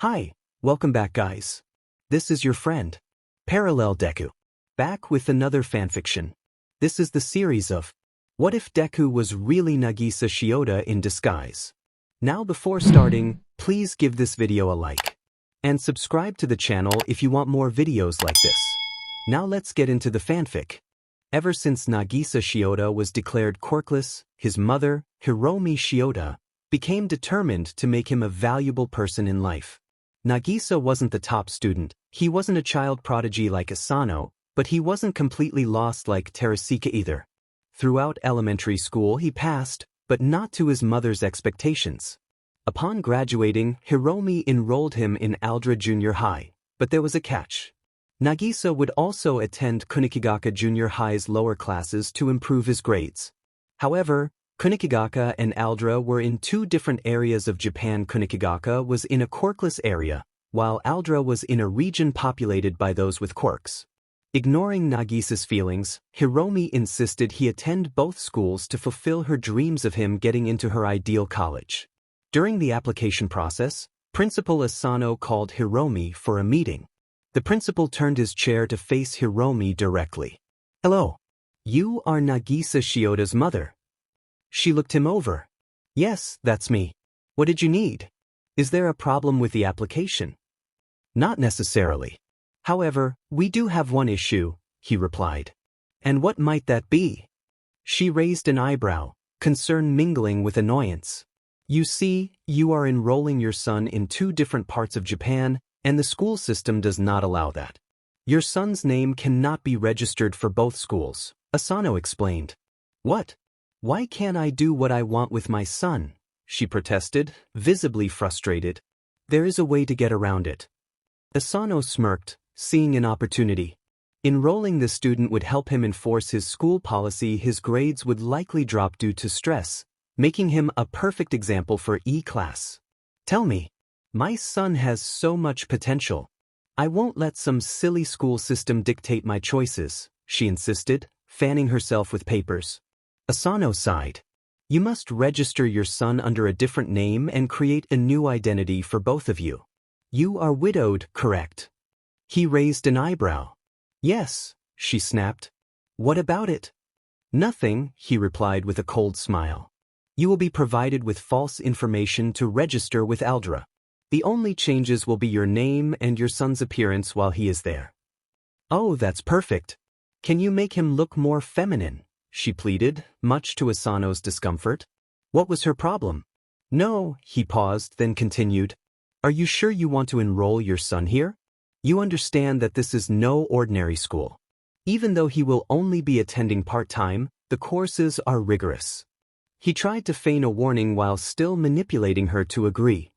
Hi, welcome back guys. This is your friend, Parallel Deku. Back with another fanfiction. This is the series of What If Deku Was Really Nagisa Shiota in Disguise? Now before starting, please give this video a like. And subscribe to the channel if you want more videos like this. Now let's get into the fanfic. Ever since Nagisa Shiota was declared quirkless, his mother, Hiromi Shiota, became determined to make him a valuable person in life. Nagisa wasn't the top student, he wasn't a child prodigy like Asano, but he wasn't completely lost like Terasika either. Throughout elementary school he passed, but not to his mother's expectations. Upon graduating, Hiromi enrolled him in Aldra Junior High, but there was a catch. Nagisa would also attend Kunikigaka Junior High's lower classes to improve his grades. However, Kunikigaka and Aldra were in two different areas of Japan. Kunikigaka was in a quirkless area, while Aldra was in a region populated by those with quirks. Ignoring Nagisa's feelings, Hiromi insisted he attend both schools to fulfill her dreams of him getting into her ideal college. During the application process, Principal Asano called Hiromi for a meeting. The principal turned his chair to face Hiromi directly. "Hello. You are Nagisa Shiota's mother." She looked him over. "Yes, that's me. What did you need? Is there a problem with the application?" "Not necessarily. However, we do have one issue," he replied. "And what might that be?" She raised an eyebrow, concern mingling with annoyance. "You see, you are enrolling your son in two different parts of Japan, and the school system does not allow that. Your son's name cannot be registered for both schools," Asano explained. "What? Why can't I do what I want with my son?" she protested, visibly frustrated. "There is a way to get around it." Asano smirked, seeing an opportunity. Enrolling the student would help him enforce his school policy. His grades would likely drop due to stress, making him a perfect example for E-class. "Tell me. My son has so much potential. I won't let some silly school system dictate my choices," she insisted, fanning herself with papers. Asano sighed. "You must register your son under a different name and create a new identity for both of you. You are widowed, correct?" He raised an eyebrow. "Yes," she snapped. "What about it?" "Nothing," he replied with a cold smile. "You will be provided with false information to register with Aldra. The only changes will be your name and your son's appearance while he is there." "Oh, that's perfect. Can you make him look more feminine?" she pleaded, much to Asano's discomfort. What was her problem? "No," he paused, then continued. "Are you sure you want to enroll your son here? You understand that this is no ordinary school. Even though he will only be attending part-time, the courses are rigorous." He tried to feign a warning while still manipulating her to agree.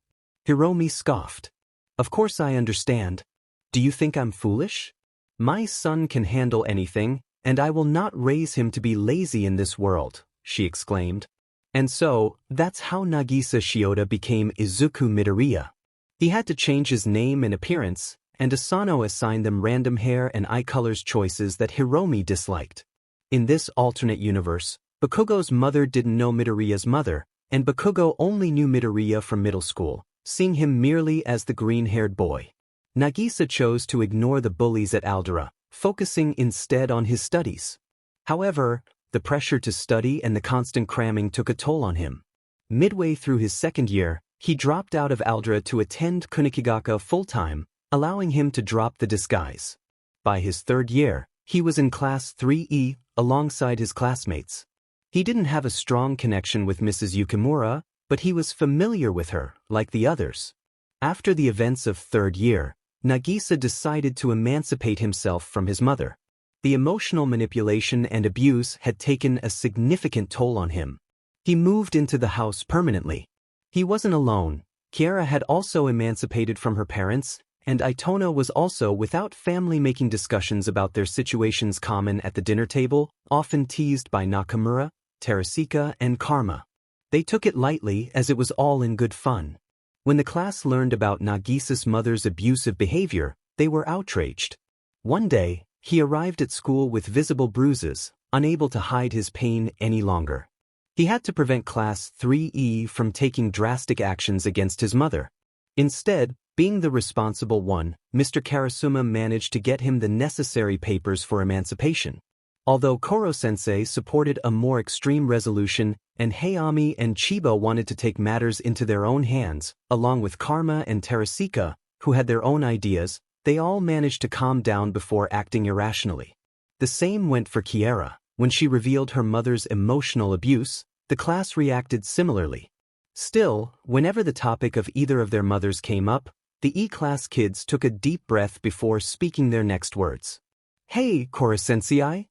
Hiromi scoffed. "Of course I understand. Do you think I'm foolish? My son can handle anything, and I will not raise him to be lazy in this world," she exclaimed. And so, that's how Nagisa Shiota became Izuku Midoriya. He had to change his name and appearance, and Asano assigned them random hair and eye colors choices that Hiromi disliked. In this alternate universe, Bakugo's mother didn't know Midoriya's mother, and Bakugo only knew Midoriya from middle school, seeing him merely as the green-haired boy. Nagisa chose to ignore the bullies at Aldra, focusing instead on his studies. However, the pressure to study and the constant cramming took a toll on him. Midway through his second year, he dropped out of Aldra to attend Kunikigaka full-time, allowing him to drop the disguise. By his third year, he was in Class 3E, alongside his classmates. He didn't have a strong connection with Mrs. Yukimura, but he was familiar with her, like the others. After the events of third year, Nagisa decided to emancipate himself from his mother. The emotional manipulation and abuse had taken a significant toll on him. He moved into the house permanently. He wasn't alone. Kiara had also emancipated from her parents, and Itono was also without family, making discussions about their situations common at the dinner table, often teased by Nakamura, Terasika, and Karma. They took it lightly as it was all in good fun. When the class learned about Nagisa's mother's abusive behavior, they were outraged. One day, he arrived at school with visible bruises, unable to hide his pain any longer. He had to prevent Class 3E from taking drastic actions against his mother. Instead, Being the responsible one, Mr. Karasuma managed to get him the necessary papers for emancipation. Although Koro-sensei supported a more extreme resolution, and Hayami and Chiba wanted to take matters into their own hands, along with Karma and Terasika, who had their own ideas, they all managed to calm down before acting irrationally. The same went for Kiera. When she revealed her mother's emotional abuse, the class reacted similarly. Still, whenever the topic of either of their mothers came up, the E-class kids took a deep breath before speaking their next words. "Hey, Koro-sensei?"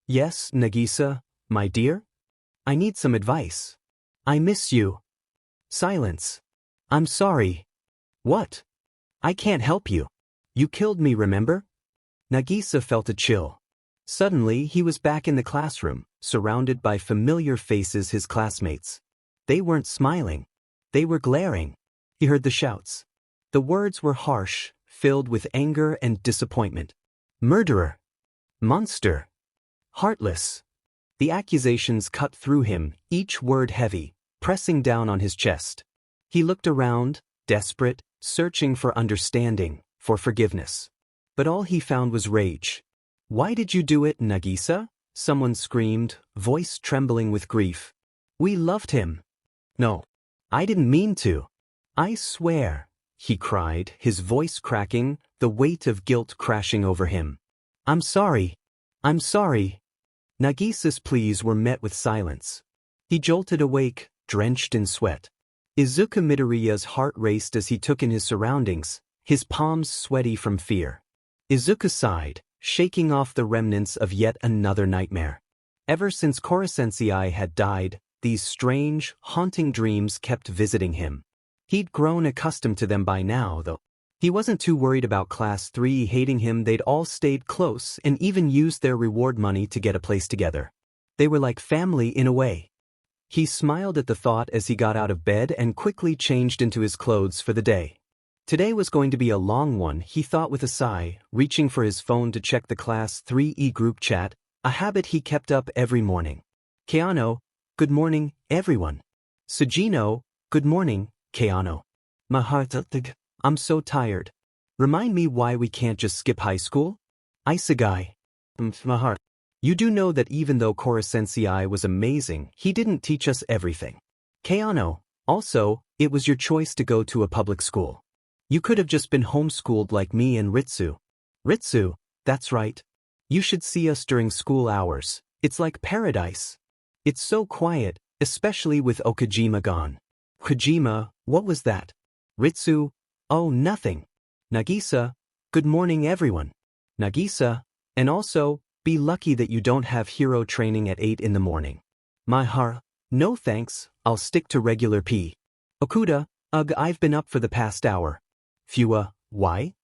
"Yes, Nagisa, my dear? I need some advice. I miss you." Silence. "I'm sorry." "What?" "I can't help you. You killed me, remember?" Nagisa felt a chill. Suddenly, he was back in the classroom, surrounded by familiar faces, his classmates. They weren't smiling. They were glaring. He heard the shouts. The words were harsh, filled with anger and disappointment. "Murderer! Monster! Heartless!" The accusations cut through him, each word heavy, pressing down on his chest. He looked around, desperate, searching for understanding, for forgiveness. But all he found was rage. "Why did you do it, Nagisa?" someone screamed, voice trembling with grief. "We loved him." "No. I didn't mean to. I swear," he cried, his voice cracking, the weight of guilt crashing over him. "I'm sorry. I'm sorry." Nagisa's pleas were met with silence. He jolted awake, drenched in sweat. Izuku Midoriya's heart raced as he took in his surroundings, his palms sweaty from fear. Izuku sighed, shaking off the remnants of yet another nightmare. Ever since Koro-sensei had died, these strange, haunting dreams kept visiting him. He'd grown accustomed to them by now, though. He wasn't too worried about Class 3 hating him. They'd all stayed close and even used their reward money to get a place together. They were like family in a way. He smiled at the thought as he got out of bed and quickly changed into his clothes for the day. Today was going to be a long one, he thought with a sigh, reaching for his phone to check the Class 3E group chat, a habit he kept up every morning. Keano, "Good morning, everyone." Sujino, "Good morning, Keano." Mahartatig, "I'm so tired. Remind me why we can't just skip high school?" Isegai, Mahar, "You do know that even though Koro-sensei was amazing, he didn't teach us everything." Keano, "Also, it was your choice to go to a public school. You could have just been homeschooled like me and Ritsu." Ritsu, "That's right. You should see us during school hours. It's like paradise. It's so quiet, especially with Okajima gone." Kojima, "What was that?" Ritsu, "Oh, nothing." Nagisa, "Good morning, everyone." Nagisa, "And also, be lucky that you don't have hero training at 8 in the morning." Maihara, "No thanks, I'll stick to regular P." Okuda, "Ugh, I've been up for the past hour." Fua, "Why?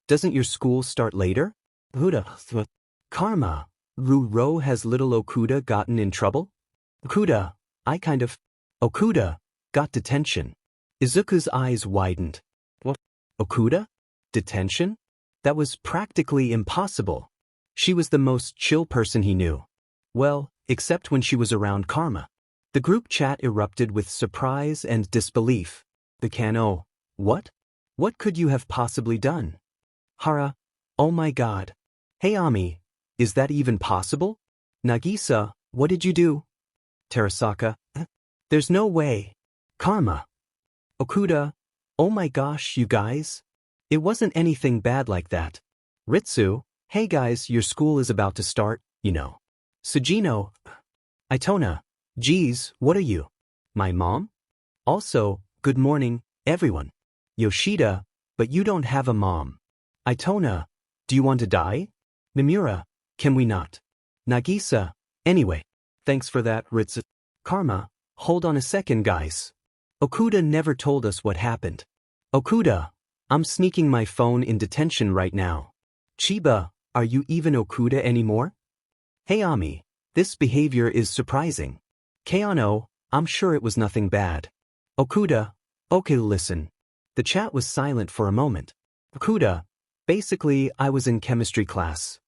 Doesn't your school start later?" Huda, "Karma, Ruro, has little Okuda gotten in trouble?" Okuda, "I kind of." Okuda, "Got detention." Izuku's eyes widened. What? Okuda? Detention? That was practically impossible. She was the most chill person he knew. Well, except when she was around Karma. The group chat erupted with surprise and disbelief. The Kano, "What? What could you have possibly done?" Hara, "Oh my god. Hayami, is that even possible?" Nagisa, "What did you do?" Terasaka, "There's no way." Karma. Okuda, "Oh my gosh, you guys. It wasn't anything bad like that." Ritsu, "Hey guys, your school is about to start, you know." Sujino, "Itona, geez, what are you? My mom?" Also, "Good morning, everyone." Yoshida, "But you don't have a mom." Itona, "Do you want to die?" Mimura, "Can we not?" Nagisa, "Anyway. Thanks for that, Ritsu." Karma, "Hold on a second, guys. Okuda never told us what happened." Okuda, "I'm sneaking my phone in detention right now." Chiba, "Are you even Okuda anymore?" Hayami, "This behavior is surprising." Keano, "I'm sure it was nothing bad." Okuda, "Okay, listen." The chat was silent for a moment. Okuda, "Basically, I was in chemistry class."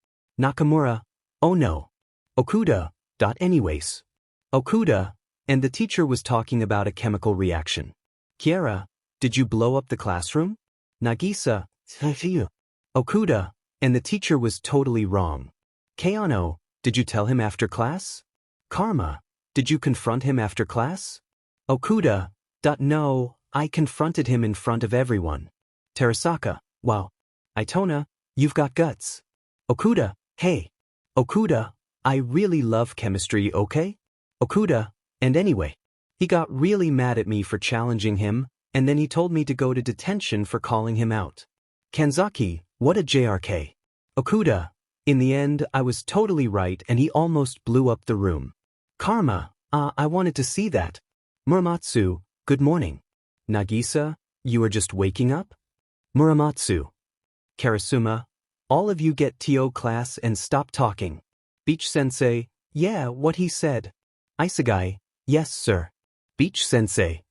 Nakamura, "Oh no." Okuda, "Anyways." Okuda, "And the teacher was talking about a chemical reaction." Kiera, "Did you blow up the classroom?" Nagisa, Okuda, and the teacher was totally wrong. Keano, did you tell him after class? Karma, did you confront him after class? Okuda, no, I confronted him in front of everyone. Terasaka, wow. Itona, you've got guts. Okuda, hey. Okuda, I really love chemistry, okay? Okuda, and anyway, he got really mad at me for challenging him, and then he told me to go to detention for calling him out. Kanzaki, what a JRK. Okuda, in the end, I was totally right and he almost blew up the room. Karma, I wanted to see that. Muramatsu, good morning. Nagisa, you are just waking up? Muramatsu. Karasuma, all of you get TO class and stop talking. Beach-sensei, yeah, what he said. Isegai, yes, sir. Beach-sensei.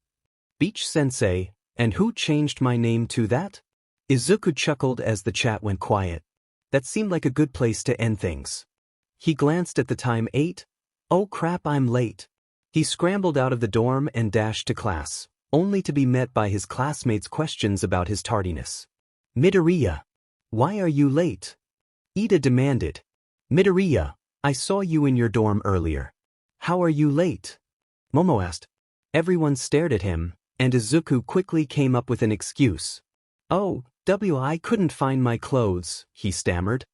Beach-sensei, and who changed my name to that? Izuku chuckled as the chat went quiet. That seemed like a good place to end things. He glanced at the time 8. Oh crap, I'm late. He scrambled out of the dorm and dashed to class, only to be met by his classmates' questions about his tardiness. Midoriya. Why are you late? Ida demanded. Midoriya, I saw you in your dorm earlier. How are you late? Momo asked. Everyone stared at him, and Izuku quickly came up with an excuse. Oh, I couldn't find my clothes, he stammered.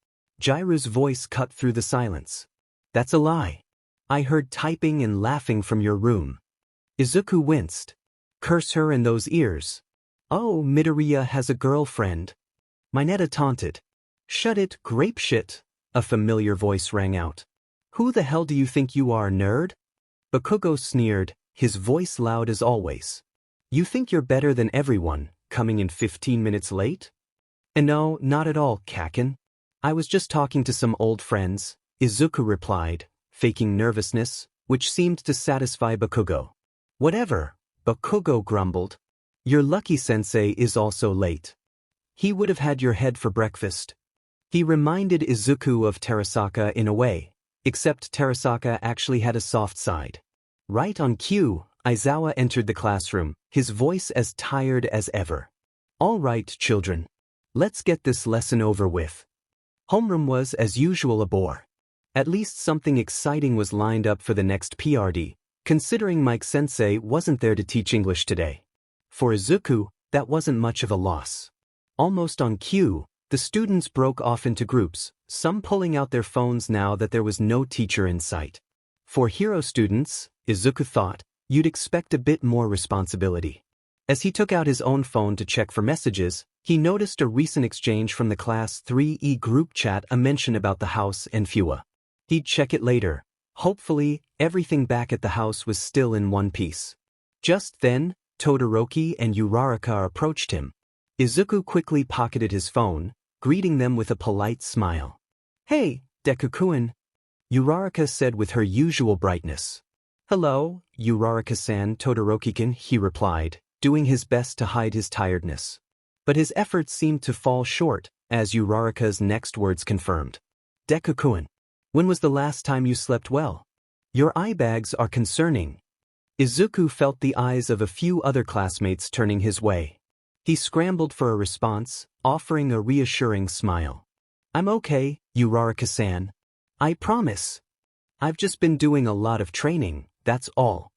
Jiru's voice cut through the silence. That's a lie. I heard typing and laughing from your room. Izuku winced. Curse her and those ears. Oh, Midoriya has a girlfriend. Mineta taunted. Shut it, grape shit, a familiar voice rang out. Who the hell do you think you are, nerd? Bakugo sneered, his voice loud as always. You think you're better than everyone, coming in 15 minutes late? And no, not at all, Kaken. I was just talking to some old friends, Izuku replied, faking nervousness, which seemed to satisfy Bakugo. Whatever, Bakugo grumbled. Your lucky sensei is also late. He would have had your head for breakfast. He reminded Izuku of Terasaka in a way, except Terasaka actually had a soft side. Right on cue, Aizawa entered the classroom, his voice as tired as ever. All right, children. Let's get this lesson over with. Homeroom was, as usual, a bore. At least something exciting was lined up for the next PRD, considering Mike Sensei wasn't there to teach English today. For Izuku, that wasn't much of a loss. Almost on cue, the students broke off into groups, some pulling out their phones now that there was no teacher in sight. For hero students, Izuku thought, you'd expect a bit more responsibility. As he took out his own phone to check for messages, he noticed a recent exchange from the Class 3E group chat, a mention about the house and Fua. He'd check it later. Hopefully, everything back at the house was still in one piece. Just then, Todoroki and Uraraka approached him. Izuku quickly pocketed his phone, greeting them with a polite smile. Hey, Deku-kun, Uraraka said with her usual brightness. Hello, Uraraka-san, Todoroki-kun, he replied, doing his best to hide his tiredness. But his efforts seemed to fall short, as Uraraka's next words confirmed. Deku-kun, when was the last time you slept well? Your eye bags are concerning. Izuku felt the eyes of a few other classmates turning his way. He scrambled for a response, offering a reassuring smile. I'm okay, Uraraka-san. I promise. I've just been doing a lot of training, that's all.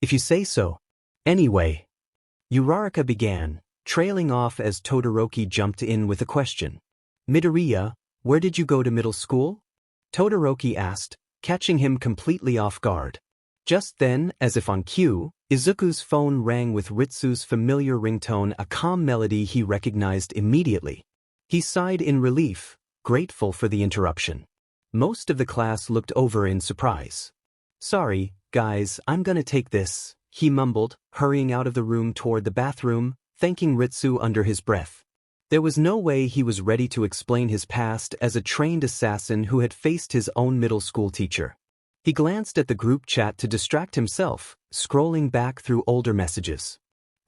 If you say so. Anyway. Uraraka began, trailing off as Todoroki jumped in with a question. Midoriya, where did you go to middle school? Todoroki asked, catching him completely off guard. Just then, as if on cue, Izuku's phone rang with Ritsu's familiar ringtone, a calm melody he recognized immediately. He sighed in relief, grateful for the interruption. Most of the class looked over in surprise. Sorry, guys, I'm gonna take this, he mumbled, hurrying out of the room toward the bathroom, thanking Ritsu under his breath. There was no way he was ready to explain his past as a trained assassin who had faced his own middle school teacher. He glanced at the group chat to distract himself, scrolling back through older messages.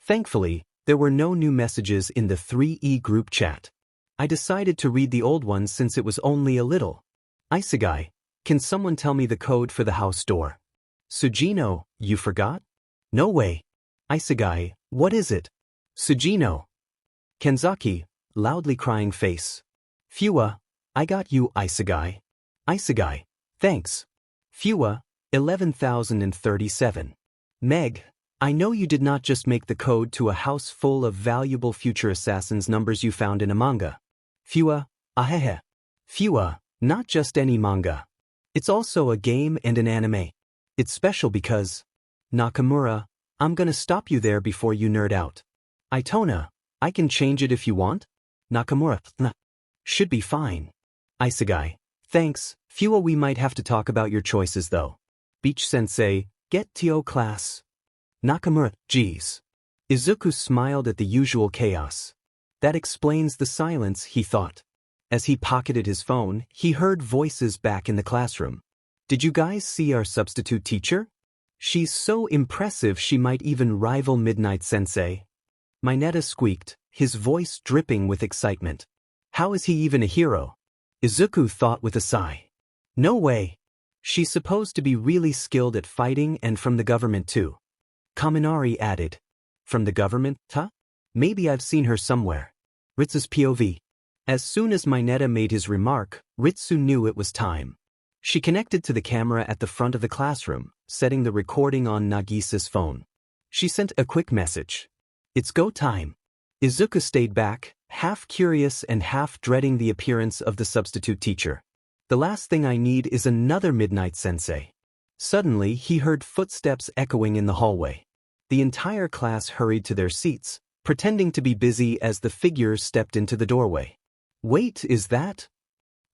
Thankfully, there were no new messages in the 3E group chat. I decided to read the old ones since it was only a little. Isegai, can someone tell me the code for the house door? Sugino, you forgot? No way. Isegai, what is it? Sugino. Kenzaki, loudly crying face. Fua, I got you, Isegai. Isegai, thanks. Fua, 11,037. Meg, I know you did not just make the code to a house full of valuable future assassins numbers you found in a manga. Fua, ahehe. Fua, not just any manga. It's also a game and an anime. It's special because… Nakamura, I'm gonna stop you there before you nerd out. Itona, I can change it if you want? Nakamura, nah. Should be fine. Isegai, thanks. Fua, we might have to talk about your choices though. Beach-sensei, get to class. Nakamura, geez. Izuku smiled at the usual chaos. That explains the silence, he thought. As he pocketed his phone, he heard voices back in the classroom. Did you guys see our substitute teacher? She's so impressive she might even rival Midnight Sensei. Mineta squeaked, his voice dripping with excitement. How is he even a hero? Izuku thought with a sigh. No way. She's supposed to be really skilled at fighting and from the government too. Kaminari added. From the government, huh? Maybe I've seen her somewhere. Ritsu's POV. As soon as Mineta made his remark, Ritsu knew it was time. She connected to the camera at the front of the classroom, setting the recording on Nagisa's phone. She sent a quick message. It's go time. Izuku stayed back, half curious and half dreading the appearance of the substitute teacher. The last thing I need is another Midnight Sensei. Suddenly, he heard footsteps echoing in the hallway. The entire class hurried to their seats, pretending to be busy as the figure stepped into the doorway. Wait, is that?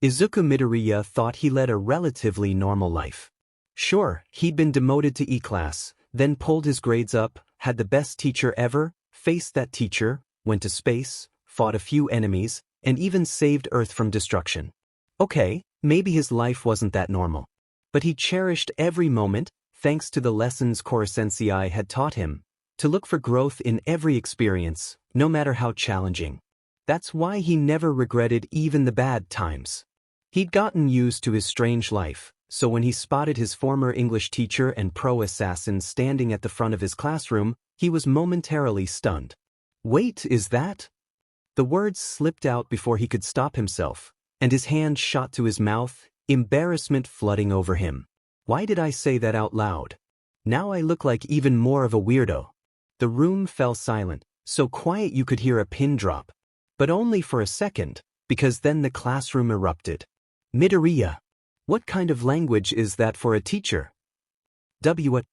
Izuku Midoriya thought he led a relatively normal life. Sure, he'd been demoted to E-class, then pulled his grades up, had the best teacher ever, faced that teacher, went to space, fought a few enemies, and even saved Earth from destruction. Okay, maybe his life wasn't that normal. But he cherished every moment, thanks to the lessons Korosensei had taught him, to look for growth in every experience, no matter how challenging. That's why he never regretted even the bad times. He'd gotten used to his strange life, so when he spotted his former English teacher and pro assassin standing at the front of his classroom, he was momentarily stunned. Wait, is that? The words slipped out before he could stop himself, and his hand shot to his mouth, embarrassment flooding over him. Why did I say that out loud? Now I look like even more of a weirdo. The room fell silent, so quiet you could hear a pin drop. But only for a second, because then the classroom erupted. Midoriya. What kind of language is that for a teacher? What?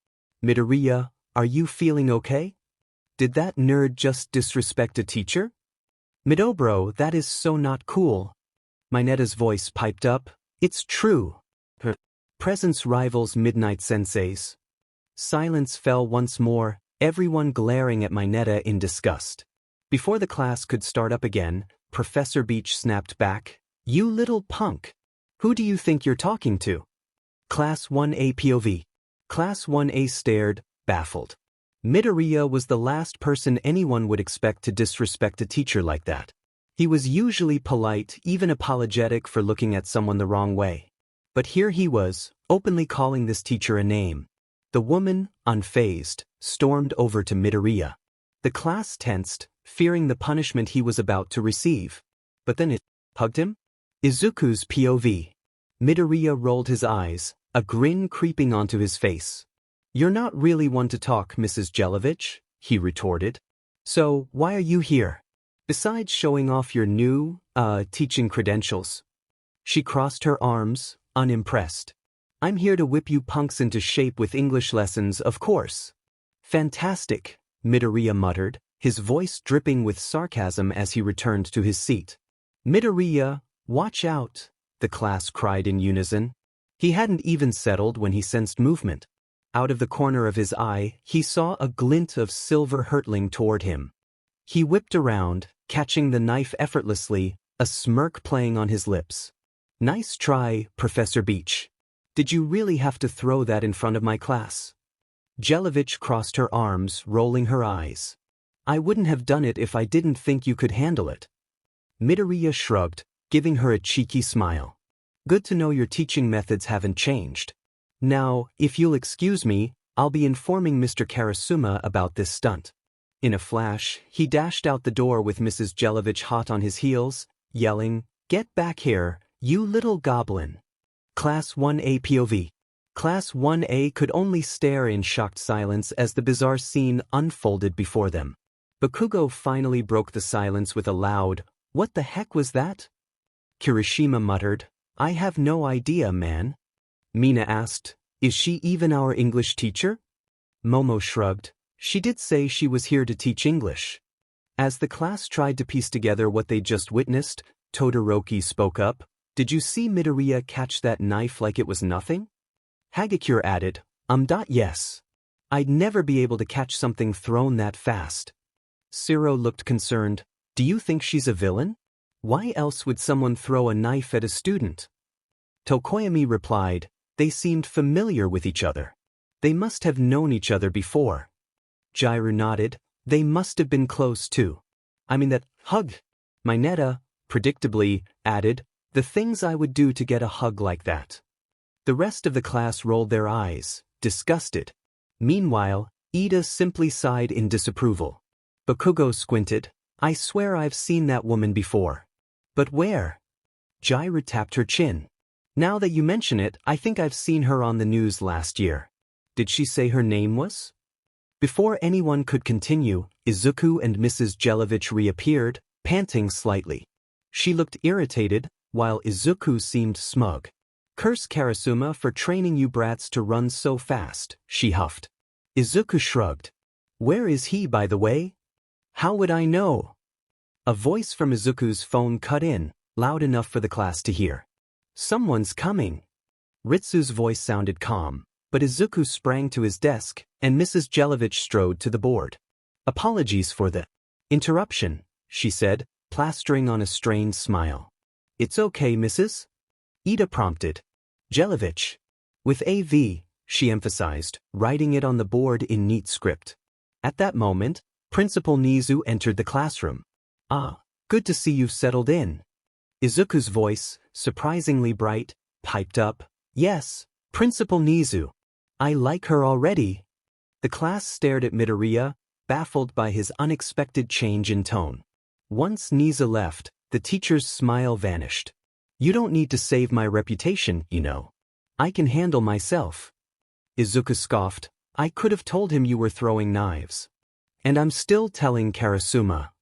Midoriya, are you feeling okay? Did that nerd just disrespect a teacher? Midobro, that is so not cool. Mineta's voice piped up. It's true. Her presence rivals Midnight Sensei's. Silence fell once more, everyone glaring at Mineta in disgust. Before the class could start up again, Professor Beach snapped back. You little punk. Who do you think you're talking to? Class 1A POV. Class 1A stared, baffled. Midoriya was the last person anyone would expect to disrespect a teacher like that. He was usually polite, even apologetic for looking at someone the wrong way. But here he was, openly calling this teacher a name. The woman, unfazed, stormed over to Midoriya. The class tensed, fearing the punishment he was about to receive. But then it hugged him? Izuku's POV. Midoriya rolled his eyes, a grin creeping onto his face. You're not really one to talk, Mrs. Jelovich, he retorted. So, why are you here? Besides showing off your new, teaching credentials. She crossed her arms, unimpressed. I'm here to whip you punks into shape with English lessons, of course. Fantastic, Midoriya muttered, his voice dripping with sarcasm as he returned to his seat. Midoriya, watch out, the class cried in unison. He hadn't even settled when he sensed movement. Out of the corner of his eye, he saw a glint of silver hurtling toward him. He whipped around, catching the knife effortlessly, a smirk playing on his lips. Nice try, Professor Beach. Did you really have to throw that in front of my class? Jelovich crossed her arms, rolling her eyes. I wouldn't have done it if I didn't think you could handle it. Midoriya shrugged, giving her a cheeky smile. Good to know your teaching methods haven't changed. Now, if you'll excuse me, I'll be informing Mr. Karasuma about this stunt. In a flash, he dashed out the door with Mrs. Jelovich hot on his heels, yelling, "Get back here, you little goblin!" Class 1A POV. Class 1A could only stare in shocked silence as the bizarre scene unfolded before them. Bakugo finally broke the silence with a loud, "What the heck was that?" Kirishima muttered, "I have no idea, man." Mina asked, "Is she even our English teacher?" Momo shrugged. "She did say she was here to teach English." As the class tried to piece together what they'd just witnessed, Todoroki spoke up, "Did you see Midoriya catch that knife like it was nothing?" Hagakure added, Yes. I'd never be able to catch something thrown that fast." Siro looked concerned. "Do you think she's a villain? Why else would someone throw a knife at a student?" Tokoyami replied, "They seemed familiar with each other. They must have known each other before." Jairu nodded, "They must have been close too. I mean that hug." Mineta, predictably, added, "The things I would do to get a hug like that." The rest of the class rolled their eyes, disgusted. Meanwhile, Ida simply sighed in disapproval. Bakugo squinted, "I swear I've seen that woman before." "But where?" Jairu tapped her chin. "Now that you mention it, I think I've seen her on the news last year." "Did she say her name was?" Before anyone could continue, Izuku and Mrs. Jelovich reappeared, panting slightly. She looked irritated, while Izuku seemed smug. "Curse Karasuma for training you brats to run so fast," she huffed. Izuku shrugged. "Where is he, by the way?" "How would I know?" A voice from Izuku's phone cut in, loud enough for the class to hear. "Someone's coming." Ritsu's voice sounded calm, but Izuku sprang to his desk, and Mrs. Jelovich strode to the board. "Apologies for the interruption," she said, plastering on a strained smile. "It's okay, Mrs.?" Ida prompted. "Jelovich." With AV, she emphasized, writing it on the board in neat script. At that moment, Principal Nizu entered the classroom. "Ah, good to see you've settled in." Izuku's voice, surprisingly bright, piped up, "Yes, Principal Nizu. I like her already." The class stared at Midoriya, baffled by his unexpected change in tone. Once Nizu left, the teacher's smile vanished. "You don't need to save my reputation, you know. I can handle myself." Izuku scoffed, "I could have told him you were throwing knives. And I'm still telling Karasuma."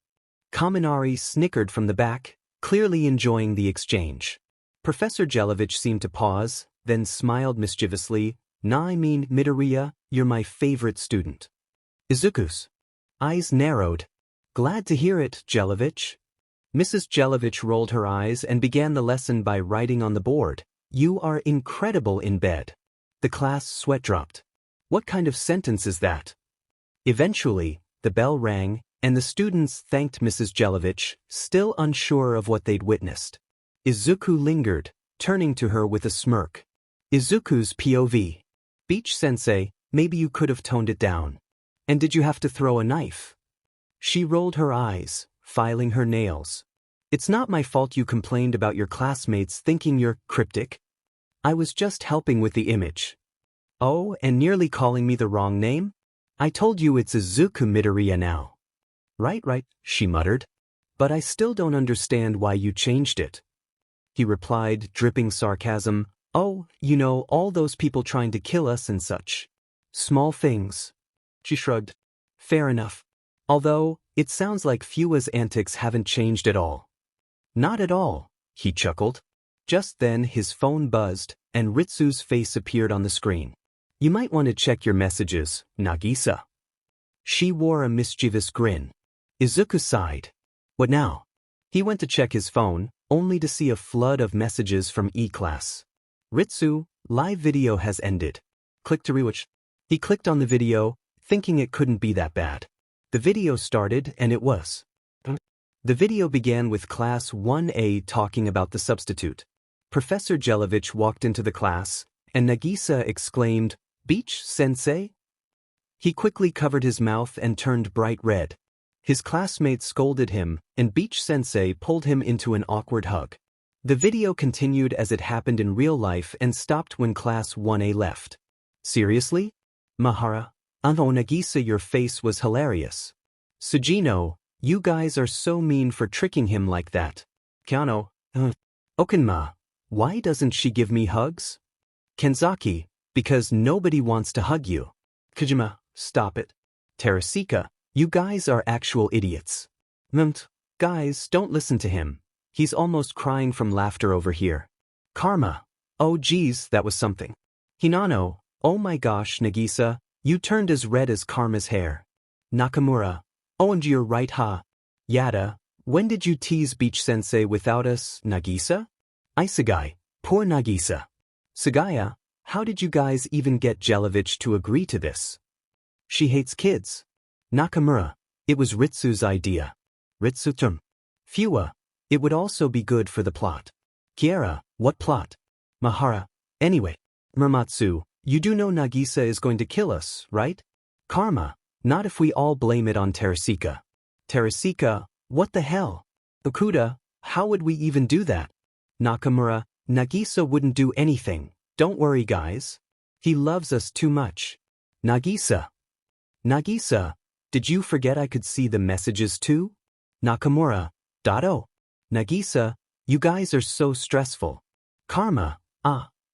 Kaminari snickered from the back, clearly enjoying the exchange. Professor Jelovich seemed to pause, then smiled mischievously, "Nah, I mean, Midoriya, you're my favorite student." Izuku's eyes narrowed. "Glad to hear it, Jelovich." Mrs. Jelovich rolled her eyes and began the lesson by writing on the board, "You are incredible in bed." The class sweat dropped. What kind of sentence is that? Eventually, the bell rang, and the students thanked Mrs. Jelovich, still unsure of what they'd witnessed. Izuku lingered, turning to her with a smirk. Izuku's POV. "Beach-sensei, maybe you could have toned it down. And did you have to throw a knife?" She rolled her eyes, filing her nails. "It's not my fault you complained about your classmates thinking you're cryptic. I was just helping with the image." "Oh, and nearly calling me the wrong name? I told you it's Izuku Midoriya now." Right, she muttered. "But I still don't understand why you changed it." He replied, dripping sarcasm, "Oh, you know, all those people trying to kill us and such. Small things." She shrugged. "Fair enough. Although, it sounds like Fua's antics haven't changed at all." "Not at all," he chuckled. Just then his phone buzzed, and Ritsu's face appeared on the screen. "You might want to check your messages, Nagisa." She wore a mischievous grin. Izuku sighed. "What now?" He went to check his phone, only to see a flood of messages from E-class. "Ritsu, live video has ended. Click to rewatch." He clicked on the video, thinking it couldn't be that bad. The video started, and it was. The video began with Class 1A talking about the substitute. Professor Jelovich walked into the class, and Nagisa exclaimed, "Beach-sensei?" He quickly covered his mouth and turned bright red. His classmates scolded him, and Beach-sensei pulled him into an awkward hug. The video continued as it happened in real life and stopped when Class 1A left. "Seriously? Mahara? Oh, Nagisa, your face was hilarious." Sugino, you guys are so mean for tricking him like that. Kano, Okanma, why doesn't she give me hugs? Kenzaki, because nobody wants to hug you. Kojima, stop it. Terasika, you guys are actual idiots. Guys, don't listen to him. He's almost crying from laughter over here. Karma, oh geez, that was something. Hinano, oh my gosh Nagisa, you turned as red as Karma's hair. Nakamura, oh and you're right ha. Yada, when did you tease Beach-sensei without us, Nagisa? Isegai, poor Nagisa. Sagaya, how did you guys even get Jelovich to agree to this? She hates kids. Nakamura, it was Ritsu's idea. Ritsutum. Fua, it would also be good for the plot. Kiera, what plot? Mahara, anyway. Muramatsu, you do know Nagisa is going to kill us, right? Karma, not if we all blame it on Terasika. Terasika, what the hell? Okuda, how would we even do that? Nakamura, Nagisa wouldn't do anything, don't worry guys. He loves us too much. Nagisa. Nagisa, did you forget I could see the messages too? Nakamura, Dado. Nagisa, you guys are so stressful. Karma,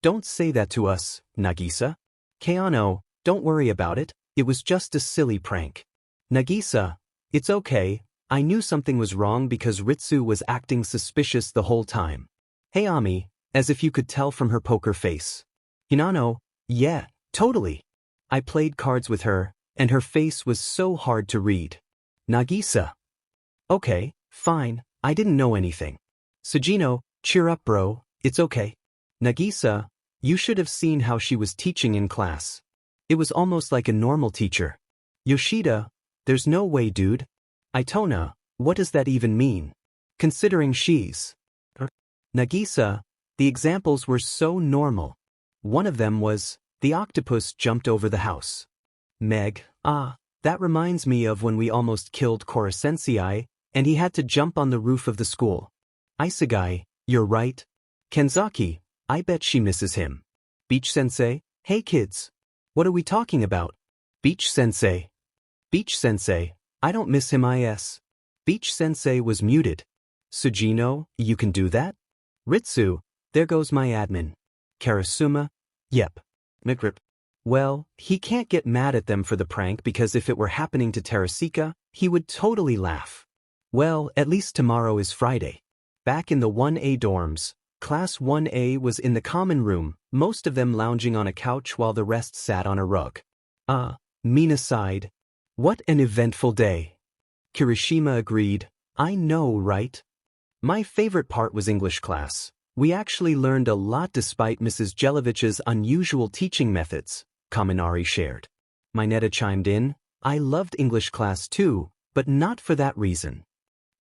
don't say that to us, Nagisa. Keano, don't worry about it, it was just a silly prank. Nagisa, it's okay, I knew something was wrong because Ritsu was acting suspicious the whole time. Hey Ami, as if you could tell from her poker face. Hinano, yeah, totally. I played cards with her, and her face was so hard to read. Nagisa. Okay, fine, I didn't know anything. Sugino, cheer up bro, it's okay. Nagisa, you should have seen how she was teaching in class. It was almost like a normal teacher. Yoshida, there's no way dude. Itona, what does that even mean? Considering she's... Nagisa, the examples were so normal. One of them was, the octopus jumped over the house. Meg, that reminds me of when we almost killed Korosensei, and he had to jump on the roof of the school. Isegai, you're right. Kenzaki, I bet she misses him. Beach-sensei, hey kids. What are we talking about? Beach-sensei. Beach-sensei, I don't miss him Beach-sensei was muted. Sugino, you can do that? Ritsu, there goes my admin. Karasuma, yep. Mikrip. Well, he can't get mad at them for the prank because if it were happening to Terasika, he would totally laugh. Well, at least tomorrow is Friday. Back in the 1A dorms, Class 1A was in the common room, most of them lounging on a couch while the rest sat on a rug. Mina sighed. What an eventful day. Kirishima agreed. I know, right? My favorite part was English class. We actually learned a lot despite Mrs. Jelovich's unusual teaching methods, Kaminari shared. Mineta chimed in. I loved English class too, but not for that reason.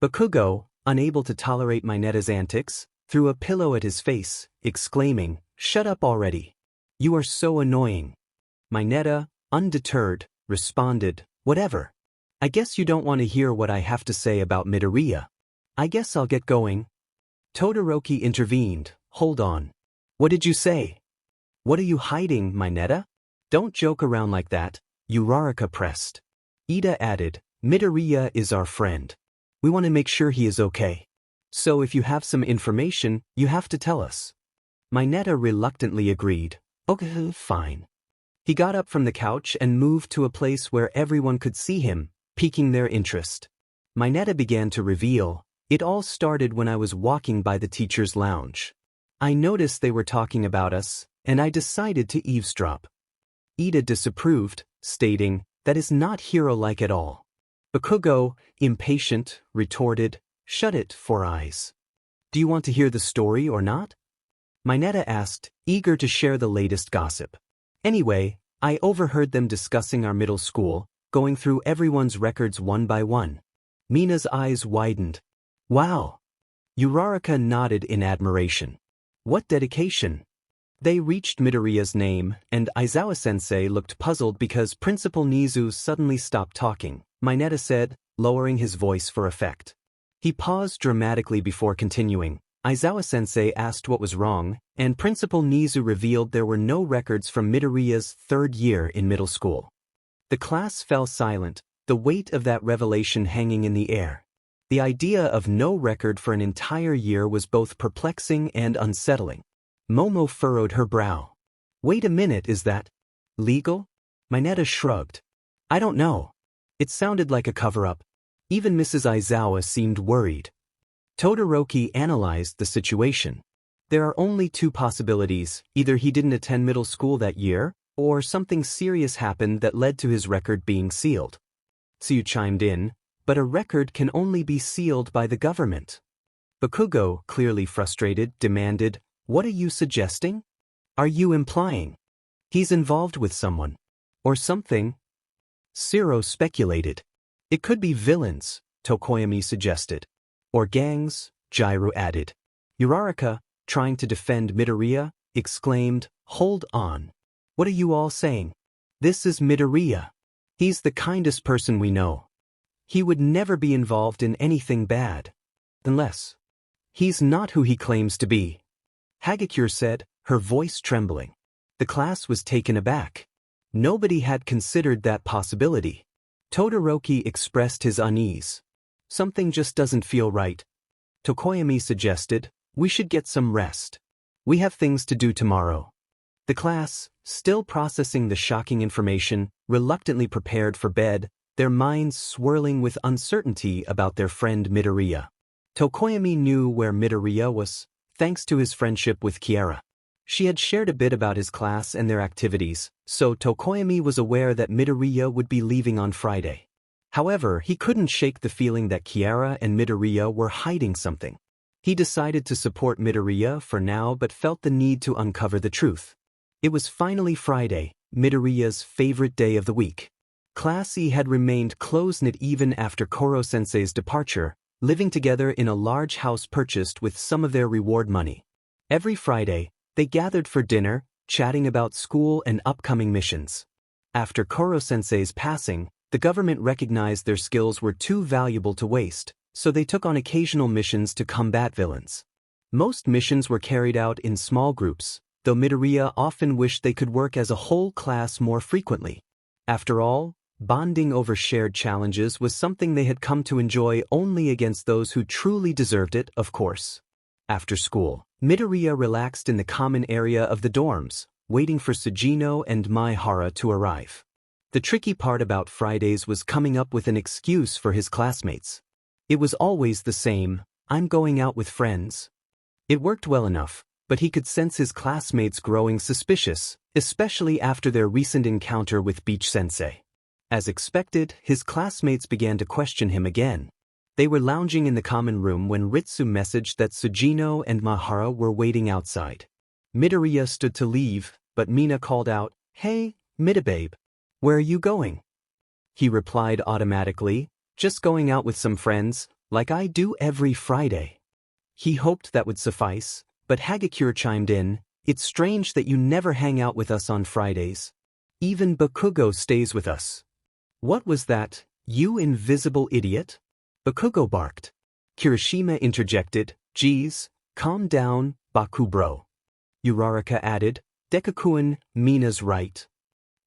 Bakugo, unable to tolerate Mineta's antics, threw a pillow at his face, exclaiming, shut up already. You are so annoying. Mineta, undeterred, responded, whatever. I guess you don't want to hear what I have to say about Midoriya. I guess I'll get going. Todoroki intervened, hold on. What did you say? What are you hiding, Mineta? Don't joke around like that, Uraraka pressed. Ida added, Midoriya is our friend. We want to make sure he is okay. So if you have some information, you have to tell us. Mineta reluctantly agreed. Okay, fine. He got up from the couch and moved to a place where everyone could see him, piquing their interest. Mineta began to reveal, it all started when I was walking by the teacher's lounge. I noticed they were talking about us, and I decided to eavesdrop. Ida disapproved, stating, that is not hero-like at all. Bakugo, impatient, retorted, shut it, Four Eyes. Do you want to hear the story or not? Mineta asked, eager to share the latest gossip. Anyway, I overheard them discussing our middle school, going through everyone's records one by one. Mina's eyes widened. Wow. Uraraka nodded in admiration. What dedication. They reached Midoriya's name, and Aizawa-sensei looked puzzled because Principal Nizu suddenly stopped talking, Mineta said, lowering his voice for effect. He paused dramatically before continuing. Aizawa-sensei asked what was wrong, and Principal Nizu revealed there were no records from Midoriya's third year in middle school. The class fell silent, the weight of that revelation hanging in the air. The idea of no record for an entire year was both perplexing and unsettling. Momo furrowed her brow. Wait a minute, is that legal? Mineta shrugged. I don't know. It sounded like a cover-up. Even Mrs. Aizawa seemed worried. Todoroki analyzed the situation. There are only two possibilities: either he didn't attend middle school that year, or something serious happened that led to his record being sealed. Tsuyu chimed in, but a record can only be sealed by the government. Bakugo, clearly frustrated, demanded, What are you suggesting? Are you implying he's involved with someone? Or something? Shiro speculated. It could be villains, Tokoyami suggested. Or gangs, Jairu added. Uraraka, trying to defend Midoriya, exclaimed, Hold on. What are you all saying? This is Midoriya. He's the kindest person we know. He would never be involved in anything bad. Unless he's not who he claims to be. Hagakure said, her voice trembling. The class was taken aback. Nobody had considered that possibility. Todoroki expressed his unease. Something just doesn't feel right. Tokoyami suggested, We should get some rest. We have things to do tomorrow. The class, still processing the shocking information, reluctantly prepared for bed, their minds swirling with uncertainty about their friend Midoriya. Tokoyami knew where Midoriya was, thanks to his friendship with Kiara. She had shared a bit about his class and their activities, so Tokoyami was aware that Midoriya would be leaving on Friday. However, he couldn't shake the feeling that Kiara and Midoriya were hiding something. He decided to support Midoriya for now but felt the need to uncover the truth. It was finally Friday, Midoriya's favorite day of the week. Class E had remained close-knit even after Koro-sensei's departure, living together in a large house purchased with some of their reward money. Every Friday, they gathered for dinner, chatting about school and upcoming missions. After Koro-sensei's passing, the government recognized their skills were too valuable to waste, so they took on occasional missions to combat villains. Most missions were carried out in small groups, though Midoriya often wished they could work as a whole class more frequently. After all, bonding over shared challenges was something they had come to enjoy only against those who truly deserved it, of course. After school, Midoriya relaxed in the common area of the dorms, waiting for Sugino and Maihara to arrive. The tricky part about Fridays was coming up with an excuse for his classmates. It was always the same, I'm going out with friends. It worked well enough, but he could sense his classmates growing suspicious, especially after their recent encounter with Beach Sensei. As expected, his classmates began to question him again. They were lounging in the common room when Ritsu messaged that Sugino and Maihara were waiting outside. Midoriya stood to leave, but Mina called out, Hey, Midababe, where are you going? He replied automatically, just going out with some friends, like I do every Friday. He hoped that would suffice, but Hagakure chimed in, It's strange that you never hang out with us on Fridays. Even Bakugo stays with us. What was that, you invisible idiot? Bakugo barked. Kirishima interjected, Geez, calm down, Baku bro. Uraraka added, Deku-kun, Mina's right.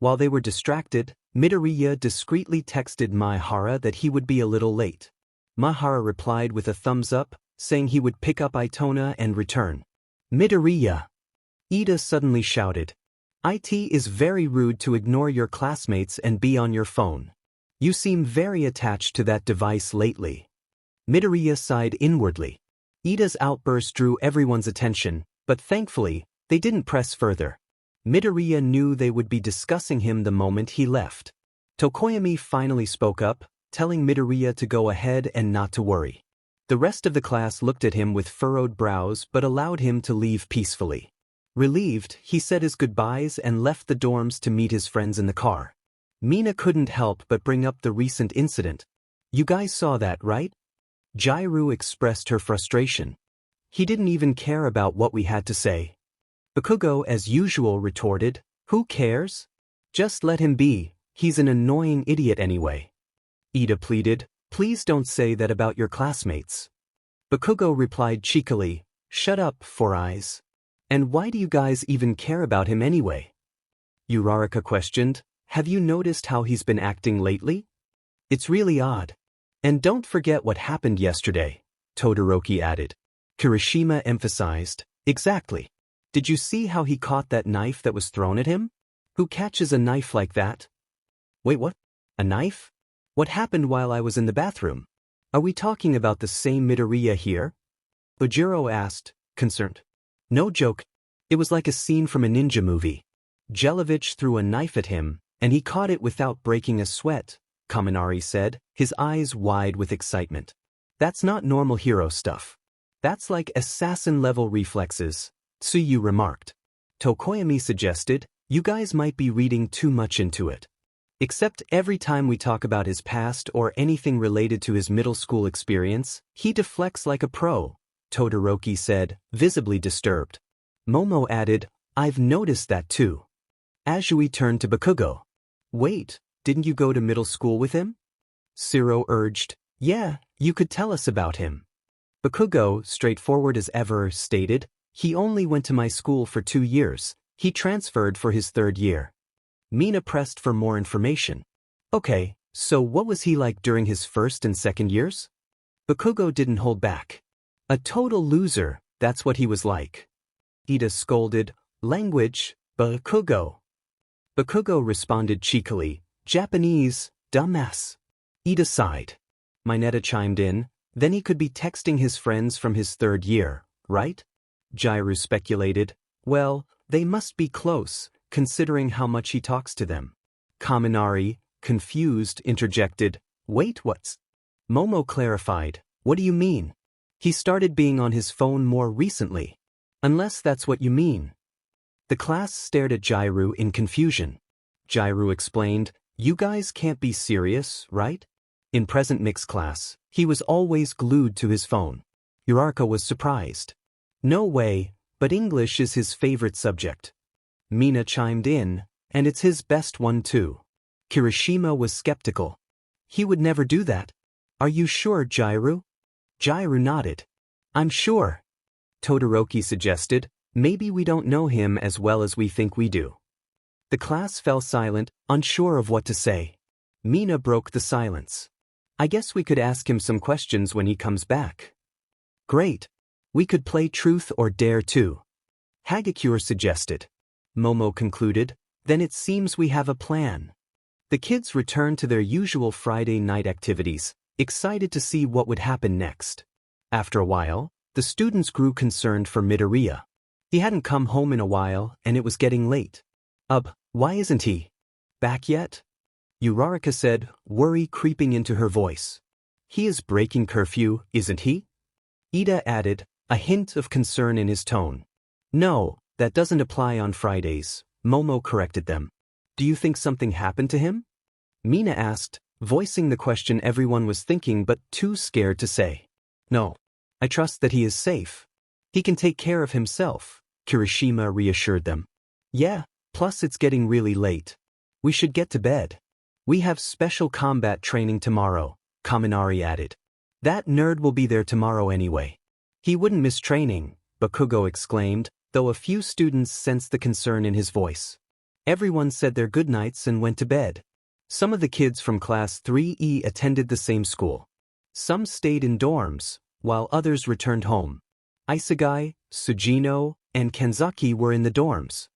While they were distracted, Midoriya discreetly texted Maihara that he would be a little late. Maihara replied with a thumbs up, saying he would pick up Itona and return. Midoriya! Ida suddenly shouted. It is very rude to ignore your classmates and be on your phone. You seem very attached to that device lately. Midoriya sighed inwardly. Ida's outburst drew everyone's attention, but thankfully, they didn't press further. Midoriya knew they would be discussing him the moment he left. Tokoyami finally spoke up, telling Midoriya to go ahead and not to worry. The rest of the class looked at him with furrowed brows but allowed him to leave peacefully. Relieved, he said his goodbyes and left the dorms to meet his friends in the car. Mina couldn't help but bring up the recent incident. You guys saw that, right? Jairu expressed her frustration. He didn't even care about what we had to say. Bakugo, as usual, retorted, Who cares? Just let him be, he's an annoying idiot anyway. Ida pleaded, Please don't say that about your classmates. Bakugo replied cheekily, Shut up, Four Eyes. And why do you guys even care about him anyway? Uraraka questioned, Have you noticed how he's been acting lately? It's really odd. And don't forget what happened yesterday, Todoroki added. Kirishima emphasized, exactly. Did you see how he caught that knife that was thrown at him? Who catches a knife like that? Wait, what? A knife? What happened while I was in the bathroom? Are we talking about the same Midoriya here? Ojiro asked, concerned. No joke. It was like a scene from a ninja movie. Jelovich threw a knife at him, and he caught it without breaking a sweat, Kaminari said, his eyes wide with excitement. That's not normal hero stuff. That's like assassin-level reflexes, Tsuyu remarked. Tokoyami suggested, you guys might be reading too much into it. Except every time we talk about his past or anything related to his middle school experience, he deflects like a pro, Todoroki said, visibly disturbed. Momo added, I've noticed that too. Azui turned to Bakugo. Wait, didn't you go to middle school with him? Shiro urged, yeah, you could tell us about him. Bakugo, straightforward as ever, stated, he only went to my school for 2 years, he transferred for his 3rd year. Mina pressed for more information. Okay, so what was he like during his 1st and 2nd years? Bakugo didn't hold back. A total loser, that's what he was like. Ida scolded, language, Bakugo. Bakugo responded cheekily, Japanese, dumbass. Ida sighed. Mineta chimed in, then he could be texting his friends from his 3rd year, right? Jairu speculated, well, they must be close, considering how much he talks to them. Kaminari, confused, interjected, wait, what's? Momo clarified, what do you mean? He started being on his phone more recently. Unless that's what you mean. The class stared at Jairu in confusion. Jairu explained, you guys can't be serious, right? In present mixed class, he was always glued to his phone. Uraraka was surprised. No way, but English is his favorite subject. Mina chimed in, and it's his best one too. Kirishima was skeptical. He would never do that. Are you sure, Jairu? Jairu nodded. I'm sure. Todoroki suggested, maybe we don't know him as well as we think we do. The class fell silent, unsure of what to say. Mina broke the silence. I guess we could ask him some questions when he comes back. Great. We could play truth or dare too. Hagakure suggested. Momo concluded, then it seems we have a plan. The kids returned to their usual Friday night activities, excited to see what would happen next. After a while, the students grew concerned for Midoriya. He hadn't come home in a while, and it was getting late. Why isn't he back yet? Uraraka said, worry creeping into her voice. He is breaking curfew, isn't he? Ida added, a hint of concern in his tone. No, that doesn't apply on Fridays, Momo corrected them. Do you think something happened to him? Mina asked, voicing the question everyone was thinking but too scared to say. No. I trust that he is safe. He can take care of himself, Kirishima reassured them. Yeah, plus it's getting really late. We should get to bed. We have special combat training tomorrow, Kaminari added. That nerd will be there tomorrow anyway. He wouldn't miss training, Bakugo exclaimed, though a few students sensed the concern in his voice. Everyone said their goodnights and went to bed. Some of the kids from Class 3E attended the same school. Some stayed in dorms, while others returned home. Isegai, Sujino, and Kenzaki were in the dorms.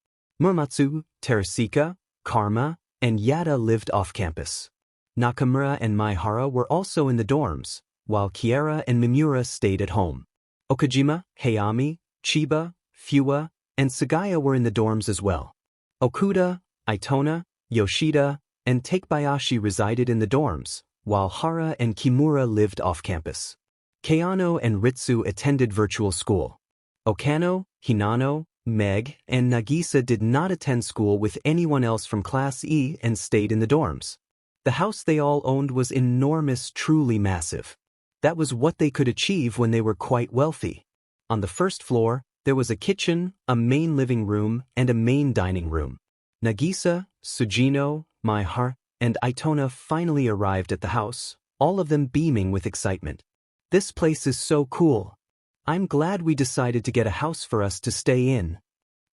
Muramatsu, Terasika, Karma, and Yada lived off-campus. Nakamura and Maihara were also in the dorms, while Kiera and Mimura stayed at home. Okajima, Hayami, Chiba, Fua, and Sagaya were in the dorms as well. Okuda, Itona, Yoshida, and Takebayashi resided in the dorms, while Hara and Kimura lived off-campus. Keano and Ritsu attended virtual school. Okano, Hinano, Meg, and Nagisa did not attend school with anyone else from Class E and stayed in the dorms. The house they all owned was enormous, truly massive. That was what they could achieve when they were quite wealthy. On the first floor, there was a kitchen, a main living room, and a main dining room. Nagisa, Sujino, Maihara, and Itona finally arrived at the house, all of them beaming with excitement. This place is so cool. I'm glad we decided to get a house for us to stay in.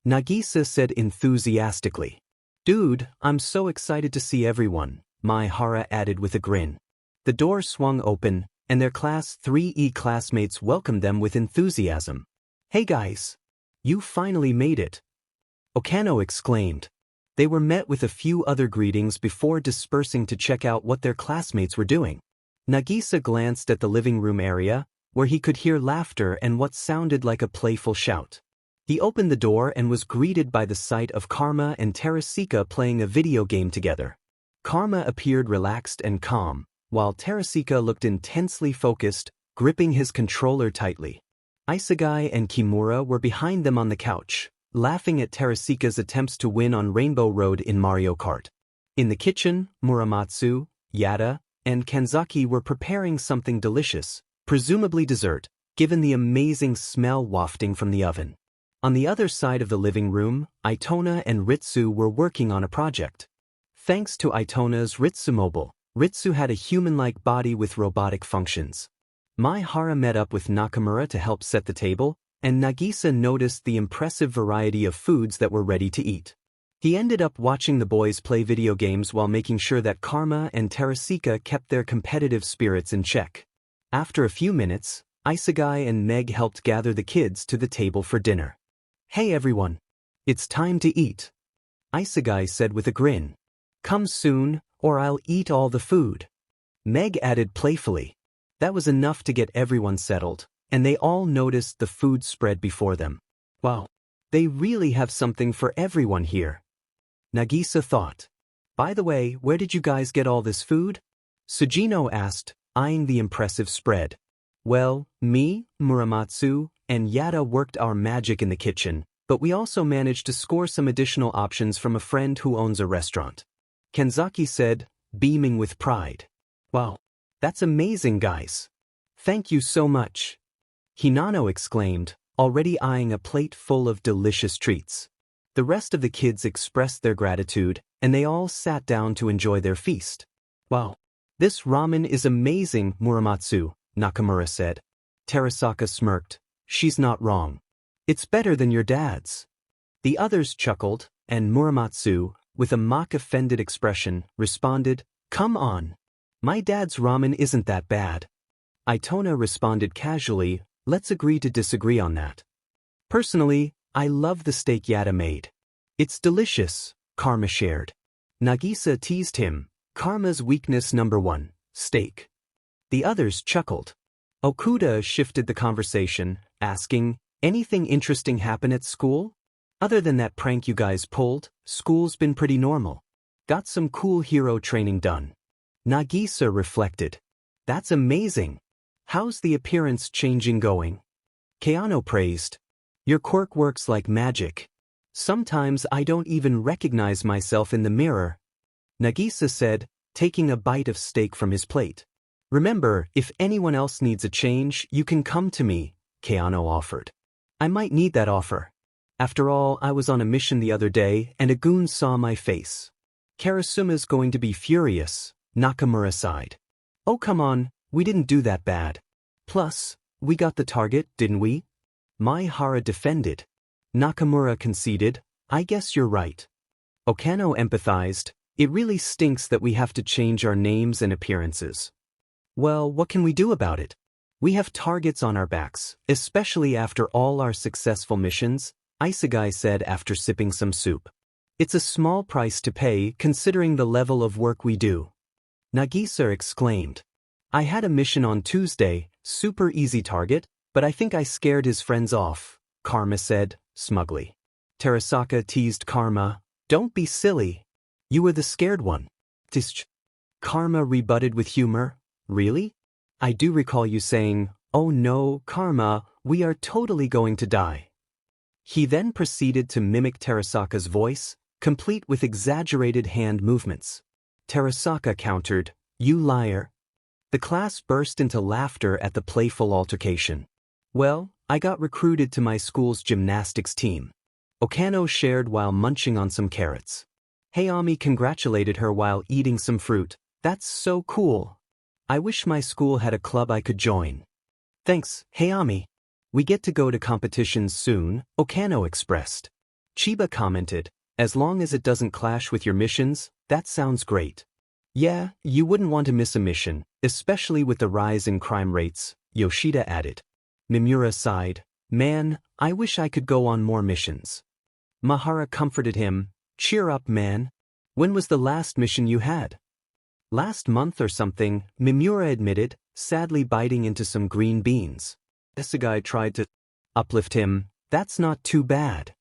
Nagisa said enthusiastically. Dude, I'm so excited to see everyone, Mai Hara added with a grin. The door swung open, and their Class 3E classmates welcomed them with enthusiasm. "Hey guys! You finally made it!" Okano exclaimed. They were met with a few other greetings before dispersing to check out what their classmates were doing. Nagisa glanced at the living room area, where he could hear laughter and what sounded like a playful shout. He opened the door and was greeted by the sight of Karma and Terasika playing a video game together. Karma appeared relaxed and calm, while Terasika looked intensely focused, gripping his controller tightly. Isegai and Kimura were behind them on the couch, laughing at Terasika's attempts to win on Rainbow Road in Mario Kart. In the kitchen, Muramatsu, Yada, and Kanzaki were preparing something delicious, presumably dessert, given the amazing smell wafting from the oven. On the other side of the living room, Itona and Ritsu were working on a project. Thanks to Itona's Ritsu Mobile, Ritsu had a human-like body with robotic functions. Mai Hara met up with Nakamura to help set the table, and Nagisa noticed the impressive variety of foods that were ready to eat. He ended up watching the boys play video games while making sure that Karma and Terasika kept their competitive spirits in check. After a few minutes, Isegai and Meg helped gather the kids to the table for dinner. "Hey everyone! It's time to eat," Isegai said with a grin. "Come soon, or I'll eat all the food," Meg added playfully. That was enough to get everyone settled, and they all noticed the food spread before them. Wow, they really have something for everyone here, Nagisa thought. "By the way, where did you guys get all this food?" Sugino asked, eyeing the impressive spread. "Well, me, Muramatsu, and Yada worked our magic in the kitchen, but we also managed to score some additional options from a friend who owns a restaurant," Kanzaki said, beaming with pride. "Wow, that's amazing, guys. Thank you so much," Hinano exclaimed, already eyeing a plate full of delicious treats. The rest of the kids expressed their gratitude, and they all sat down to enjoy their feast. "Wow, this ramen is amazing, Muramatsu," Nakamura said. Terasaka smirked. "She's not wrong. It's better than your dad's." The others chuckled, and Muramatsu, with a mock-offended expression, responded, "Come on. My dad's ramen isn't that bad." Itona responded casually, "Let's agree to disagree on that. Personally, I love the steak Yada made. It's delicious," Karma shared. Nagisa teased him, "Karma's weakness number one, steak." The others chuckled. Okuda shifted the conversation, asking, "Anything interesting happen at school? Other than that prank you guys pulled, school's been pretty normal. Got some cool hero training done." Nagisa reflected. "That's amazing. How's the appearance changing going?" Keano praised. "Your quirk works like magic. Sometimes I don't even recognize myself in the mirror," Nagisa said, taking a bite of steak from his plate. "Remember, if anyone else needs a change, you can come to me," Keano offered. "I might need that offer. After all, I was on a mission the other day and a goon saw my face." "Karasuma's going to be furious," Nakamura sighed. "Oh come on, we didn't do that bad. Plus, we got the target, didn't we?" Mai Hara defended. Nakamura conceded, "I guess you're right." Okano empathized, "It really stinks that we have to change our names and appearances." "Well, what can we do about it? We have targets on our backs, especially after all our successful missions," Isegai said after sipping some soup. "It's a small price to pay considering the level of work we do." Nagisa exclaimed. "I had a mission on Tuesday, super easy target, but I think I scared his friends off," Karma said, smugly. Terasaka teased Karma, "Don't be silly. You were the scared one." Tsk. Karma rebutted with humor, "Really? I do recall you saying, 'Oh no, Karma, we are totally going to die.'" He then proceeded to mimic Terasaka's voice, complete with exaggerated hand movements. Terasaka countered, "You liar." The class burst into laughter at the playful altercation. "Well, I got recruited to my school's gymnastics team," Okano shared while munching on some carrots. Hayami congratulated her while eating some fruit. "That's so cool. I wish my school had a club I could join." "Thanks, Hayami. We get to go to competitions soon," Okano expressed. Chiba commented, "As long as it doesn't clash with your missions, that sounds great." Yeah, you wouldn't want to miss a mission, especially with the rise in crime rates, Yoshida added. Mimura sighed. Man, I wish I could go on more missions. Mahara comforted him. Cheer up, man. When was the last mission you had? Last month or something, Mimura admitted, sadly biting into some green beans. Isugai tried to uplift him. That's not too bad.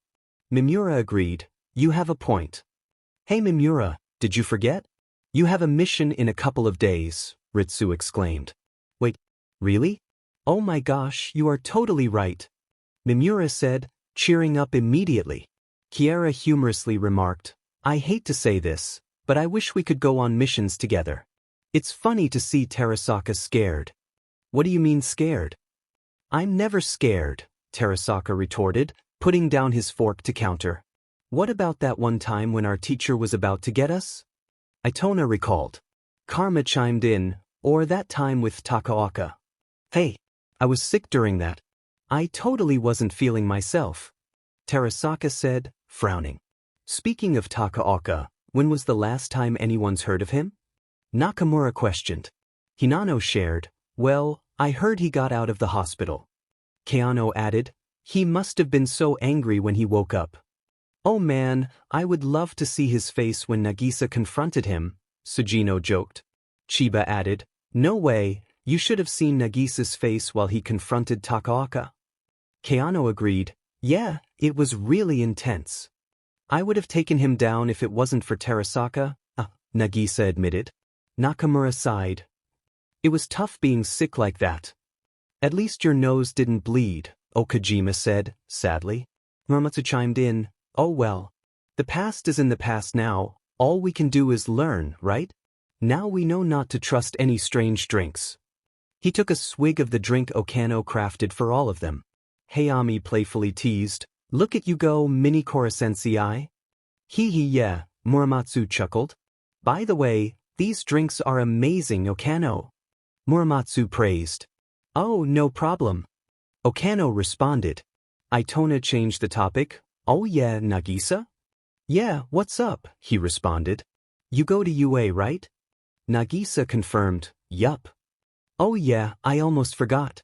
Mimura agreed. You have a point. Hey Mimura, did you forget? You have a mission in a couple of days, Ritsu exclaimed. Wait, really? Oh my gosh, you are totally right. Mimura said, cheering up immediately. Kiera humorously remarked, I hate to say this, but I wish we could go on missions together. It's funny to see Terasaka scared. What do you mean scared? I'm never scared, Terasaka retorted, putting down his fork to counter. What about that one time when our teacher was about to get us? Itona recalled. Karma chimed in, or that time with Takaoka. Hey, I was sick during that. I totally wasn't feeling myself. Terasaka said, frowning. Speaking of Takaoka, when was the last time anyone's heard of him? Nakamura questioned. Hinano shared, well, I heard he got out of the hospital. Keano added, he must have been so angry when he woke up. Oh man, I would love to see his face when Nagisa confronted him, Sugino joked. Chiba added, no way, you should have seen Nagisa's face while he confronted Takaoka. Keano agreed, yeah, it was really intense. I would have taken him down if it wasn't for Terasaka, Nagisa admitted. Nakamura sighed. It was tough being sick like that. At least your nose didn't bleed, Okajima said, sadly. Muramatsu chimed in, oh well. The past is in the past now, all we can do is learn, right? Now we know not to trust any strange drinks. He took a swig of the drink Okano crafted for all of them. Hayami playfully teased, look at you go, mini Kora-sensei. Hee hee yeah, Muramatsu chuckled. By the way, these drinks are amazing, Okano. Muramatsu praised. Oh, no problem. Okano responded. Itona changed the topic. Oh yeah, Nagisa? Yeah, what's up? He responded. You go to UA, right? Nagisa confirmed, yup. Oh yeah, I almost forgot.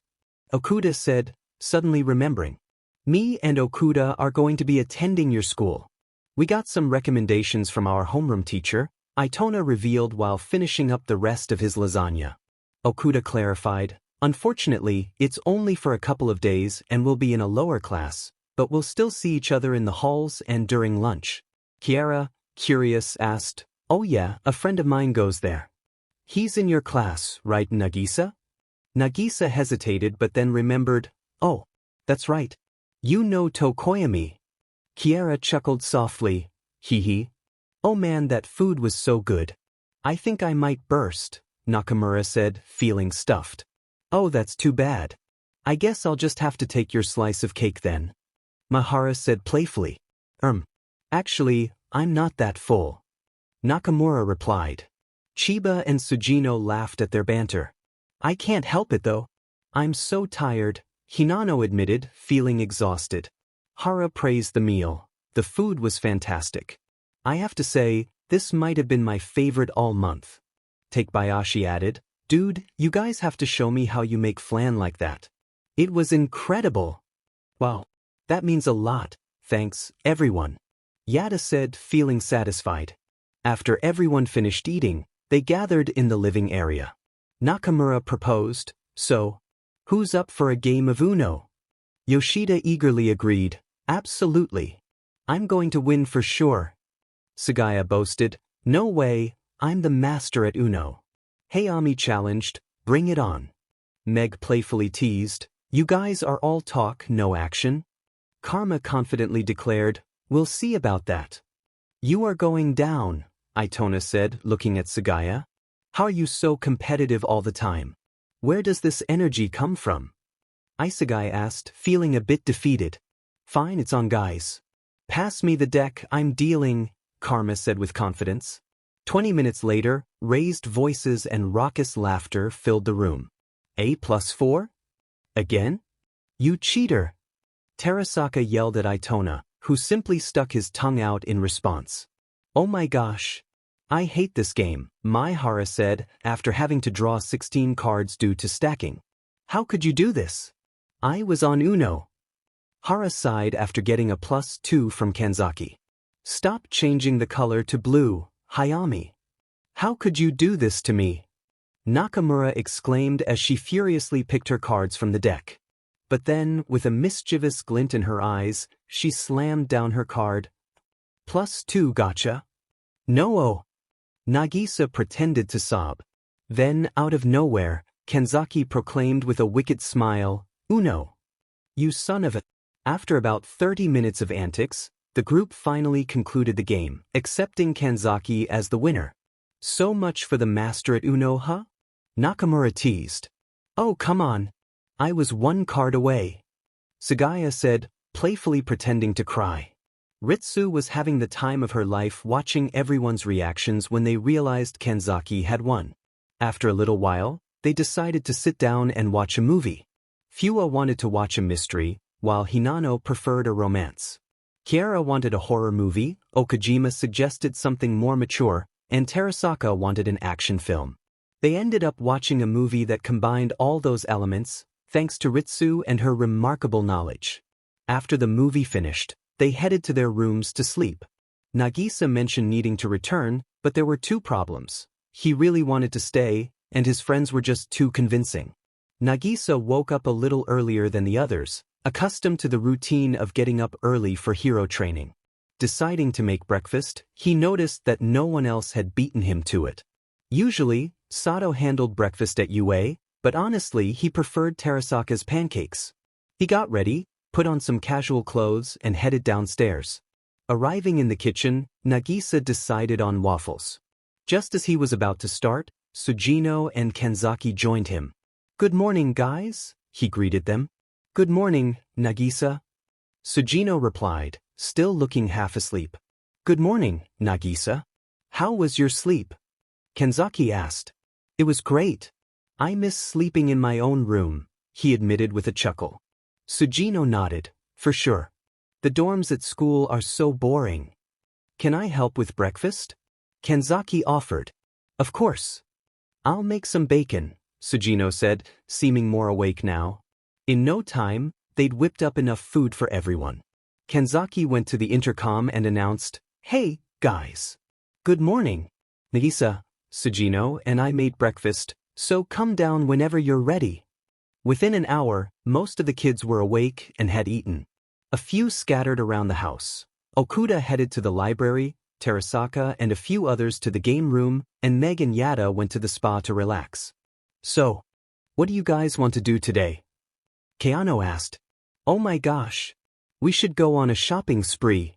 Okuda said, suddenly remembering. Me and Okuda are going to be attending your school. We got some recommendations from our homeroom teacher, Itona revealed while finishing up the rest of his lasagna. Okuda clarified, unfortunately, it's only for a couple of days and we'll be in a lower class, but we'll still see each other in the halls and during lunch. Kiera, curious, asked, oh yeah, a friend of mine goes there. He's in your class, right, Nagisa? Nagisa hesitated but then remembered, oh, that's right. You know Tokoyami. Kiera chuckled softly, hee hee. Oh man, that food was so good. I think I might burst, Nakamura said, feeling stuffed. Oh, that's too bad. I guess I'll just have to take your slice of cake then. Mahara said playfully. Actually, I'm not that full. Nakamura replied. Chiba and Sugino laughed at their banter. I can't help it though. I'm so tired, Hinano admitted, feeling exhausted. Hara praised the meal. The food was fantastic. I have to say, this might have been my favorite all month. Takebayashi added, dude, you guys have to show me how you make flan like that. It was incredible. Wow, that means a lot, thanks, everyone. Yada said, feeling satisfied. After everyone finished eating, they gathered in the living area. Nakamura proposed, so, who's up for a game of Uno? Yoshida eagerly agreed, absolutely. I'm going to win for sure. Sagaya boasted, no way, I'm the master at Uno. Hayami challenged, bring it on. Meg playfully teased, you guys are all talk, no action. Karma confidently declared, we'll see about that. You are going down, Itona said, looking at Sagaya. How are you so competitive all the time? Where does this energy come from? Isegai asked, feeling a bit defeated. Fine, it's on guys. Pass me the deck, I'm dealing, Karma said with confidence. 20 minutes later, raised voices and raucous laughter filled the room. A+4? Again? You cheater! Terasaka yelled at Itona, who simply stuck his tongue out in response. Oh my gosh! I hate this game, Maihara said, after having to draw 16 cards due to stacking. How could you do this? I was on Uno. Hara sighed after getting a +2 from Kanzaki. Stop changing the color to blue, Hayami. How could you do this to me? Nakamura exclaimed as she furiously picked her cards from the deck. But then, with a mischievous glint in her eyes, she slammed down her card. +2 gotcha. No-oh. Nagisa pretended to sob. Then, out of nowhere, Kanzaki proclaimed with a wicked smile, Uno. You son of a... After about 30 minutes of antics, the group finally concluded the game, accepting Kanzaki as the winner. So much for the master at Uno, huh? Nakamura teased. Oh, come on. I was one card away. Sugaya said, playfully pretending to cry. Ritsu was having the time of her life watching everyone's reactions when they realized Kanzaki had won. After a little while, they decided to sit down and watch a movie. Fua wanted to watch a mystery, while Hinano preferred a romance. Kiara wanted a horror movie, Okajima suggested something more mature, and Terasaka wanted an action film. They ended up watching a movie that combined all those elements, thanks to Ritsu and her remarkable knowledge. After the movie finished, they headed to their rooms to sleep. Nagisa mentioned needing to return, but there were two problems. He really wanted to stay, and his friends were just too convincing. Nagisa woke up a little earlier than the others, accustomed to the routine of getting up early for hero training. Deciding to make breakfast, he noticed that no one else had beaten him to it. Usually, Sato handled breakfast at UA, but honestly he preferred Terasaka's pancakes. He got ready, put on some casual clothes and headed downstairs. Arriving in the kitchen, Nagisa decided on waffles. Just as he was about to start, Sugino and Kanzaki joined him. Good morning, guys, he greeted them. Good morning, Nagisa. Sugino replied, still looking half asleep. Good morning, Nagisa. How was your sleep? Kanzaki asked. It was great. I miss sleeping in my own room, he admitted with a chuckle. Sugino nodded, for sure. The dorms at school are so boring. Can I help with breakfast? Kanzaki offered. Of course. I'll make some bacon, Sugino said, seeming more awake now. In no time, they'd whipped up enough food for everyone. Kanzaki went to the intercom and announced, Hey, guys. Good morning. Nagisa, Sugino, and I made breakfast, so come down whenever you're ready. Within an hour, most of the kids were awake and had eaten. A few scattered around the house. Okuda headed to the library, Terasaka and a few others to the game room, and Meg and Yada went to the spa to relax. So, what do you guys want to do today? Keano asked. Oh my gosh. We should go on a shopping spree.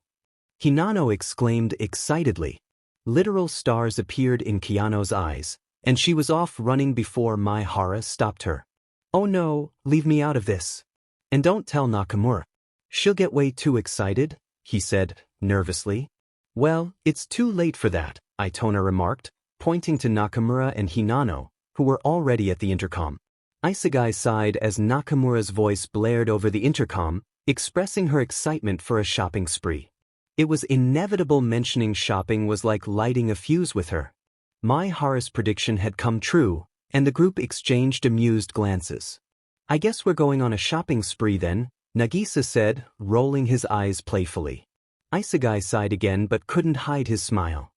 Hinano exclaimed excitedly. Literal stars appeared in Keano's eyes, and she was off running before Maihara stopped her. Oh no, leave me out of this. And don't tell Nakamura. She'll get way too excited, he said, nervously. Well, it's too late for that, Itona remarked, pointing to Nakamura and Hinano, who were already at the intercom. Isegai sighed as Nakamura's voice blared over the intercom, expressing her excitement for a shopping spree. It was inevitable mentioning shopping was like lighting a fuse with her. Maihara's prediction had come true, and the group exchanged amused glances. I guess we're going on a shopping spree then, Nagisa said, rolling his eyes playfully. Isegai sighed again but couldn't hide his smile.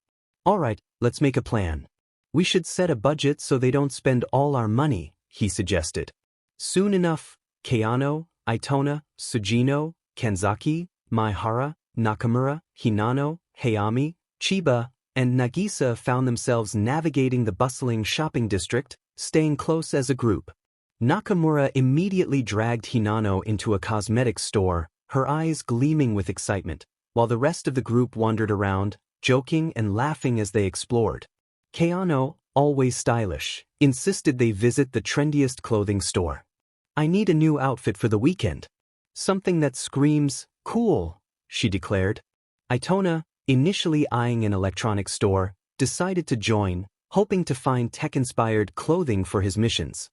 Alright, let's make a plan. We should set a budget so they don't spend all our money, he suggested. Soon enough, Keano, Itona, Sugino, Kanzaki, Maihara, Nakamura, Hinano, Hayami, Chiba, and Nagisa found themselves navigating the bustling shopping district, staying close as a group. Nakamura immediately dragged Hinano into a cosmetics store, her eyes gleaming with excitement, while the rest of the group wandered around, joking and laughing as they explored. Keano, always stylish, insisted they visit the trendiest clothing store. I need a new outfit for the weekend. Something that screams, cool, she declared. Itona, initially eyeing an electronics store, decided to join, hoping to find tech-inspired clothing for his missions.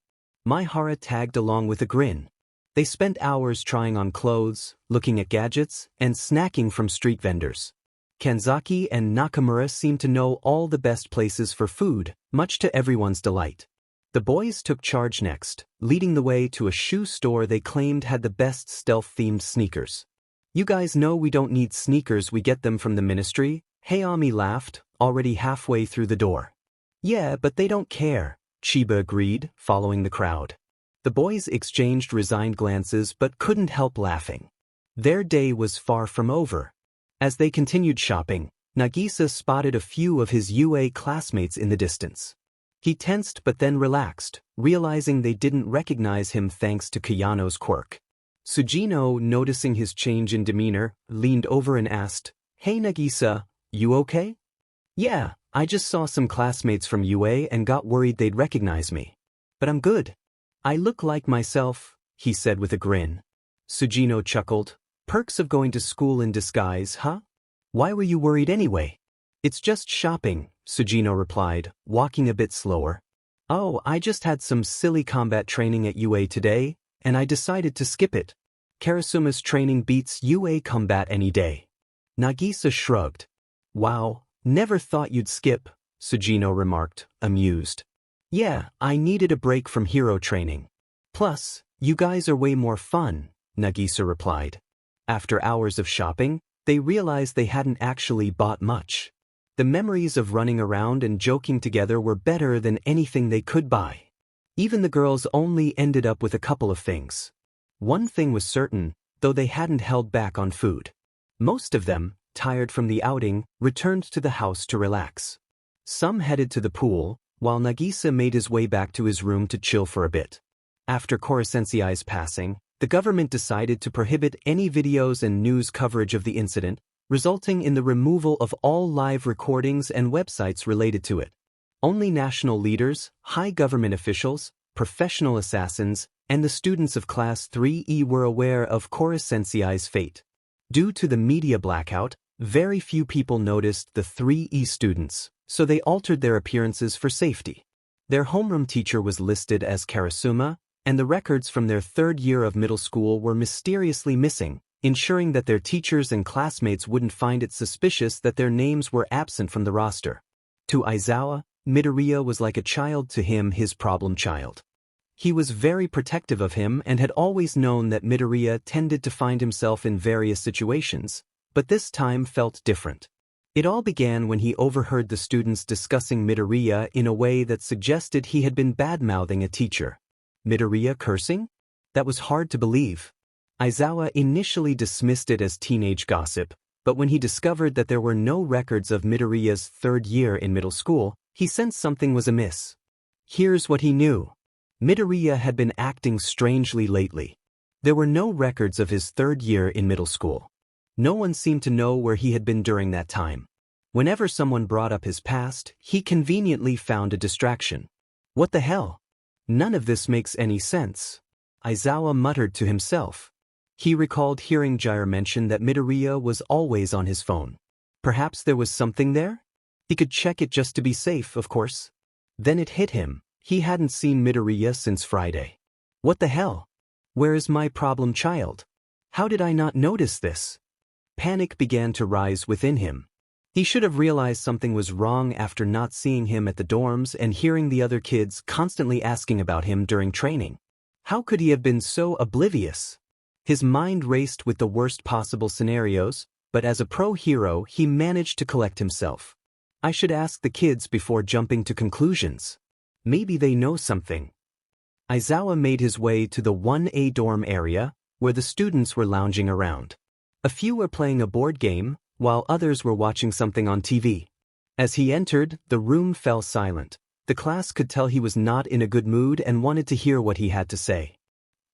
Maihara tagged along with a grin. They spent hours trying on clothes, looking at gadgets, and snacking from street vendors. Kanzaki and Nakamura seemed to know all the best places for food, much to everyone's delight. The boys took charge next, leading the way to a shoe store they claimed had the best stealth-themed sneakers. "You guys know we don't need sneakers, we get them from the ministry," Hayami laughed, already halfway through the door. "Yeah, but they don't care," Chiba agreed, following the crowd. The boys exchanged resigned glances but couldn't help laughing. Their day was far from over. As they continued shopping, Nagisa spotted a few of his UA classmates in the distance. He tensed but then relaxed, realizing they didn't recognize him thanks to Kayano's quirk. Sugino, noticing his change in demeanor, leaned over and asked, "Hey Nagisa, you okay?" "Yeah, I just saw some classmates from UA and got worried they'd recognize me. But I'm good. I look like myself," he said with a grin. Sugino chuckled. "Perks of going to school in disguise, huh? Why were you worried anyway?" "It's just shopping," Sugino replied, walking a bit slower. "Oh, I just had some silly combat training at UA today, and I decided to skip it. Karasuma's training beats UA combat any day." Nagisa shrugged. "Wow, never thought you'd skip," Sugino remarked, amused. "Yeah, I needed a break from hero training. Plus, you guys are way more fun," Nagisa replied. After hours of shopping, they realized they hadn't actually bought much. The memories of running around and joking together were better than anything they could buy. Even the girls only ended up with a couple of things. One thing was certain, though they hadn't held back on food. Most of them, tired from the outing, returned to the house to relax. Some headed to the pool, while Nagisa made his way back to his room to chill for a bit. After Korosensei's passing, the government decided to prohibit any videos and news coverage of the incident, resulting in the removal of all live recordings and websites related to it. Only national leaders, high government officials, professional assassins, and the students of Class 3E were aware of Korosensei's fate. Due to the media blackout, very few people noticed the 3E students, so they altered their appearances for safety. Their homeroom teacher was listed as Karasuma, and the records from their third year of middle school were mysteriously missing, ensuring that their teachers and classmates wouldn't find it suspicious that their names were absent from the roster. To Aizawa, Midoriya was like a child to him, his problem child. He was very protective of him and had always known that Midoriya tended to find himself in various situations, but this time felt different. It all began when he overheard the students discussing Midoriya in a way that suggested he had been bad-mouthing a teacher. Midoriya cursing? That was hard to believe. Aizawa initially dismissed it as teenage gossip, but when he discovered that there were no records of Midoriya's third year in middle school, he sensed something was amiss. Here's what he knew. Midoriya had been acting strangely lately. There were no records of his third year in middle school. No one seemed to know where he had been during that time. Whenever someone brought up his past, he conveniently found a distraction. What the hell? None of this makes any sense. Aizawa muttered to himself. He recalled hearing Jair mention that Midoriya was always on his phone. Perhaps there was something there? He could check it just to be safe, of course. Then it hit him. He hadn't seen Midoriya since Friday. What the hell? Where is my problem child? How did I not notice this? Panic began to rise within him. He should have realized something was wrong after not seeing him at the dorms and hearing the other kids constantly asking about him during training. How could he have been so oblivious? His mind raced with the worst possible scenarios, but as a pro hero he managed to collect himself. I should ask the kids before jumping to conclusions. Maybe they know something. Aizawa made his way to the 1A dorm area, where the students were lounging around. A few were playing a board game, while others were watching something on TV. As he entered, the room fell silent. The class could tell he was not in a good mood and wanted to hear what he had to say.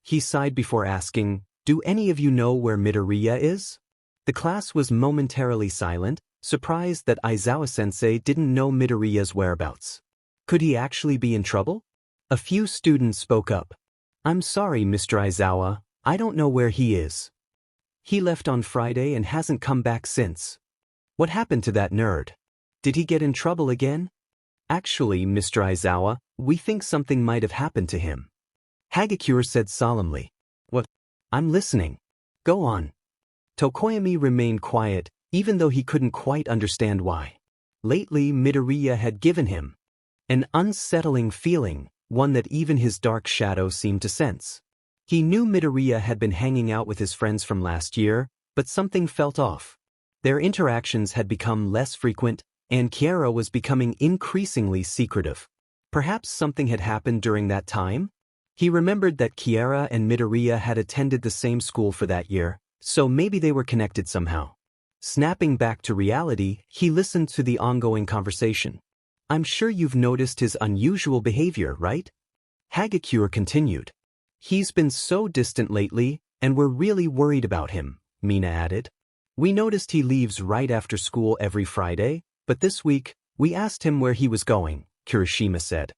He sighed before asking, "Do any of you know where Midoriya is?" The class was momentarily silent, surprised that Aizawa-sensei didn't know Midoriya's whereabouts. Could he actually be in trouble? A few students spoke up. "I'm sorry, Mr. Aizawa, I don't know where he is. He left on Friday and hasn't come back since. What happened to that nerd? Did he get in trouble again?" "Actually, Mr. Aizawa, we think something might have happened to him," Hagakure said solemnly. "What? I'm listening. Go on." Tokoyami remained quiet, even though he couldn't quite understand why. Lately, Midoriya had given him an unsettling feeling, one that even his dark shadow seemed to sense. He knew Midoriya had been hanging out with his friends from last year, but something felt off. Their interactions had become less frequent, and Kiara was becoming increasingly secretive. Perhaps something had happened during that time? He remembered that Kiara and Midoriya had attended the same school for that year, so maybe they were connected somehow. Snapping back to reality, he listened to the ongoing conversation. I'm sure you've noticed his unusual behavior, right? Hagakure continued. He's been so distant lately, and we're really worried about him, Mina added. We noticed he leaves right after school every Friday, but this week, we asked him where he was going, Kirishima said.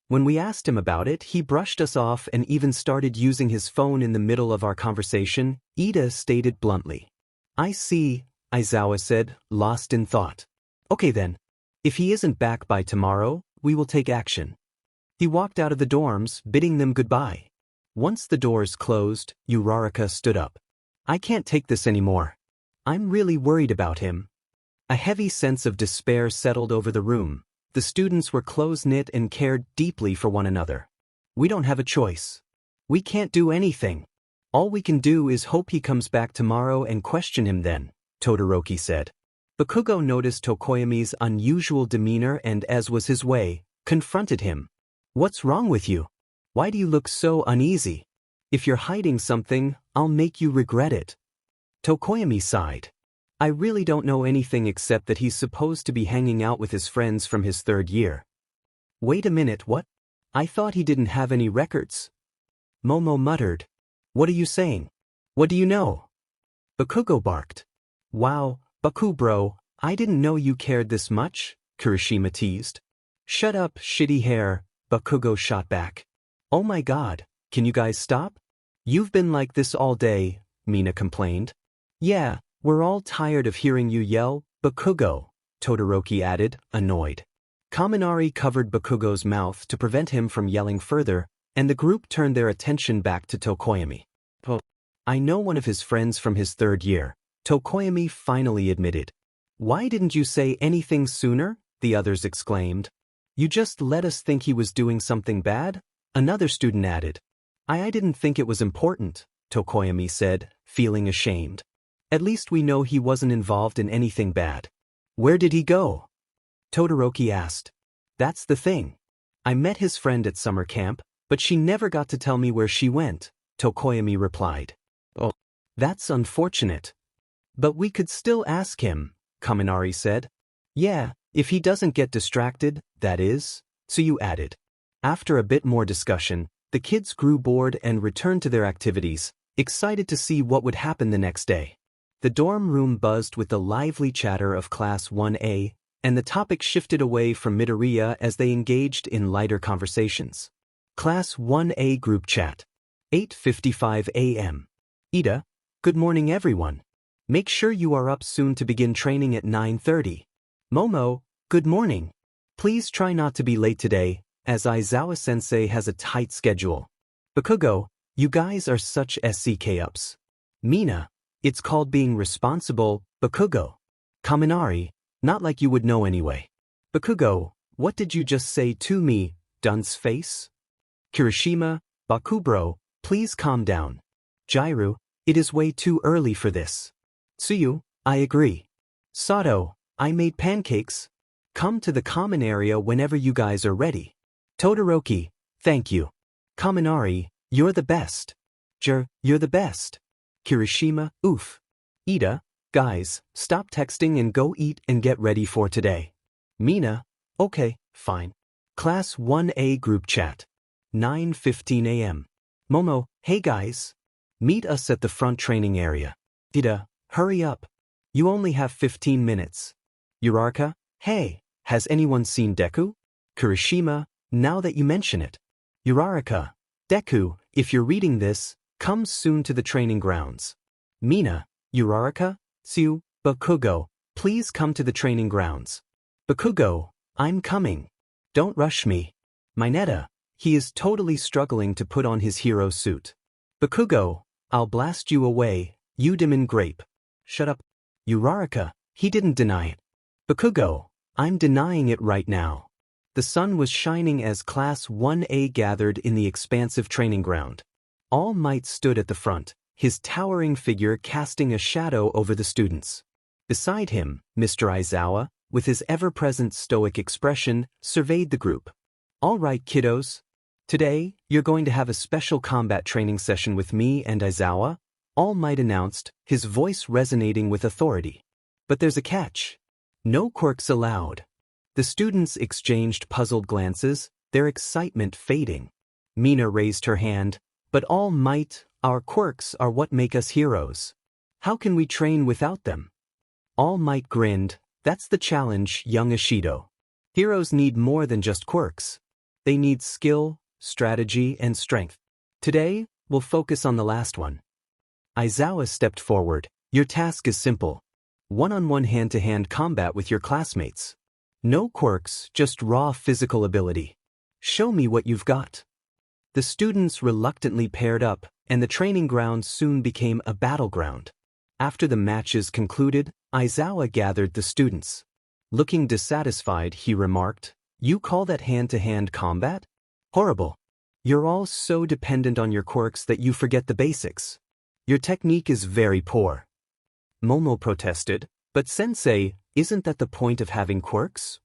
When we asked him about it, he brushed us off and even started using his phone in the middle of our conversation, Ida stated bluntly. I see, Aizawa said, lost in thought. Okay then. If he isn't back by tomorrow, we will take action. He walked out of the dorms, bidding them goodbye. Once the doors closed, Uraraka stood up. I can't take this anymore. I'm really worried about him. A heavy sense of despair settled over the room. The students were close-knit and cared deeply for one another. We don't have a choice. We can't do anything. All we can do is hope he comes back tomorrow and question him then, Todoroki said. Bakugo noticed Tokoyami's unusual demeanor and, as was his way, confronted him. What's wrong with you? Why do you look so uneasy? If you're hiding something, I'll make you regret it. Tokoyami sighed. I really don't know anything except that he's supposed to be hanging out with his friends from his third year. Wait a minute, what? I thought he didn't have any records. Momo muttered. What are you saying? What do you know? Bakugo barked. Wow, Baku bro, I didn't know you cared this much, Kirishima teased. Shut up, shitty hair, Bakugo shot back. Oh my god, can you guys stop? You've been like this all day, Mina complained. Yeah, we're all tired of hearing you yell, Bakugo, Todoroki added, annoyed. Kaminari covered Bakugo's mouth to prevent him from yelling further, and the group turned their attention back to Tokoyami. I know one of his friends from his third year, Tokoyami finally admitted. Why didn't you say anything sooner? The others exclaimed. You just let us think he was doing something bad? Another student added. I didn't think it was important, Tokoyami said, feeling ashamed. At least we know he wasn't involved in anything bad. Where did he go? Todoroki asked. That's the thing. I met his friend at summer camp, but she never got to tell me where she went, Tokoyami replied. Oh, that's unfortunate. But we could still ask him, Kaminari said. Yeah, if he doesn't get distracted, that is, Tsuyu added. After a bit more discussion, the kids grew bored and returned to their activities, excited to see what would happen the next day. The dorm room buzzed with the lively chatter of Class 1A, and the topic shifted away from Midoriya as they engaged in lighter conversations. Class 1A Group Chat. 8:55 a.m. Ida, good morning everyone. Make sure you are up soon to begin training at 9:30. Momo, good morning. Please try not to be late today, as Aizawa-sensei has a tight schedule. Bakugo, you guys are such SCK-ups. Mina, it's called being responsible, Bakugo. Kaminari, not like you would know anyway. Bakugo, what did you just say to me, dunce face? Kirishima, Bakubro, please calm down. Jairu, it is way too early for this. Tsuyu, I agree. Sato, I made pancakes. Come to the common area whenever you guys are ready. Todoroki, thank you. Kaminari, you're the best. You're the best. Kirishima, oof. Ida, guys, stop texting and go eat and get ready for today. Mina, okay, fine. Class 1A Group Chat. 9:15 a.m. Momo, hey guys. Meet us at the front training area. Ida, hurry up. You only have 15 minutes. Uraraka, hey, has anyone seen Deku? Kirishima, now that you mention it. Uraraka, Deku, if you're reading this, comes soon to the training grounds. Mina, Uraraka, Tsuyu, Bakugo, please come to the training grounds. Bakugo, I'm coming. Don't rush me. Mineta, he is totally struggling to put on his hero suit. Bakugo, I'll blast you away, you demon grape. Shut up. Uraraka, he didn't deny it. Bakugo, I'm denying it right now. The sun was shining as Class 1A gathered in the expansive training ground. All Might stood at the front, his towering figure casting a shadow over the students. Beside him, Mr. Aizawa, with his ever-present stoic expression, surveyed the group. All right, kiddos. Today, you're going to have a special combat training session with me and Aizawa, All Might announced, his voice resonating with authority. But there's a catch. No quirks allowed. The students exchanged puzzled glances, their excitement fading. Mina raised her hand. But All Might, our quirks are what make us heroes. How can we train without them? All Might grinned. That's the challenge, young Ishido. Heroes need more than just quirks. They need skill, strategy, and strength. Today, we'll focus on the last one. Aizawa stepped forward. Your task is simple. One-on-one hand-to-hand combat with your classmates. No quirks, just raw physical ability. Show me what you've got. The students reluctantly paired up, and the training ground soon became a battleground. After the matches concluded, Aizawa gathered the students. Looking dissatisfied, he remarked, "You call that hand-to-hand combat? Horrible. You're all so dependent on your quirks that you forget the basics. Your technique is very poor." Momo protested, "But sensei, isn't that the point of having quirks?"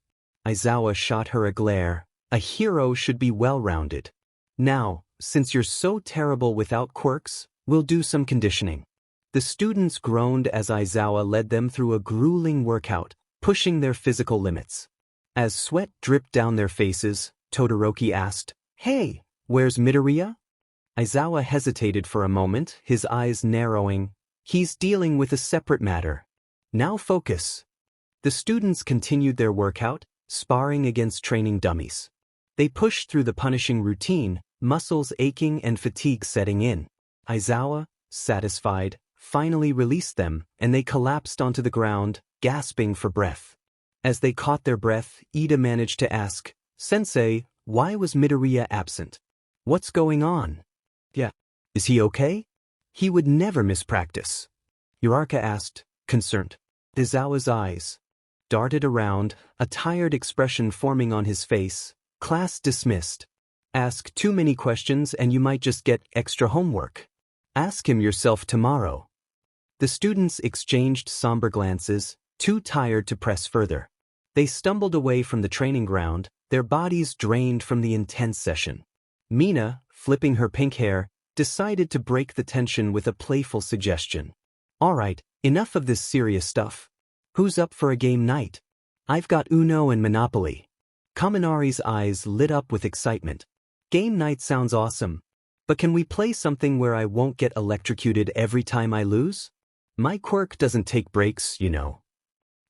Aizawa shot her a glare. A hero should be well-rounded. Now, since you're so terrible without quirks, we'll do some conditioning. The students groaned as Aizawa led them through a grueling workout, pushing their physical limits. As sweat dripped down their faces, Todoroki asked, "Hey, where's Midoriya?" Aizawa hesitated for a moment, his eyes narrowing. "He's dealing with a separate matter. Now focus." The students continued their workout, sparring against training dummies. They pushed through the punishing routine, muscles aching and fatigue setting in. Aizawa, satisfied, finally released them, and they collapsed onto the ground, gasping for breath. As they caught their breath, Ida managed to ask, "Sensei, why was Midoriya absent? What's going on? Yeah, is he okay? He would never miss practice." Uraraka asked, concerned. Aizawa's eyes darted around, a tired expression forming on his face. "Class dismissed. Ask too many questions and you might just get extra homework. Ask him yourself tomorrow." The students exchanged somber glances, too tired to press further. They stumbled away from the training ground, their bodies drained from the intense session. Mina, flipping her pink hair, decided to break the tension with a playful suggestion. "All right, enough of this serious stuff. Who's up for a game night? I've got Uno and Monopoly." Kaminari's eyes lit up with excitement. "Game night sounds awesome. But can we play something where I won't get electrocuted every time I lose? My quirk doesn't take breaks, you know."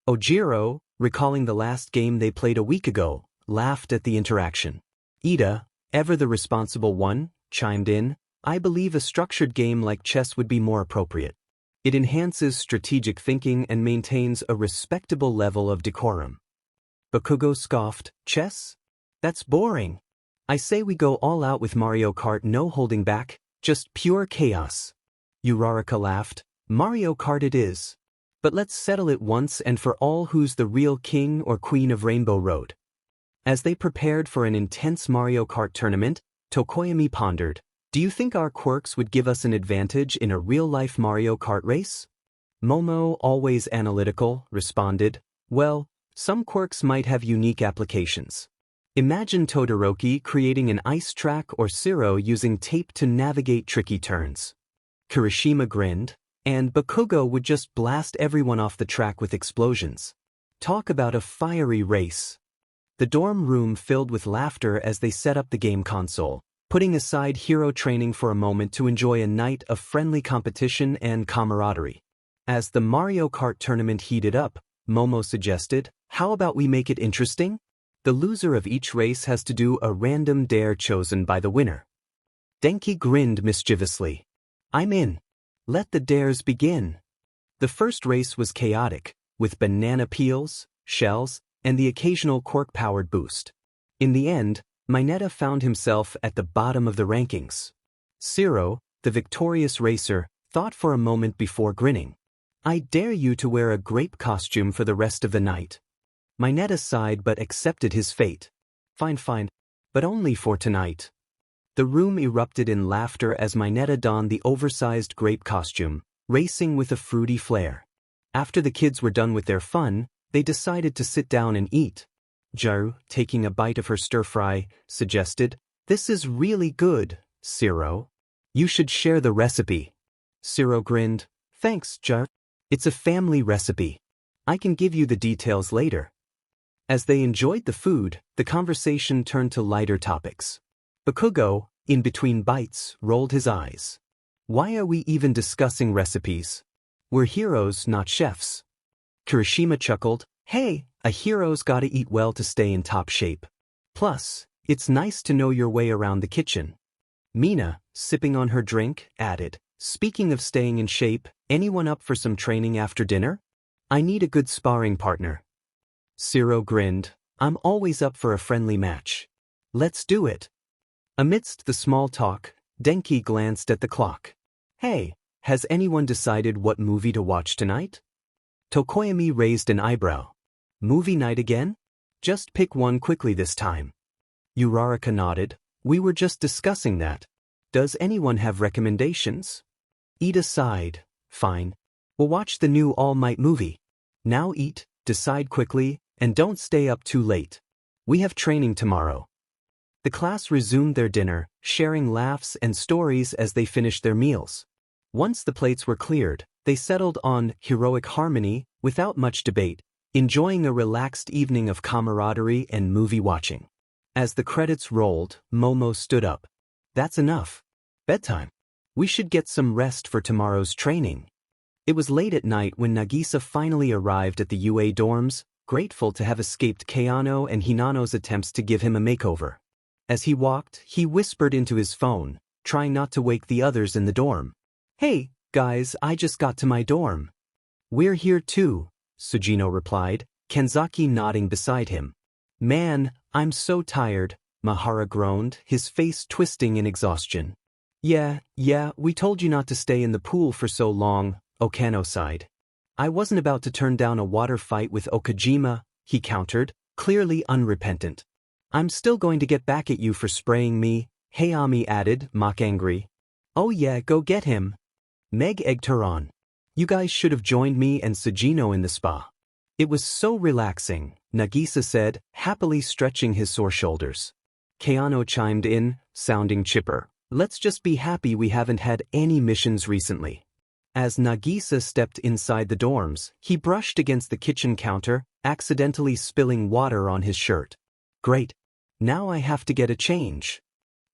Ojiro, recalling the last game they played a week ago, laughed at the interaction. Ida, ever the responsible one, chimed in, "I believe a structured game like chess would be more appropriate. It enhances strategic thinking and maintains a respectable level of decorum." Bakugo scoffed, "Chess? That's boring. I say we go all out with Mario Kart, no holding back, just pure chaos." Uraraka laughed, "Mario Kart it is. But let's settle it once and for all who's the real king or queen of Rainbow Road." As they prepared for an intense Mario Kart tournament, Tokoyami pondered, "Do you think our quirks would give us an advantage in a real-life Mario Kart race?" Momo, always analytical, responded, "Well, some quirks might have unique applications. Imagine Todoroki creating an ice track or Zero using tape to navigate tricky turns." Kirishima grinned, "And Bakugo would just blast everyone off the track with explosions. Talk about a fiery race." The dorm room filled with laughter as they set up the game console, putting aside hero training for a moment to enjoy a night of friendly competition and camaraderie. As the Mario Kart tournament heated up, Momo suggested, "How about we make it interesting? The loser of each race has to do a random dare chosen by the winner." Denki grinned mischievously. "I'm in. Let the dares begin." The first race was chaotic, with banana peels, shells, and the occasional quirk-powered boost. In the end, Mineta found himself at the bottom of the rankings. Zero, the victorious racer, thought for a moment before grinning. I dare you to wear a grape costume for the rest of the night. Mineta sighed but accepted his fate. Fine, fine. But only for tonight. The room erupted in laughter as Mineta donned the oversized grape costume, racing with a fruity flair. After the kids were done with their fun, they decided to sit down and eat. Jaru, taking a bite of her stir-fry, suggested, "This is really good, Ciro. You should share the recipe." Ciro grinned, "Thanks, Jaru. It's a family recipe. I can give you the details later." As they enjoyed the food, the conversation turned to lighter topics. Bakugo, in between bites, rolled his eyes. "Why are we even discussing recipes? We're heroes, not chefs." Kirishima chuckled, "Hey, a hero's gotta eat well to stay in top shape. Plus, it's nice to know your way around the kitchen." Mina, sipping on her drink, added, "Speaking of staying in shape, anyone up for some training after dinner? I need a good sparring partner." Ciro grinned, "I'm always up for a friendly match. Let's do it." Amidst the small talk, Denki glanced at the clock. "Hey, has anyone decided what movie to watch tonight?" Tokoyami raised an eyebrow. "Movie night again? Just pick one quickly this time." Uraraka nodded. "We were just discussing that. Does anyone have recommendations?" Ida sighed. "Fine. We'll watch the new All Might movie. Now eat, decide quickly, and don't stay up too late. We have training tomorrow." The class resumed their dinner, sharing laughs and stories as they finished their meals. Once the plates were cleared, they settled on heroic harmony without much debate, enjoying a relaxed evening of camaraderie and movie watching. As the credits rolled, Momo stood up. "That's enough. Bedtime. We should get some rest for tomorrow's training." It was late at night when Nagisa finally arrived at the UA dorms, grateful to have escaped Kayano and Hinano's attempts to give him a makeover. As he walked, he whispered into his phone, trying not to wake the others in the dorm. "Hey, guys, I just got to my dorm." "We're here too," Sujino replied, Kenzaki nodding beside him. "Man, I'm so tired," Mahara groaned, his face twisting in exhaustion. Yeah, we told you not to stay in the pool for so long," Okano sighed. "I wasn't about to turn down a water fight with Okajima," he countered, clearly unrepentant. "I'm still going to get back at you for spraying me," Hayami added, mock-angry. "Oh yeah, go get him." Meg egged her on. "You guys should have joined me and Sujino in the spa. It was so relaxing," Nagisa said, happily stretching his sore shoulders. Kayano chimed in, sounding chipper. "Let's just be happy we haven't had any missions recently." As Nagisa stepped inside the dorms, he brushed against the kitchen counter, accidentally spilling water on his shirt. "Great. Now I have to get a change."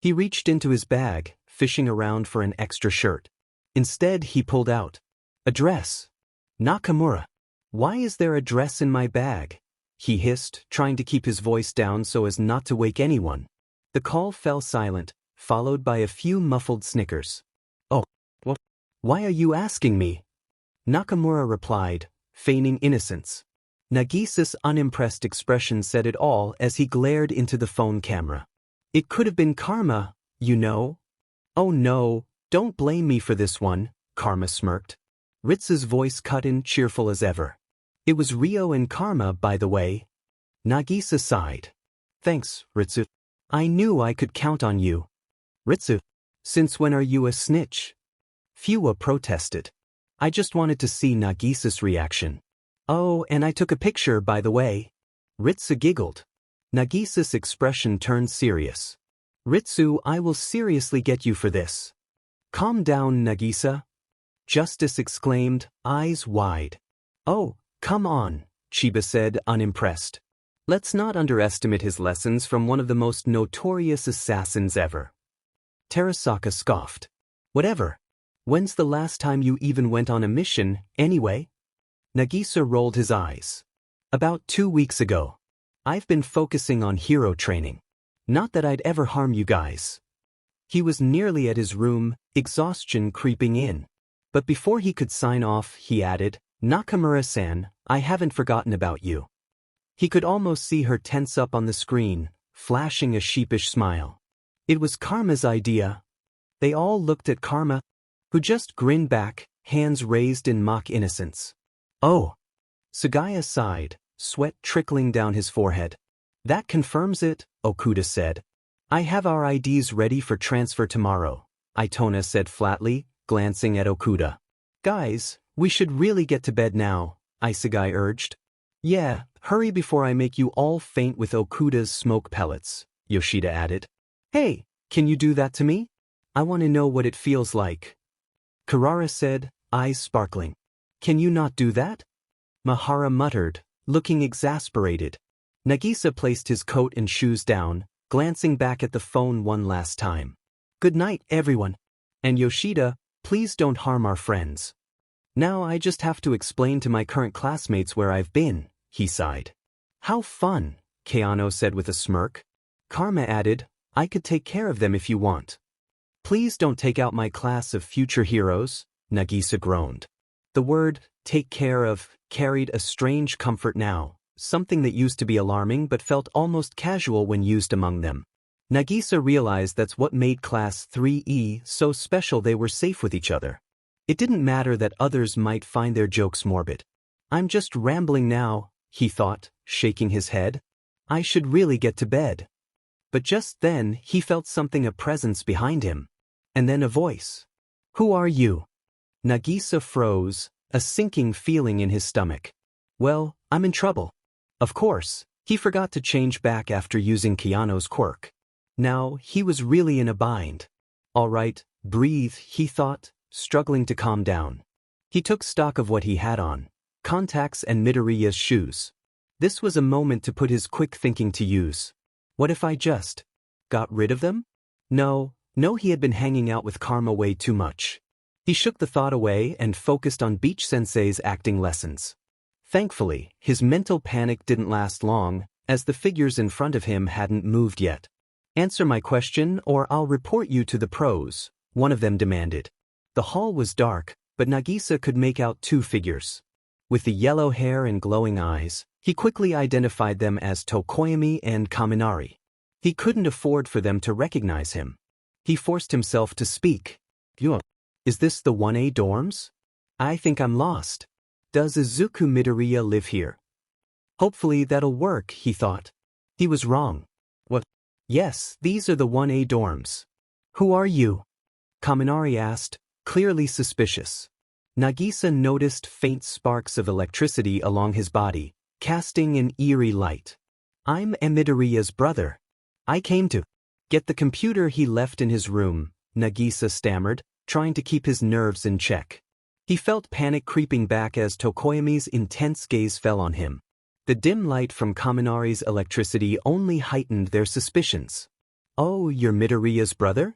He reached into his bag, fishing around for an extra shirt. Instead, he pulled out a dress. "Nakamura, why is there a dress in my bag?" he hissed, trying to keep his voice down so as not to wake anyone. The call fell silent, followed by a few muffled snickers. "Oh, what? Why are you asking me?" Nakamura replied, feigning innocence. Nagisa's unimpressed expression said it all as he glared into the phone camera. "It could have been Karma, you know." "Oh no, don't blame me for this one," Karma smirked. Ritsu's voice cut in, cheerful as ever. "It was Rio and Karma, by the way." Nagisa sighed. "Thanks, Ritsu. I knew I could count on you." "Ritsu, since when are you a snitch?" Fuwa protested. "I just wanted to see Nagisa's reaction." "Oh, and I took a picture, by the way." Ritsu giggled. Nagisa's expression turned serious. "Ritsu, I will seriously get you for this." "Calm down, Nagisa," Justice exclaimed, eyes wide. "Oh, come on," Chiba said, unimpressed. "Let's not underestimate his lessons from one of the most notorious assassins ever." Terasaka scoffed. "Whatever. When's the last time you even went on a mission, anyway?" Nagisa rolled his eyes. "About 2 weeks ago. I've been focusing on hero training. Not that I'd ever harm you guys." He was nearly at his room, exhaustion creeping in. But before he could sign off, he added, "Nakamura-san, I haven't forgotten about you." He could almost see her tense up on the screen, flashing a sheepish smile. It was Karma's idea. They all looked at Karma, who just grinned back, hands raised in mock innocence. Oh! Sugaya sighed, sweat trickling down his forehead. That confirms it, Okuda said. I have our IDs ready for transfer tomorrow, Itona said flatly, glancing at Okuda. Guys, we should really get to bed now, Isugai urged. Yeah, hurry before I make you all faint with Okuda's smoke pellets, Yoshida added. Hey, can you do that to me? I want to know what it feels like. Karara said, eyes sparkling. Can you not do that? Mahara muttered, looking exasperated. Nagisa placed his coat and shoes down, glancing back at the phone one last time. Good night, everyone. And Yoshida, please don't harm our friends. Now I just have to explain to my current classmates where I've been, he sighed. How fun, Keano said with a smirk. Karma added, I could take care of them if you want. Please don't take out my class of future heroes, Nagisa groaned. The word, take care of, carried a strange comfort now, something that used to be alarming but felt almost casual when used among them. Nagisa realized that's what made Class 3E so special. They were safe with each other. It didn't matter that others might find their jokes morbid. I'm just rambling now, he thought, shaking his head. I should really get to bed. But just then he felt a presence behind him. And then a voice. Who are you? Nagisa froze, a sinking feeling in his stomach. Well, I'm in trouble. Of course, he forgot to change back after using Keano's quirk. Now, he was really in a bind. All right, breathe, he thought, struggling to calm down. He took stock of what he had on. Contacts and Midoriya's shoes. This was a moment to put his quick thinking to use. What if I just got rid of them? No, he had been hanging out with Karma way too much. He shook the thought away and focused on Beach Sensei's acting lessons. Thankfully, his mental panic didn't last long, as the figures in front of him hadn't moved yet. Answer my question or I'll report you to the pros, one of them demanded. The hall was dark, but Nagisa could make out two figures. With the yellow hair and glowing eyes, he quickly identified them as Tokoyami and Kaminari. He couldn't afford for them to recognize him. He forced himself to speak. Is this the 1A dorms? I think I'm lost. Does Izuku Midoriya live here? Hopefully that'll work, he thought. He was wrong. What? Yes, these are the 1A dorms. Who are you? Kaminari asked, clearly suspicious. Nagisa noticed faint sparks of electricity along his body, casting an eerie light. I'm Midoriya's brother. I came to get the computer he left in his room, Nagisa stammered, trying to keep his nerves in check. He felt panic creeping back as Tokoyami's intense gaze fell on him. The dim light from Kaminari's electricity only heightened their suspicions. Oh, you're Midoriya's brother?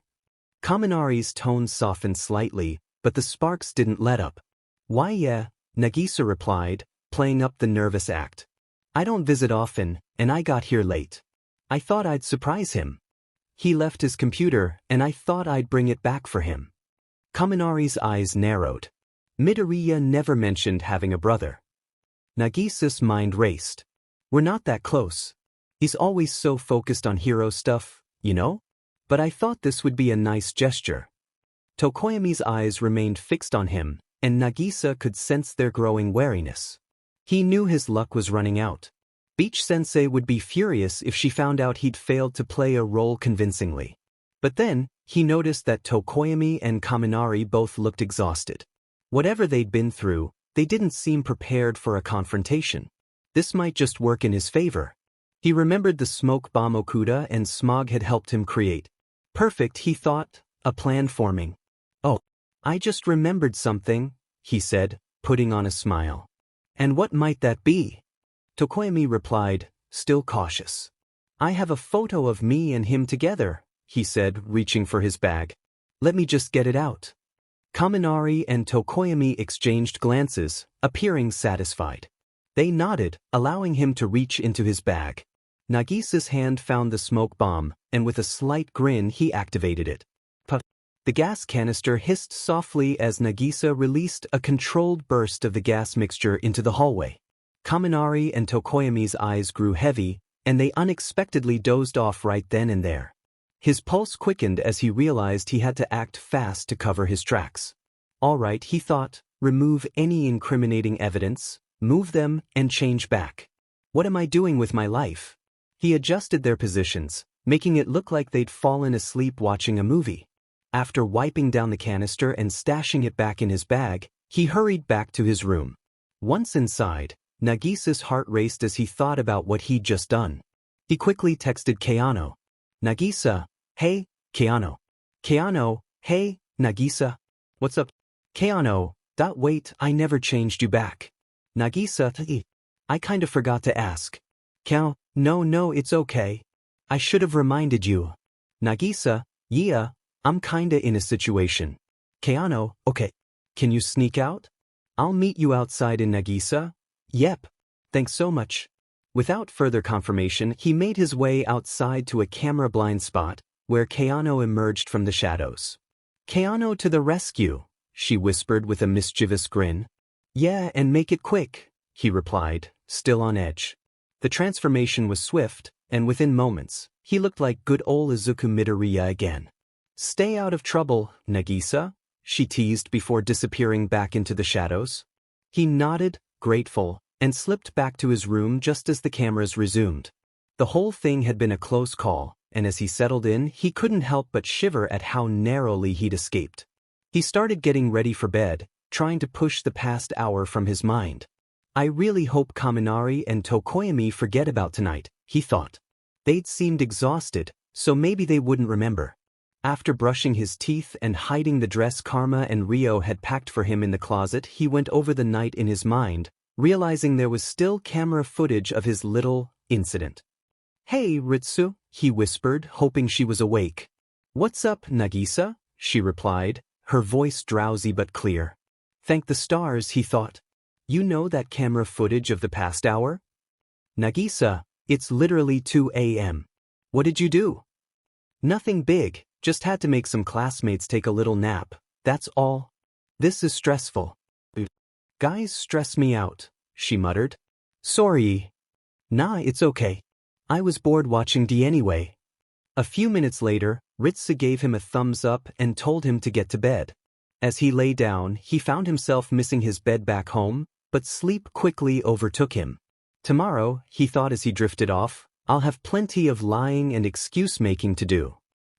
Kaminari's tone softened slightly, but the sparks didn't let up. Why yeah, Nagisa replied, playing up the nervous act. I don't visit often, and I got here late. I thought I'd surprise him. He left his computer, and I thought I'd bring it back for him. Kaminari's eyes narrowed. Midoriya never mentioned having a brother. Nagisa's mind raced. We're not that close. He's always so focused on hero stuff, you know? But I thought this would be a nice gesture. Tokoyami's eyes remained fixed on him, and Nagisa could sense their growing wariness. He knew his luck was running out. Beach Sensei would be furious if she found out he'd failed to play a role convincingly. But then, he noticed that Tokoyami and Kaminari both looked exhausted. Whatever they'd been through, they didn't seem prepared for a confrontation. This might just work in his favor. He remembered the smoke bomb Okuda and Smog had helped him create. Perfect, he thought, a plan forming. Oh, I just remembered something, he said, putting on a smile. And what might that be? Tokoyami replied, still cautious. I have a photo of me and him together, he said, reaching for his bag. Let me just get it out. Kaminari and Tokoyami exchanged glances, appearing satisfied. They nodded, allowing him to reach into his bag. Nagisa's hand found the smoke bomb, and with a slight grin he activated it. Puff! The gas canister hissed softly as Nagisa released a controlled burst of the gas mixture into the hallway. Kaminari and Tokoyami's eyes grew heavy, and they unexpectedly dozed off right then and there. His pulse quickened as he realized he had to act fast to cover his tracks. Alright, he thought, remove any incriminating evidence, move them, and change back. What am I doing with my life? He adjusted their positions, making it look like they'd fallen asleep watching a movie. After wiping down the canister and stashing it back in his bag, he hurried back to his room. Once inside, Nagisa's heart raced as he thought about what he'd just done. He quickly texted Keanu. Nagisa, hey, Keanu. Keanu, hey, Nagisa. What's up? Keanu, wait, I never changed you back. Nagisa, I kinda forgot to ask. No, it's okay. I should have reminded you. Nagisa, yeah, I'm kinda in a situation. Keanu, okay. Can you sneak out? I'll meet you outside in Nagisa. Yep. Thanks so much. Without further confirmation, he made his way outside to a camera blind spot, where Keanu emerged from the shadows. Keanu to the rescue, she whispered with a mischievous grin. Yeah, and make it quick, he replied, still on edge. The transformation was swift, and within moments, he looked like good old Izuku Midoriya again. Stay out of trouble, Nagisa, she teased before disappearing back into the shadows. He nodded, grateful, and slipped back to his room just as the cameras resumed. The whole thing had been a close call, and as he settled in, he couldn't help but shiver at how narrowly he'd escaped. He started getting ready for bed, trying to push the past hour from his mind. I really hope Kaminari and Tokoyami forget about tonight, he thought. They'd seemed exhausted, so maybe they wouldn't remember. After brushing his teeth and hiding the dress Karma and Rio had packed for him in the closet, he went over the night in his mind, realizing there was still camera footage of his little incident. Hey, Ritsu, he whispered, hoping she was awake. What's up, Nagisa? She replied, her voice drowsy but clear. Thank the stars, he thought. You know that camera footage of the past hour? Nagisa, it's literally 2 a.m. What did you do? Nothing big, just had to make some classmates take a little nap, that's all. This is stressful. Guys stress me out, she muttered. Sorry. Nah, it's okay. I was bored watching D anyway. A few minutes later, Ritsu gave him a thumbs up and told him to get to bed. As he lay down, he found himself missing his bed back home, but sleep quickly overtook him. Tomorrow, he thought as he drifted off, I'll have plenty of lying and excuse-making to do.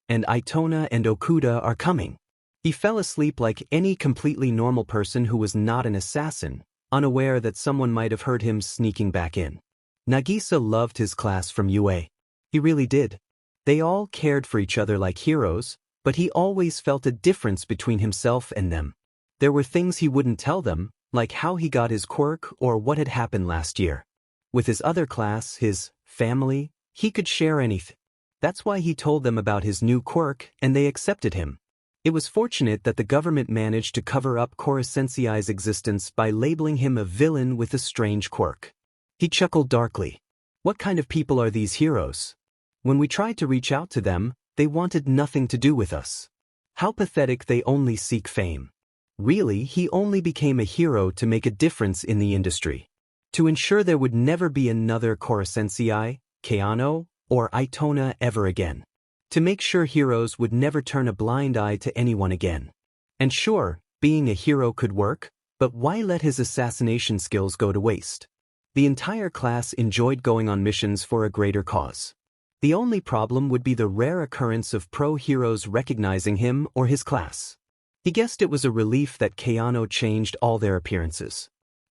And Itona and Okuda are coming. He fell asleep like any completely normal person who was not an assassin, unaware that someone might have heard him sneaking back in. Nagisa loved his class from UA. He really did. They all cared for each other like heroes, but he always felt a difference between himself and them. There were things he wouldn't tell them, like how he got his quirk or what had happened last year. With his other class, his family, he could share anything. That's why he told them about his new quirk and they accepted him. It was fortunate that the government managed to cover up Korosensei's existence by labeling him a villain with a strange quirk. He chuckled darkly. What kind of people are these heroes? When we tried to reach out to them, they wanted nothing to do with us. How pathetic, they only seek fame. Really, he only became a hero to make a difference in the industry. To ensure there would never be another Korosensei, Keanu, or Itona ever again. To make sure heroes would never turn a blind eye to anyone again. And sure, being a hero could work, but why let his assassination skills go to waste? The entire class enjoyed going on missions for a greater cause. The only problem would be the rare occurrence of pro-heroes recognizing him or his class. He guessed it was a relief that Keanu changed all their appearances.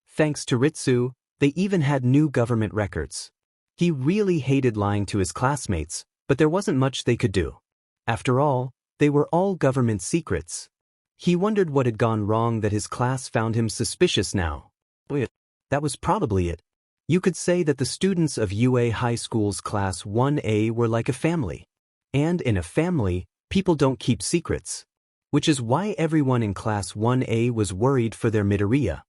Thanks to Ritsu, they even had new government records. He really hated lying to his classmates, but there wasn't much they could do. After all, they were all government secrets. He wondered what had gone wrong that his class found him suspicious now. That was probably it. You could say that the students of UA High School's Class 1A were like a family. And in a family, people don't keep secrets. Which is why everyone in Class 1A was worried for their Midoriya.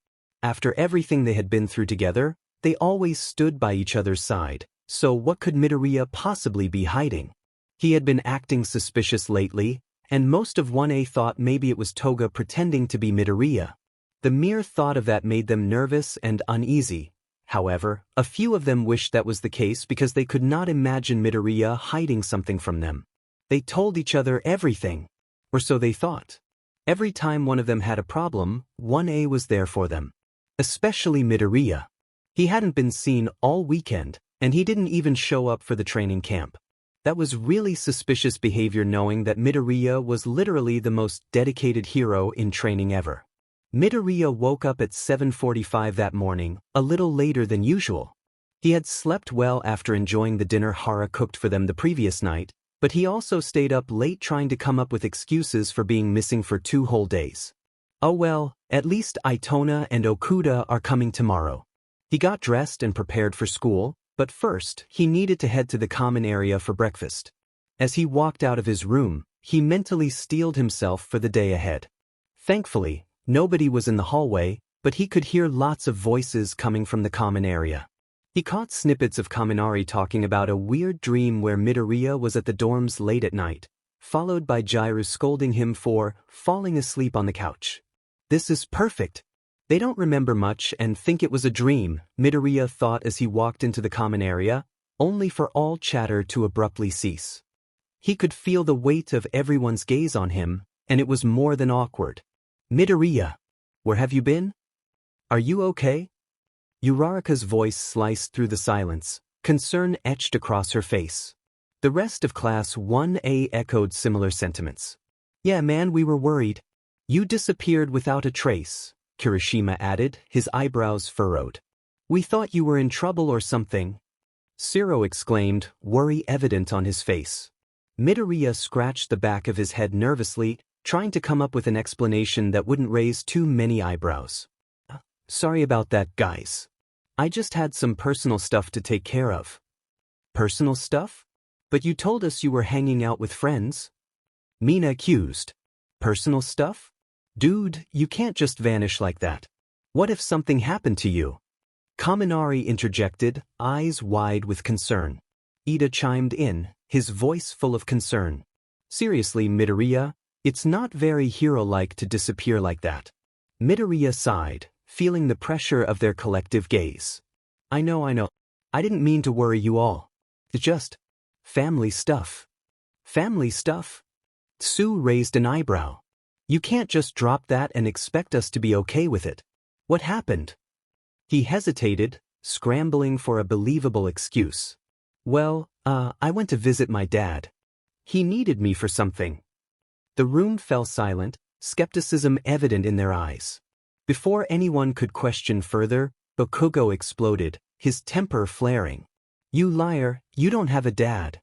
After everything they had been through together, they always stood by each other's side, so what could Midoriya possibly be hiding? He had been acting suspicious lately, and most of 1A thought maybe it was Toga pretending to be Midoriya. The mere thought of that made them nervous and uneasy. However, a few of them wished that was the case because they could not imagine Midoriya hiding something from them. They told each other everything. Or so they thought. Every time one of them had a problem, 1A was there for them. Especially Midoriya. He hadn't been seen all weekend, and he didn't even show up for the training camp. That was really suspicious behavior, knowing that Midoriya was literally the most dedicated hero in training ever. Midoriya woke up at 7:45 that morning, a little later than usual. He had slept well after enjoying the dinner Hara cooked for them the previous night, but he also stayed up late trying to come up with excuses for being missing for 2 whole days. Oh well, at least Itona and Okuda are coming tomorrow. He got dressed and prepared for school, but first, he needed to head to the common area for breakfast. As he walked out of his room, he mentally steeled himself for the day ahead. Thankfully, nobody was in the hallway, but he could hear lots of voices coming from the common area. He caught snippets of Kaminari talking about a weird dream where Midoriya was at the dorms late at night, followed by Jiru scolding him for falling asleep on the couch. This is perfect. They don't remember much and think it was a dream, Midoriya thought as he walked into the common area, only for all chatter to abruptly cease. He could feel the weight of everyone's gaze on him, and it was more than awkward. Midoriya, where have you been? Are you okay? Uraraka's voice sliced through the silence, concern etched across her face. The rest of Class 1A echoed similar sentiments. Yeah man, we were worried. You disappeared without a trace, Kirishima added, his eyebrows furrowed. We thought you were in trouble or something. Shiro exclaimed, worry evident on his face. Midoriya scratched the back of his head nervously, trying to come up with an explanation that wouldn't raise too many eyebrows. Sorry about that, guys. I just had some personal stuff to take care of. Personal stuff? But you told us you were hanging out with friends? Mina accused. Personal stuff? Dude, you can't just vanish like that. What if something happened to you? Kaminari interjected, eyes wide with concern. Ida chimed in, his voice full of concern. Seriously, Midoriya, it's not very hero-like to disappear like that. Midoriya sighed, feeling the pressure of their collective gaze. I know. I didn't mean to worry you all. It's just family stuff. Family stuff? Tsu raised an eyebrow. You can't just drop that and expect us to be okay with it. What happened? He hesitated, scrambling for a believable excuse. Well, I went to visit my dad. He needed me for something. The room fell silent, skepticism evident in their eyes. Before anyone could question further, Bakugo exploded, his temper flaring. You liar, you don't have a dad.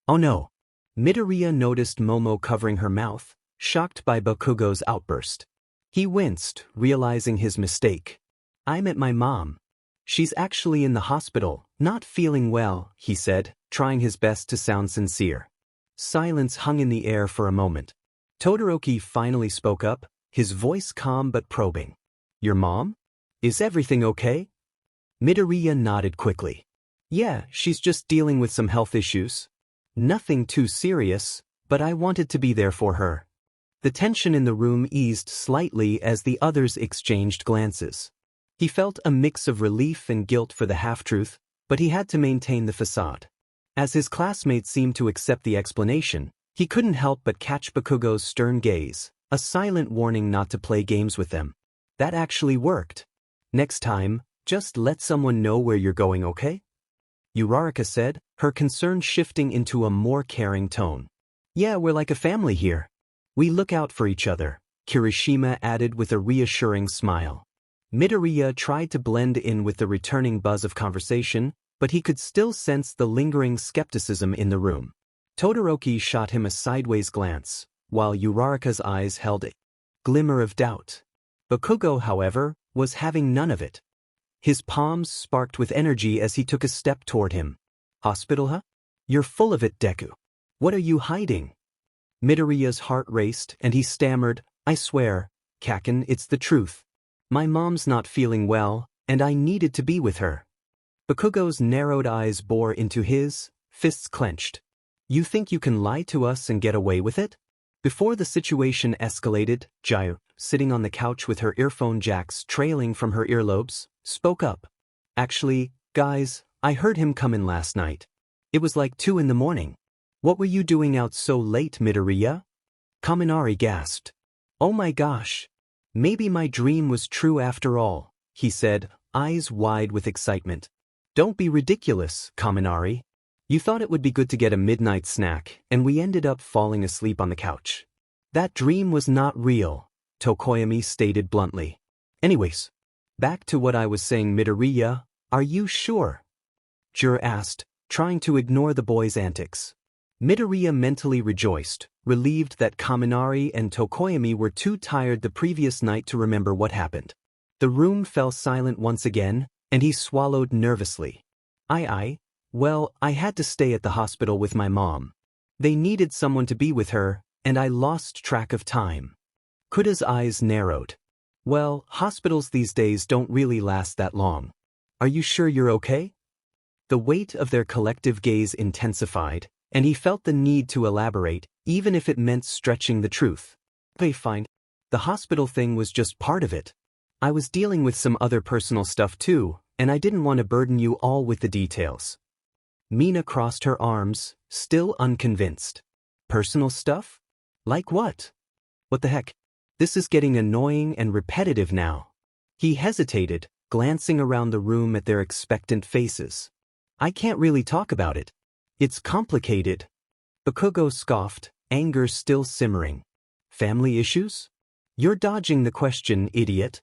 Oh no. Midoriya noticed Momo covering her mouth, shocked by Bakugo's outburst. He winced, realizing his mistake. I meant my mom. She's actually in the hospital, not feeling well, he said, trying his best to sound sincere. Silence hung in the air for a moment. Todoroki finally spoke up, his voice calm but probing. Your mom? Is everything okay? Midoriya nodded quickly. Yeah, she's just dealing with some health issues. Nothing too serious, but I wanted to be there for her. The tension in the room eased slightly as the others exchanged glances. He felt a mix of relief and guilt for the half-truth, but he had to maintain the facade. As his classmates seemed to accept the explanation, he couldn't help but catch Bakugo's stern gaze, a silent warning not to play games with them. That actually worked. Next time, just let someone know where you're going, okay? Uraraka said, her concern shifting into a more caring tone. Yeah, we're like a family here. We look out for each other, Kirishima added with a reassuring smile. Midoriya tried to blend in with the returning buzz of conversation, but he could still sense the lingering skepticism in the room. Todoroki shot him a sideways glance, while Uraraka's eyes held a glimmer of doubt. Bakugo, however, was having none of it. His palms sparked with energy as he took a step toward him. Hospital, huh? You're full of it, Deku. What are you hiding? Midoriya's heart raced, and he stammered, I swear, Kaken, it's the truth. My mom's not feeling well, and I needed to be with her. Bakugo's narrowed eyes bore into his, fists clenched. You think you can lie to us and get away with it? Before the situation escalated, Jiru, sitting on the couch with her earphone jacks trailing from her earlobes, spoke up. Actually, guys, I heard him come in last night. It was like 2 a.m. What were you doing out so late, Midoriya? Kaminari gasped. Oh my gosh. Maybe my dream was true after all, he said, eyes wide with excitement. Don't be ridiculous, Kaminari. You thought it would be good to get a midnight snack, and we ended up falling asleep on the couch. That dream was not real, Tokoyami stated bluntly. Anyways, back to what I was saying, Midoriya, are you sure? Juro asked, trying to ignore the boy's antics. Midoriya mentally rejoiced, relieved that Kaminari and Tokoyami were too tired the previous night to remember what happened. The room fell silent once again, and he swallowed nervously. Well, I had to stay at the hospital with my mom. They needed someone to be with her, and I lost track of time. Kuta's eyes narrowed. Well, hospitals these days don't really last that long. Are you sure you're okay? The weight of their collective gaze intensified, and he felt the need to elaborate, even if it meant stretching the truth. Okay, fine. The hospital thing was just part of it. I was dealing with some other personal stuff too, and I didn't want to burden you all with the details. Mina crossed her arms, still unconvinced. Personal stuff? Like what? What the heck? This is getting annoying and repetitive now. He hesitated, glancing around the room at their expectant faces. I can't really talk about it. It's complicated. Bakugo scoffed, anger still simmering. Family issues? You're dodging the question, idiot.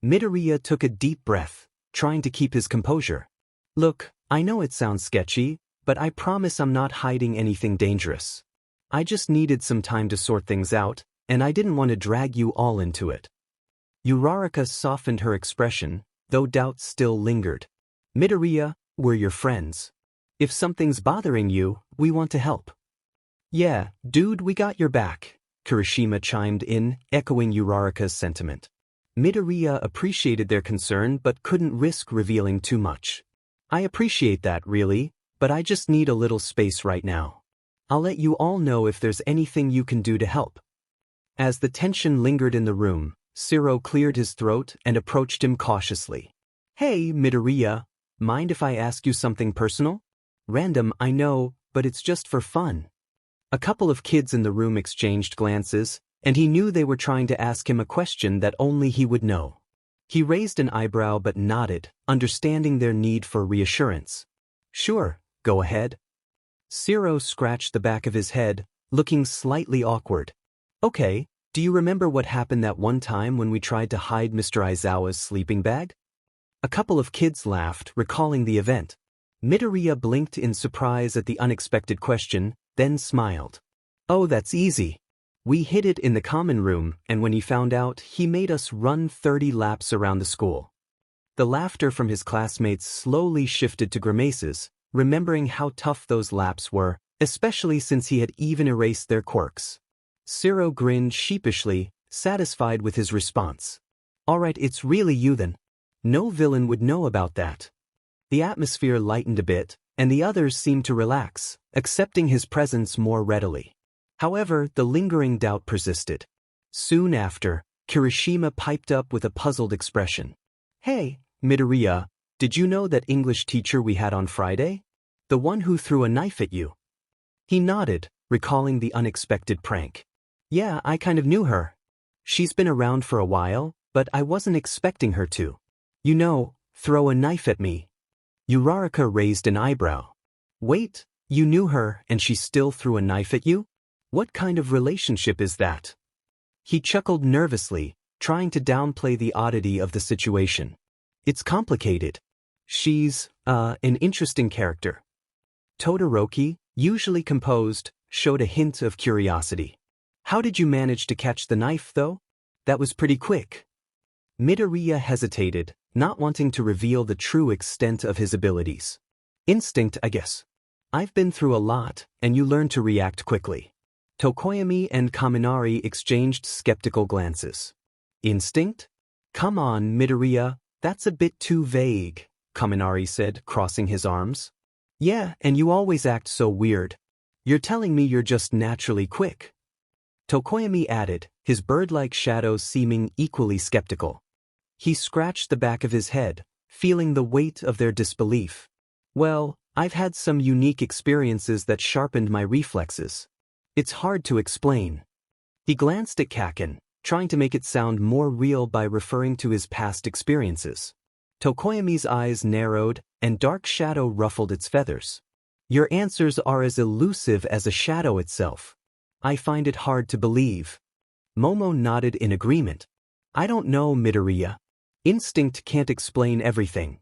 Midoriya took a deep breath, trying to keep his composure. Look, I know it sounds sketchy, but I promise I'm not hiding anything dangerous. I just needed some time to sort things out, and I didn't want to drag you all into it. Uraraka softened her expression, though doubt still lingered. Midoriya, we're your friends. If something's bothering you, we want to help. Yeah, dude, we got your back, Kirishima chimed in, echoing Uraraka's sentiment. Midoriya appreciated their concern but couldn't risk revealing too much. I appreciate that, really, but I just need a little space right now. I'll let you all know if there's anything you can do to help. As the tension lingered in the room, Shiro cleared his throat and approached him cautiously. Hey, Midoriya, mind if I ask you something personal? Random, I know, but it's just for fun. A couple of kids in the room exchanged glances, and he knew they were trying to ask him a question that only he would know. He raised an eyebrow but nodded, understanding their need for reassurance. Sure, go ahead. Shiro scratched the back of his head, looking slightly awkward. Okay, do you remember what happened that one time when we tried to hide Mr. Aizawa's sleeping bag? A couple of kids laughed, recalling the event. Midoriya blinked in surprise at the unexpected question, then smiled. Oh, that's easy. We hid it in the common room, and when he found out, he made us run 30 laps around the school. The laughter from his classmates slowly shifted to grimaces, remembering how tough those laps were, especially since he had even erased their quirks. Shiro grinned sheepishly, satisfied with his response. Alright, it's really you then. No villain would know about that. The atmosphere lightened a bit, and the others seemed to relax, accepting his presence more readily. However, the lingering doubt persisted. Soon after, Kirishima piped up with a puzzled expression. Hey, Midoriya, did you know that English teacher we had on Friday? The one who threw a knife at you? He nodded, recalling the unexpected prank. Yeah, I kind of knew her. She's been around for a while, but I wasn't expecting her to. Throw a knife at me. Uraraka raised an eyebrow. Wait, you knew her and she still threw a knife at you? What kind of relationship is that? He chuckled nervously, trying to downplay the oddity of the situation. It's complicated. She's, an interesting character. Todoroki, usually composed, showed a hint of curiosity. How did you manage to catch the knife, though? That was pretty quick. Midoriya hesitated, not wanting to reveal the true extent of his abilities. Instinct, I guess. I've been through a lot, and you learn to react quickly. Tokoyami and Kaminari exchanged skeptical glances. Instinct? Come on, Midoriya, that's a bit too vague, Kaminari said, crossing his arms. Yeah, and you always act so weird. You're telling me you're just naturally quick. Tokoyami added, his bird-like shadow seeming equally skeptical. He scratched the back of his head, feeling the weight of their disbelief. Well, I've had some unique experiences that sharpened my reflexes. It's hard to explain. He glanced at Kaken, trying to make it sound more real by referring to his past experiences. Tokoyami's eyes narrowed, and dark shadow ruffled its feathers. Your answers are as elusive as a shadow itself. I find it hard to believe. Momo nodded in agreement. I don't know, Midoriya. Instinct can't explain everything.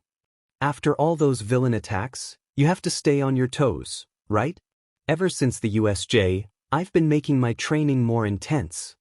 After all those villain attacks, you have to stay on your toes, right? Ever since the USJ, I've been making my training more intense.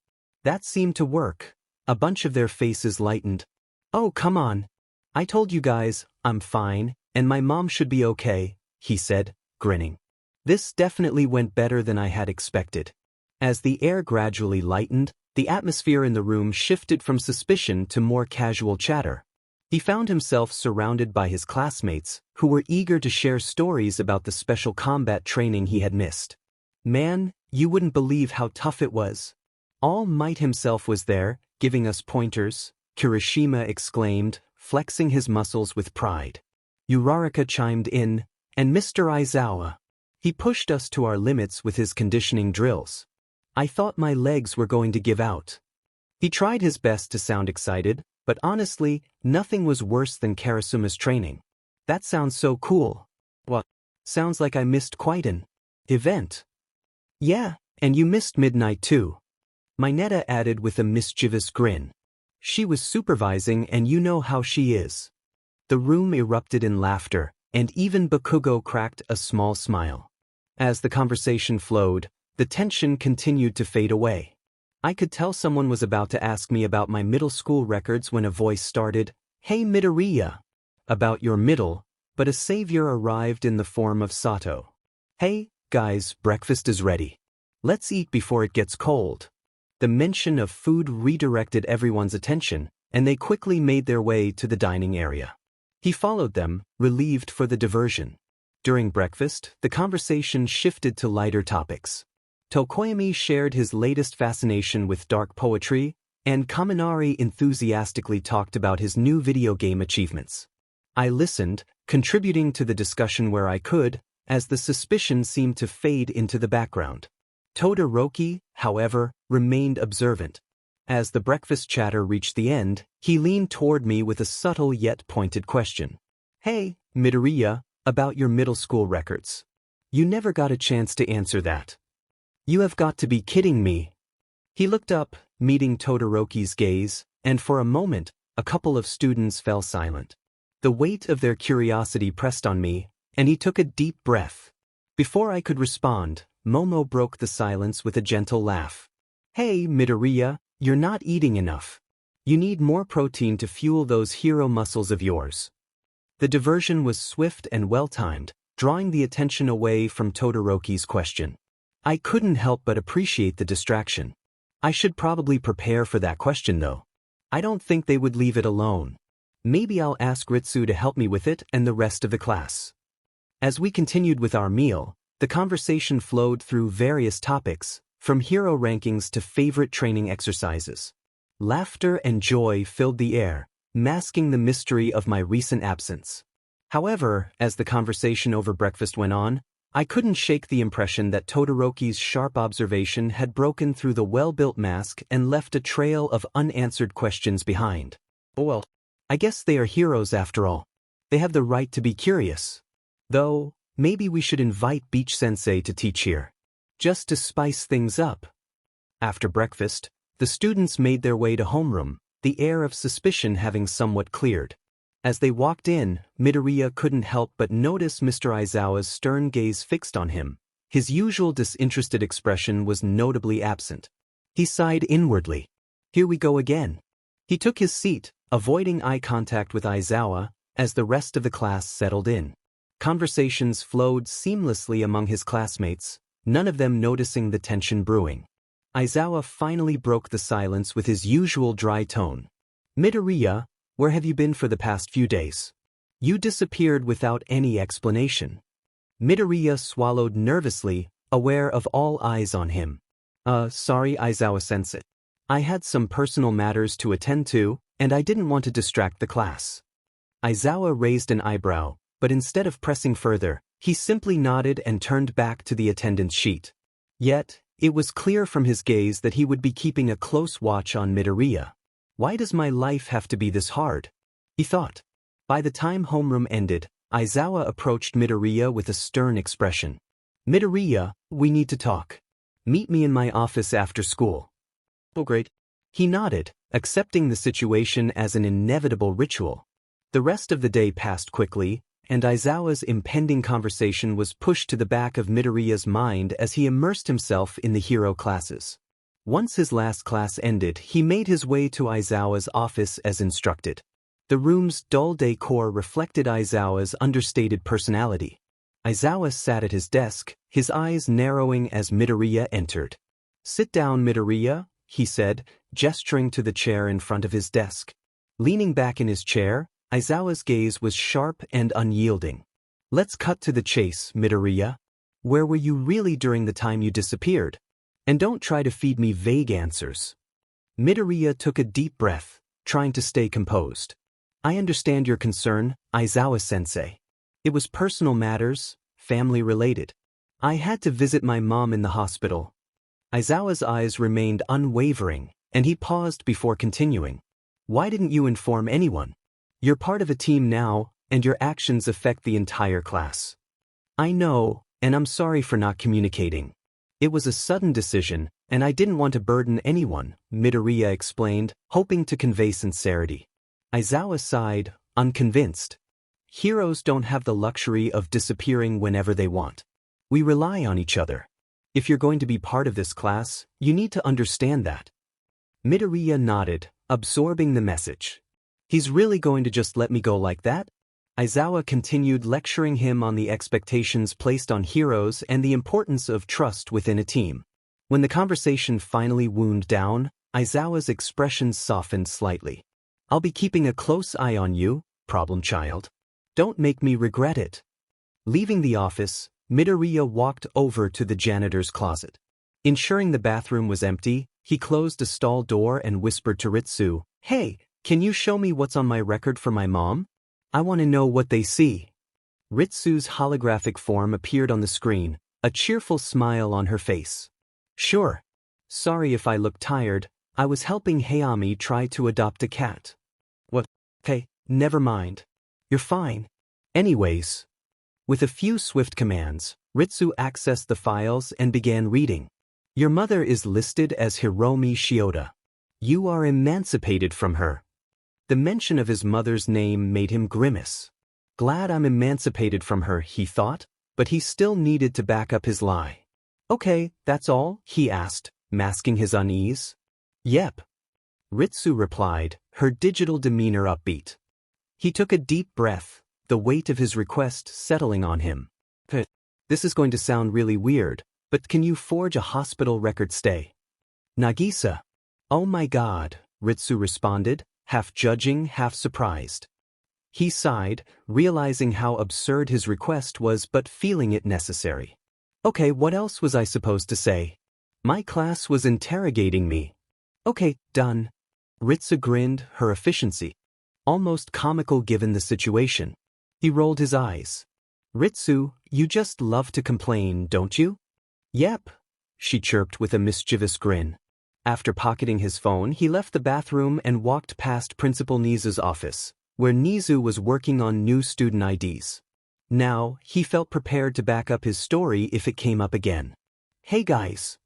That seemed to work. A bunch of their faces lightened. Oh, come on. I told you guys, I'm fine, and my mom should be okay, he said, grinning. This definitely went better than I had expected. As the air gradually lightened, the atmosphere in the room shifted from suspicion to more casual chatter. He found himself surrounded by his classmates, who were eager to share stories about the special combat training he had missed. Man, you wouldn't believe how tough it was. All Might himself was there, giving us pointers, Kirishima exclaimed, flexing his muscles with pride. Uraraka chimed in, and Mr. Aizawa. He pushed us to our limits with his conditioning drills. I thought my legs were going to give out. He tried his best to sound excited, but honestly, nothing was worse than Karasuma's training. That sounds so cool. What? Sounds like I missed quite an event. Yeah, and you missed midnight too. Mineta added with a mischievous grin. She was supervising and you know how she is. The room erupted in laughter, and even Bakugo cracked a small smile. As the conversation flowed, the tension continued to fade away. I could tell someone was about to ask me about my middle school records when a voice started, "Hey Midoriya." About your middle, but a savior arrived in the form of Sato. Hey, guys, breakfast is ready. Let's eat before it gets cold. The mention of food redirected everyone's attention, and they quickly made their way to the dining area. He followed them, relieved for the diversion. During breakfast, the conversation shifted to lighter topics. Tokoyami shared his latest fascination with dark poetry, and Kaminari enthusiastically talked about his new video game achievements. I listened, contributing to the discussion where I could, as the suspicion seemed to fade into the background. Todoroki, however, remained observant. As the breakfast chatter reached the end, he leaned toward me with a subtle yet pointed question. Hey, Midoriya, about your middle school records. You never got a chance to answer that. You have got to be kidding me. He looked up, meeting Todoroki's gaze, and for a moment, a couple of students fell silent. The weight of their curiosity pressed on me, and he took a deep breath. Before I could respond, Momo broke the silence with a gentle laugh. Hey, Midoriya, you're not eating enough. You need more protein to fuel those hero muscles of yours. The diversion was swift and well-timed, drawing the attention away from Todoroki's question. I couldn't help but appreciate the distraction. I should probably prepare for that question though. I don't think they would leave it alone. Maybe I'll ask Ritsu to help me with it and the rest of the class. As we continued with our meal, the conversation flowed through various topics, from hero rankings to favorite training exercises. Laughter and joy filled the air, masking the mystery of my recent absence. However, as the conversation over breakfast went on, I couldn't shake the impression that Todoroki's sharp observation had broken through the well-built mask and left a trail of unanswered questions behind. Well, I guess they are heroes after all. They have the right to be curious. Though, maybe we should invite Beach-sensei to teach here. Just to spice things up. After breakfast, the students made their way to homeroom, the air of suspicion having somewhat cleared. As they walked in, Midoriya couldn't help but notice Mr. Aizawa's stern gaze fixed on him. His usual disinterested expression was notably absent. He sighed inwardly. Here we go again. He took his seat, avoiding eye contact with Aizawa, as the rest of the class settled in. Conversations flowed seamlessly among his classmates, none of them noticing the tension brewing. Aizawa finally broke the silence with his usual dry tone. Midoriya, where have you been for the past few days? You disappeared without any explanation. Midoriya swallowed nervously, aware of all eyes on him. Sorry Aizawa-sensei. I had some personal matters to attend to, and I didn't want to distract the class. Aizawa raised an eyebrow, but instead of pressing further, he simply nodded and turned back to the attendance sheet. Yet, It was clear from his gaze that he would be keeping a close watch on Midoriya. Why does my life have to be this hard? He thought. By the time homeroom ended, Aizawa approached Midoriya with a stern expression. Midoriya, we need to talk. Meet me in my office after school. Oh great. He nodded, accepting the situation as an inevitable ritual. The rest of the day passed quickly, and Aizawa's impending conversation was pushed to the back of Midoriya's mind as he immersed himself in the hero classes. Once his last class ended, he made his way to Aizawa's office as instructed. The room's dull decor reflected Aizawa's understated personality. Aizawa sat at his desk, his eyes narrowing as Midoriya entered. Sit down, Midoriya, he said, gesturing to the chair in front of his desk. Leaning back in his chair, Aizawa's gaze was sharp and unyielding. Let's cut to the chase, Midoriya. Where were you really during the time you disappeared? And don't try to feed me vague answers. Midoriya took a deep breath, trying to stay composed. I understand your concern, Aizawa-sensei. It was personal matters, family-related. I had to visit my mom in the hospital. Aizawa's eyes remained unwavering, and he paused before continuing. Why didn't you inform anyone? You're part of a team now, and your actions affect the entire class. I know, and I'm sorry for not communicating. It was a sudden decision, and I didn't want to burden anyone, Midoriya explained, hoping to convey sincerity. Aizawa sighed, unconvinced. Heroes don't have the luxury of disappearing whenever they want. We rely on each other. If you're going to be part of this class, you need to understand that. Midoriya nodded, absorbing the message. He's really going to just let me go like that? Aizawa continued lecturing him on the expectations placed on heroes and the importance of trust within a team. When the conversation finally wound down, Aizawa's expression softened slightly. I'll be keeping a close eye on you, problem child. Don't make me regret it. Leaving the office, Midoriya walked over to the janitor's closet. Ensuring the bathroom was empty, he closed a stall door and whispered to Ritsu, Hey, can you show me what's on my record for my mom? I want to know what they see. Ritsu's holographic form appeared on the screen, a cheerful smile on her face. Sure. Sorry if I look tired, I was helping Hayami try to adopt a cat. What? Okay, never mind. You're fine. Anyways. With a few swift commands, Ritsu accessed the files and began reading. Your mother is listed as Hiromi Shiota. You are emancipated from her. The mention of his mother's name made him grimace. Glad I'm emancipated from her, he thought, but he still needed to back up his lie. Okay, that's all, he asked, masking his unease. Yep. Ritsu replied, her digital demeanor upbeat. He took a deep breath, the weight of his request settling on him. This is going to sound really weird, but can you forge a hospital record stay? Nagisa. Oh my god, Ritsu responded, half judging, half surprised. He sighed, realizing how absurd his request was but feeling it necessary. Okay, what else was I supposed to say? My class was interrogating me. Okay, done. Ritsu grinned, her efficiency. Almost comical given the situation. He rolled his eyes. Ritsu, you just love to complain, don't you? Yep, she chirped with a mischievous grin. After pocketing his phone, he left the bathroom and walked past Principal Nizu's office, where Nizu was working on new student IDs. Now, he felt prepared to back up his story if it came up again. Hey guys.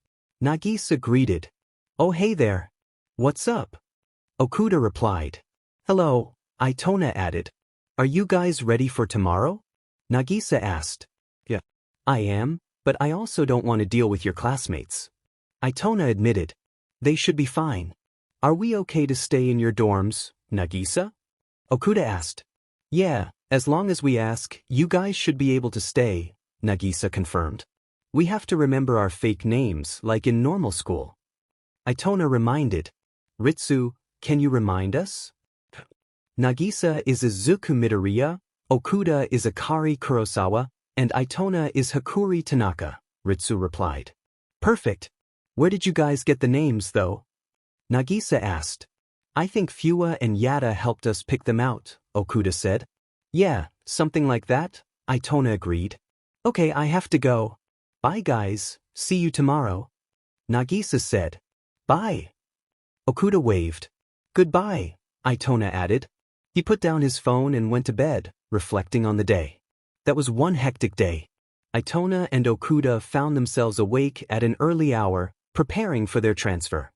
Nagisa greeted. Oh hey there. What's up? Okuda replied. Hello, Itona added. Are you guys ready for tomorrow? Nagisa asked. Yeah, I am, but I also don't want to deal with your classmates. Itona admitted. They should be fine. Are we okay to stay in your dorms, Nagisa? Okuda asked. Yeah, as long as we ask, you guys should be able to stay, Nagisa confirmed. We have to remember our fake names like in normal school. Itona reminded. Ritsu, can you remind us? Nagisa is Izuku Midoriya, Okuda is Akari Kurosawa, and Itona is Hakuri Tanaka, Ritsu replied. Perfect. Where did you guys get the names, though? Nagisa asked. I think Fua and Yada helped us pick them out, Okuda said. Yeah, something like that, Itona agreed. Okay, I have to go. Bye guys, see you tomorrow. Nagisa said. Bye. Okuda waved. Goodbye, Itona added. He put down his phone and went to bed, reflecting on the day. That was one hectic day. Itona and Okuda found themselves awake at an early hour, preparing for their transfer.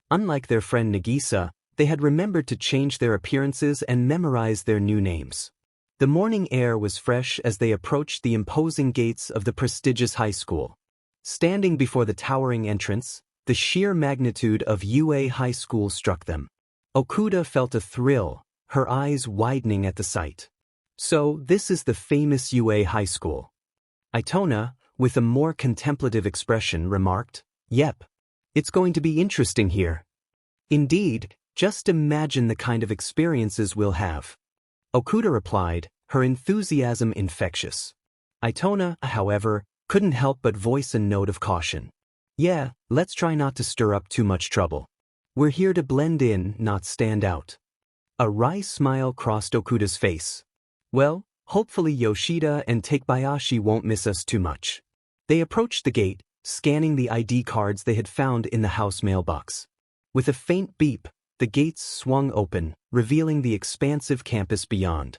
Unlike their friend Nagisa, they had remembered to change their appearances and memorize their new names. The morning air was fresh as they approached the imposing gates of the prestigious high school. Standing before the towering entrance, the sheer magnitude of UA High School struck them. Okuda felt a thrill, her eyes widening at the sight. So, this is the famous UA High School. Itona, with a more contemplative expression, remarked, Yep. It's going to be interesting here. Indeed, just imagine the kind of experiences we'll have. Okuda replied, her enthusiasm infectious. Itona, however, couldn't help but voice a note of caution. Yeah, let's try not to stir up too much trouble. We're here to blend in, not stand out. A wry smile crossed Okuda's face. Well, hopefully Yoshida and Takebayashi won't miss us too much. They approached the gate, scanning the ID cards they had found in the house mailbox. With a faint beep, the gates swung open, revealing the expansive campus beyond.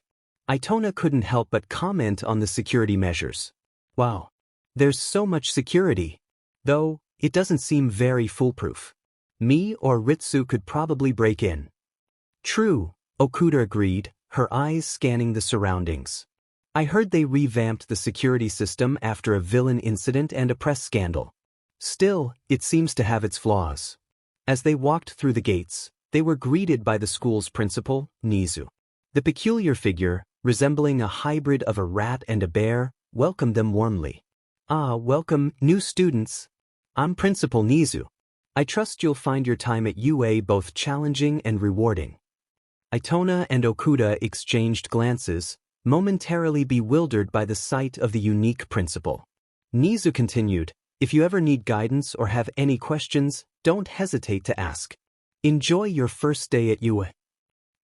Itona couldn't help but comment on the security measures. Wow, there's so much security. Though, it doesn't seem very foolproof. Me or Ritsu could probably break in. True, Okuda agreed, her eyes scanning the surroundings. I heard they revamped the security system after a villain incident and a press scandal. Still, it seems to have its flaws. As they walked through the gates, they were greeted by the school's principal, Nizu. The peculiar figure, resembling a hybrid of a rat and a bear, welcomed them warmly. Ah, welcome, new students. I'm Principal Nizu. I trust you'll find your time at UA both challenging and rewarding. Itona and Okuda exchanged glances, momentarily bewildered by the sight of the unique principal. Nizu continued, if you ever need guidance or have any questions, don't hesitate to ask. Enjoy your first day at UA.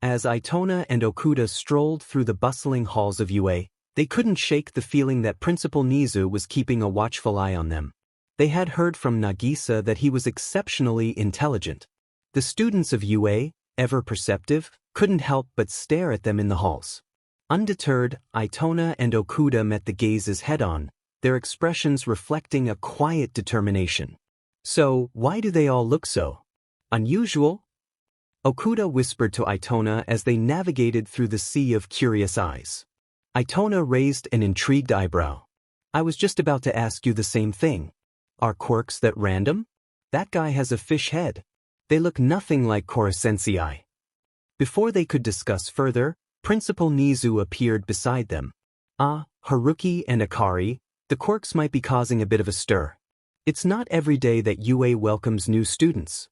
As Itona and Okuda strolled through the bustling halls of UA, they couldn't shake the feeling that Principal Nizu was keeping a watchful eye on them. They had heard from Nagisa that he was exceptionally intelligent. The students of UA, ever perceptive, couldn't help but stare at them in the halls. Undeterred, Itona and Okuda met the gazes head-on, their expressions reflecting a quiet determination. So, why do they all look so unusual? Okuda whispered to Itona as they navigated through the sea of curious eyes. Itona raised an intrigued eyebrow. I was just about to ask you the same thing. Are quirks that random? That guy has a fish head. They look nothing like Korosensei. Before they could discuss further, Principal Nizu appeared beside them. Ah, Haruki and Akari, the quirks might be causing a bit of a stir. It's not every day that UA welcomes new students.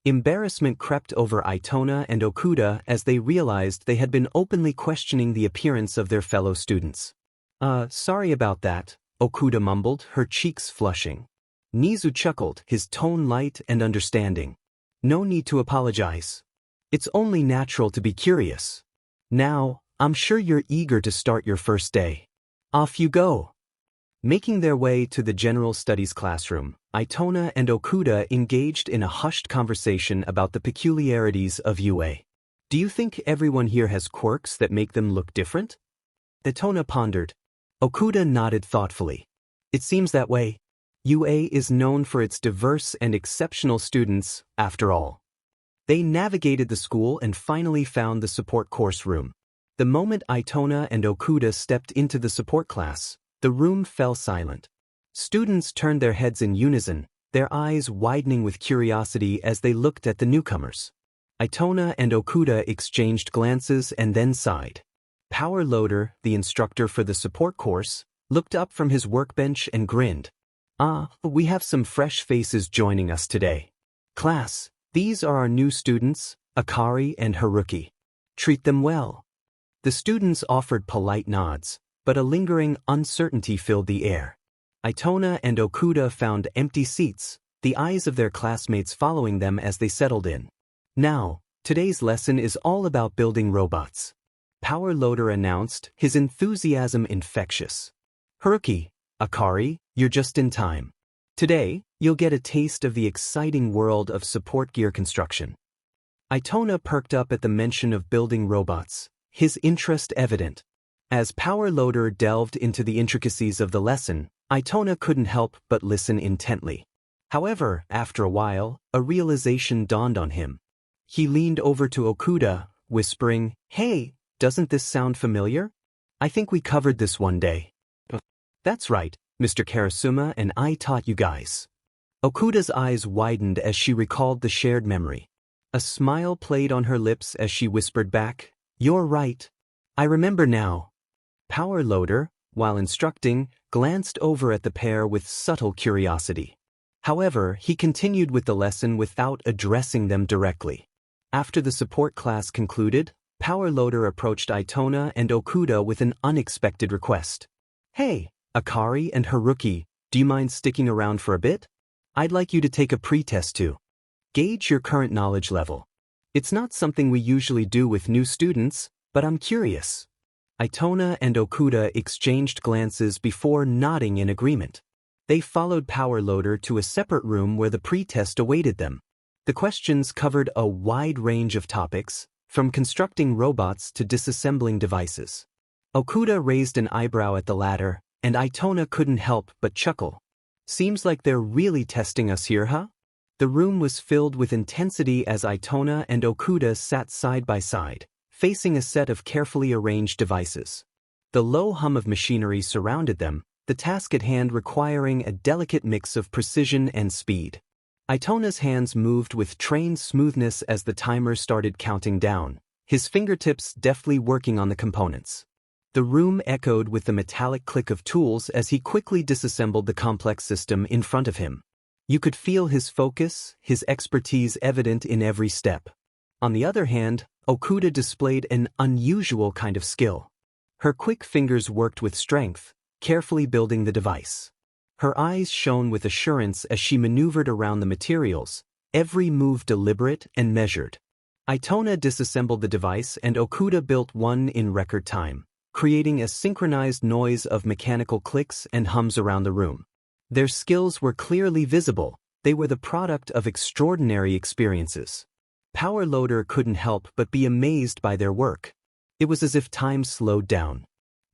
Embarrassment crept over Itona and Okuda as they realized they had been openly questioning the appearance of their fellow students. Sorry about that, Okuda mumbled, her cheeks flushing. Nizu chuckled, his tone light and understanding. No need to apologize. It's only natural to be curious. Now, I'm sure you're eager to start your first day. Off you go. Making their way to the general studies classroom, Itona and Okuda engaged in a hushed conversation about the peculiarities of UA. Do you think everyone here has quirks that make them look different? Itona pondered. Okuda nodded thoughtfully. It seems that way. UA is known for its diverse and exceptional students, after all. They navigated the school and finally found the support course room. The moment Itona and Okuda stepped into the support class, the room fell silent. Students turned their heads in unison, their eyes widening with curiosity as they looked at the newcomers. Itona and Okuda exchanged glances and then sighed. Power Loader, the instructor for the support course, looked up from his workbench and grinned. Ah, we have some fresh faces joining us today. Class, these are our new students, Akari and Haruki. Treat them well. The students offered polite nods, but a lingering uncertainty filled the air. Itona and Okuda found empty seats, the eyes of their classmates following them as they settled in. Now, today's lesson is all about building robots. Power Loader announced, his enthusiasm infectious. Haruki, Akari, you're just in time. Today, You'll get a taste of the exciting world of support gear construction. Itona perked up at the mention of building robots, his interest evident. As Power Loader delved into the intricacies of the lesson, Itona couldn't help but listen intently. However, after a while, a realization dawned on him. He leaned over to Okuda, whispering, "Hey, doesn't this sound familiar? I think we covered this one day." "That's right, Mr. Karasuma, and I taught you guys." Okuda's eyes widened as she recalled the shared memory. A smile played on her lips as she whispered back, "You're right. I remember now." Power Loader, while instructing, glanced over at the pair with subtle curiosity. However, he continued with the lesson without addressing them directly. After the support class concluded, Power Loader approached Itona and Okuda with an unexpected request. "Hey, Akari and Haruki, do you mind sticking around for a bit? I'd like you to take a pre-test to gauge your current knowledge level. It's not something we usually do with new students, but I'm curious." Itona and Okuda exchanged glances before nodding in agreement. They followed Power Loader to a separate room where the pre-test awaited them. The questions covered a wide range of topics, from constructing robots to disassembling devices. Okuda raised an eyebrow at the latter, and Itona couldn't help but chuckle. "Seems like they're really testing us here, huh?" The room was filled with intensity as Itona and Okuda sat side by side, facing a set of carefully arranged devices. The low hum of machinery surrounded them, the task at hand requiring a delicate mix of precision and speed. Itona's hands moved with trained smoothness as the timer started counting down, his fingertips deftly working on the components. The room echoed with the metallic click of tools as he quickly disassembled the complex system in front of him. You could feel his focus, his expertise evident in every step. On the other hand, Okuda displayed an unusual kind of skill. Her quick fingers worked with strength, carefully building the device. Her eyes shone with assurance as she maneuvered around the materials, every move deliberate and measured. Itona disassembled the device and Okuda built one in record time, creating a synchronized noise of mechanical clicks and hums around the room. Their skills were clearly visible, they were the product of extraordinary experiences. Power Loader couldn't help but be amazed by their work. It was as if time slowed down.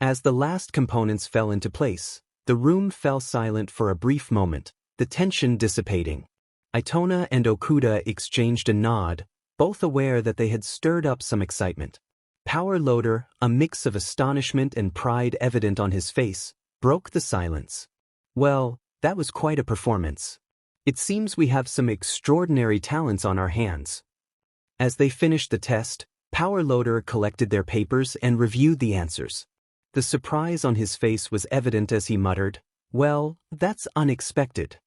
As the last components fell into place, the room fell silent for a brief moment, the tension dissipating. Itona and Okuda exchanged a nod, both aware that they had stirred up some excitement. Power Loader, a mix of astonishment and pride evident on his face, broke the silence. "Well, that was quite a performance. It seems we have some extraordinary talents on our hands." As they finished the test, Power Loader collected their papers and reviewed the answers. The surprise on his face was evident as he muttered, "Well, that's unexpected."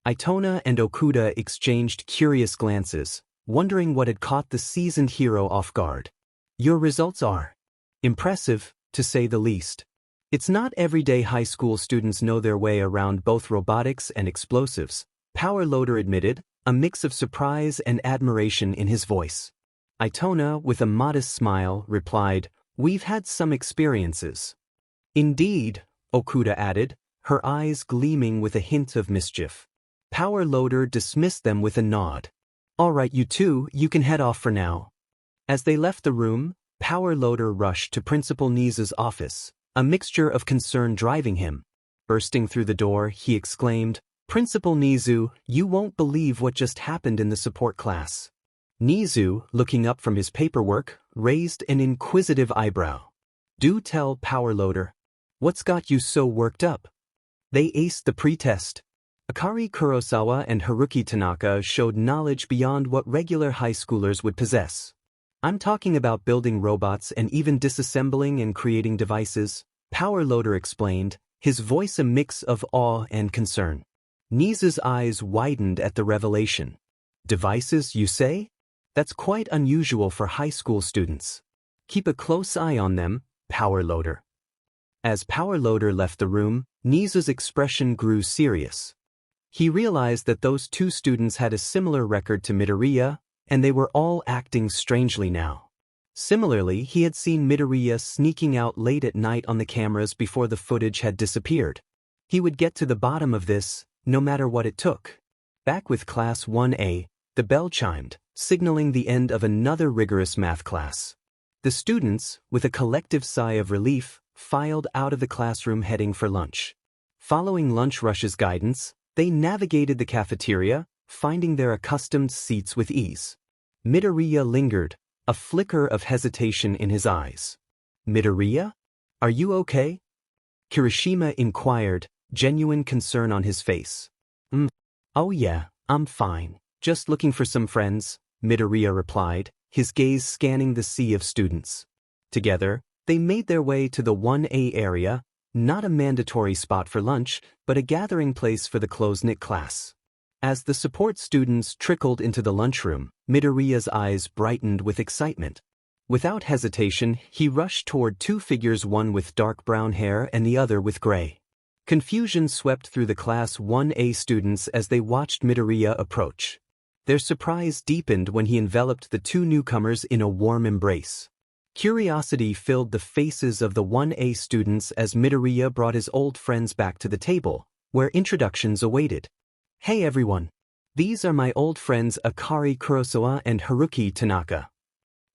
Itona and Okuda exchanged curious glances, wondering what had caught the seasoned hero off guard. "Your results are impressive, to say the least. It's not everyday high school students know their way around both robotics and explosives," Power Loader admitted, a mix of surprise and admiration in his voice. Itona, with a modest smile, replied, "We've had some experiences." "Indeed," Okuda added, her eyes gleaming with a hint of mischief. Power Loader dismissed them with a nod. "All right, you two, you can head off for now." As they left the room, Power Loader rushed to Principal Nizu's office, a mixture of concern driving him. Bursting through the door, he exclaimed, "Principal Nizu, you won't believe what just happened in the support class." Nizu, looking up from his paperwork, raised an inquisitive eyebrow. "Do tell, Power Loader. What's got you so worked up?" "They aced the pretest. Akari Kurosawa and Haruki Tanaka showed knowledge beyond what regular high schoolers would possess. I'm talking about building robots and even disassembling and creating devices," Power Loader explained, his voice a mix of awe and concern. Nizu's eyes widened at the revelation. "Devices, you say? That's quite unusual for high school students. Keep a close eye on them, Power Loader." As Power Loader left the room, Nizu's expression grew serious. He realized that those two students had a similar record to Midoriya, and they were all acting strangely now. Similarly, he had seen Midoriya sneaking out late at night on the cameras before the footage had disappeared. He would get to the bottom of this, no matter what it took. Back with Class 1A, the bell chimed, signaling the end of another rigorous math class. The students, with a collective sigh of relief, filed out of the classroom heading for lunch. Following Lunch Rush's guidance, they navigated the cafeteria, finding their accustomed seats with ease. Midoriya lingered, a flicker of hesitation in his eyes. Midoriya? Are you okay? Kirishima inquired, genuine concern on his face. Oh yeah, I'm fine. Just looking for some friends, Midoriya replied, his gaze scanning the sea of students. Together, they made their way to the 1A area, not a mandatory spot for lunch, but a gathering place for the close-knit class. As the support students trickled into the lunchroom, Midoriya's eyes brightened with excitement. Without hesitation, he rushed toward two figures, one with dark brown hair and the other with gray. Confusion swept through the Class 1A students as they watched Midoriya approach. Their surprise deepened when he enveloped the two newcomers in a warm embrace. Curiosity filled the faces of the 1A students as Midoriya brought his old friends back to the table, where introductions awaited. Hey everyone! These are my old friends Akari Kurosawa and Haruki Tanaka.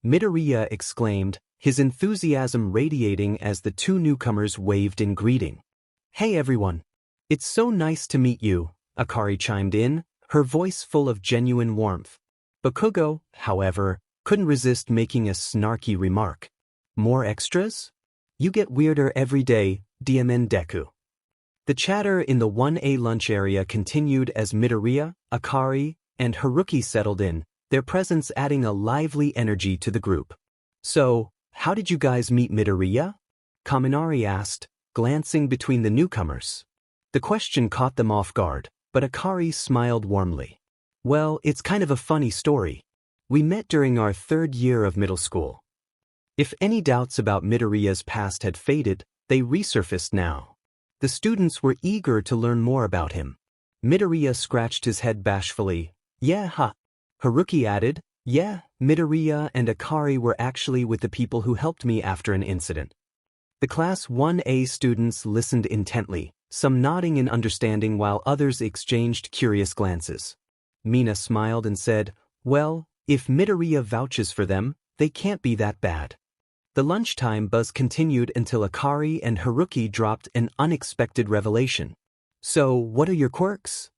Midoriya exclaimed, his enthusiasm radiating as the two newcomers waved in greeting. Hey everyone! It's so nice to meet you, Akari chimed in, her voice full of genuine warmth. Bakugo, however, couldn't resist making a snarky remark. More extras? You get weirder every day, DMN Deku. The chatter in the 1A lunch area continued as Midoriya, Akari, and Haruki settled in, their presence adding a lively energy to the group. So, how did you guys meet Midoriya? Kaminari asked, glancing between the newcomers. The question caught them off guard, but Akari smiled warmly. Well, it's kind of a funny story. We met during our 3rd year of middle school. If any doubts about Midoriya's past had faded, they resurfaced now. The students were eager to learn more about him. Midoriya scratched his head bashfully. Yeah, huh. Haruki added, yeah, Midoriya and Akari were actually with the people who helped me after an incident. The Class 1A students listened intently, some nodding in understanding while others exchanged curious glances. Mina smiled and said, well, if Midoriya vouches for them, they can't be that bad. The lunchtime buzz continued until Akari and Haruki dropped an unexpected revelation. So, what are your quirks?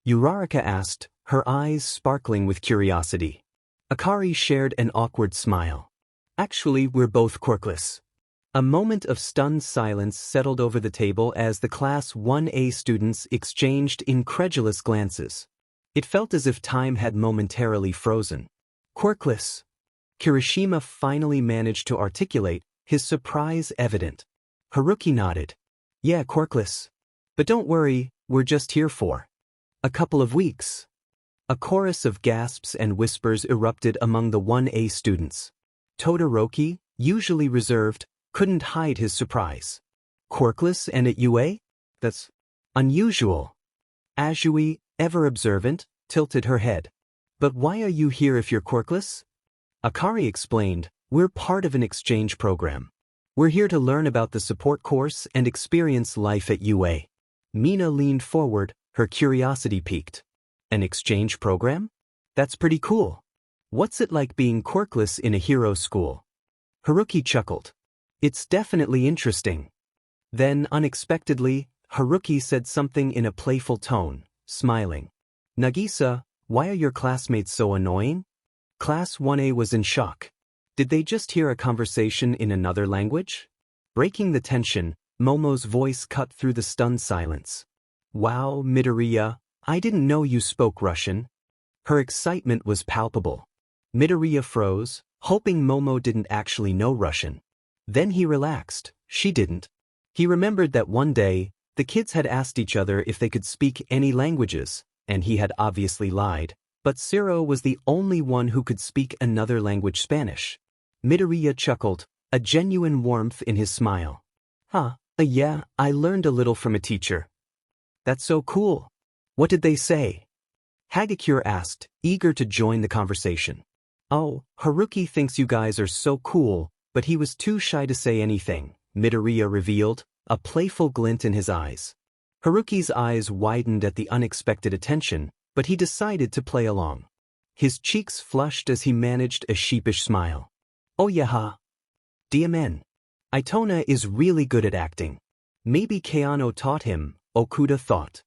Uraraka asked, her eyes sparkling with curiosity. Akari shared an awkward smile. Actually, we're both quirkless. A moment of stunned silence settled over the table as the Class 1A students exchanged incredulous glances. It felt as if time had momentarily frozen. Quirkless. Kirishima finally managed to articulate, his surprise evident. Haruki nodded. Yeah, quirkless. But don't worry, we're just here for a couple of weeks. A chorus of gasps and whispers erupted among the 1A students. Todoroki, usually reserved, couldn't hide his surprise. Quirkless and at UA? That's unusual. Azui, ever observant, tilted her head. But why are you here if you're quirkless? Akari explained, we're part of an exchange program. We're here to learn about the support course and experience life at UA. Mina leaned forward, her curiosity piqued. An exchange program? That's pretty cool. What's it like being quirkless in a hero school? Haruki chuckled. It's definitely interesting. Then, unexpectedly, Haruki said something in a playful tone, smiling. Nagisa, why are your classmates so annoying? Class 1A was in shock. Did they just hear a conversation in another language? Breaking the tension, Momo's voice cut through the stunned silence. Wow, Midoriya, I didn't know you spoke Russian. Her excitement was palpable. Midoriya froze, hoping Momo didn't actually know Russian. Then he relaxed, she didn't. He remembered that one day, the kids had asked each other if they could speak any languages, and he had obviously lied. But Ciro was the only one who could speak another language, Spanish. Midoriya chuckled, a genuine warmth in his smile. Yeah, I learned a little from a teacher. That's so cool. What did they say? Hagakure asked, eager to join the conversation. Oh, Haruki thinks you guys are so cool, but he was too shy to say anything, Midoriya revealed, a playful glint in his eyes. Haruki's eyes widened at the unexpected attention, but he decided to play along. His cheeks flushed as he managed a sheepish smile. Oh yeah. DMN. Itona is really good at acting. Maybe Keano taught him, Okuda thought.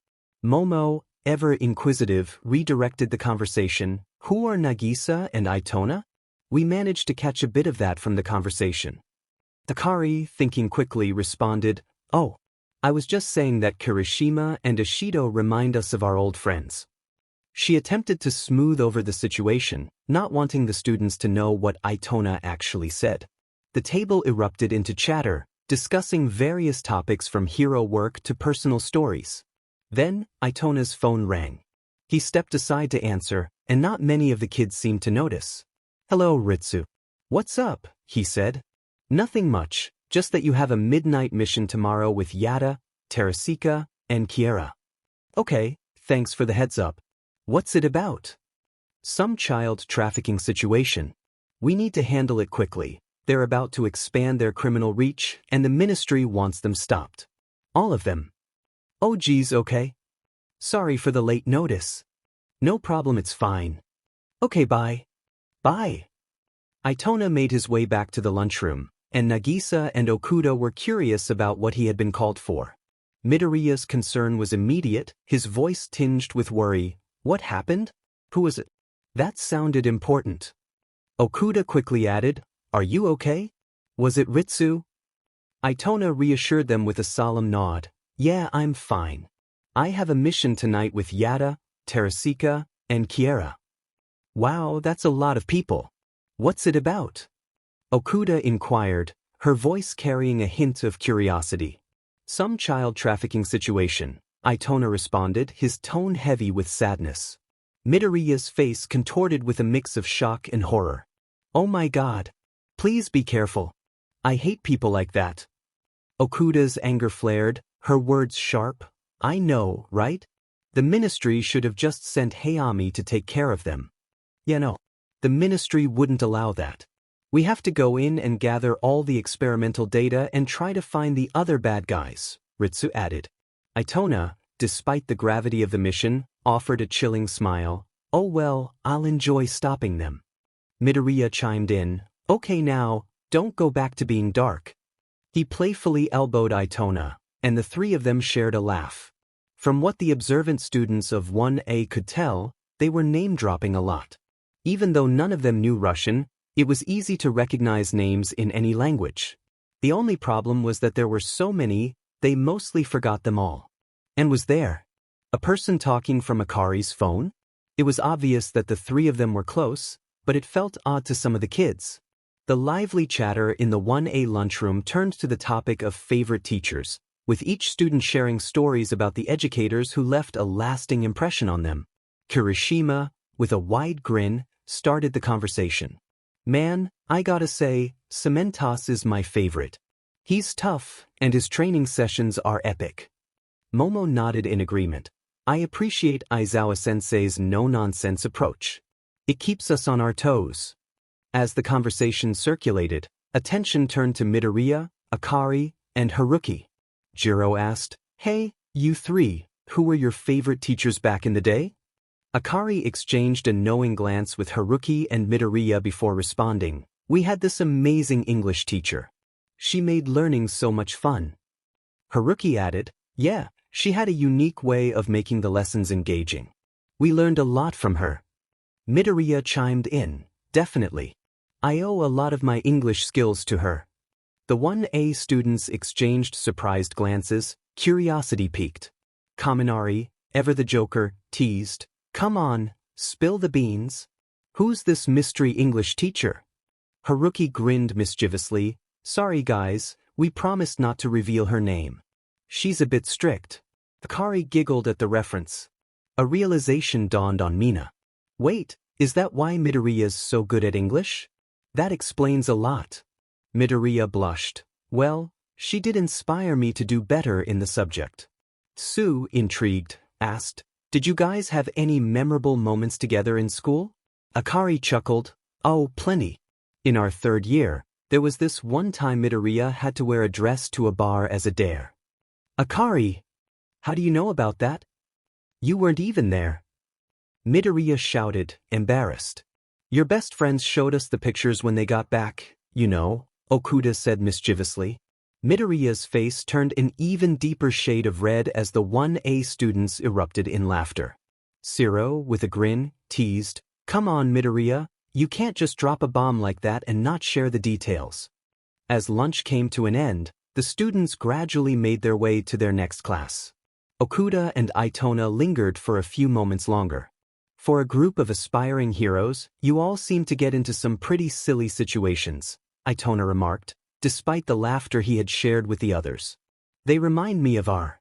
Momo, ever inquisitive, redirected the conversation. Who are Nagisa and Itona? We managed to catch a bit of that from the conversation. Takari, thinking quickly, responded, Oh, I was just saying that Kirishima and Ishido remind us of our old friends. She attempted to smooth over the situation, not wanting the students to know what Itona actually said. The table erupted into chatter, discussing various topics from hero work to personal stories. Then, Itona's phone rang. He stepped aside to answer, and not many of the kids seemed to notice. Hello, Ritsu. What's up? He said. Nothing much, just that you have a midnight mission tomorrow with Yada, Teresika, and Kiera. Okay, thanks for the heads up. What's it about? Some child trafficking situation. We need to handle it quickly. They're about to expand their criminal reach, and the ministry wants them stopped. All of them. Oh geez, okay. Sorry for the late notice. No problem, it's fine. Okay, bye. Bye. Itona made his way back to the lunchroom, and Nagisa and Okuda were curious about what he had been called for. Midoriya's concern was immediate, his voice tinged with worry. What happened? Who was it? That sounded important. Okuda quickly added, Are you okay? Was it Ritsu? Itona reassured them with a solemn nod. Yeah, I'm fine. I have a mission tonight with Yada, Teresika, and Kiera. Wow, that's a lot of people. What's it about? Okuda inquired, her voice carrying a hint of curiosity. Some child trafficking situation, Itona responded, his tone heavy with sadness. Midoriya's face contorted with a mix of shock and horror. Oh my god. Please be careful. I hate people like that. Okuda's anger flared, her words sharp. I know, right? The ministry should have just sent Hayami to take care of them. No. The ministry wouldn't allow that. We have to go in and gather all the experimental data and try to find the other bad guys, Ritsu added. Itona, despite the gravity of the mission, offered a chilling smile. Oh well, I'll enjoy stopping them. Midoriya chimed in. Okay now, don't go back to being dark. He playfully elbowed Itona, and the three of them shared a laugh. From what the observant students of 1A could tell, they were name-dropping a lot. Even though none of them knew Russian, it was easy to recognize names in any language. The only problem was that there were so many, they mostly forgot them all. And was there a person talking from Akari's phone? It was obvious that the three of them were close, but it felt odd to some of the kids. The lively chatter in the 1A lunchroom turned to the topic of favorite teachers, with each student sharing stories about the educators who left a lasting impression on them. Kirishima, with a wide grin, started the conversation. Man, I gotta say, Cementos is my favorite. He's tough, and his training sessions are epic. Momo nodded in agreement. I appreciate Aizawa-sensei's no-nonsense approach. It keeps us on our toes. As the conversation circulated, attention turned to Midoriya, Akari, and Haruki. Jiro asked, Hey, you three, who were your favorite teachers back in the day? Akari exchanged a knowing glance with Haruki and Midoriya before responding. We had this amazing English teacher. She made learning so much fun. Haruki added, Yeah, she had a unique way of making the lessons engaging. We learned a lot from her. Midoriya chimed in, Definitely. I owe a lot of my English skills to her. The 1A students exchanged surprised glances, curiosity piqued. Kaminari, ever the joker, teased, Come on, spill the beans. Who's this mystery English teacher? Haruki grinned mischievously, Sorry guys, we promised not to reveal her name. She's a bit strict. Akari giggled at the reference. A realization dawned on Mina. Wait, is that why Midoriya's so good at English? That explains a lot. Midoriya blushed. Well, she did inspire me to do better in the subject. Sue, intrigued, asked, Did you guys have any memorable moments together in school? Akari chuckled, Oh, plenty. In our third year, there was this one time Midoriya had to wear a dress to a bar as a dare. Akari, how do you know about that? You weren't even there. Midoriya shouted, embarrassed. Your best friends showed us the pictures when they got back, you know, Okuda said mischievously. Midoriya's face turned an even deeper shade of red as the 1A students erupted in laughter. Zero, with a grin, teased, come on Midoriya, you can't just drop a bomb like that and not share the details. As lunch came to an end, the students gradually made their way to their next class. Okuda and Itona lingered for a few moments longer. For a group of aspiring heroes, you all seem to get into some pretty silly situations, Itona remarked, despite the laughter he had shared with the others. They remind me of our.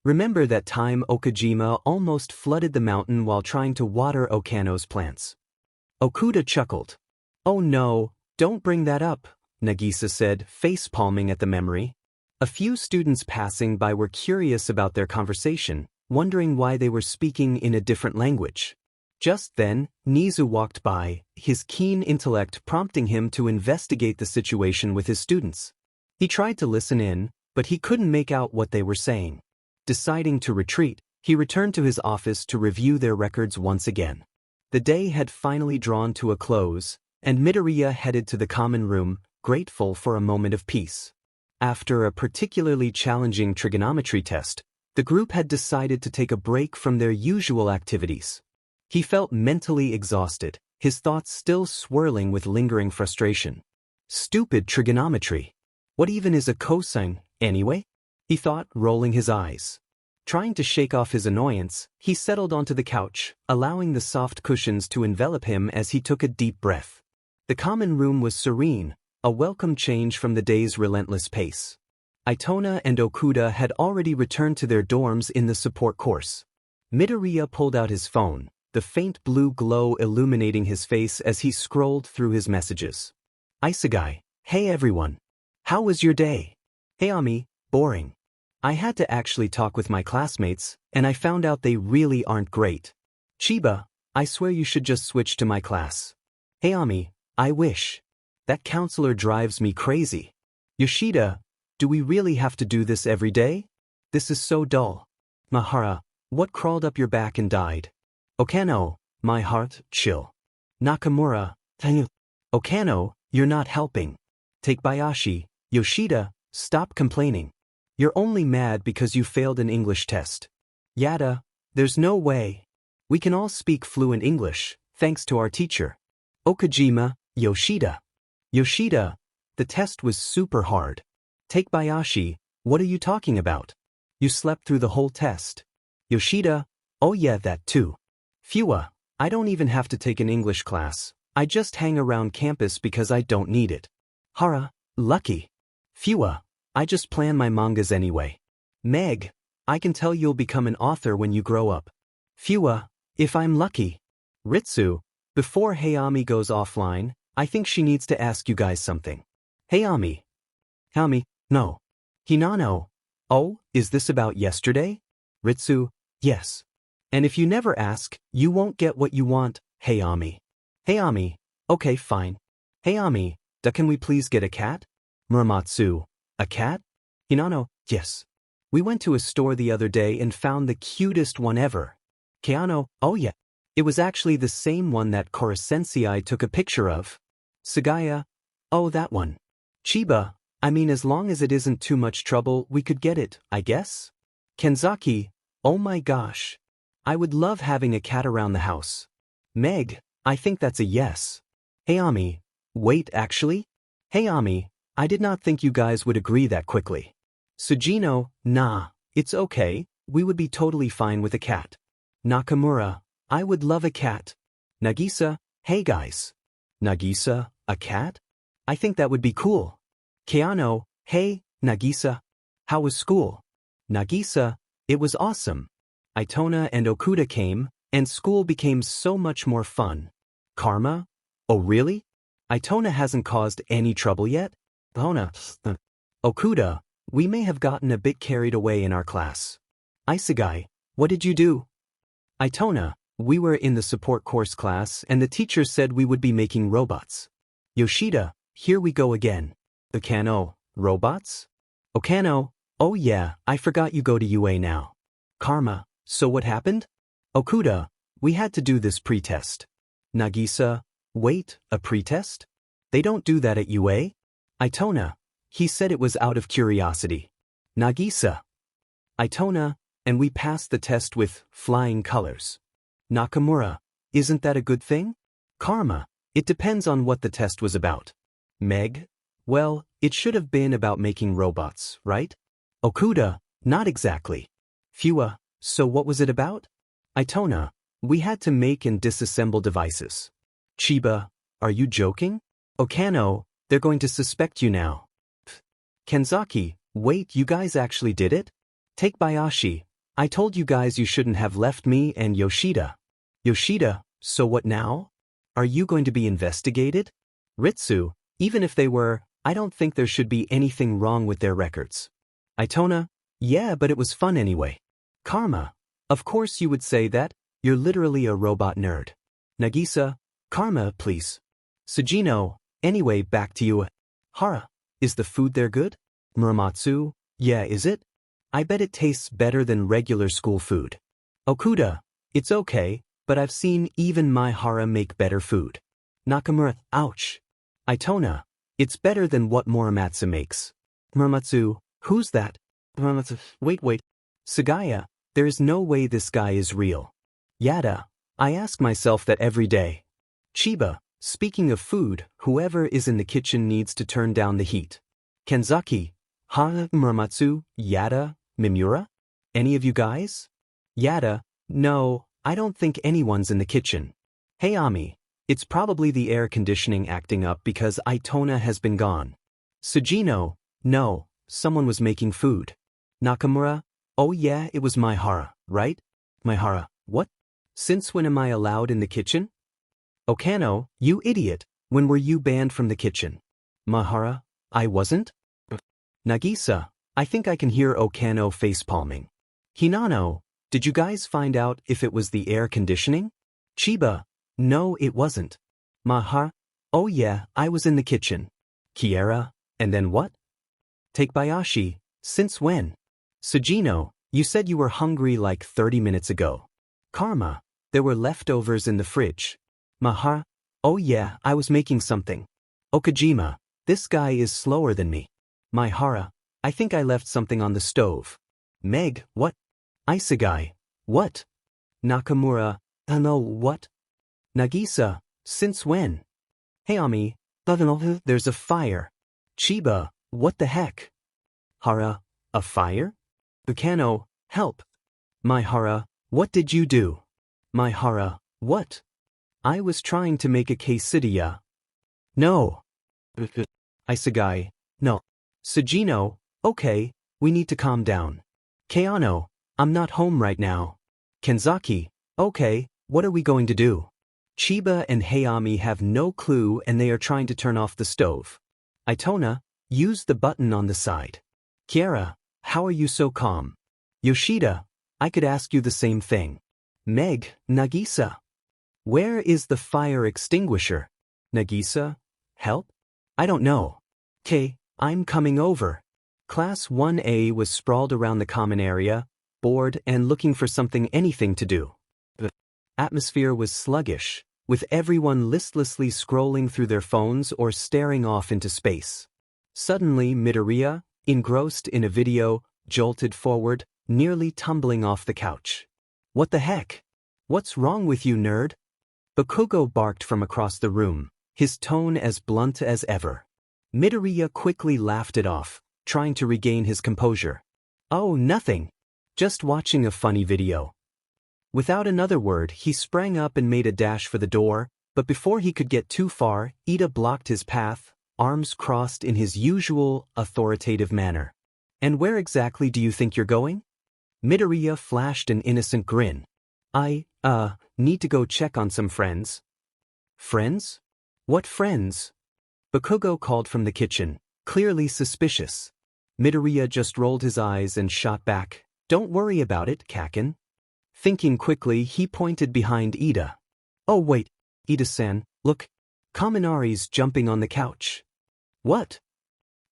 Remember that time Okajima almost flooded the mountain while trying to water Okano's plants? Okuda chuckled. Oh no, don't bring that up, Nagisa said, face-palming at the memory. A few students passing by were curious about their conversation, wondering why they were speaking in a different language. Just then, Nizu walked by, his keen intellect prompting him to investigate the situation with his students. He tried to listen in, but he couldn't make out what they were saying. Deciding to retreat, he returned to his office to review their records once again. The day had finally drawn to a close, and Midoriya headed to the common room, grateful for a moment of peace. After a particularly challenging trigonometry test, the group had decided to take a break from their usual activities. He felt mentally exhausted, his thoughts still swirling with lingering frustration. Stupid trigonometry. What even is a cosine, anyway? He thought, rolling his eyes. Trying to shake off his annoyance, he settled onto the couch, allowing the soft cushions to envelop him as he took a deep breath. The common room was serene, a welcome change from the day's relentless pace. Itona and Okuda had already returned to their dorms in the support course. Midoriya pulled out his phone, the faint blue glow illuminating his face as he scrolled through his messages. Isegai, hey everyone. How was your day? Hey Ami, boring. I had to actually talk with my classmates, and I found out they really aren't great. Chiba, I swear you should just switch to my class. Hey Ami, I wish. That counselor drives me crazy. Yoshida, do we really have to do this every day? This is so dull. Mahara, what crawled up your back and died? Okano, my heart, chill. Nakamura, thank. Okano, you're not helping. Take Bayashi, Yoshida, stop complaining. You're only mad because you failed an English test. Yada, there's no way. We can all speak fluent English, thanks to our teacher. Okajima, Yoshida. Yoshida, the test was super hard. Take Bayashi, what are you talking about? You slept through the whole test. Yoshida, oh yeah, that too. Fua, I don't even have to take an English class. I just hang around campus because I don't need it. Hara, lucky. Fua, I just plan my mangas anyway. Meg, I can tell you'll become an author when you grow up. Fua, if I'm lucky. Ritsu, before Hayami goes offline, I think she needs to ask you guys something. Hayami. Hami, no. Hinano, oh, is this about yesterday? Ritsu, yes. And if you never ask, you won't get what you want, Hayami. Hayami, okay fine. Hayami, can we please get a cat? Muramatsu, a cat? Hinano, yes. We went to a store the other day and found the cutest one ever. Keano, oh yeah. It was actually the same one that Korosensei took a picture of. Sagaya, oh that one. Chiba, I mean as long as it isn't too much trouble we could get it, I guess? Kenzaki, oh my gosh. I would love having a cat around the house. Meg, I think that's a yes. Hayami, wait actually? Hayami, I did not think you guys would agree that quickly. Sujino, nah, it's okay, we would be totally fine with a cat. Nakamura, I would love a cat. Nagisa, hey guys. Nagisa, a cat? I think that would be cool. Keano, hey, Nagisa. How was school? Nagisa, it was awesome. Itona and Okuda came, and school became so much more fun. Karma? Oh really? Itona hasn't caused any trouble yet? Okuda, we may have gotten a bit carried away in our class. Isegai, what did you do? Itona, we were in the support course class and the teacher said we would be making robots. Yoshida, here we go again. Okano, robots? Okano, oh yeah, I forgot you go to UA now. Karma, so what happened? Okuda, We had to do this pretest. Nagisa, wait, a pretest? They don't do that at UA? Itona, he said it was out of curiosity. Nagisa. Itona, and we passed the test with flying colors. Nakamura, isn't that a good thing? Karma, it depends on what the test was about. Meg, well, it should have been about making robots, right? Okuda, not exactly. Fua, so what was it about? Itona, we had to make and disassemble devices. Chiba, are you joking? Okano, they're going to suspect you now. Kenzaki, wait, you guys actually did it? Take Bayashi, I told you guys you shouldn't have left me and Yoshida. Yoshida, so what now? Are you going to be investigated? Ritsu, even if they were, I don't think there should be anything wrong with their records. Itona, yeah, but it was fun anyway. Karma, of course you would say that, you're literally a robot nerd. Nagisa, Karma, please. Sujino, anyway, back to you. Hara, is the food there good? Muramatsu, yeah, is it? I bet it tastes better than regular school food. Okuda, it's okay, but I've seen even my Hara make better food. Nakamura, ouch. Itona, it's better than what Muramatsu makes. Muramatsu, who's that? Muramatsu, wait. Sugaya, there is no way this guy is real. Yada, I ask myself that every day. Chiba, speaking of food, whoever is in the kitchen needs to turn down the heat. Kenzaki, Muramatsu, Yada, Mimura? Any of you guys? Yada, no, I don't think anyone's in the kitchen. Hey Ami, it's probably the air conditioning acting up because Itona has been gone. Sujino, no, someone was making food. Nakamura, oh yeah, it was Maihara, right? Maihara, what? Since when am I allowed in the kitchen? Okano, you idiot, when were you banned from the kitchen? Maihara, I wasn't? Nagisa, I think I can hear Okano facepalming. Hinano, did you guys find out if it was the air conditioning? Chiba, no it wasn't. Maihara, oh yeah, I was in the kitchen. Kiera, and then what? Takebayashi, since when? Sujino, you said you were hungry like 30 minutes ago. Karma, there were leftovers in the fridge. Maihara, oh yeah, I was making something. Okajima, this guy is slower than me. Maihara, I think I left something on the stove. Meg, what? Isegai, what? Nakamura, no, what? Nagisa, since when? Hayami, there's a fire. Chiba, what the heck? Hara, a fire? Bukano, help. Maihara, what did you do? Maihara, what? I was trying to make a quesadilla. No. Isegai, no. Sujino, okay, we need to calm down. Keano, I'm not home right now. Kenzaki, okay, what are we going to do? Chiba and Hayami have no clue and they are trying to turn off the stove. Itona, use the button on the side. Kiera, how are you so calm? Yoshida, I could ask you the same thing. Meg, Nagisa. Where is the fire extinguisher? Nagisa, help? I don't know. K, I'm coming over. Class 1A was sprawled around the common area, bored and looking for anything to do. The atmosphere was sluggish, with everyone listlessly scrolling through their phones or staring off into space. Suddenly Midoriya, engrossed in a video, jolted forward, nearly tumbling off the couch. What the heck? What's wrong with you, nerd? Bakugo barked from across the room, his tone as blunt as ever. Midoriya quickly laughed it off, trying to regain his composure. Oh, nothing. Just watching a funny video. Without another word, he sprang up and made a dash for the door, but before he could get too far, Ida blocked his path, arms crossed in his usual, authoritative manner. And where exactly do you think you're going? Midoriya flashed an innocent grin. I need to go check on some friends. Friends? What friends? Bakugo called from the kitchen, clearly suspicious. Midoriya just rolled his eyes and shot back. Don't worry about it, Kaken. Thinking quickly, he pointed behind Ida. Oh wait, Ida-san, look. Kaminari's jumping on the couch. What?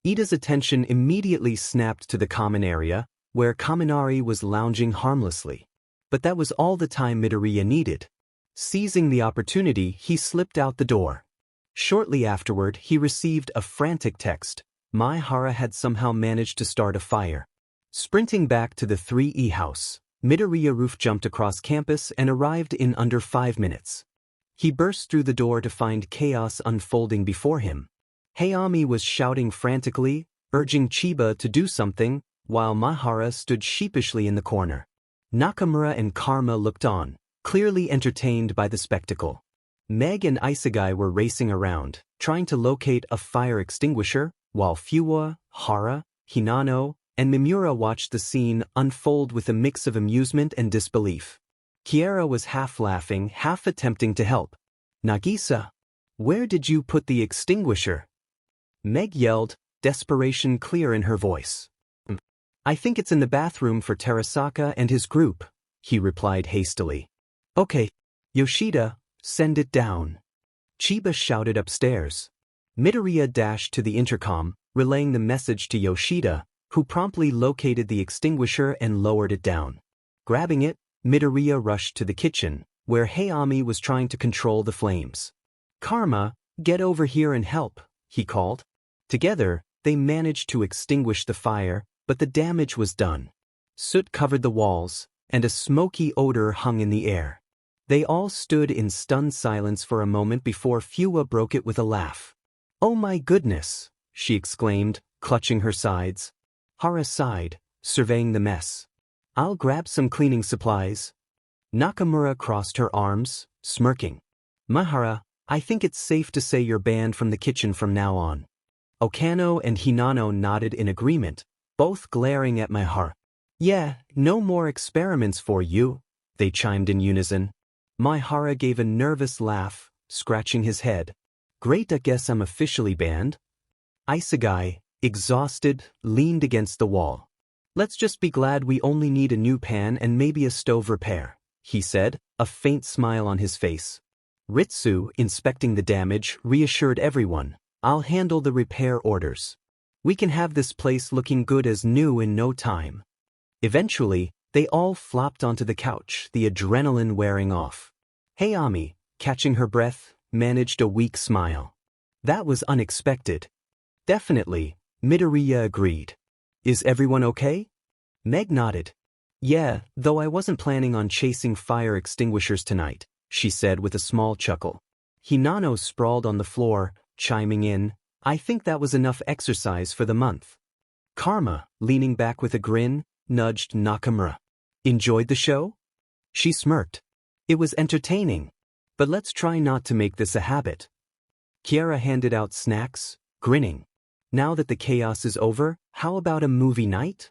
Ida's attention immediately snapped to the common area, where Kaminari was lounging harmlessly. But that was all the time Midoriya needed. Seizing the opportunity, he slipped out the door. Shortly afterward, he received a frantic text. Maihara had somehow managed to start a fire. Sprinting back to the 3E house, Midoriya roof jumped across campus and arrived in under 5 minutes. He burst through the door to find chaos unfolding before him. Hayami was shouting frantically, urging Chiba to do something, while Maihara stood sheepishly in the corner. Nakamura and Karma looked on, clearly entertained by the spectacle. Meg and Isegai were racing around, trying to locate a fire extinguisher, while Fuwa, Hara, Hinano, and Mimura watched the scene unfold with a mix of amusement and disbelief. Kiera was half laughing, half attempting to help. "Nagisa, where did you put the extinguisher?" Meg yelled, desperation clear in her voice. "I think it's in the bathroom for Terasaka and his group," he replied hastily. "Okay, Yoshida, send it down." Chiba shouted upstairs. Midoriya dashed to the intercom, relaying the message to Yoshida, who promptly located the extinguisher and lowered it down. Grabbing it, Midoriya rushed to the kitchen, where Hayami was trying to control the flames. "Karma, get over here and help," he called. Together, they managed to extinguish the fire, but the damage was done. Soot covered the walls, and a smoky odor hung in the air. They all stood in stunned silence for a moment before Fuwa broke it with a laugh. "Oh my goodness," she exclaimed, clutching her sides. Hara sighed, surveying the mess. "I'll grab some cleaning supplies." Nakamura crossed her arms, smirking. "Maihara, I think it's safe to say you're banned from the kitchen from now on." Okano and Hinano nodded in agreement, both glaring at Maihara. "Yeah, no more experiments for you," they chimed in unison. Maihara gave a nervous laugh, scratching his head. "Great, I guess I'm officially banned." Isegai, exhausted, leaned against the wall. "Let's just be glad we only need a new pan and maybe a stove repair," he said, a faint smile on his face. Ritsu, inspecting the damage, reassured everyone, "I'll handle the repair orders. We can have this place looking good as new in no time." Eventually, they all flopped onto the couch, the adrenaline wearing off. Hayami, catching her breath, managed a weak smile. "That was unexpected." "Definitely," Midoriya agreed. "Is everyone okay?" Meg nodded. "Yeah, though I wasn't planning on chasing fire extinguishers tonight," she said with a small chuckle. Hinano sprawled on the floor, chiming in, "I think that was enough exercise for the month." Karma, leaning back with a grin, nudged Nakamura. "Enjoyed the show?" She smirked. "It was entertaining. But let's try not to make this a habit." Kiera handed out snacks, grinning. "Now that the chaos is over, how about a movie night?"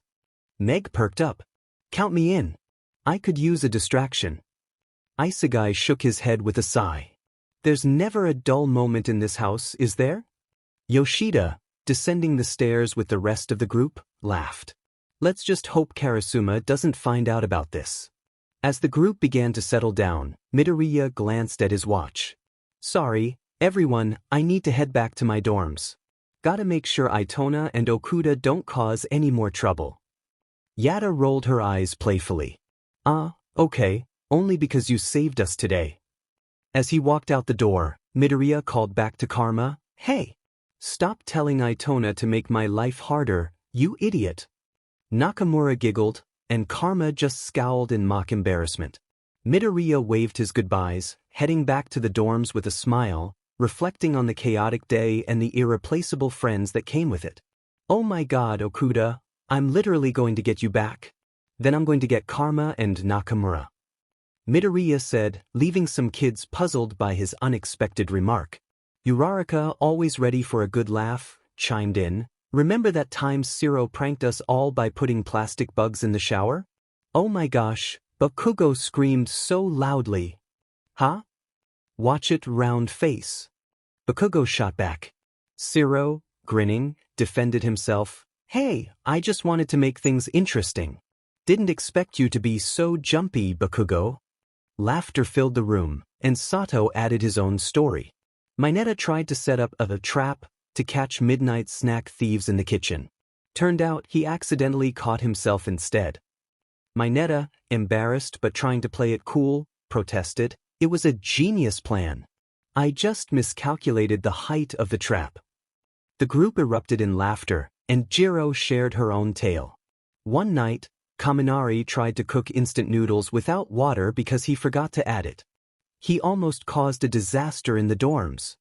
Meg perked up. "Count me in. I could use a distraction." Isegai shook his head with a sigh. "There's never a dull moment in this house, is there?" Yoshida, descending the stairs with the rest of the group, laughed. "Let's just hope Karasuma doesn't find out about this." As the group began to settle down, Midoriya glanced at his watch. "Sorry, everyone, I need to head back to my dorms. Gotta make sure Itona and Okuda don't cause any more trouble." Yada rolled her eyes playfully. Okay, only because you saved us today." As he walked out the door, Midoriya called back to Karma, "Hey, stop telling Itona to make my life harder, you idiot." Nakamura giggled, and Karma just scowled in mock embarrassment. Midoriya waved his goodbyes, heading back to the dorms with a smile, reflecting on the chaotic day and the irreplaceable friends that came with it. "Oh my god, Okuda, I'm literally going to get you back. Then I'm going to get Karma and Nakamura." Midoriya said, leaving some kids puzzled by his unexpected remark. Uraraka, always ready for a good laugh, chimed in, "Remember that time Siro pranked us all by putting plastic bugs in the shower?" "Oh my gosh," Bakugo screamed so loudly. "Huh? Watch it, round face." Bakugo shot back. Siro, grinning, defended himself. "Hey, I just wanted to make things interesting. Didn't expect you to be so jumpy, Bakugo." Laughter filled the room, and Sato added his own story. Mineta tried to set up a trap to catch midnight snack thieves in the kitchen. Turned out he accidentally caught himself instead. Mineta, embarrassed but trying to play it cool, protested, It was a genius plan. I just miscalculated the height of the trap. The group erupted in laughter, and Jiro shared her own tale. One night, Kaminari tried to cook instant noodles without water because he forgot to add it. He almost caused a disaster in the dorms.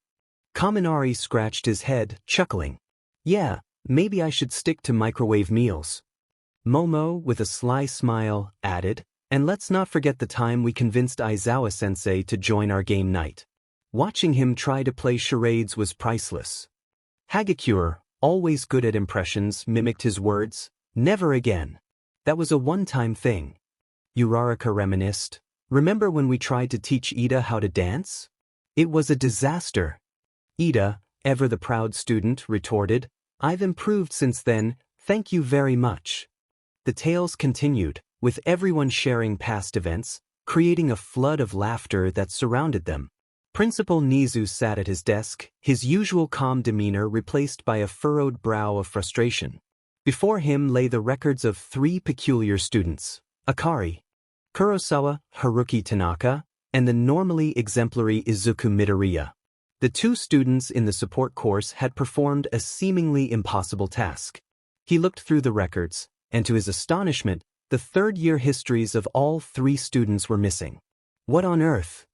Kaminari scratched his head, chuckling. Yeah, maybe I should stick to microwave meals. Momo, with a sly smile, added, and let's not forget the time we convinced Aizawa-sensei to join our game night. Watching him try to play charades was priceless. Hagakure, always good at impressions, mimicked his words. Never again. That was a one-time thing. Uraraka reminisced. Remember when we tried to teach Ida how to dance? It was a disaster. Ida, ever the proud student, retorted, I've improved since then, thank you very much. The tales continued, with everyone sharing past events, creating a flood of laughter that surrounded them. Principal Nizu sat at his desk, his usual calm demeanor replaced by a furrowed brow of frustration. Before him lay the records of 3 peculiar students, Akari, Kurosawa, Haruki Tanaka, and the normally exemplary Izuku Midoriya. The 2 students in the support course had performed a seemingly impossible task. He looked through the records, and to his astonishment, the third-year histories of all 3 students were missing. What on earth?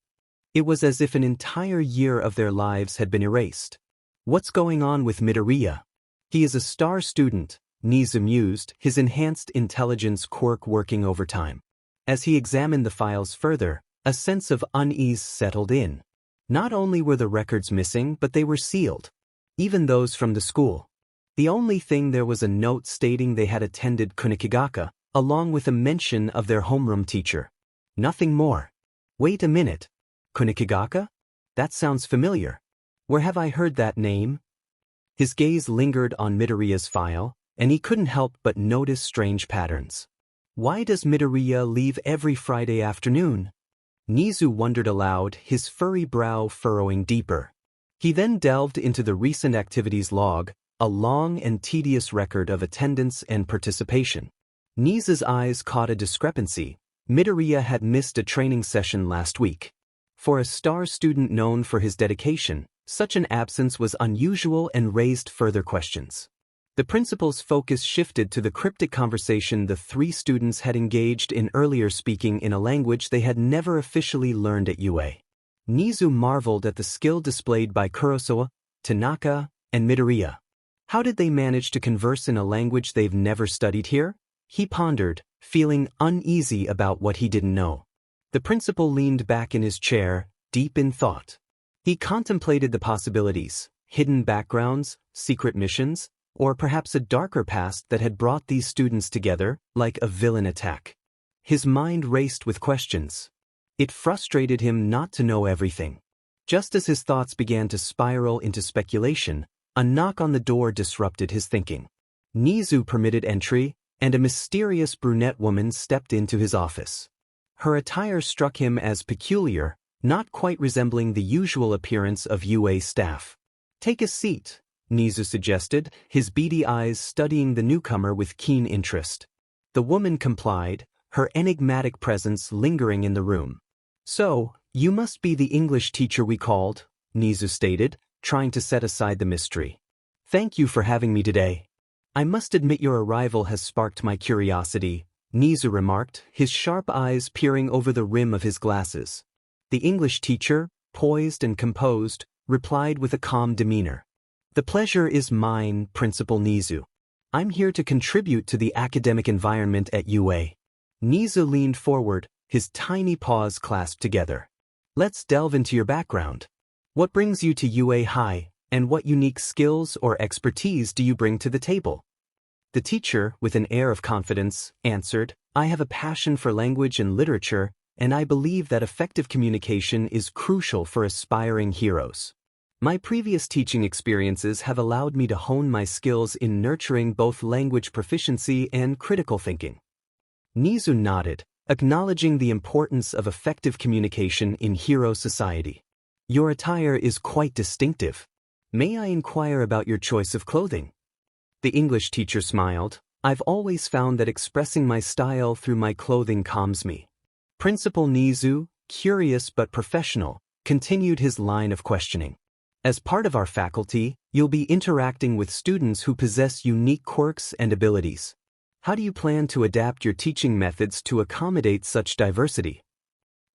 It was as if an entire year of their lives had been erased. What's going on with Midoriya? He is a star student, Nizu mused, his enhanced intelligence quirk working overtime. As he examined the files further, a sense of unease settled in. Not only were the records missing, but they were sealed. Even those from the school. The only thing there was a note stating they had attended Kunikigaka, along with a mention of their homeroom teacher. Nothing more. Wait a minute. Kunikigaka? That sounds familiar. Where have I heard that name? His gaze lingered on Midoriya's file, and he couldn't help but notice strange patterns. Why does Midoriya leave every Friday afternoon? Nizu wondered aloud, his furry brow furrowing deeper. He then delved into the recent activities log, a long and tedious record of attendance and participation. Nizu's eyes caught a discrepancy. Midoriya had missed a training session last week. For a star student known for his dedication, such an absence was unusual and raised further questions. The principal's focus shifted to the cryptic conversation the 3 students had engaged in earlier, speaking in a language they had never officially learned at UA. Nizu marveled at the skill displayed by Kurosawa, Tanaka, and Midoriya. How did they manage to converse in a language they've never studied here? He pondered, feeling uneasy about what he didn't know. The principal leaned back in his chair, deep in thought. He contemplated the possibilities, hidden backgrounds, secret missions, or perhaps a darker past that had brought these students together, like a villain attack. His mind raced with questions. It frustrated him not to know everything. Just as his thoughts began to spiral into speculation, a knock on the door disrupted his thinking. Nizu permitted entry, and a mysterious brunette woman stepped into his office. Her attire struck him as peculiar, not quite resembling the usual appearance of UA staff. Take a seat, Nizu suggested, his beady eyes studying the newcomer with keen interest. The woman complied, her enigmatic presence lingering in the room. So, you must be the English teacher we called, Nizu stated, trying to set aside the mystery. Thank you for having me today. I must admit your arrival has sparked my curiosity, Nizu remarked, his sharp eyes peering over the rim of his glasses. The English teacher, poised and composed, replied with a calm demeanor. The pleasure is mine, Principal Nizu. I'm here to contribute to the academic environment at UA. Nizu leaned forward, his tiny paws clasped together. Let's delve into your background. What brings you to UA High, and what unique skills or expertise do you bring to the table? The teacher, with an air of confidence, answered, I have a passion for language and literature, and I believe that effective communication is crucial for aspiring heroes. My previous teaching experiences have allowed me to hone my skills in nurturing both language proficiency and critical thinking. Nizu nodded, acknowledging the importance of effective communication in hero society. Your attire is quite distinctive. May I inquire about your choice of clothing? The English teacher smiled. I've always found that expressing my style through my clothing calms me. Principal Nizu, curious but professional, continued his line of questioning. As part of our faculty, you'll be interacting with students who possess unique quirks and abilities. How do you plan to adapt your teaching methods to accommodate such diversity?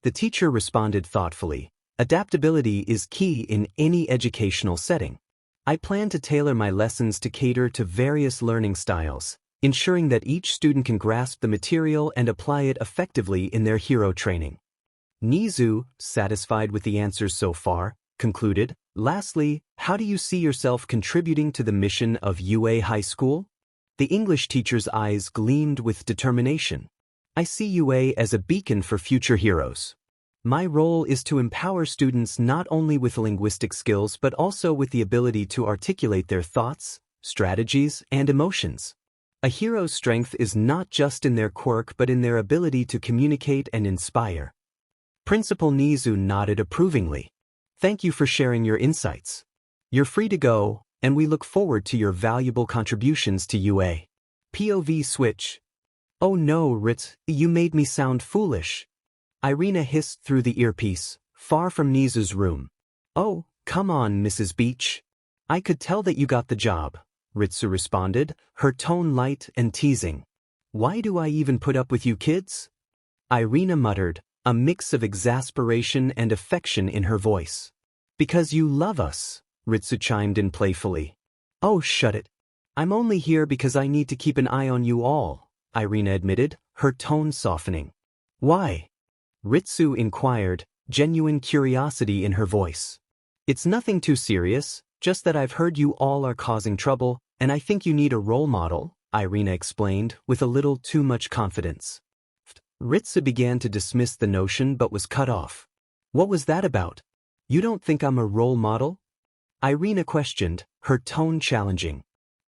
The teacher responded thoughtfully. Adaptability is key in any educational setting. I plan to tailor my lessons to cater to various learning styles, ensuring that each student can grasp the material and apply it effectively in their hero training. Nizu, satisfied with the answers so far, concluded, lastly, how do you see yourself contributing to the mission of UA High School? The English teacher's eyes gleamed with determination. I see UA as a beacon for future heroes. My role is to empower students not only with linguistic skills but also with the ability to articulate their thoughts, strategies, and emotions. A hero's strength is not just in their quirk but in their ability to communicate and inspire. Principal Nizu nodded approvingly. Thank you for sharing your insights. You're free to go, and we look forward to your valuable contributions to UA. POV switch. Oh no, Ritz, you made me sound foolish. Irina hissed through the earpiece, far from Nizu's room. Oh, come on, Mrs. Beach. I could tell that you got the job, Ritsu responded, her tone light and teasing. Why do I even put up with you kids? Irina muttered, a mix of exasperation and affection in her voice. Because you love us, Ritsu chimed in playfully. Oh, shut it. I'm only here because I need to keep an eye on you all, Irina admitted, her tone softening. Why? Ritsu inquired, genuine curiosity in her voice. It's nothing too serious, just that I've heard you all are causing trouble, and I think you need a role model, Irina explained, with a little too much confidence. Ritsu began to dismiss the notion but was cut off. What was that about? You don't think I'm a role model? Irina questioned, her tone challenging.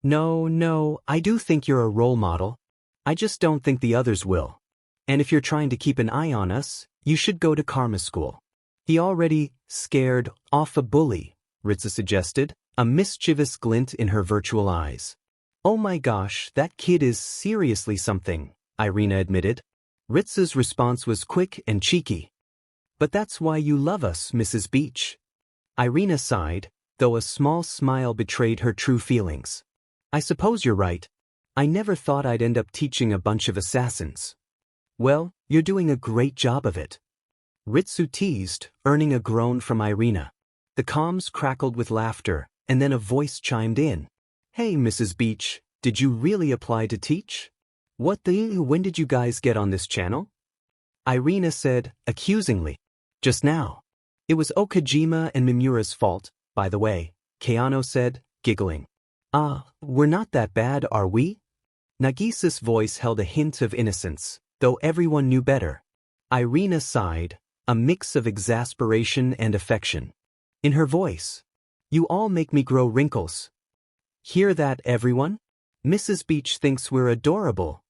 No, I do think you're a role model. I just don't think the others will. And if you're trying to keep an eye on us, you should go to Karma School. He already scared off a bully, Ritsu suggested, a mischievous glint in her virtual eyes. Oh my gosh, that kid is seriously something, Irina admitted. Ritsu's response was quick and cheeky. But that's why you love us, Mrs. Beach. Irina sighed, though a small smile betrayed her true feelings. I suppose you're right. I never thought I'd end up teaching a bunch of assassins. Well, you're doing a great job of it. Ritsu teased, earning a groan from Irina. The comms crackled with laughter, and then a voice chimed in. Hey, Mrs. Beach, did you really apply to teach? When did you guys get on this channel? Irina said, accusingly. Just now. It was Okajima and Mimura's fault, by the way, Keano said, giggling. We're not that bad, are we? Nagisa's voice held a hint of innocence, though everyone knew better. Irina sighed, a mix of exasperation and affection. In her voice. You all make me grow wrinkles. Hear that, everyone? Mrs. Beach thinks we're adorable.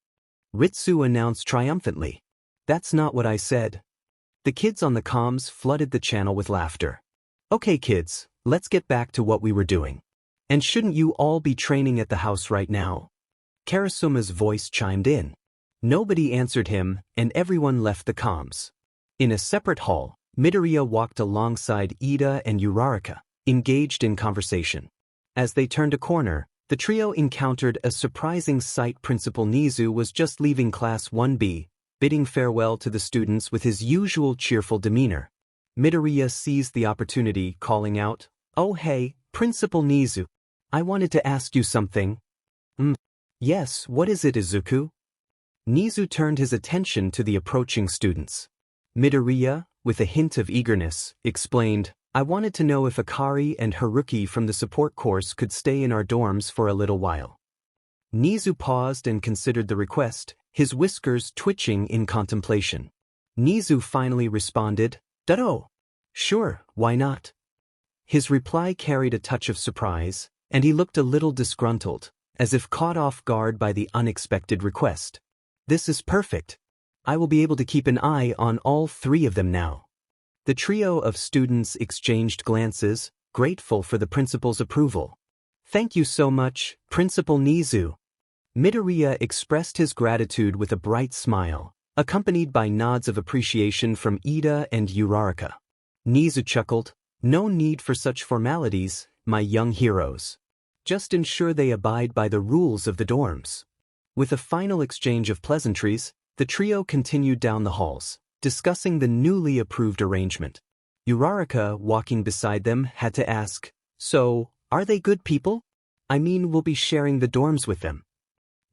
Ritsu announced triumphantly. That's not what I said. The kids on the comms flooded the channel with laughter. Okay kids, let's get back to what we were doing. And shouldn't you all be training at the house right now? Karasuma's voice chimed in. Nobody answered him, and everyone left the comms. In a separate hall, Midoriya walked alongside Ida and Uraraka, engaged in conversation. As they turned a corner, the trio encountered a surprising sight. Principal Nizu was just leaving Class 1B, bidding farewell to the students with his usual cheerful demeanor. Midoriya seized the opportunity, calling out, Oh hey, Principal Nizu. I wanted to ask you something. Yes, what is it, Izuku? Nizu turned his attention to the approaching students. Midoriya, with a hint of eagerness, explained, I wanted to know if Akari and Haruki from the support course could stay in our dorms for a little while. Nizu paused and considered the request, his whiskers twitching in contemplation. Nizu finally responded, Dado. Sure, why not? His reply carried a touch of surprise, and he looked a little disgruntled, as if caught off guard by the unexpected request. This is perfect. I will be able to keep an eye on all three of them now. The trio of students exchanged glances, grateful for the principal's approval. Thank you so much, Principal Nizu. Midoriya expressed his gratitude with a bright smile, accompanied by nods of appreciation from Ida and Uraraka. Nizu chuckled, "No need for such formalities, my young heroes. Just ensure they abide by the rules of the dorms." With a final exchange of pleasantries, the trio continued down the halls, discussing the newly approved arrangement. Uraraka, walking beside them, had to ask, "So, are they good people? I mean, we'll be sharing the dorms with them."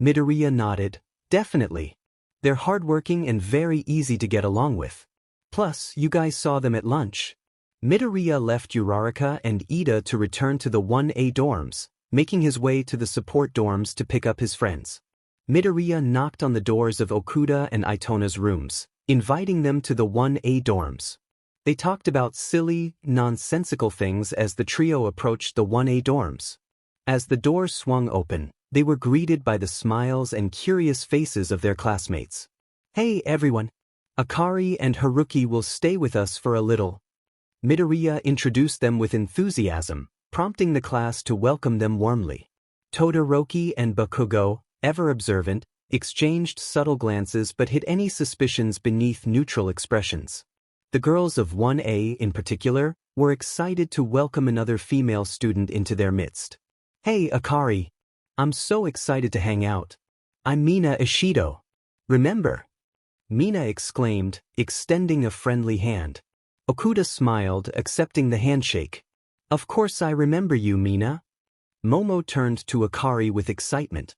Midoriya nodded, "Definitely. They're hardworking and very easy to get along with. Plus, you guys saw them at lunch." Midoriya left Uraraka and Ida to return to the 1A dorms, making his way to the support dorms to pick up his friends. Midoriya knocked on the doors of Okuda and Itona's rooms, inviting them to the 1A dorms. They talked about silly, nonsensical things as the trio approached the 1A dorms. As the doors swung open, they were greeted by the smiles and curious faces of their classmates. "Hey everyone! Akari and Haruki will stay with us for a little." Midoriya introduced them with enthusiasm, prompting the class to welcome them warmly. Todoroki and Bakugo, ever observant, exchanged subtle glances but hid any suspicions beneath neutral expressions. The girls of 1A in particular were excited to welcome another female student into their midst. "Hey Akari! I'm so excited to hang out. I'm Mina Ishido. Remember?" Mina exclaimed, extending a friendly hand. Okuda smiled, accepting the handshake. "Of course I remember you, Mina." Momo turned to Akari with excitement.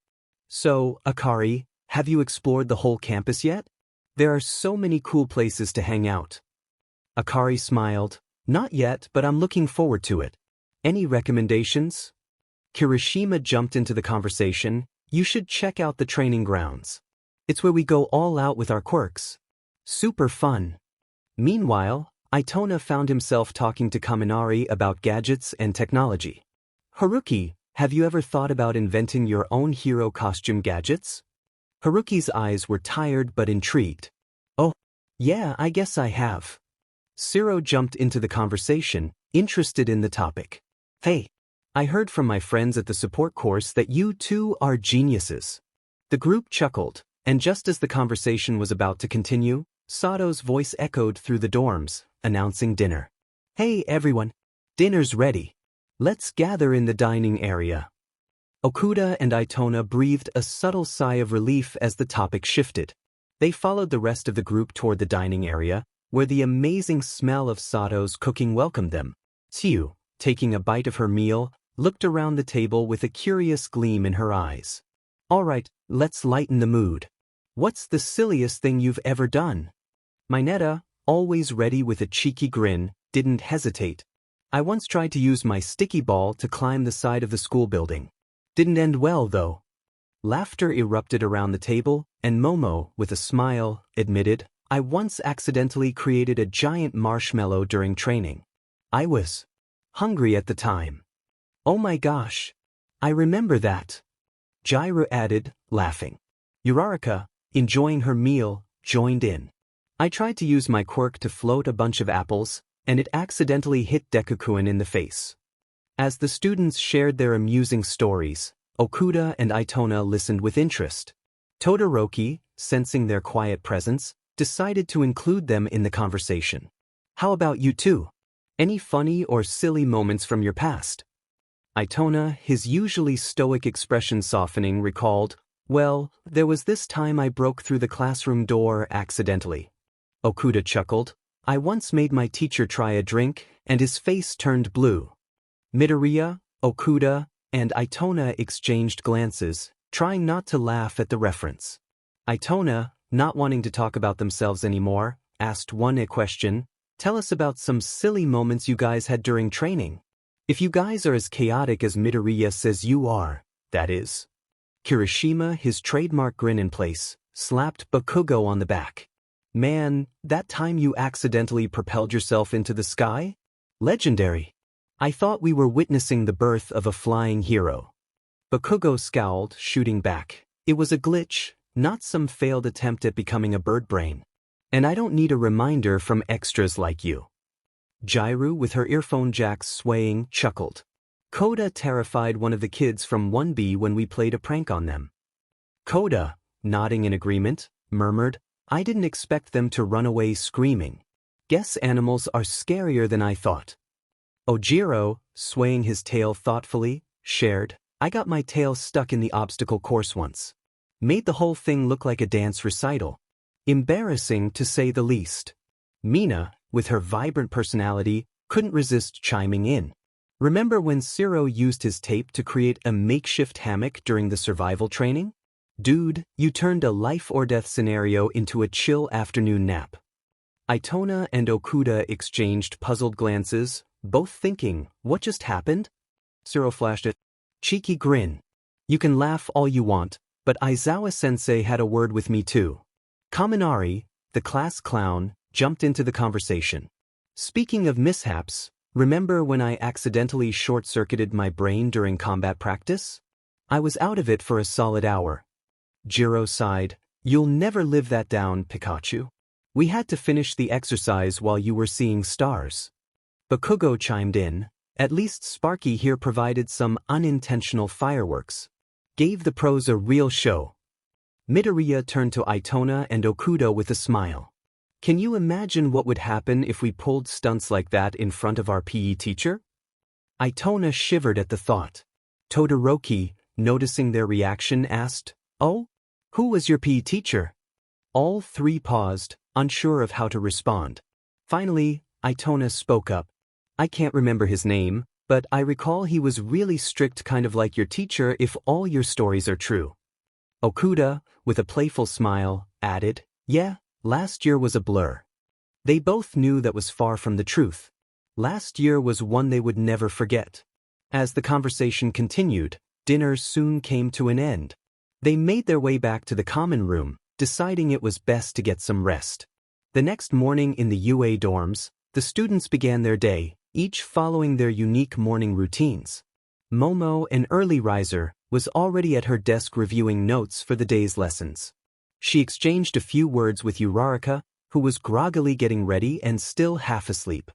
"So, Akari, have you explored the whole campus yet? There are so many cool places to hang out." Akari smiled, "Not yet, but I'm looking forward to it. Any recommendations?" Kirishima jumped into the conversation. "You should check out the training grounds. It's where we go all out with our quirks. Super fun." Meanwhile, Itona found himself talking to Kaminari about gadgets and technology. "Haruki, have you ever thought about inventing your own hero costume gadgets?" Haruki's eyes were tired but intrigued. "Oh, yeah, I guess I have." Siro jumped into the conversation, interested in the topic. "Hey, I heard from my friends at the support course that you two are geniuses." The group chuckled, and just as the conversation was about to continue, Sato's voice echoed through the dorms, announcing dinner. "Hey everyone, dinner's ready. Let's gather in the dining area." Okuda and Itona breathed a subtle sigh of relief as the topic shifted. They followed the rest of the group toward the dining area, where the amazing smell of Sato's cooking welcomed them. Tsu, taking a bite of her meal, looked around the table with a curious gleam in her eyes. "All right, let's lighten the mood. What's the silliest thing you've ever done?" Mineta, always ready with a cheeky grin, didn't hesitate. "I once tried to use my sticky ball to climb the side of the school building. Didn't end well, though." Laughter erupted around the table, and Momo, with a smile, admitted, "I once accidentally created a giant marshmallow during training. I was hungry at the time." "Oh my gosh. I remember that." Jairu added, laughing. Uraraka, enjoying her meal, joined in. "I tried to use my quirk to float a bunch of apples, and it accidentally hit Deku-kun in the face." As the students shared their amusing stories, Okuda and Itona listened with interest. Todoroki, sensing their quiet presence, decided to include them in the conversation. "How about you two? Any funny or silly moments from your past?" Itona, his usually stoic expression softening, recalled, "Well, there was this time I broke through the classroom door accidentally." Okuda chuckled, "I once made my teacher try a drink, and his face turned blue." Midoriya, Okuda, and Itona exchanged glances, trying not to laugh at the reference. Itona, not wanting to talk about themselves anymore, asked one a question, "Tell us about some silly moments you guys had during training. If you guys are as chaotic as Midoriya says you are, that is." Kirishima, his trademark grin in place, slapped Bakugo on the back. "Man, that time you accidentally propelled yourself into the sky? Legendary. I thought we were witnessing the birth of a flying hero." Bakugo scowled, shooting back. "It was a glitch, not some failed attempt at becoming a bird brain. And I don't need a reminder from extras like you." Jairu, with her earphone jacks swaying, chuckled. "Koda terrified one of the kids from 1B when we played a prank on them." Koda, nodding in agreement, murmured, I didn't expect them to run away screaming. Guess animals are scarier than I thought. Ojiro, swaying his tail thoughtfully, shared, I got my tail stuck in the obstacle course once. Made the whole thing look like a dance recital. Embarrassing to say the least. Mina, with her vibrant personality, couldn't resist chiming in. Remember when Ciro used his tape to create a makeshift hammock during the survival training? Dude, you turned a life-or-death scenario into a chill afternoon nap. Itona and Okuda exchanged puzzled glances, both thinking, what just happened? Ciro flashed a cheeky grin. You can laugh all you want, but Aizawa-sensei had a word with me too. Kaminari, the class clown, jumped into the conversation. Speaking of mishaps, remember when I accidentally short-circuited my brain during combat practice? I was out of it for a solid hour. Jiro sighed, you'll never live that down, Pikachu. We had to finish the exercise while you were seeing stars. Bakugo chimed in, at least Sparky here provided some unintentional fireworks. Gave the pros a real show. Midoriya turned to Itona and Okuda with a smile. Can you imagine what would happen if we pulled stunts like that in front of our PE teacher? Itona shivered at the thought. Todoroki, noticing their reaction, asked, Oh? Who was your PE teacher? All three paused, unsure of how to respond. Finally, Itona spoke up. I can't remember his name, but I recall he was really strict, kind of like your teacher if all your stories are true. Okuda, with a playful smile, added, Yeah, last year was a blur. They both knew that was far from the truth. Last year was one they would never forget. As the conversation continued, dinner soon came to an end. They made their way back to the common room, deciding it was best to get some rest. The next morning in the UA dorms, the students began their day, each following their unique morning routines. Momo, an early riser, was already at her desk reviewing notes for the day's lessons. She exchanged a few words with Uraraka, who was groggily getting ready and still half asleep.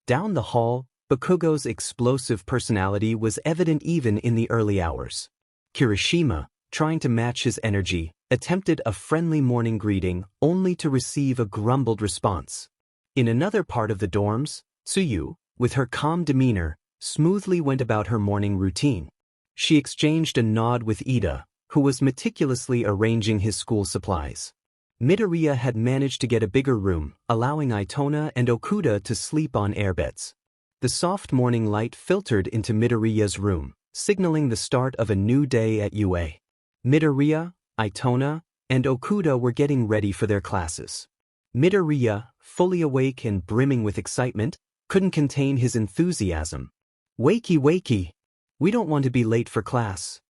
Down the hall, Bakugo's explosive personality was evident even in the early hours. Kirishima, trying to match his energy, attempted a friendly morning greeting only to receive a grumbled response. In another part of the dorms, Tsuyu, with her calm demeanor, smoothly went about her morning routine. She exchanged a nod with Ida, who was meticulously arranging his school supplies. Midoriya had managed to get a bigger room, allowing Itona and Okuda to sleep on airbeds. The soft morning light filtered into Midoriya's room, signaling the start of a new day at UA. Midoriya, Itona, and Okuda were getting ready for their classes. Midoriya, fully awake and brimming with excitement, couldn't contain his enthusiasm. Wakey, wakey! We don't want to be late for class.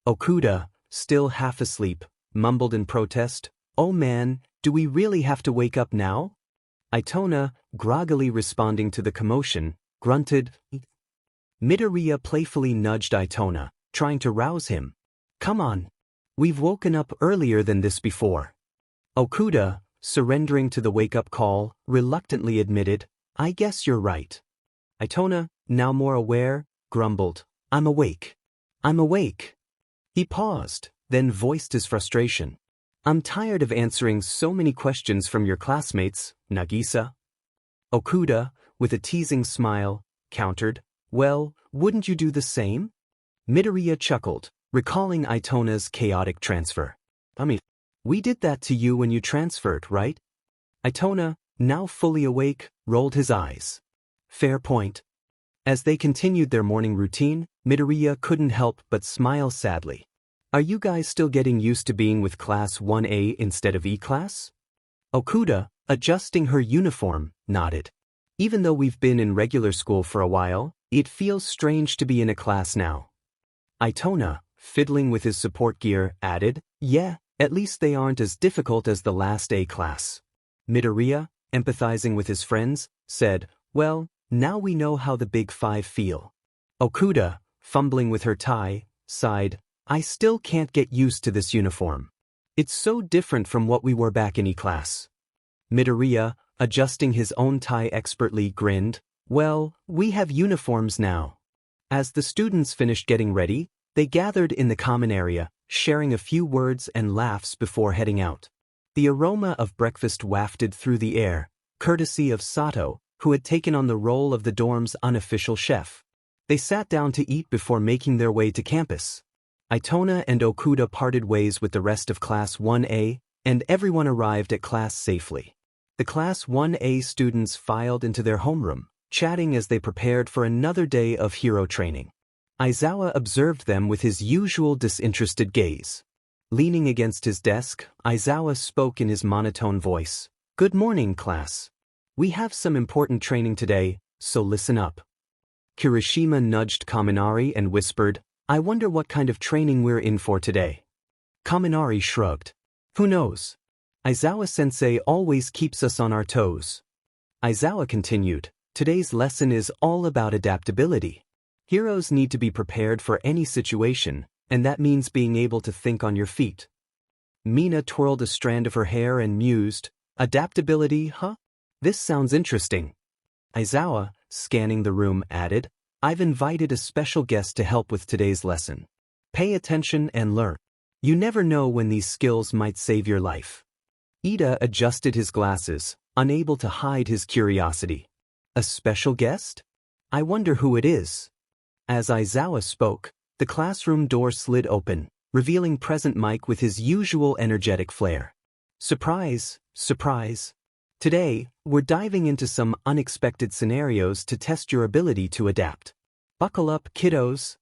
Okuda, still half asleep, mumbled in protest, Oh man, do we really have to wake up now? Itona, groggily responding to the commotion, grunted. Midoriya playfully nudged Itona, trying to rouse him. Come on. We've woken up earlier than this before. Okuda, surrendering to the wake-up call, reluctantly admitted, I guess you're right. Itona, now more aware, grumbled, I'm awake. I'm awake. He paused, then voiced his frustration. I'm tired of answering so many questions from your classmates, Nagisa. Okuda, with a teasing smile, countered, Well, wouldn't you do the same? Midoriya chuckled, recalling Itona's chaotic transfer. We did that to you when you transferred, right? Itona, now fully awake, rolled his eyes. Fair point. As they continued their morning routine, Midoriya couldn't help but smile sadly. Are you guys still getting used to being with Class 1A instead of E-Class? Okuda, adjusting her uniform, nodded. Even though we've been in regular school for a while, it feels strange to be in a class now. Itona, fiddling with his support gear, added, Yeah, at least they aren't as difficult as the last A class. Midoriya, empathizing with his friends, said, Well, now we know how the Big Five feel. Okuda, fumbling with her tie, sighed, I still can't get used to this uniform. It's so different from what we wore back in E-Class. Midoriya, adjusting his own tie expertly, grinned, Well, we have uniforms now. As the students finished getting ready, they gathered in the common area, sharing a few words and laughs before heading out. The aroma of breakfast wafted through the air, courtesy of Sato, who had taken on the role of the dorm's unofficial chef. They sat down to eat before making their way to campus. Itona and Okuda parted ways with the rest of Class 1A, and everyone arrived at class safely. The Class 1A students filed into their homeroom, chatting as they prepared for another day of hero training. Aizawa observed them with his usual disinterested gaze. Leaning against his desk, Aizawa spoke in his monotone voice. "Good morning, class. We have some important training today, so listen up." Kirishima nudged Kaminari and whispered, "I wonder what kind of training we're in for today." Kaminari shrugged. "Who knows? Aizawa-sensei always keeps us on our toes." Aizawa continued, "Today's lesson is all about adaptability. Heroes need to be prepared for any situation, and that means being able to think on your feet." Mina twirled a strand of her hair and mused, "Adaptability, huh? This sounds interesting." Aizawa, scanning the room, added, "I've invited a special guest to help with today's lesson. Pay attention and learn. You never know when these skills might save your life." Ida adjusted his glasses, unable to hide his curiosity. "A special guest? I wonder who it is." As Aizawa spoke, the classroom door slid open, revealing Present Mike with his usual energetic flair. "Surprise, surprise. Today, we're diving into some unexpected scenarios to test your ability to adapt. Buckle up, kiddos."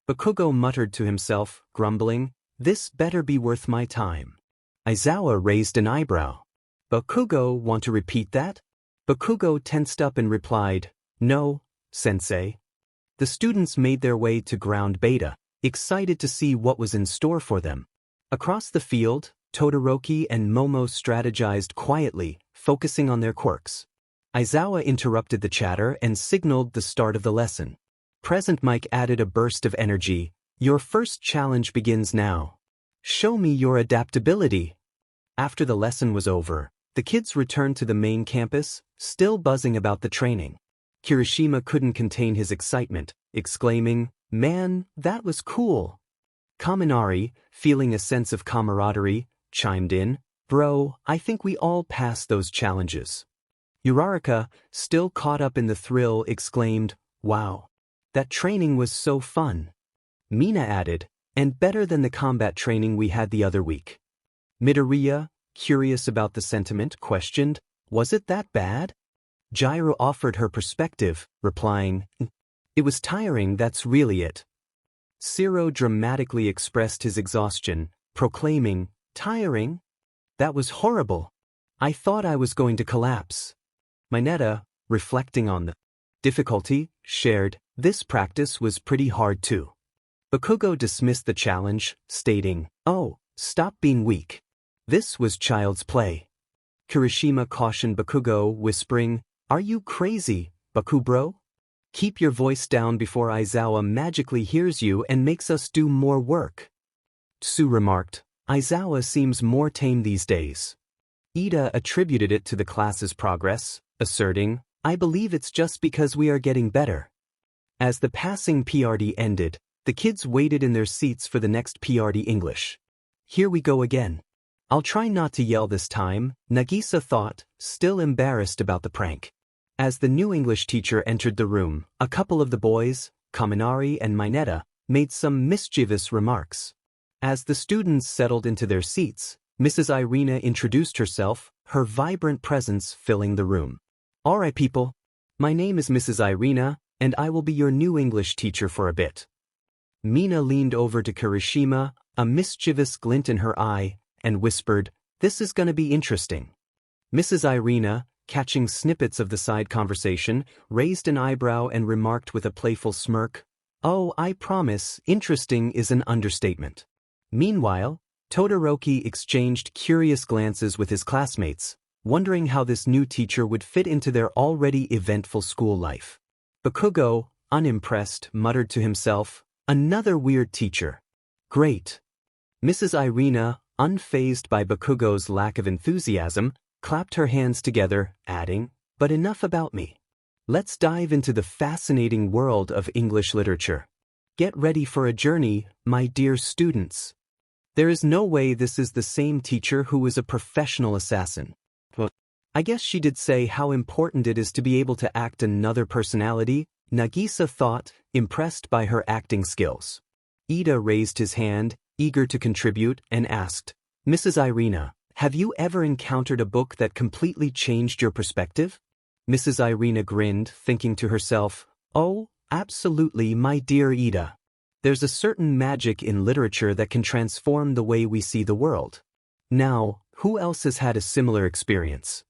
Bakugo muttered to himself, grumbling, "This better be worth my time." Aizawa raised an eyebrow. "Bakugo, want to repeat that?" Bakugo tensed up and replied, "No, sensei." The students made their way to ground beta, excited to see what was in store for them. Across the field, Todoroki and Momo strategized quietly, focusing on their quirks. Aizawa interrupted the chatter and signaled the start of the lesson. Present Mike added a burst of energy. "Your first challenge begins now. Show me your adaptability." After the lesson was over, the kids returned to the main campus, still buzzing about the training. Kirishima couldn't contain his excitement, exclaiming, "Man, that was cool." Kaminari, feeling a sense of camaraderie, chimed in, "Bro, I think we all passed those challenges." Uraraka, still caught up in the thrill, exclaimed, "Wow, that training was so fun." Mina added, "And better than the combat training we had the other week." Midoriya, curious about the sentiment, questioned, "Was it that bad?" Jiro offered her perspective, replying, "It was tiring, that's really it." Siro dramatically expressed his exhaustion, proclaiming, "Tiring? That was horrible. I thought I was going to collapse." Mineta, reflecting on the difficulty, shared, "This practice was pretty hard too." Bakugo dismissed the challenge, stating, "Oh, stop being weak. This was child's play." Kirishima cautioned Bakugo, whispering, "Are you crazy, Bakubro? Keep your voice down before Aizawa magically hears you and makes us do more work." Tsu remarked, "Aizawa seems more tame these days." Ida attributed it to the class's progress, asserting, "I believe it's just because we are getting better." As the passing PRD ended, the kids waited in their seats for the next PRD English. "Here we go again. I'll try not to yell this time," Nagisa thought, still embarrassed about the prank. As the new English teacher entered the room, a couple of the boys, Kaminari and Mineta, made some mischievous remarks. As the students settled into their seats, Mrs. Irina introduced herself, her vibrant presence filling the room. "All right, people. My name is Mrs. Irina, and I will be your new English teacher for a bit." Mina leaned over to Kirishima, a mischievous glint in her eye, and whispered, "This is gonna be interesting." Mrs. Irina, catching snippets of the side conversation, raised an eyebrow and remarked with a playful smirk, "Oh, I promise, interesting is an understatement." Meanwhile, Todoroki exchanged curious glances with his classmates, wondering how this new teacher would fit into their already eventful school life. Bakugo, unimpressed, muttered to himself, "Another weird teacher. Great." Mrs. Irina, unfazed by Bakugo's lack of enthusiasm, clapped her hands together, adding, "But enough about me. Let's dive into the fascinating world of English literature. Get ready for a journey, my dear students." There is no way this is the same teacher who is a professional assassin. But I guess she did say how important it is to be able to act another personality, Nagisa thought, impressed by her acting skills. Ida raised his hand, eager to contribute, and asked, Mrs. Irina, have you ever encountered a book that completely changed your perspective? Mrs. Irina grinned, thinking to herself, oh, absolutely, my dear Ida. There's a certain magic in literature that can transform the way we see the world. Now, who else has had a similar experience?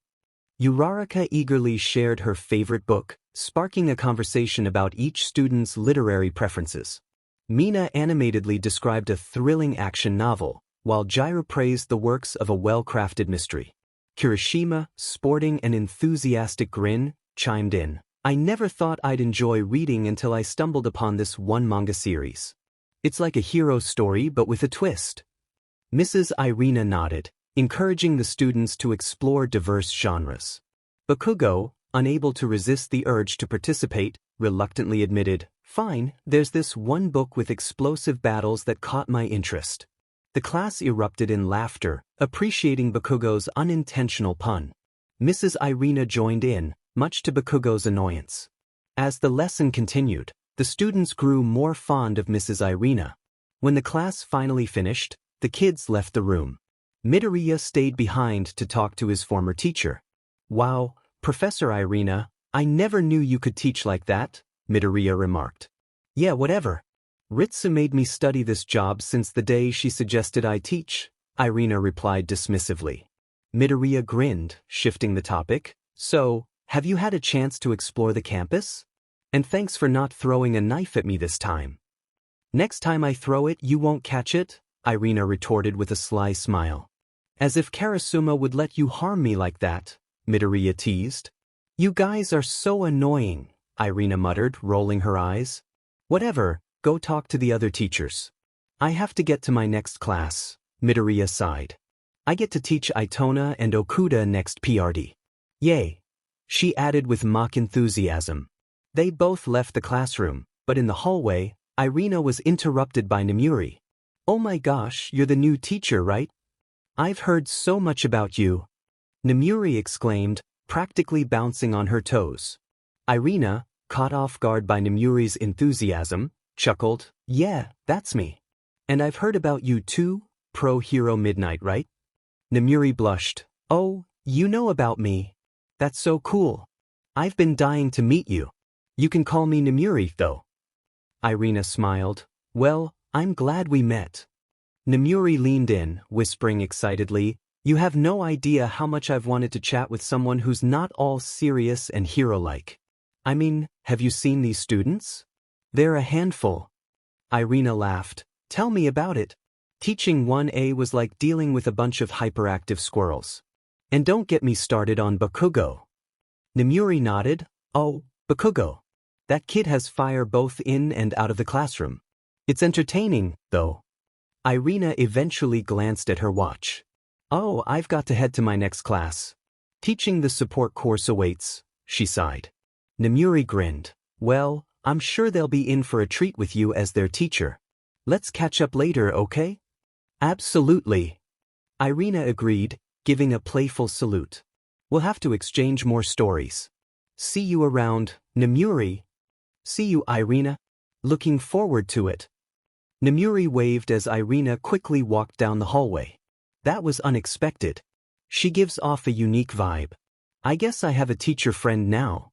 Uraraka eagerly shared her favorite book, sparking a conversation about each student's literary preferences. Mina animatedly described a thrilling action novel, while Jiro praised the works of a well-crafted mystery. Kirishima, sporting an enthusiastic grin, chimed in. I never thought I'd enjoy reading until I stumbled upon this one manga series. It's like a hero story but with a twist. Mrs. Irina nodded, encouraging the students to explore diverse genres. Bakugo, unable to resist the urge to participate, reluctantly admitted, fine, there's this one book with explosive battles that caught my interest. The class erupted in laughter, appreciating Bakugo's unintentional pun. Mrs. Irina joined in, much to Bakugo's annoyance. As the lesson continued, the students grew more fond of Mrs. Irina. When the class finally finished, the kids left the room. Midoriya stayed behind to talk to his former teacher. Wow, Professor Irina, I never knew you could teach like that, Midoriya remarked. Yeah, whatever. Ritsu made me study this job since the day she suggested I teach, Irina replied dismissively. Midoriya grinned, shifting the topic. So, have you had a chance to explore the campus? And thanks for not throwing a knife at me this time. Next time I throw it, you won't catch it, Irina retorted with a sly smile. As if Karasuma would let you harm me like that, Midoriya teased. You guys are so annoying, Irina muttered, rolling her eyes. Whatever, go talk to the other teachers. I have to get to my next class, Midoriya sighed. I get to teach Itona and Okuda next PRD. Yay! She added with mock enthusiasm. They both left the classroom, but in the hallway, Irina was interrupted by Nemuri. Oh my gosh, you're the new teacher, right? I've heard so much about you. Nemuri exclaimed, practically bouncing on her toes. Irina, caught off guard by Nemuri's enthusiasm, chuckled, yeah, that's me. And I've heard about you too, Pro Hero Midnight, right? Nemuri blushed. Oh, you know about me. That's so cool. I've been dying to meet you. You can call me Nemuri, though. Irina smiled. Well, I'm glad we met. Nemuri leaned in, whispering excitedly, you have no idea how much I've wanted to chat with someone who's not all serious and hero-like. I mean, have you seen these students? They're a handful. Irina laughed. Tell me about it. Teaching 1A was like dealing with a bunch of hyperactive squirrels. And don't get me started on Bakugo. Nemuri nodded. Oh, Bakugo. That kid has fire both in and out of the classroom. It's entertaining, though. Irina eventually glanced at her watch. Oh, I've got to head to my next class. Teaching the support course awaits, she sighed. Nemuri grinned. Well, I'm sure they'll be in for a treat with you as their teacher. Let's catch up later, okay? Absolutely. Irina agreed, giving a playful salute. We'll have to exchange more stories. See you around, Nemuri. See you, Irina. Looking forward to it. Nemuri waved as Irina quickly walked down the hallway. That was unexpected. She gives off a unique vibe. I guess I have a teacher friend now.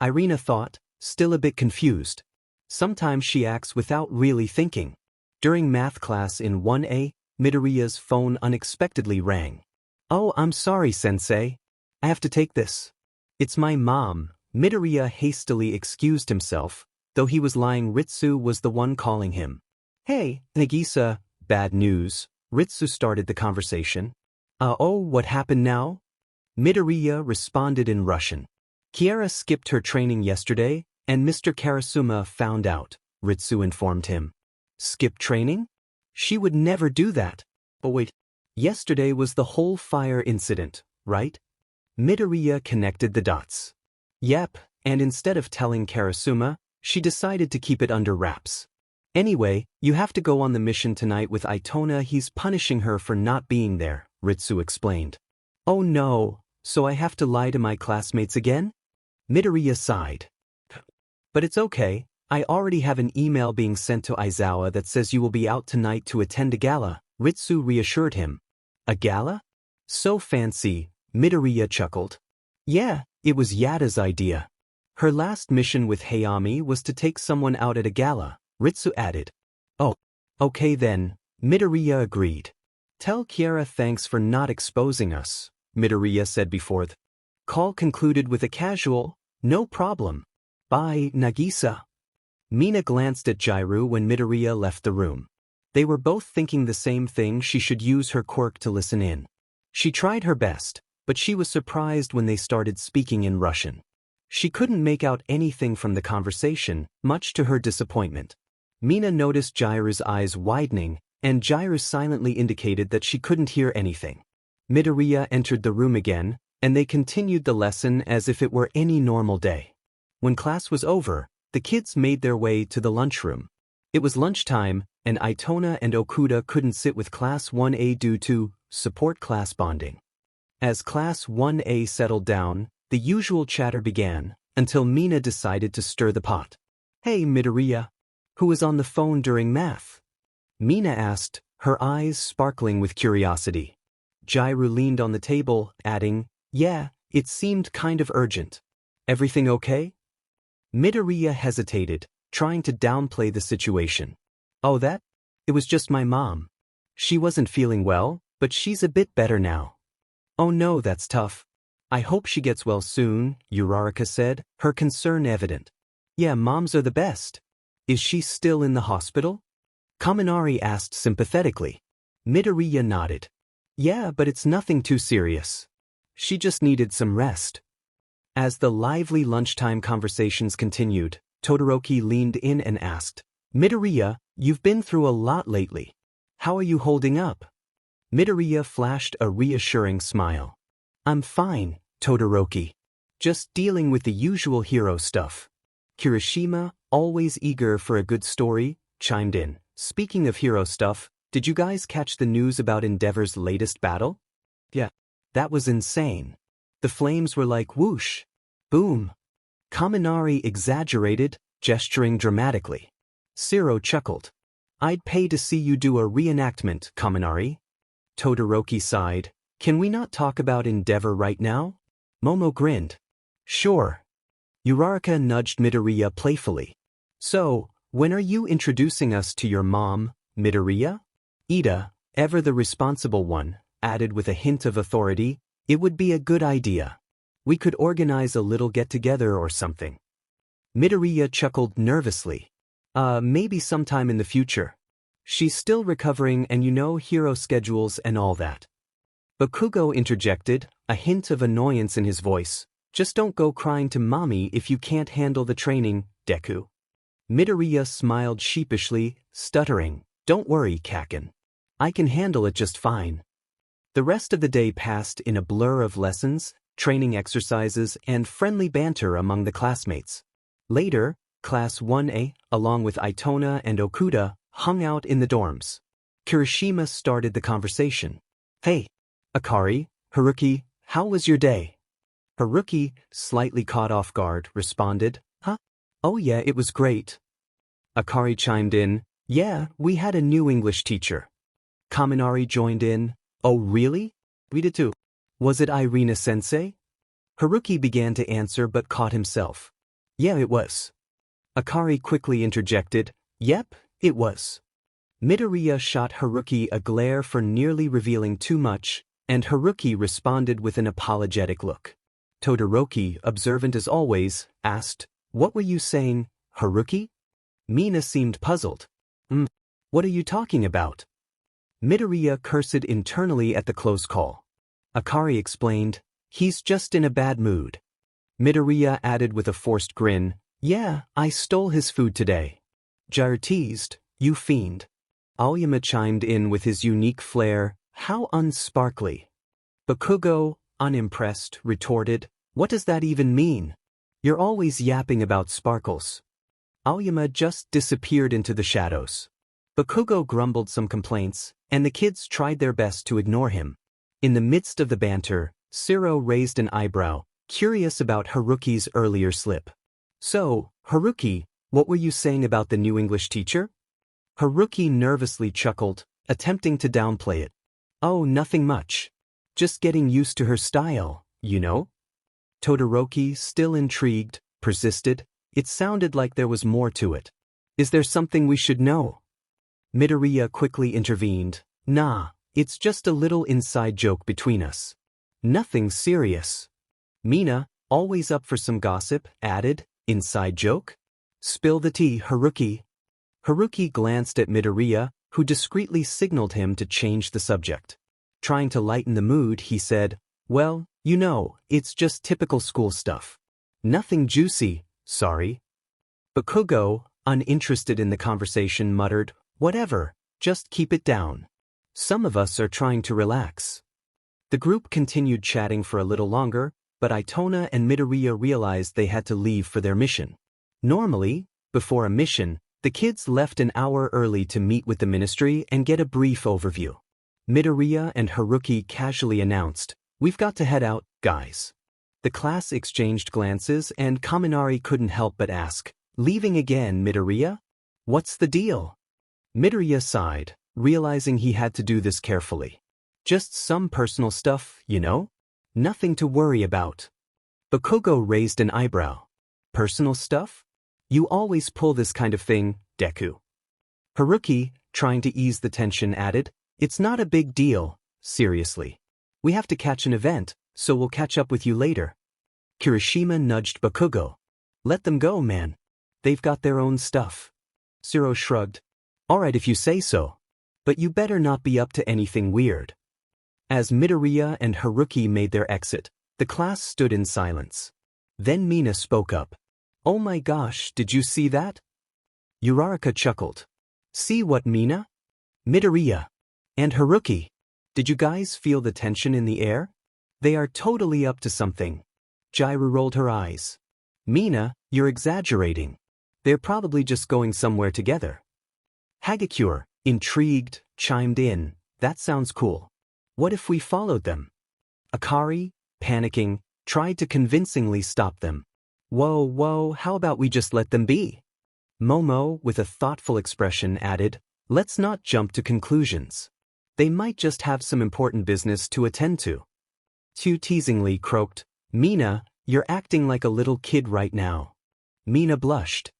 Irina thought, still a bit confused. Sometimes she acts without really thinking. During math class in 1A, Midoriya's phone unexpectedly rang. Oh, I'm sorry, Sensei. I have to take this. It's my mom. Midoriya hastily excused himself, though he was lying. Ritsu was the one calling him. Hey, Nagisa, bad news. Ritsu started the conversation. Oh, what happened now? Midoriya responded in Russian. Kiara skipped her training yesterday, and Mr. Karasuma found out, Ritsu informed him. Skip training? She would never do that. Oh wait, yesterday was the whole fire incident, right? Midoriya connected the dots. Yep, and instead of telling Karasuma, she decided to keep it under wraps. Anyway, you have to go on the mission tonight with Itona. He's punishing her for not being there, Ritsu explained. Oh no, so I have to lie to my classmates again? Midoriya sighed. But it's okay, I already have an email being sent to Aizawa that says you will be out tonight to attend a gala, Ritsu reassured him. A gala? So fancy, Midoriya chuckled. Yeah, it was Yada's idea. Her last mission with Hayami was to take someone out at a gala, Ritsu added. Oh, okay then, Midoriya agreed. Tell Kiara thanks for not exposing us, Midoriya said before the call concluded with a casual, no problem. Bye, Nagisa. Mina glanced at Jairu when Midoriya left the room. They were both thinking the same thing, she should use her quirk to listen in. She tried her best, but she was surprised when they started speaking in Russian. She couldn't make out anything from the conversation, much to her disappointment. Mina noticed Jairu's eyes widening, and Jairu silently indicated that she couldn't hear anything. Midoriya entered the room again, and they continued the lesson as if it were any normal day. When class was over, the kids made their way to the lunchroom. It was lunchtime, and Itona and Okuda couldn't sit with Class 1A due to support class bonding. As Class 1A settled down, the usual chatter began, until Mina decided to stir the pot. Hey Midoriya, who was on the phone during math? Mina asked, her eyes sparkling with curiosity. Jairu leaned on the table, adding, yeah, it seemed kind of urgent. Everything okay? Midoriya hesitated, trying to downplay the situation. Oh that? It was just my mom. She wasn't feeling well, but she's a bit better now. Oh no, that's tough. I hope she gets well soon, Uraraka said, her concern evident. Yeah, moms are the best. Is she still in the hospital? Kaminari asked sympathetically. Midoriya nodded. Yeah, but it's nothing too serious. She just needed some rest. As the lively lunchtime conversations continued, Todoroki leaned in and asked, Midoriya, you've been through a lot lately. How are you holding up? Midoriya flashed a reassuring smile. I'm fine, Todoroki. Just dealing with the usual hero stuff. Kirishima, always eager for a good story, chimed in. Speaking of hero stuff, did you guys catch the news about Endeavor's latest battle? Yeah, that was insane. The flames were like whoosh, boom. Kaminari exaggerated, gesturing dramatically. Siro chuckled. I'd pay to see you do a reenactment, Kaminari. Todoroki sighed. Can we not talk about Endeavor right now? Momo grinned. Sure. Uraraka nudged Midoriya playfully. So, when are you introducing us to your mom, Midoriya? Ida, ever the responsible one, added with a hint of authority, it would be a good idea. We could organize a little get-together or something. Midoriya chuckled nervously. Maybe sometime in the future. She's still recovering and you know hero schedules and all that. Bakugo interjected, a hint of annoyance in his voice. Just don't go crying to mommy if you can't handle the training, Deku. Midoriya smiled sheepishly, stuttering. Don't worry, Kaken. I can handle it just fine. The rest of the day passed in a blur of lessons, training exercises, and friendly banter among the classmates. Later, Class 1A, along with Itona and Okuda, hung out in the dorms. Kirishima started the conversation. Hey, Akari, Haruki, how was your day? Haruki, slightly caught off guard, responded, Huh? Oh yeah, it was great. Akari chimed in, Yeah, we had a new English teacher. Kaminari joined in, Oh really? We did too. Was it Irina-sensei? Haruki began to answer but caught himself. Yeah, it was. Akari quickly interjected, Yep, it was. Midoriya shot Haruki a glare for nearly revealing too much, and Haruki responded with an apologetic look. Todoroki, observant as always, asked, What were you saying, Haruki? Mina seemed puzzled. What are you talking about? Midoriya cursed internally at the close call. Akari explained, He's just in a bad mood. Midoriya added with a forced grin, Yeah, I stole his food today. Jair teased, You fiend. Aoyama chimed in with his unique flair, How unsparkly. Bakugo, unimpressed, retorted, What does that even mean? You're always yapping about sparkles. Aoyama just disappeared into the shadows. Bakugo grumbled some complaints, and the kids tried their best to ignore him. In the midst of the banter, Shiro raised an eyebrow, curious about Haruki's earlier slip. So, Haruki, what were you saying about the new English teacher? Haruki nervously chuckled, attempting to downplay it. Oh, nothing much. Just getting used to her style, you know? Todoroki, still intrigued, persisted. It sounded like there was more to it. Is there something we should know? Midoriya quickly intervened. Nah, it's just a little inside joke between us. Nothing serious. Mina, always up for some gossip, added, inside joke? Spill the tea, Haruki. Haruki glanced at Midoriya, who discreetly signaled him to change the subject. Trying to lighten the mood, he said, well, you know, it's just typical school stuff. Nothing juicy, sorry. Bakugo, uninterested in the conversation, muttered, whatever, just keep it down. Some of us are trying to relax. The group continued chatting for a little longer, but Itona and Midoriya realized they had to leave for their mission. Normally, before a mission, the kids left an hour early to meet with the ministry and get a brief overview. Midoriya and Haruki casually announced, we've got to head out, guys. The class exchanged glances and Kaminari couldn't help but ask, leaving again, Midoriya? What's the deal? Midoriya sighed, realizing he had to do this carefully. Just some personal stuff, you know? Nothing to worry about. Bakugo raised an eyebrow. Personal stuff? You always pull this kind of thing, Deku. Haruki, trying to ease the tension, added, it's not a big deal, seriously. We have to catch an event, so we'll catch up with you later. Kirishima nudged Bakugo. Let them go, man. They've got their own stuff. Shiro shrugged. Alright if you say so. But you better not be up to anything weird. As Midoriya and Haruki made their exit, the class stood in silence. Then Mina spoke up. Oh my gosh, did you see that? Uraraka chuckled. See what, Mina? Midoriya. And Haruki. Did you guys feel the tension in the air? They are totally up to something. Jairu rolled her eyes. Mina, you're exaggerating. They're probably just going somewhere together. Hagakure, intrigued, chimed in. That sounds cool. What if we followed them? Akari, panicking, tried to convincingly stop them. Whoa, how about we just let them be? Momo, with a thoughtful expression, added, let's not jump to conclusions. They might just have some important business to attend to. Chu teasingly croaked, Mina, you're acting like a little kid right now. Mina blushed.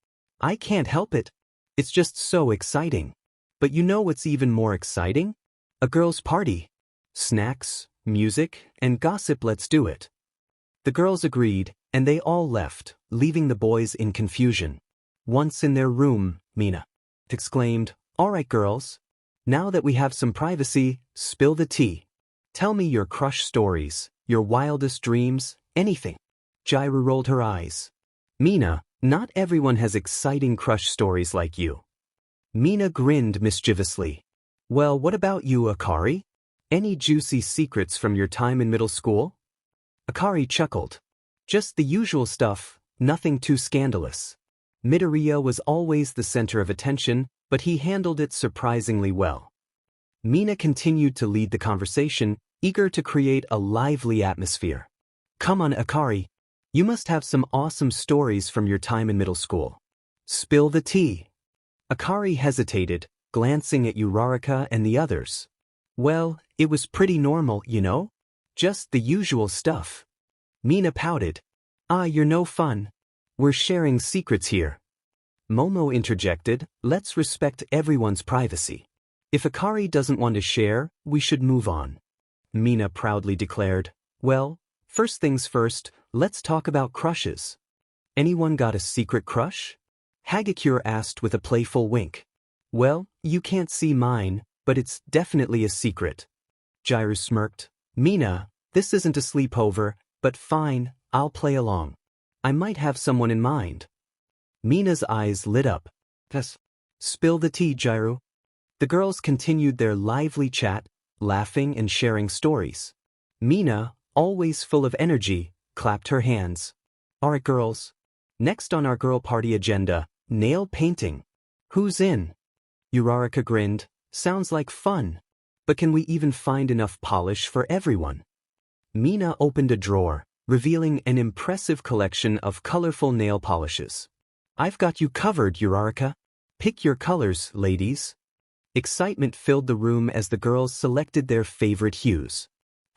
I can't help it. It's just so exciting. But you know what's even more exciting? A girls' party. Snacks, music, and gossip, let's do it. The girls agreed, and they all left, leaving the boys in confusion. Once in their room, Mina exclaimed, all right girls. Now that we have some privacy, spill the tea. Tell me your crush stories, your wildest dreams, anything. Jairu rolled her eyes. Mina, not everyone has exciting crush stories like you. Mina grinned mischievously. Well, what about you, Akari? Any juicy secrets from your time in middle school? Akari chuckled. Just the usual stuff, nothing too scandalous. Midoriya was always the center of attention, but he handled it surprisingly well. Mina continued to lead the conversation, eager to create a lively atmosphere. Come on, Akari. You must have some awesome stories from your time in middle school. Spill the tea. Akari hesitated, glancing at Uraraka and the others. Well, it was pretty normal, you know? Just the usual stuff. Mina pouted. You're no fun. We're sharing secrets here. Momo interjected, let's respect everyone's privacy. If Akari doesn't want to share, we should move on. Mina proudly declared, well, first things first, let's talk about crushes. Anyone got a secret crush? Hagakure asked with a playful wink. Well, you can't see mine, but it's definitely a secret. Jairu smirked. Mina, this isn't a sleepover, but fine, I'll play along. I might have someone in mind. Mina's eyes lit up. Spill the tea, Jairu. The girls continued their lively chat, laughing and sharing stories. Mina, always full of energy, clapped her hands. Alright girls. Next on our girl party agenda, Nail painting. Who's in? Uraraka grinned. Sounds like fun. But can we even find enough polish for everyone? Mina opened a drawer, revealing an impressive collection of colorful nail polishes. I've got you covered, Uraraka. Pick your colors, ladies. Excitement filled the room as the girls selected their favorite hues.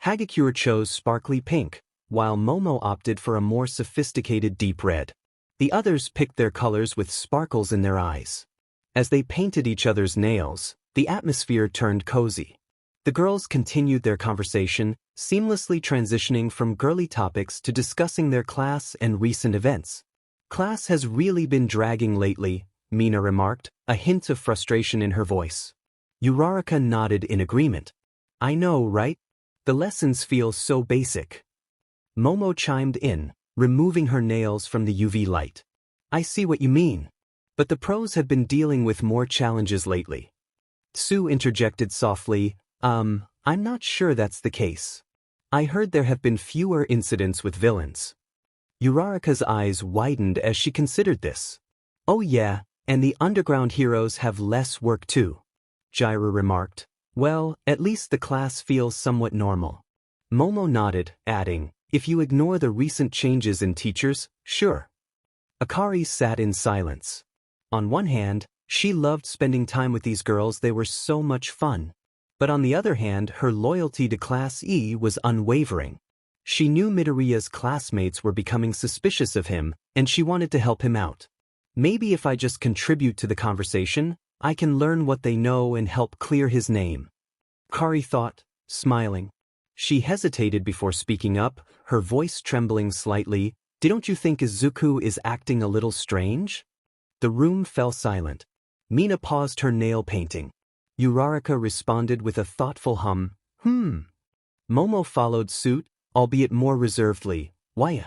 Hagakure chose sparkly pink, while Momo opted for a more sophisticated deep red. The others picked their colors with sparkles in their eyes. As they painted each other's nails, the atmosphere turned cozy. The girls continued their conversation, seamlessly transitioning from girly topics to discussing their class and recent events. Class has really been dragging lately, Mina remarked, a hint of frustration in her voice. Uraraka nodded in agreement. I know, right? The lessons feel so basic. Momo chimed in, removing her nails from the UV light. I see what you mean. But the pros have been dealing with more challenges lately. Sue interjected softly, I'm not sure that's the case. I heard there have been fewer incidents with villains. Uraraka's eyes widened as she considered this. Oh yeah, and the underground heroes have less work too. Jiraiya remarked. Well, at least the class feels somewhat normal. Momo nodded, adding, if you ignore the recent changes in teachers, sure. Akari sat in silence. On one hand, she loved spending time with these girls, they were so much fun. But on the other hand, her loyalty to Class E was unwavering. She knew Midoriya's classmates were becoming suspicious of him, and she wanted to help him out. Maybe if I just contribute to the conversation, I can learn what they know and help clear his name. Kari thought, smiling. She hesitated before speaking up, her voice trembling slightly. Don't you think Izuku is acting a little strange? The room fell silent. Mina paused her nail painting. Uraraka responded with a thoughtful hum. Momo followed suit, albeit more reservedly. Why?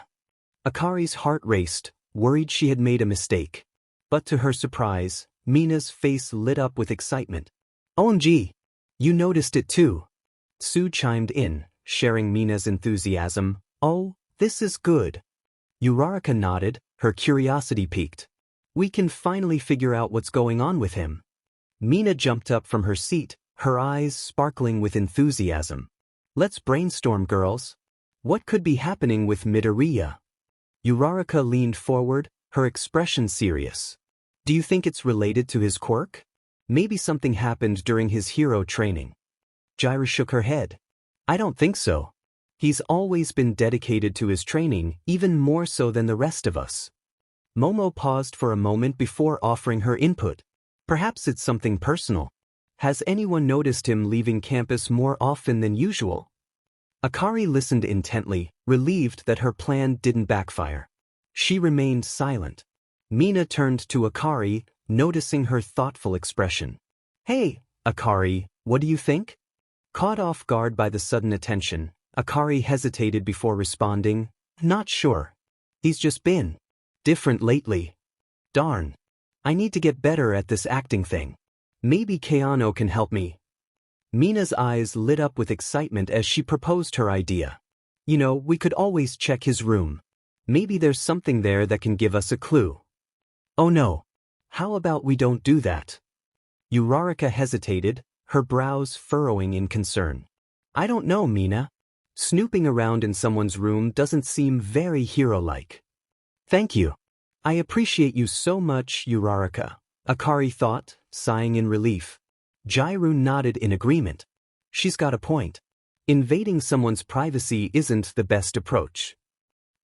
Akari's heart raced, worried she had made a mistake. But to her surprise, Mina's face lit up with excitement. OMG! You noticed it too. Sue chimed in, sharing Mina's enthusiasm. Oh, this is good. Uraraka nodded, her curiosity piqued. We can finally figure out what's going on with him. Mina jumped up from her seat, her eyes sparkling with enthusiasm. Let's brainstorm, girls. What could be happening with Midoriya? Uraraka leaned forward, her expression serious. Do you think it's related to his quirk? Maybe something happened during his hero training. Jiraiya shook her head. I don't think so. He's always been dedicated to his training, even more so than the rest of us. Momo paused for a moment before offering her input. Perhaps it's something personal. Has anyone noticed him leaving campus more often than usual? Akari listened intently, relieved that her plan didn't backfire. She remained silent. Mina turned to Akari, noticing her thoughtful expression. Hey, Akari, what do you think? Caught off guard by the sudden attention, Akari hesitated before responding. Not sure. He's just been different lately. Darn. I need to get better at this acting thing. Maybe Keanu can help me. Mina's eyes lit up with excitement as she proposed her idea. You know, we could always check his room. Maybe there's something there that can give us a clue. Oh no. How about we don't do that? Uraraka hesitated, her brows furrowing in concern. I don't know, Mina. Snooping around in someone's room doesn't seem very hero-like. Thank you. I appreciate you so much, Uraraka, Akari thought, sighing in relief. Jiraiya nodded in agreement. She's got a point. Invading someone's privacy isn't the best approach.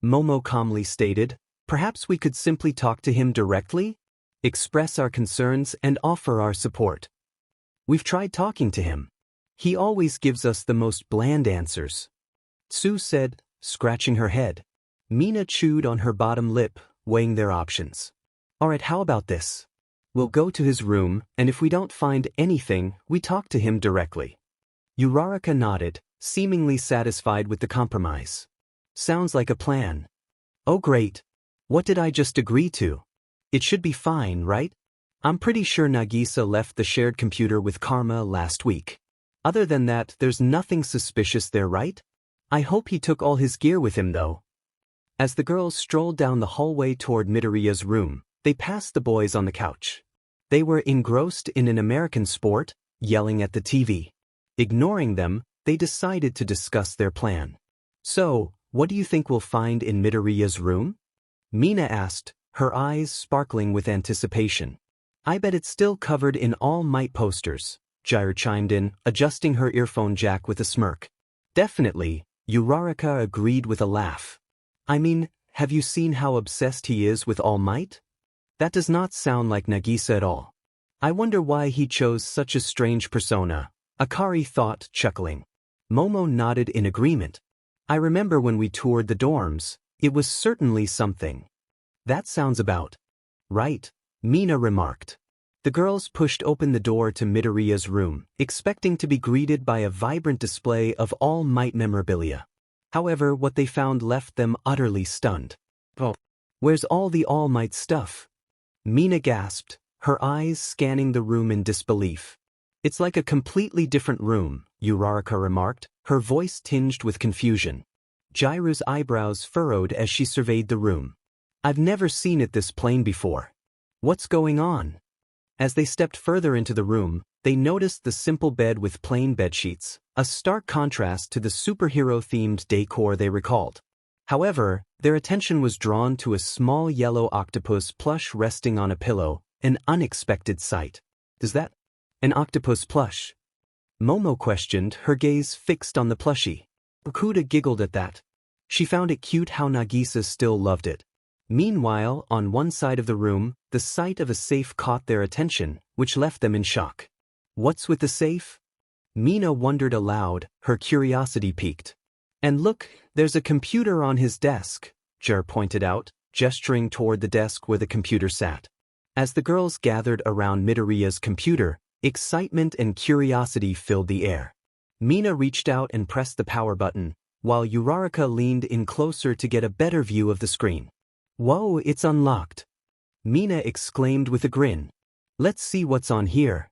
Momo calmly stated, perhaps we could simply talk to him directly, express our concerns and offer our support. We've tried talking to him. He always gives us the most bland answers. Sue said, scratching her head. Mina chewed on her bottom lip, weighing their options. Alright, how about this? We'll go to his room, and if we don't find anything, we talk to him directly. Uraraka nodded, seemingly satisfied with the compromise. Sounds like a plan. Oh great. What did I just agree to? It should be fine, right? I'm pretty sure Nagisa left the shared computer with Karma last week. Other than that, there's nothing suspicious there, right? I hope he took all his gear with him though. As the girls strolled down the hallway toward Midoriya's room, They passed the boys on the couch. They were engrossed in an American sport, yelling at the TV. Ignoring them, they decided to discuss their plan. So, what do you think we'll find in Midoriya's room? Mina asked, her eyes sparkling with anticipation. I bet it's still covered in All Might posters, Jiraiya chimed in, adjusting her earphone jack with a smirk. Definitely, Uraraka agreed with a laugh. I mean, have you seen how obsessed he is with All Might? That does not sound like Nagisa at all. I wonder why he chose such a strange persona, Akari thought, chuckling. Momo nodded in agreement. I remember when we toured the dorms, it was certainly something. That sounds about right, Mina remarked. The girls pushed open the door to Midoriya's room, expecting to be greeted by a vibrant display of All Might memorabilia. However, what they found left them utterly stunned. Oh, where's all the All Might stuff? Mina gasped, her eyes scanning the room in disbelief. It's like a completely different room, Uraraka remarked, her voice tinged with confusion. Jiraiya's eyebrows furrowed as she surveyed the room. I've never seen it this plain before. What's going on? As they stepped further into the room, they noticed the simple bed with plain bedsheets, a stark contrast to the superhero-themed decor they recalled. However, their attention was drawn to a small yellow octopus plush resting on a pillow, an unexpected sight. Is that an octopus plush? Momo questioned, her gaze fixed on the plushie. Okuda giggled at that. She found it cute how Nagisa still loved it. Meanwhile, on one side of the room, the sight of a safe caught their attention, which left them in shock. What's with the safe? Mina wondered aloud, her curiosity piqued. And look, there's a computer on his desk, Jer pointed out, gesturing toward the desk where the computer sat. As the girls gathered around Midoriya's computer, excitement and curiosity filled the air. Mina reached out and pressed the power button, while Uraraka leaned in closer to get a better view of the screen. Whoa, it's unlocked! Mina exclaimed with a grin. Let's see what's on here.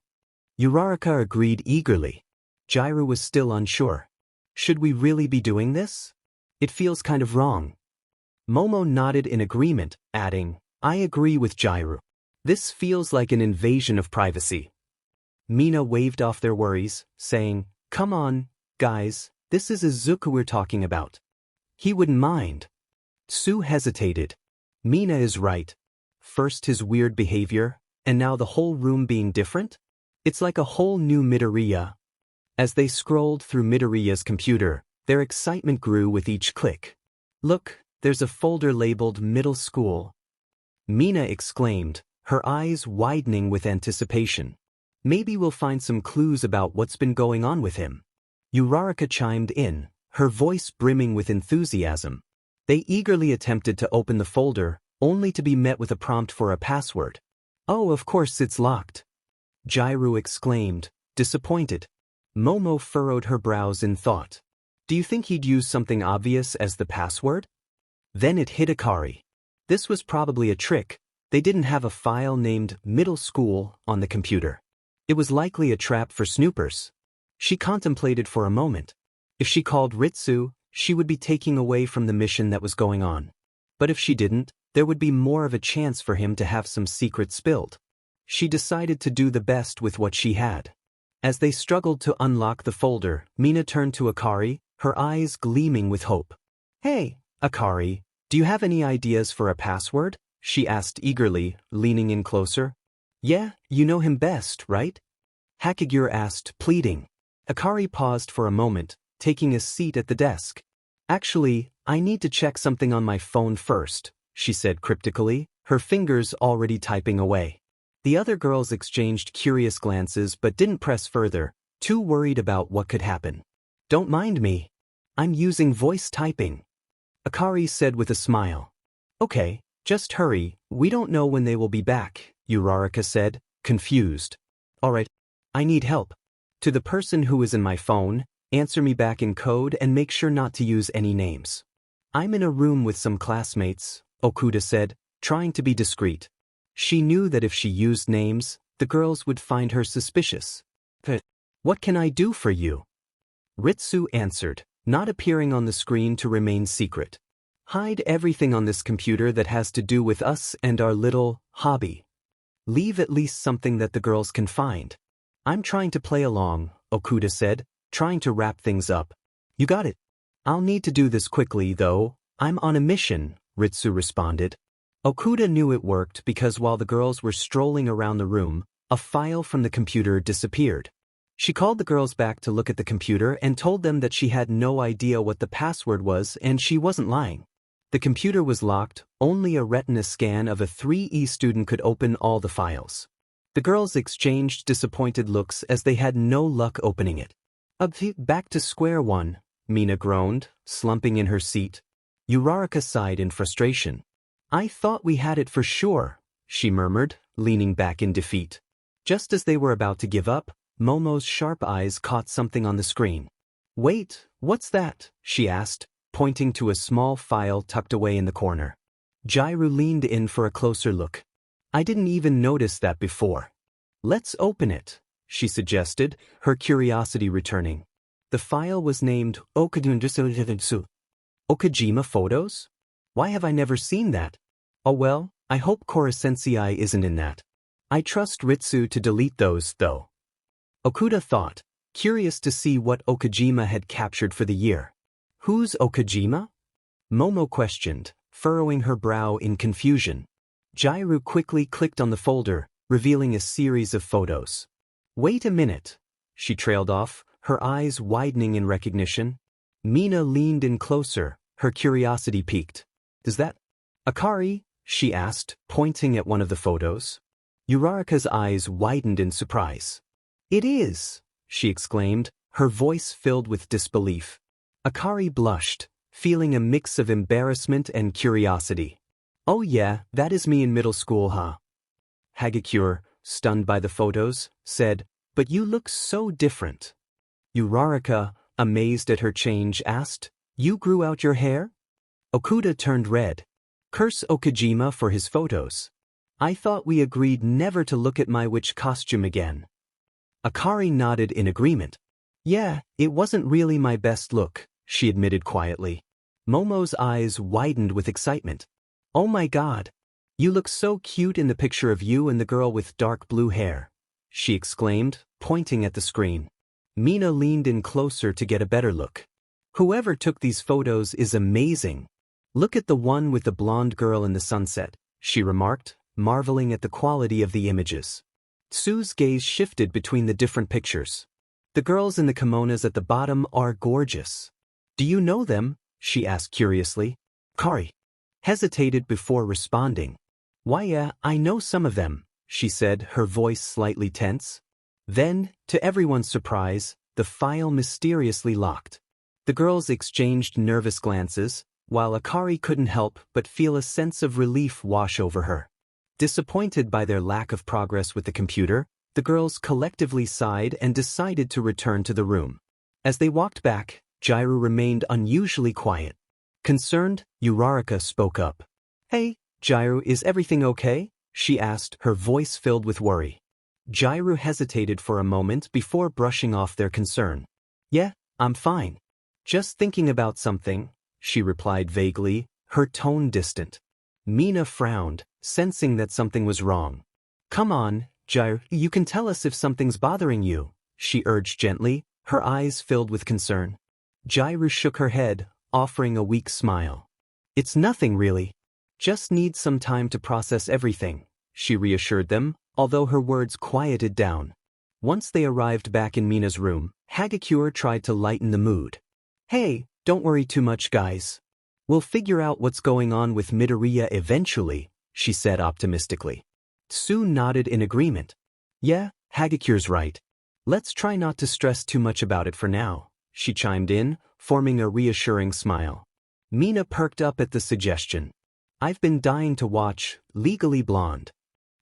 Uraraka agreed eagerly. Jiraiya was still unsure. Should we really be doing this? It feels kind of wrong. Momo nodded in agreement, adding, I agree with Jiraiya. This feels like an invasion of privacy. Mina waved off their worries, saying, Come on, guys, this is Izuku we're talking about. He wouldn't mind. Tsu hesitated. Mina is right. First his weird behavior, and now the whole room being different? It's like a whole new Midoriya. As they scrolled through Midoriya's computer, their excitement grew with each click. Look, there's a folder labeled Middle School. Mina exclaimed, her eyes widening with anticipation. Maybe we'll find some clues about what's been going on with him. Uraraka chimed in, her voice brimming with enthusiasm. They eagerly attempted to open the folder, only to be met with a prompt for a password. Oh, of course it's locked. Jiraiya exclaimed, disappointed. Momo furrowed her brows in thought. Do you think he'd use something obvious as the password? Then it hit Akari. This was probably a trick. They didn't have a file named Middle School on the computer. It was likely a trap for snoopers. She contemplated for a moment. If she called Ritsu, she would be taking away from the mission that was going on. But if she didn't, there would be more of a chance for him to have some secret spilled. She decided to do the best with what she had. As they struggled to unlock the folder, Mina turned to Akari, her eyes gleaming with hope. Hey, Akari, do you have any ideas for a password? She asked eagerly, leaning in closer. Yeah, you know him best, right? Hakagure asked, pleading. Akari paused for a moment, taking a seat at the desk. Actually, I need to check something on my phone first, she said cryptically, her fingers already typing away. The other girls exchanged curious glances but didn't press further, too worried about what could happen. Don't mind me. I'm using voice typing. Akari said with a smile. Okay, just hurry, we don't know when they will be back, Uraraka said, confused. Alright, I need help. To the person who is in my phone, answer me back in code and make sure not to use any names. I'm in a room with some classmates, Okuda said, trying to be discreet. She knew that if she used names, the girls would find her suspicious. What can I do for you? Ritsu answered, not appearing on the screen to remain secret. Hide everything on this computer that has to do with us and our little hobby. Leave at least something that the girls can find. I'm trying to play along, Okuda said, trying to wrap things up. You got it. I'll need to do this quickly, though. I'm on a mission, Ritsu responded. Okuda knew it worked because while the girls were strolling around the room, a file from the computer disappeared. She called the girls back to look at the computer and told them that she had no idea what the password was and she wasn't lying. The computer was locked, only a retina scan of a 3E student could open all the files. The girls exchanged disappointed looks as they had no luck opening it. Back to square one, Mina groaned, slumping in her seat. Uraraka sighed in frustration. I thought we had it for sure, she murmured, leaning back in defeat. Just as they were about to give up, Momo's sharp eyes caught something on the screen. Wait, what's that? She asked, pointing to a small file tucked away in the corner. Jairu leaned in for a closer look. I didn't even notice that before. Let's open it, she suggested, her curiosity returning. The file was named Okajima Photos? Why have I never seen that? Oh well, I hope Kora-sensei isn't in that. I trust Ritsu to delete those, though. Okuda thought, curious to see what Okajima had captured for the year. Who's Okajima? Momo questioned, furrowing her brow in confusion. Jairu quickly clicked on the folder, revealing a series of photos. Wait a minute, she trailed off, her eyes widening in recognition. Mina leaned in closer, her curiosity piqued. Is that Akari? She asked, pointing at one of the photos. Uraraka's eyes widened in surprise. It is, she exclaimed, her voice filled with disbelief. Akari blushed, feeling a mix of embarrassment and curiosity. Oh yeah, that is me in middle school, huh? Hagakure, stunned by the photos, said, but you look so different. Uraraka, amazed at her change, asked, you grew out your hair? Okuda turned red. Curse Okajima for his photos. I thought we agreed never to look at my witch costume again. Akari nodded in agreement. Yeah, it wasn't really my best look, she admitted quietly. Momo's eyes widened with excitement. Oh my god. You look so cute in the picture of you and the girl with dark blue hair, she exclaimed, pointing at the screen. Mina leaned in closer to get a better look. Whoever took these photos is amazing. Look at the one with the blonde girl in the sunset, she remarked, marveling at the quality of the images. Tsu's gaze shifted between the different pictures. The girls in the kimonos at the bottom are gorgeous. Do you know them? She asked curiously. Kari hesitated before responding. Why yeah, I know some of them, she said, her voice slightly tense. Then, to everyone's surprise, the file mysteriously locked. The girls exchanged nervous glances, while Akari couldn't help but feel a sense of relief wash over her. Disappointed by their lack of progress with the computer, the girls collectively sighed and decided to return to the room. As they walked back, Jairu remained unusually quiet. Concerned, Uraraka spoke up. Hey, Jairu, is everything okay? She asked, her voice filled with worry. Jairu hesitated for a moment before brushing off their concern. Yeah, I'm fine. Just thinking about something, she replied vaguely, her tone distant. Mina frowned, sensing that something was wrong. Come on, Jairu, you can tell us if something's bothering you, she urged gently, her eyes filled with concern. Jairu shook her head, offering a weak smile. It's nothing really. Just need some time to process everything, she reassured them, although her words quieted down. Once they arrived back in Mina's room, Hagakure tried to lighten the mood. Hey, don't worry too much, guys. We'll figure out what's going on with Midoriya eventually, she said optimistically. Tsu nodded in agreement. Yeah, Hagakure's right. Let's try not to stress too much about it for now, she chimed in, forming a reassuring smile. Mina perked up at the suggestion. I've been dying to watch Legally Blonde.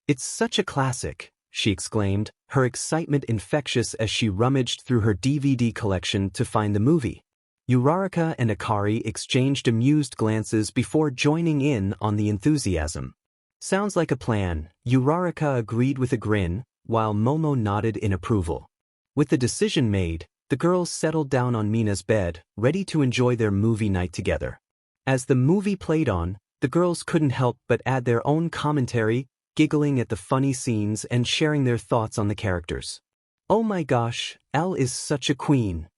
It's such a classic, she exclaimed, her excitement infectious as she rummaged through her DVD collection to find the movie. Uraraka and Akari exchanged amused glances before joining in on the enthusiasm. Sounds like a plan, Uraraka agreed with a grin, while Momo nodded in approval. With the decision made, the girls settled down on Mina's bed, ready to enjoy their movie night together. As the movie played on, the girls couldn't help but add their own commentary, giggling at the funny scenes and sharing their thoughts on the characters. "Oh my gosh, Elle is such a queen,"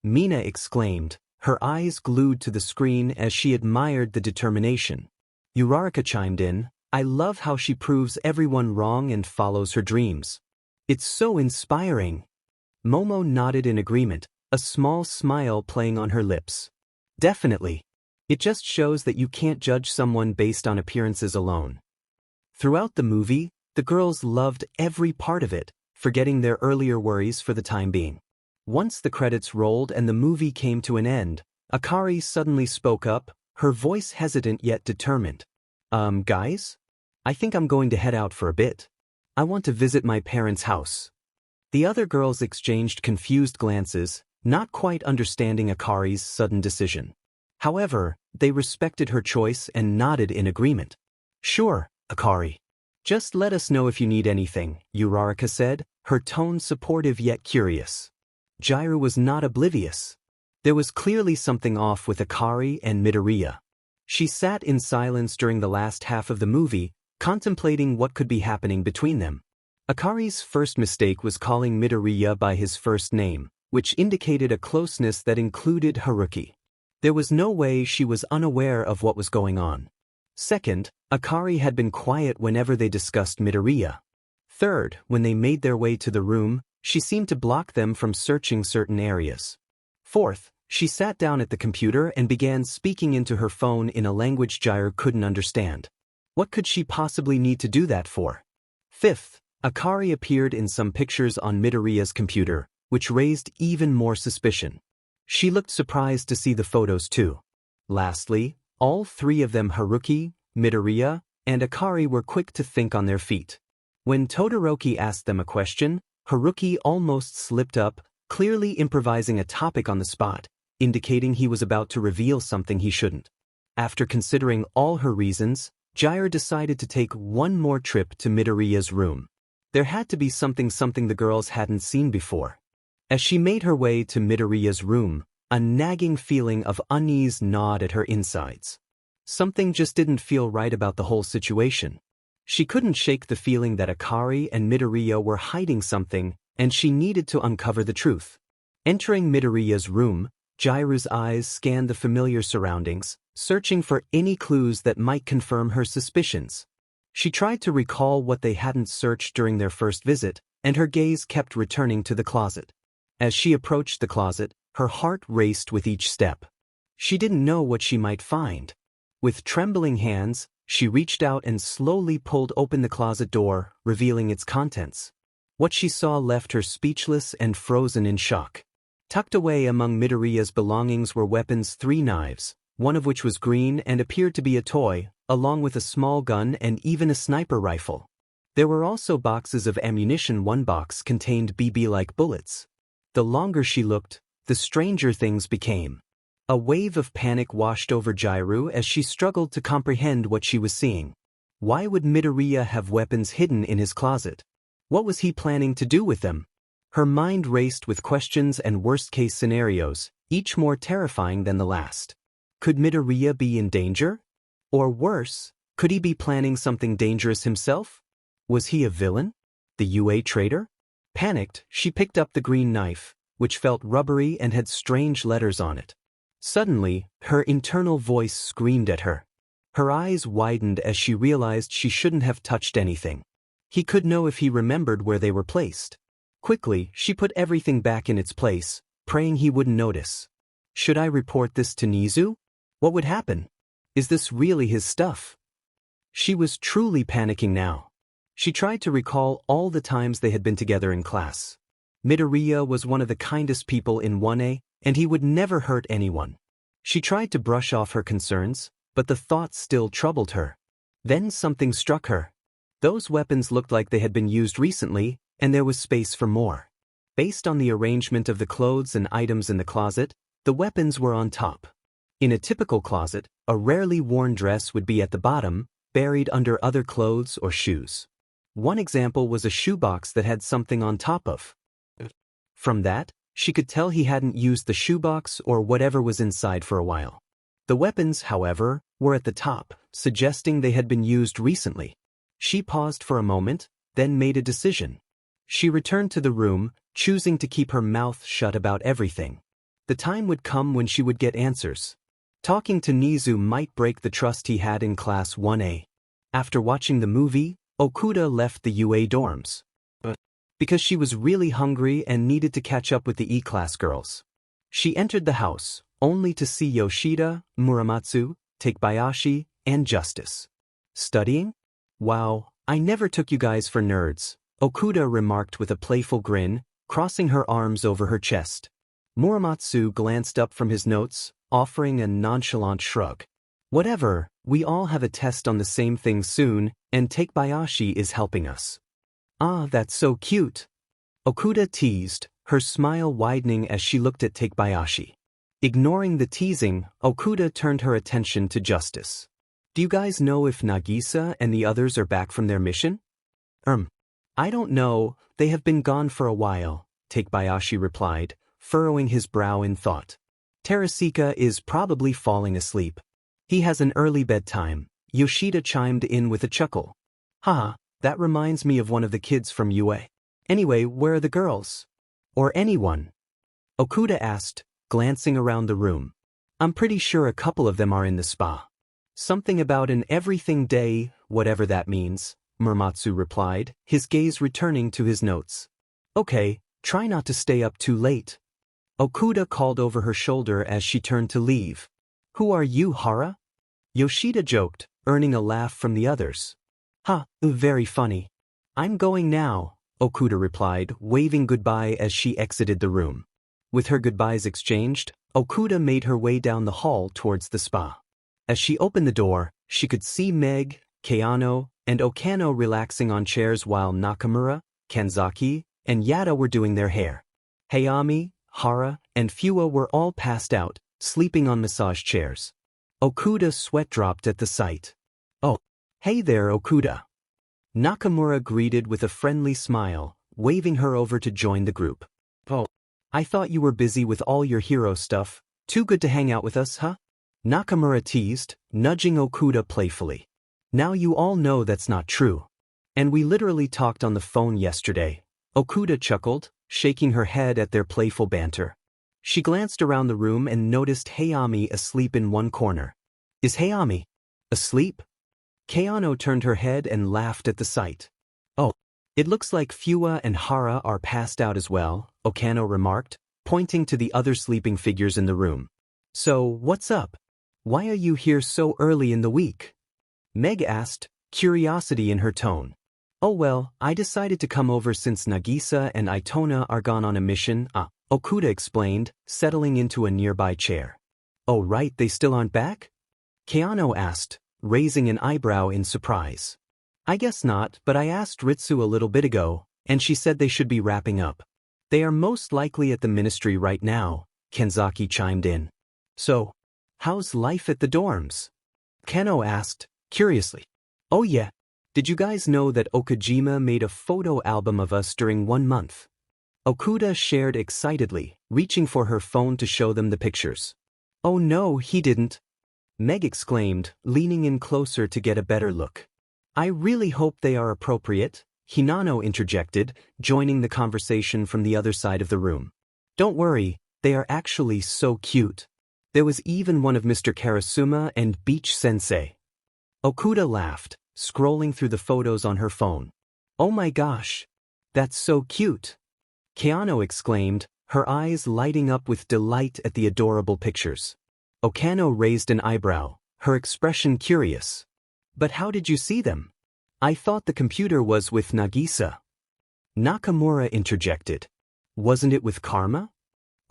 Mina exclaimed, her eyes glued to the screen as she admired the determination. Uraraka chimed in, "I love how she proves everyone wrong and follows her dreams. It's so inspiring." Momo nodded in agreement, a small smile playing on her lips. "Definitely. It just shows that you can't judge someone based on appearances alone." Throughout the movie, the girls loved every part of it, forgetting their earlier worries for the time being. Once the credits rolled and the movie came to an end, Akari suddenly spoke up, her voice hesitant yet determined. Guys? I think I'm going to head out for a bit. I want to visit my parents' house." The other girls exchanged confused glances, not quite understanding Akari's sudden decision. However, they respected her choice and nodded in agreement. "Sure, Akari. Just let us know if you need anything," Uraraka said, her tone supportive yet curious. Jairu was not oblivious. There was clearly something off with Akari and Midoriya. She sat in silence during the last half of the movie, contemplating what could be happening between them. Akari's first mistake was calling Midoriya by his first name, which indicated a closeness that included Haruki. There was no way she was unaware of what was going on. Second, Akari had been quiet whenever they discussed Midoriya. Third, when they made their way to the room, she seemed to block them from searching certain areas. Fourth, she sat down at the computer and began speaking into her phone in a language Jairu couldn't understand. What could she possibly need to do that for? Fifth, Akari appeared in some pictures on Midoriya's computer, which raised even more suspicion. She looked surprised to see the photos too. Lastly, all three of them, Haruki, Midoriya, and Akari, were quick to think on their feet. When Todoroki asked them a question, Haruki almost slipped up, clearly improvising a topic on the spot, indicating he was about to reveal something he shouldn't. After considering all her reasons, Jairu decided to take one more trip to Midoriya's room. There had to be something the girls hadn't seen before. As she made her way to Midoriya's room, a nagging feeling of unease gnawed at her insides. Something just didn't feel right about the whole situation. She couldn't shake the feeling that Akari and Midoriya were hiding something, and she needed to uncover the truth. Entering Midoriya's room, Jairu's eyes scanned the familiar surroundings, searching for any clues that might confirm her suspicions. She tried to recall what they hadn't searched during their first visit, and her gaze kept returning to the closet. As she approached the closet, her heart raced with each step. She didn't know what she might find. With trembling hands, she reached out and slowly pulled open the closet door, revealing its contents. What she saw left her speechless and frozen in shock. Tucked away among Midoriya's belongings were weapons: 3 knives, one of which was green and appeared to be a toy, along with a small gun and even a sniper rifle. There were also boxes of ammunition. One box contained BB-like bullets. The longer she looked, the stranger things became. A wave of panic washed over Jairu as she struggled to comprehend what she was seeing. Why would Midoriya have weapons hidden in his closet? What was he planning to do with them? Her mind raced with questions and worst-case scenarios, each more terrifying than the last. Could Midoriya be in danger? Or worse, could he be planning something dangerous himself? Was he a villain? The UA traitor? Panicked, she picked up the green knife, which felt rubbery and had strange letters on it. Suddenly, her internal voice screamed at her. Her eyes widened as she realized she shouldn't have touched anything. He could know if he remembered where they were placed. Quickly, she put everything back in its place, praying he wouldn't notice. Should I report this to Nizu? What would happen? Is this really his stuff? She was truly panicking now. She tried to recall all the times they had been together in class. Midoriya was one of the kindest people in 1A, and he would never hurt anyone. She tried to brush off her concerns, but the thought still troubled her. Then something struck her. Those weapons looked like they had been used recently, and there was space for more. Based on the arrangement of the clothes and items in the closet, the weapons were on top. In a typical closet, a rarely worn dress would be at the bottom, buried under other clothes or shoes. One example was a shoebox that had something on top of. From that, she could tell he hadn't used the shoebox or whatever was inside for a while. The weapons, however, were at the top, suggesting they had been used recently. She paused for a moment, then made a decision. She returned to the room, choosing to keep her mouth shut about everything. The time would come when she would get answers. Talking to Nizu might break the trust he had in Class 1A. After watching the movie, Okuda left the UA dorms. Because she was really hungry and needed to catch up with the E-class girls. She entered the house, only to see Yoshida, Muramatsu, Takebayashi, and Justice. Studying? Wow, I never took you guys for nerds, Okuda remarked with a playful grin, crossing her arms over her chest. Muramatsu glanced up from his notes, offering a nonchalant shrug. Whatever, we all have a test on the same thing soon, and Takebayashi is helping us. Ah, that's so cute. Okuda teased, her smile widening as she looked at Takebayashi. Ignoring the teasing, Okuda turned her attention to Justice. Do you guys know if Nagisa and the others are back from their mission? I don't know, they have been gone for a while, Takebayashi replied, furrowing his brow in thought. Terasika is probably falling asleep. He has an early bedtime, Yoshida chimed in with a chuckle. Haha, that reminds me of one of the kids from UA. Anyway, where are the girls? Or anyone? Okuda asked, glancing around the room. I'm pretty sure a couple of them are in the spa. Something about an everything day, whatever that means, Muramatsu replied, his gaze returning to his notes. Okay, try not to stay up too late. Okuda called over her shoulder as she turned to leave. Who are you, Hara? Yoshida joked, earning a laugh from the others. Ha, very funny. I'm going now, Okuda replied, waving goodbye as she exited the room. With her goodbyes exchanged, Okuda made her way down the hall towards the spa. As she opened the door, she could see Meg, Keano, and Okano relaxing on chairs while Nakamura, Kanzaki, and Yada were doing their hair. Hayami, Hara, and Fua were all passed out, sleeping on massage chairs. Okuda's sweat dropped at the sight. Oh, hey there, Okuda. Nakamura greeted with a friendly smile, waving her over to join the group. Oh, I thought you were busy with all your hero stuff. Too good to hang out with us, huh? Nakamura teased, nudging Okuda playfully. Now you all know that's not true. And we literally talked on the phone yesterday. Okuda chuckled, shaking her head at their playful banter. She glanced around the room and noticed Hayami asleep in one corner. Is Hayami asleep? Keano turned her head and laughed at the sight. Oh, it looks like Fua and Hara are passed out as well, Okano remarked, pointing to the other sleeping figures in the room. So, what's up? Why are you here so early in the week? Meg asked, curiosity in her tone. Oh well, I decided to come over since Nagisa and Itona are gone on a mission, Okuda explained, settling into a nearby chair. Oh right, they still aren't back? Keano asked, raising an eyebrow in surprise. I guess not, but I asked Ritsu a little bit ago, and she said they should be wrapping up. They are most likely at the ministry right now, Kanzaki chimed in. So, how's life at the dorms? Keno asked, curiously. Oh yeah, did you guys know that Okajima made a photo album of us during 1 month? Okuda shared excitedly, reaching for her phone to show them the pictures. Oh no, he didn't. Meg exclaimed, leaning in closer to get a better look. I really hope they are appropriate, Hinano interjected, joining the conversation from the other side of the room. Don't worry, they are actually so cute. There was even one of Mr. Karasuma and Beach Sensei. Okuda laughed, scrolling through the photos on her phone. Oh my gosh, that's so cute. Keano exclaimed, her eyes lighting up with delight at the adorable pictures. Okano raised an eyebrow, her expression curious. But how did you see them? I thought the computer was with Nagisa. Nakamura interjected. Wasn't it with Karma?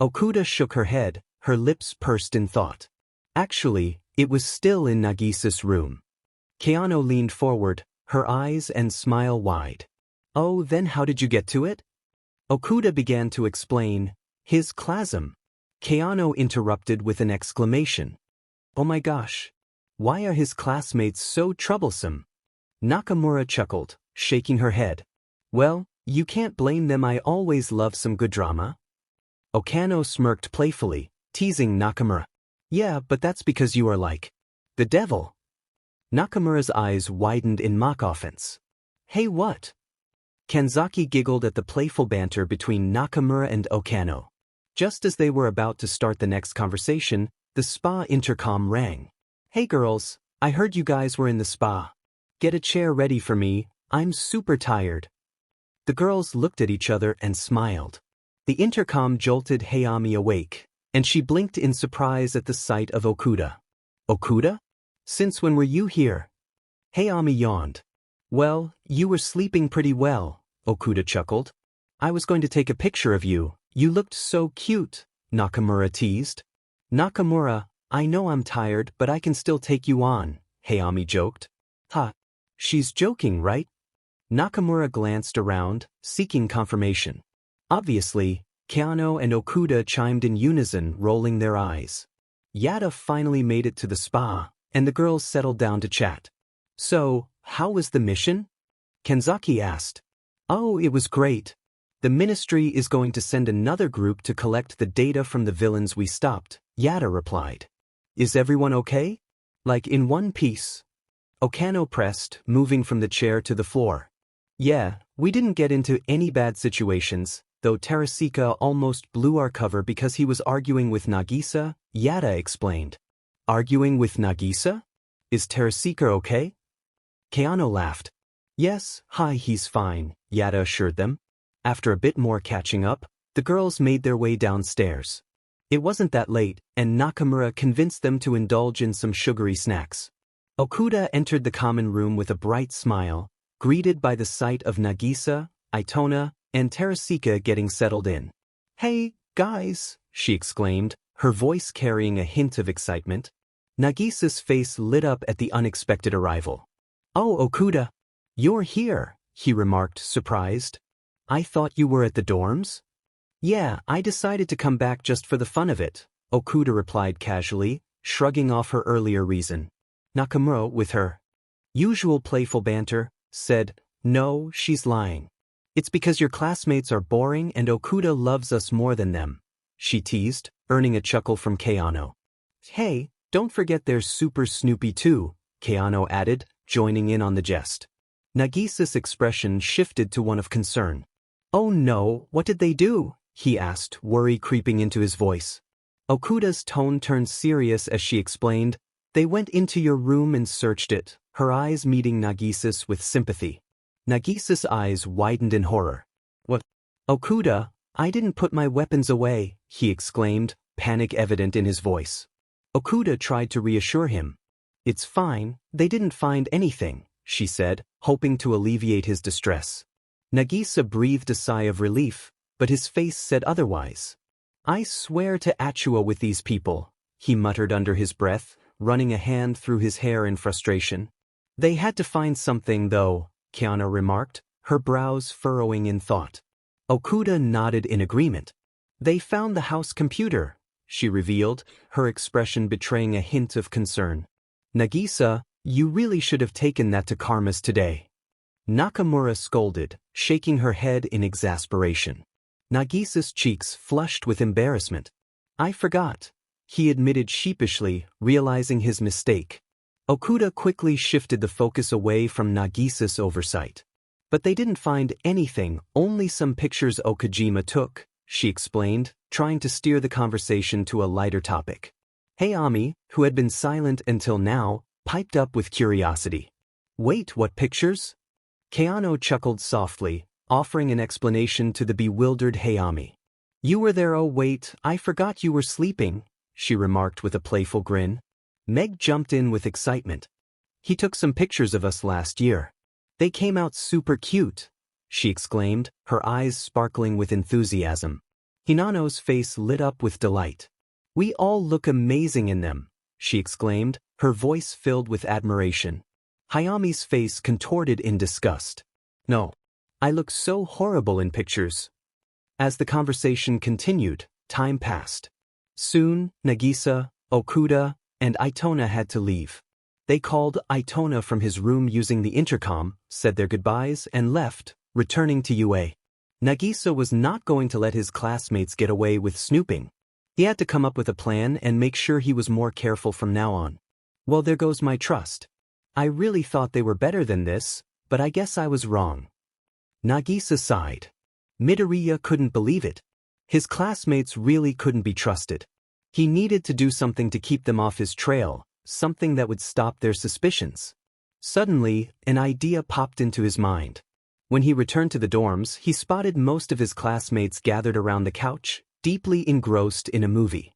Okuda shook her head, her lips pursed in thought. Actually, it was still in Nagisa's room. Keano leaned forward, her eyes and smile wide. Oh, then how did you get to it? Okuda began to explain. His klasm. Keano interrupted with an exclamation. Oh my gosh. Why are his classmates so troublesome? Nakamura chuckled, shaking her head. Well, you can't blame them, I always love some good drama. Okano smirked playfully, teasing Nakamura. Yeah, but that's because you are like the devil. Nakamura's eyes widened in mock offense. Hey, what? Kanzaki giggled at the playful banter between Nakamura and Okano. Just as they were about to start the next conversation, the spa intercom rang. Hey girls, I heard you guys were in the spa. Get a chair ready for me, I'm super tired. The girls looked at each other and smiled. The intercom jolted Hayami awake, and she blinked in surprise at the sight of Okuda. Okuda? Since when were you here? Hayami yawned. Well, you were sleeping pretty well, Okuda chuckled. I was going to take a picture of you. You looked so cute, Nakamura teased. Nakamura, I know I'm tired, but I can still take you on, Hayami joked. Ha. She's joking, right? Nakamura glanced around, seeking confirmation. Obviously, Keano and Okuda chimed in unison, rolling their eyes. Yada finally made it to the spa, and the girls settled down to chat. So, how was the mission? Kanzaki asked. Oh, it was great. The ministry is going to send another group to collect the data from the villains we stopped, Yada replied. Is everyone okay? Like in one piece? Okano pressed, moving from the chair to the floor. Yeah, we didn't get into any bad situations, though Terasika almost blew our cover because he was arguing with Nagisa, Yada explained. Arguing with Nagisa? Is Terasika okay? Keano laughed. Yes, hi, he's fine, Yada assured them. After a bit more catching up, the girls made their way downstairs. It wasn't that late, and Nakamura convinced them to indulge in some sugary snacks. Okuda entered the common room with a bright smile, greeted by the sight of Nagisa, Itona, and Terasika getting settled in. Hey, guys, she exclaimed, her voice carrying a hint of excitement. Nagisa's face lit up at the unexpected arrival. Oh, Okuda. You're here, he remarked, surprised. I thought you were at the dorms? Yeah, I decided to come back just for the fun of it, Okuda replied casually, shrugging off her earlier reason. Nakamura, with her usual playful banter, said, No, she's lying. It's because your classmates are boring and Okuda loves us more than them, she teased, earning a chuckle from Keano. Hey, don't forget there's Super Snoopy too, Keano added, joining in on the jest. Nagisa's expression shifted to one of concern. Oh no, what did they do? He asked, worry creeping into his voice. Okuda's tone turned serious as she explained, They went into your room and searched it, her eyes meeting Nagisa's with sympathy. Nagisa's eyes widened in horror. What? Okuda, I didn't put my weapons away, he exclaimed, panic evident in his voice. Okuda tried to reassure him. It's fine, they didn't find anything, she said, hoping to alleviate his distress. Nagisa breathed a sigh of relief, but his face said otherwise. I swear to Achua with these people, he muttered under his breath, running a hand through his hair in frustration. They had to find something though, Kiana remarked, her brows furrowing in thought. Okuda nodded in agreement. They found the house computer, she revealed, her expression betraying a hint of concern. Nagisa, you really should have taken that to Karma's today. Nakamura scolded, shaking her head in exasperation. Nagisa's cheeks flushed with embarrassment. I forgot, he admitted sheepishly, realizing his mistake. Okuda quickly shifted the focus away from Nagisa's oversight. But they didn't find anything, only some pictures Okajima took, she explained, trying to steer the conversation to a lighter topic. Hayami, who had been silent until now, piped up with curiosity. Wait, what pictures? Keano chuckled softly, offering an explanation to the bewildered Hayami. You were there, oh wait, I forgot you were sleeping, she remarked with a playful grin. Meg jumped in with excitement. He took some pictures of us last year. They came out super cute, she exclaimed, her eyes sparkling with enthusiasm. Hinano's face lit up with delight. We all look amazing in them, she exclaimed, her voice filled with admiration. Hayami's face contorted in disgust. No. I look so horrible in pictures. As the conversation continued, time passed. Soon, Nagisa, Okuda, and Itona had to leave. They called Itona from his room using the intercom, said their goodbyes, and left, returning to UA. Nagisa was not going to let his classmates get away with snooping. He had to come up with a plan and make sure he was more careful from now on. Well, there goes my trust. I really thought they were better than this, but I guess I was wrong. Nagisa sighed. Midoriya couldn't believe it. His classmates really couldn't be trusted. He needed to do something to keep them off his trail, something that would stop their suspicions. Suddenly, an idea popped into his mind. When he returned to the dorms, he spotted most of his classmates gathered around the couch, deeply engrossed in a movie.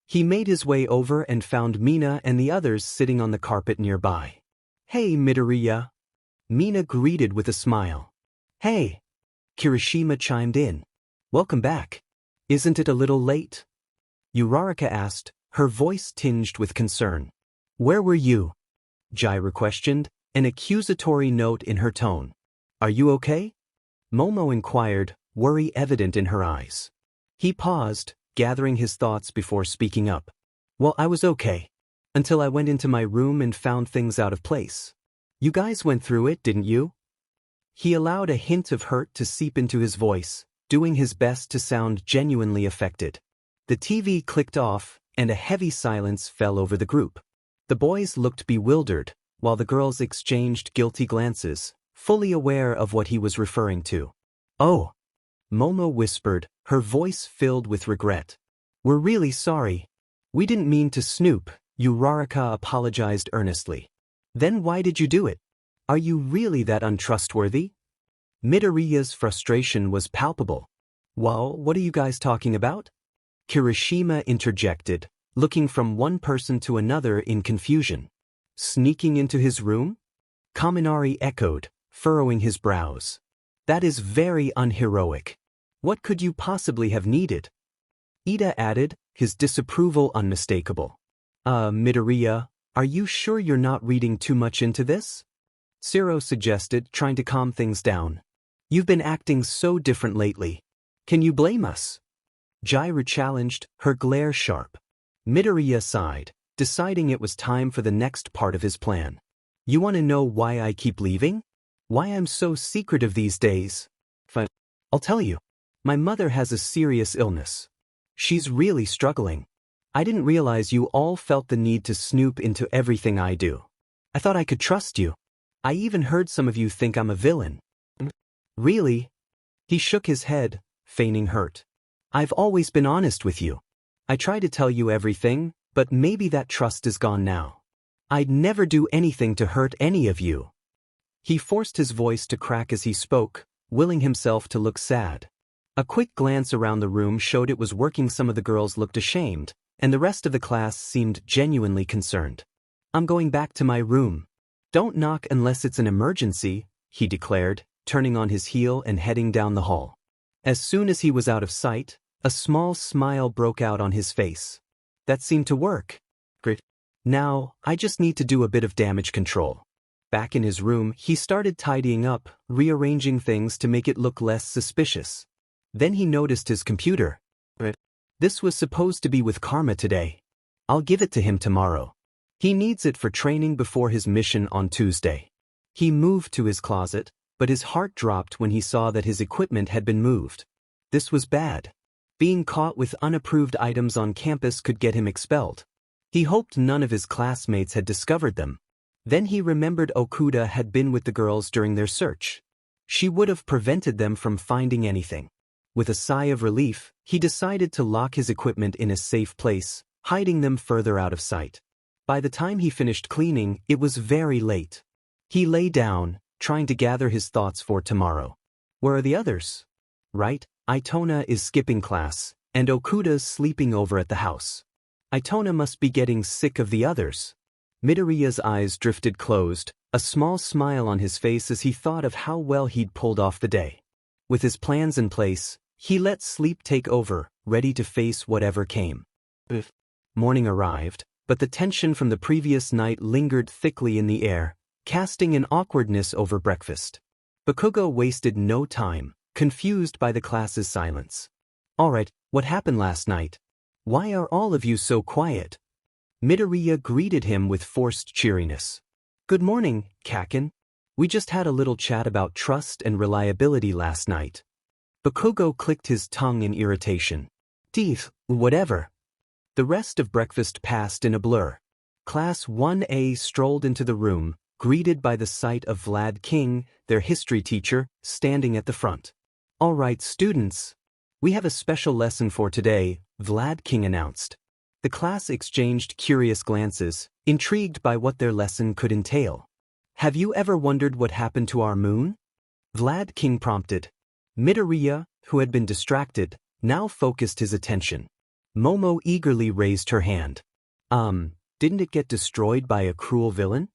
He made his way over and found Mina and the others sitting on the carpet nearby. "Hey, Midoriya." Mina greeted with a smile. "Hey." Kirishima chimed in. "Welcome back. Isn't it a little late?" Uraraka asked, her voice tinged with concern. "Where were you?" Jaira questioned, an accusatory note in her tone. "Are you okay?" Momo inquired, worry evident in her eyes. He paused, gathering his thoughts before speaking up. "Well, I was okay. Until I went into my room and found things out of place. You guys went through it, didn't you?" He allowed a hint of hurt to seep into his voice, doing his best to sound genuinely affected. The TV clicked off, and a heavy silence fell over the group. The boys looked bewildered, while the girls exchanged guilty glances, fully aware of what he was referring to. "Oh," Momo whispered, her voice filled with regret. "We're really sorry. We didn't mean to snoop," Uraraka apologized earnestly. "Then why did you do it? Are you really that untrustworthy?" Midoriya's frustration was palpable. "Well, what are you guys talking about?" Kirishima interjected, looking from one person to another in confusion. "Sneaking into his room?" Kaminari echoed, furrowing his brows. "That is very unheroic. What could you possibly have needed?" Ida added, his disapproval unmistakable. Midoriya, are you sure you're not reading too much into this?" Zero suggested, trying to calm things down. "You've been acting so different lately. Can you blame us?" Jaira challenged, her glare sharp. Midoriya sighed, deciding it was time for the next part of his plan. "You want to know why I keep leaving? Why I'm so secretive these days? Fine. I'll tell you. My mother has a serious illness. She's really struggling. I didn't realize you all felt the need to snoop into everything I do. I thought I could trust you. I even heard some of you think I'm a villain." "Really?" He shook his head, feigning hurt. "I've always been honest with you. I try to tell you everything, but maybe that trust is gone now. I'd never do anything to hurt any of you." He forced his voice to crack as he spoke, willing himself to look sad. A quick glance around the room showed it was working. Some of the girls looked ashamed, and the rest of the class seemed genuinely concerned. "I'm going back to my room. Don't knock unless it's an emergency," he declared, turning on his heel and heading down the hall. As soon as he was out of sight, a small smile broke out on his face. "That seemed to work. Great. Now, I just need to do a bit of damage control." Back in his room, he started tidying up, rearranging things to make it look less suspicious. Then he noticed his computer. This was supposed to be with Karma today. I'll give it to him tomorrow. He needs it for training before his mission on Tuesday. He moved to his closet, but his heart dropped when he saw that his equipment had been moved. This was bad. Being caught with unapproved items on campus could get him expelled. He hoped none of his classmates had discovered them. Then he remembered Okuda had been with the girls during their search. She would have prevented them from finding anything. With a sigh of relief, he decided to lock his equipment in a safe place, hiding them further out of sight. By the time he finished cleaning, it was very late. He lay down, trying to gather his thoughts for tomorrow. Where are the others? Right, Itona is skipping class, and Okuda's sleeping over at the house. Itona must be getting sick of the others. Midoriya's eyes drifted closed, a small smile on his face as he thought of how well he'd pulled off the day. With his plans in place, he let sleep take over, ready to face whatever came. Morning arrived, but the tension from the previous night lingered thickly in the air, casting an awkwardness over breakfast. Bakugo wasted no time, confused by the class's silence. "All right, what happened last night? Why are all of you so quiet?" Midoriya greeted him with forced cheeriness. "Good morning, Kaken. We just had a little chat about trust and reliability last night." Bakugo clicked his tongue in irritation. "Teeth, whatever. The rest of breakfast passed in a blur. Class 1A strolled into the room, greeted by the sight of Vlad King, their history teacher, standing at the front. "All right, students. We have a special lesson for today," Vlad King announced. The class exchanged curious glances, intrigued by what their lesson could entail. "Have you ever wondered what happened to our moon?" Vlad King prompted. Midoriya, who had been distracted, now focused his attention. Momo eagerly raised her hand. Didn't it get destroyed by a cruel villain?"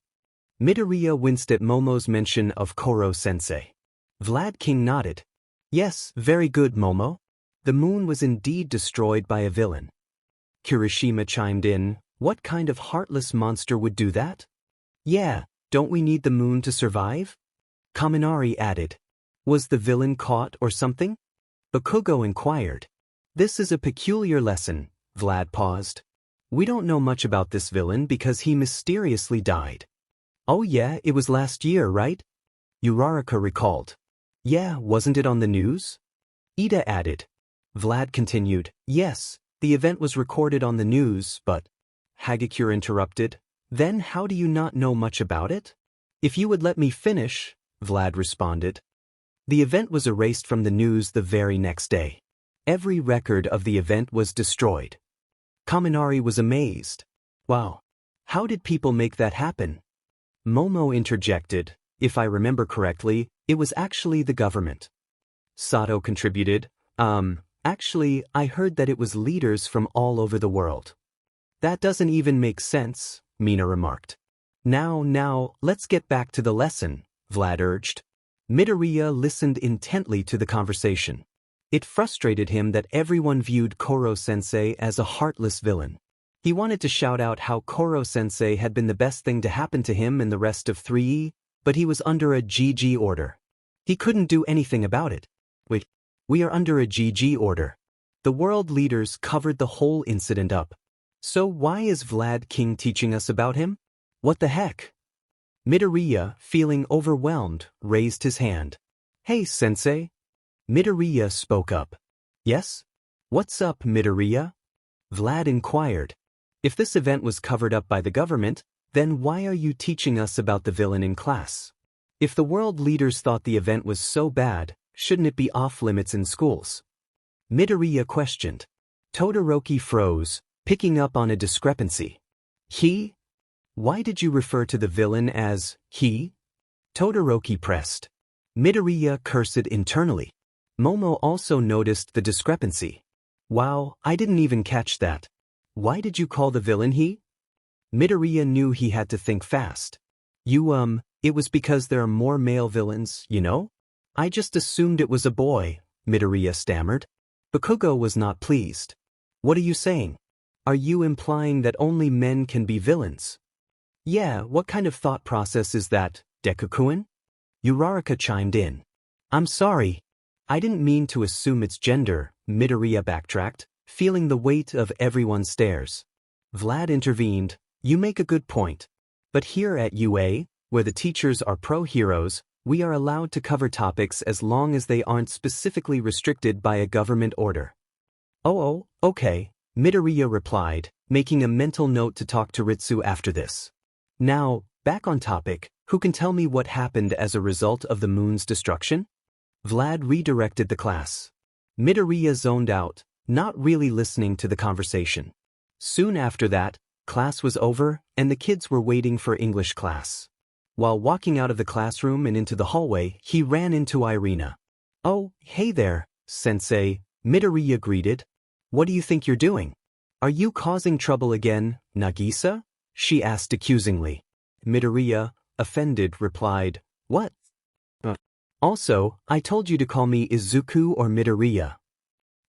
Midoriya winced at Momo's mention of Koro-sensei. Vlad King nodded. "Yes, very good, Momo. The moon was indeed destroyed by a villain." Kirishima chimed in, "What kind of heartless monster would do that?" "Yeah, don't we need the moon to survive?" Kaminari added. "Was the villain caught or something?" Bakugo inquired. "This is a peculiar lesson," Vlad paused. "We don't know much about this villain because he mysteriously died." "Oh yeah, it was last year, right?" Uraraka recalled. "Yeah, wasn't it on the news?" Ida added. Vlad continued, "Yes, the event was recorded on the news, but—" Hagakure interrupted. "Then how do you not know much about it?" "If you would let me finish," Vlad responded. The event was erased from the news the very next day. Every record of the event was destroyed. Kaminari was amazed. "Wow. How did people make that happen?" Momo interjected. "If I remember correctly, it was actually the government." Sato contributed. Actually, I heard that it was leaders from all over the world." "That doesn't even make sense," Mina remarked. Now, let's get back to the lesson," Vlad urged. Midoriya listened intently to the conversation. It frustrated him that everyone viewed Koro-sensei as a heartless villain. He wanted to shout out how Koro-sensei had been the best thing to happen to him and the rest of 3E, but he was under a GG order. He couldn't do anything about it. "Wait, we are under a GG order." The world leaders covered the whole incident up. "So why is Vlad King teaching us about him? What the heck?" Midoriya, feeling overwhelmed, raised his hand. "Hey, sensei." Midoriya spoke up. "Yes? What's up, Midoriya?" Vlad inquired. "If this event was covered up by the government, then why are you teaching us about the villain in class? If the world leaders thought the event was so bad, shouldn't it be off limits in schools?" Midoriya questioned. Todoroki froze, picking up on a discrepancy. "He? Why did you refer to the villain as he?" Todoroki pressed. Midoriya cursed internally. Momo also noticed the discrepancy. "Wow, I didn't even catch that. Why did you call the villain he?" Midoriya knew he had to think fast. It was because there are more male villains, you know? I just assumed it was a boy," Midoriya stammered. Bakugo was not pleased. "What are you saying? Are you implying that only men can be villains?" "Yeah, what kind of thought process is that, Deku-kun?" Uraraka chimed in. "I'm sorry. I didn't mean to assume its gender," Midoriya backtracked, feeling the weight of everyone's stares. Vlad intervened. "You make a good point. But here at UA, where the teachers are pro-heroes, we are allowed to cover topics as long as they aren't specifically restricted by a government order." Oh, okay," Midoriya replied, making a mental note to talk to Ritsu after this. "Now, back on topic, who can tell me what happened as a result of the moon's destruction?" Vlad redirected the class. Midoriya zoned out, not really listening to the conversation. Soon after that, class was over, and the kids were waiting for English class. While walking out of the classroom and into the hallway, he ran into Irina. "Oh, hey there, sensei," Midoriya greeted. "What do you think you're doing? Are you causing trouble again, Nagisa?" she asked accusingly. Midoriya, offended, replied, "What? Also, I told you to call me Izuku or Midoriya."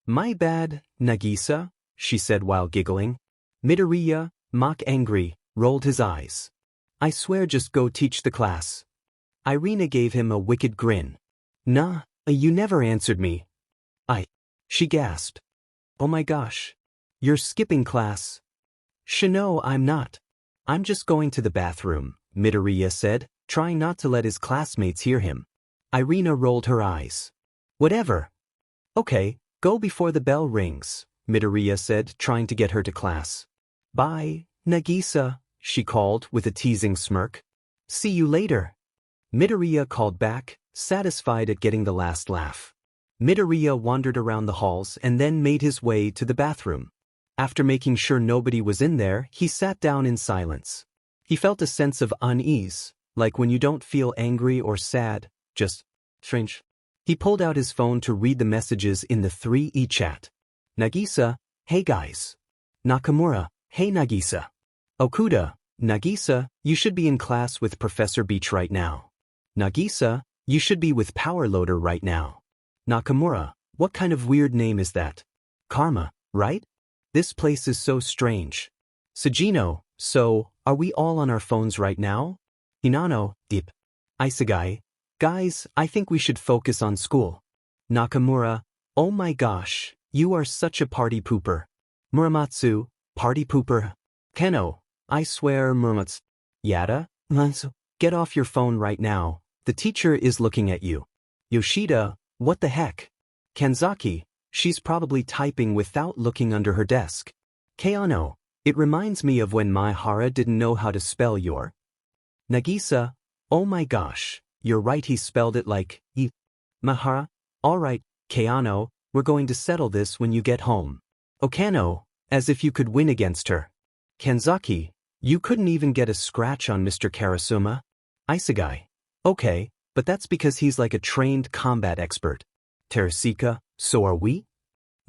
"My bad, Nagisa," she said while giggling. Midoriya, mock angry, rolled his eyes. "I swear just go teach the class." Irina gave him a wicked grin. "Nah, you never answered me." She gasped. "Oh my gosh. You're skipping class." "No, I'm not. I'm just going to the bathroom," Midoriya said, trying not to let his classmates hear him. Irina rolled her eyes. "Whatever." "Okay, go before the bell rings," Midoriya said, trying to get her to class. Bye, Nagisa, she called with a teasing smirk. See you later. Midoriya called back, satisfied at getting the last laugh. Midoriya wandered around the halls and then made his way to the bathroom. After making sure nobody was in there, he sat down in silence. He felt a sense of unease, like when you don't feel angry or sad, just strange. He pulled out his phone to read the messages in the 3E chat. Nagisa, hey guys. Nakamura, hey Nagisa. Okuda, Nagisa, you should be in class with Professor Beach right now. Nagisa, you should be with Power Loader right now. Nakamura, what kind of weird name is that? Karma, right? This place is so strange. Sugino, so, are we all on our phones right now? Hinano, deep. Isegai, guys, I think we should focus on school. Nakamura, oh my gosh, you are such a party pooper. Muramatsu, party pooper. Keno, I swear Muramatsu. Yada, get off your phone right now, the teacher is looking at you. Yoshida, what the heck? Kanzaki, she's probably typing without looking under her desk. Keano, it reminds me of when Maihara didn't know how to spell your. Nagisa, oh my gosh, you're right, he spelled it like E. Maihara, alright, Keano, we're going to settle this when you get home. Okano, as if you could win against her. Kanzaki, you couldn't even get a scratch on Mr. Karasuma. Isegai, okay, but that's because he's like a trained combat expert. Terasika, so are we?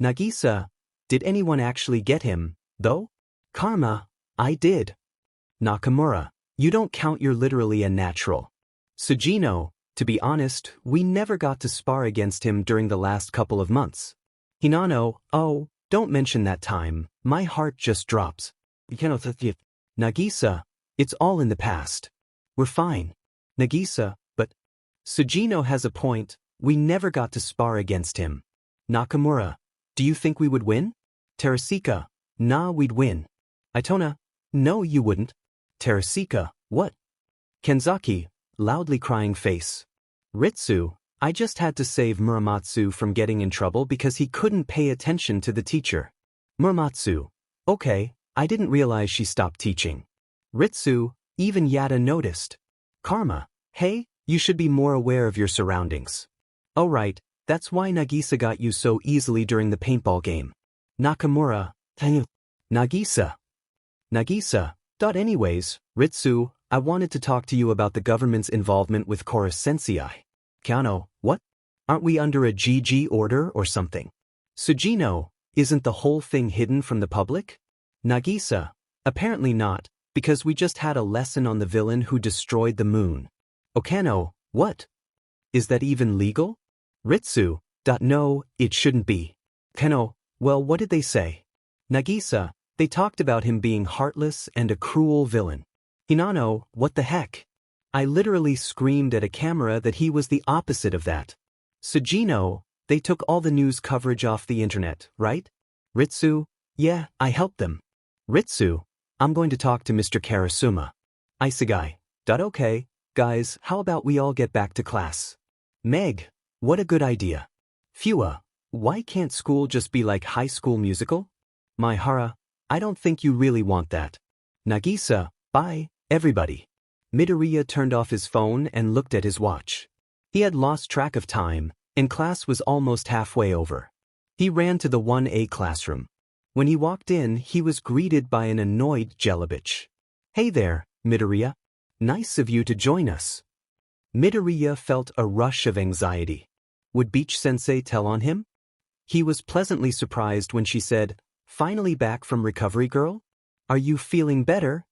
Nagisa, did anyone actually get him, though? Karma, I did. Nakamura, you don't count, you're literally a natural. Sugino, to be honest, we never got to spar against him during the last couple of months. Hinano, oh, don't mention that time, my heart just drops. Nagisa, it's all in the past. We're fine. Nagisa, but Sugino has a point, we never got to spar against him. Nakamura, do you think we would win? Terasika, nah, we'd win. Itona, no, you wouldn't. Terasika, what? Kanzaki, loudly crying face. Ritsu, I just had to save Muramatsu from getting in trouble because he couldn't pay attention to the teacher. Muramatsu, okay, I didn't realize she stopped teaching. Ritsu, even Yada noticed. Karma, hey, you should be more aware of your surroundings. Oh right, that's why Nagisa got you so easily during the paintball game. Nakamura, Nagisa. Nagisa, anyways, Ritsu, I wanted to talk to you about the government's involvement with Chorus Sensei. Kano, what? Aren't we under a GG order or something? Sugino, isn't the whole thing hidden from the public? Nagisa, apparently not, because we just had a lesson on the villain who destroyed the moon. Okano, what? Is that even legal? Ritsu, no, it shouldn't be. Kano, well, what did they say? Nagisa, they talked about him being heartless and a cruel villain. Hinano, what the heck? I literally screamed at a camera that he was the opposite of that. Sugino, they took all the news coverage off the internet, right? Ritsu, yeah, I helped them. Ritsu, I'm going to talk to Mr. Karasuma. Isegai, okay, guys, how about we all get back to class? Meg, what a good idea. Fua, why can't school just be like High School Musical? Maihara, I don't think you really want that. Nagisa, bye, everybody. Midoriya turned off his phone and looked at his watch. He had lost track of time, and class was almost halfway over. He ran to the 1A classroom. When he walked in, he was greeted by an annoyed Jellybeach. Hey there, Midoriya. Nice of you to join us. Midoriya felt a rush of anxiety. Would Beach-sensei tell on him? He was pleasantly surprised when she said, finally back from recovery, girl? Are you feeling better?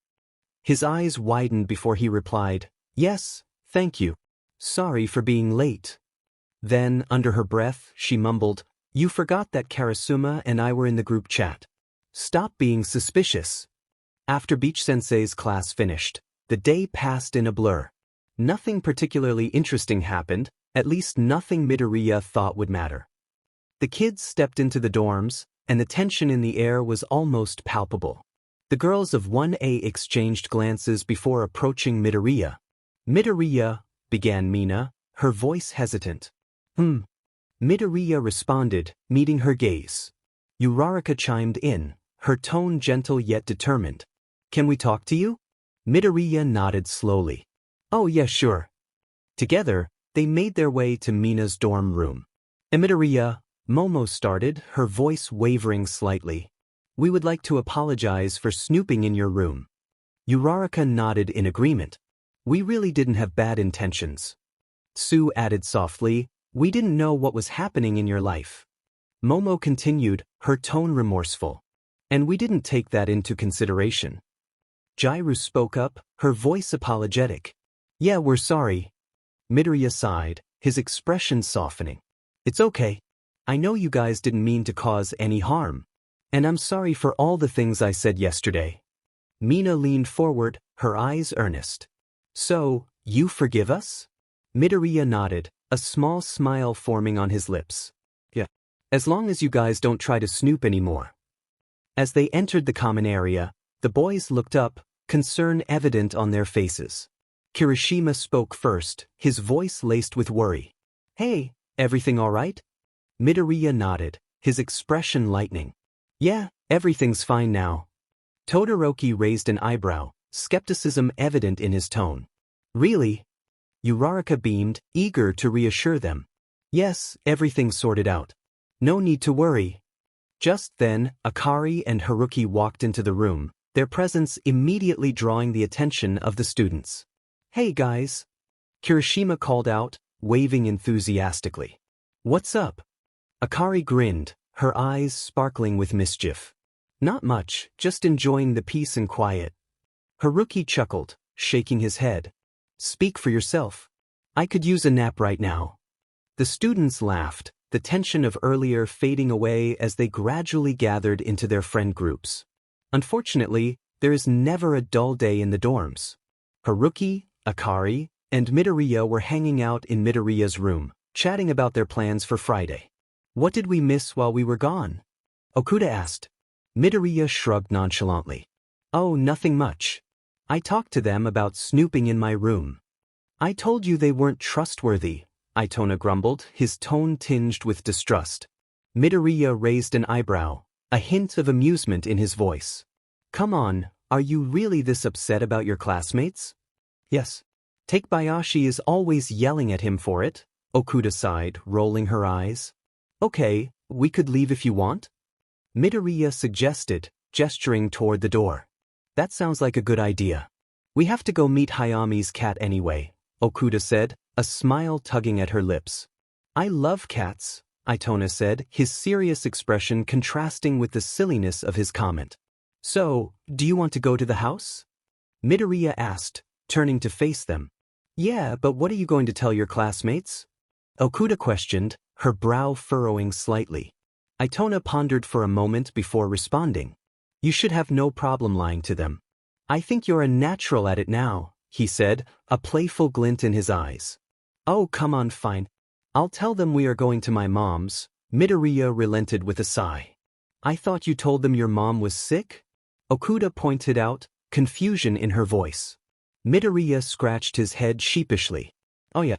His eyes widened before he replied, yes, thank you. Sorry for being late. Then, under her breath, she mumbled, you forgot that Karasuma and I were in the group chat. Stop being suspicious. After Beach-sensei's class finished, the day passed in a blur. Nothing particularly interesting happened, at least nothing Midoriya thought would matter. The kids stepped into the dorms, and the tension in the air was almost palpable. The girls of 1A exchanged glances before approaching Midoriya. Midoriya, began Mina, her voice hesitant. Midoriya responded, meeting her gaze. Uraraka chimed in, her tone gentle yet determined. Can we talk to you? Midoriya nodded slowly. Oh yeah, sure. Together, they made their way to Mina's dorm room. Midoriya, Momo started, her voice wavering slightly. We would like to apologize for snooping in your room. Uraraka nodded in agreement. We really didn't have bad intentions. Sue added softly, we didn't know what was happening in your life. Momo continued, her tone remorseful. And we didn't take that into consideration. Jairu spoke up, her voice apologetic. Yeah, we're sorry. Midoriya sighed, his expression softening. It's okay. I know you guys didn't mean to cause any harm. And I'm sorry for all the things I said yesterday. Mina leaned forward, her eyes earnest. So, you forgive us? Midoriya nodded, a small smile forming on his lips. Yeah. As long as you guys don't try to snoop anymore. As they entered the common area, the boys looked up, concern evident on their faces. Kirishima spoke first, his voice laced with worry. Hey, everything all right? Midoriya nodded, his expression lightening. Yeah, everything's fine now. Todoroki raised an eyebrow, skepticism evident in his tone. Really? Uraraka beamed, eager to reassure them. Yes, everything's sorted out. No need to worry. Just then, Akari and Haruki walked into the room, their presence immediately drawing the attention of the students. Hey guys! Kirishima called out, waving enthusiastically. What's up? Akari grinned, her eyes sparkling with mischief. Not much, just enjoying the peace and quiet. Haruki chuckled, shaking his head. Speak for yourself. I could use a nap right now. The students laughed, the tension of earlier fading away as they gradually gathered into their friend groups. Unfortunately, there is never a dull day in the dorms. Haruki, Akari, and Midoriya were hanging out in Midoriya's room, chatting about their plans for Friday. What did we miss while we were gone? Okuda asked. Midoriya shrugged nonchalantly. Oh, nothing much. I talked to them about snooping in my room. I told you they weren't trustworthy, Itona grumbled, his tone tinged with distrust. Midoriya raised an eyebrow, a hint of amusement in his voice. Come on, are you really this upset about your classmates? Yes. Takebayashi is always yelling at him for it, Okuda sighed, rolling her eyes. Okay, we could leave if you want? Midoriya suggested, gesturing toward the door. That sounds like a good idea. We have to go meet Hayami's cat anyway, Okuda said, a smile tugging at her lips. I love cats, Itona said, his serious expression contrasting with the silliness of his comment. So, do you want to go to the house? Midoriya asked, turning to face them. Yeah, but what are you going to tell your classmates? Okuda questioned, her brow furrowing slightly. Itona pondered for a moment before responding. You should have no problem lying to them. I think you're a natural at it now, he said, a playful glint in his eyes. Oh, come on, fine. I'll tell them we are going to my mom's, Midoriya relented with a sigh. I thought you told them your mom was sick? Okuda pointed out, confusion in her voice. Midoriya scratched his head sheepishly. Oh yeah.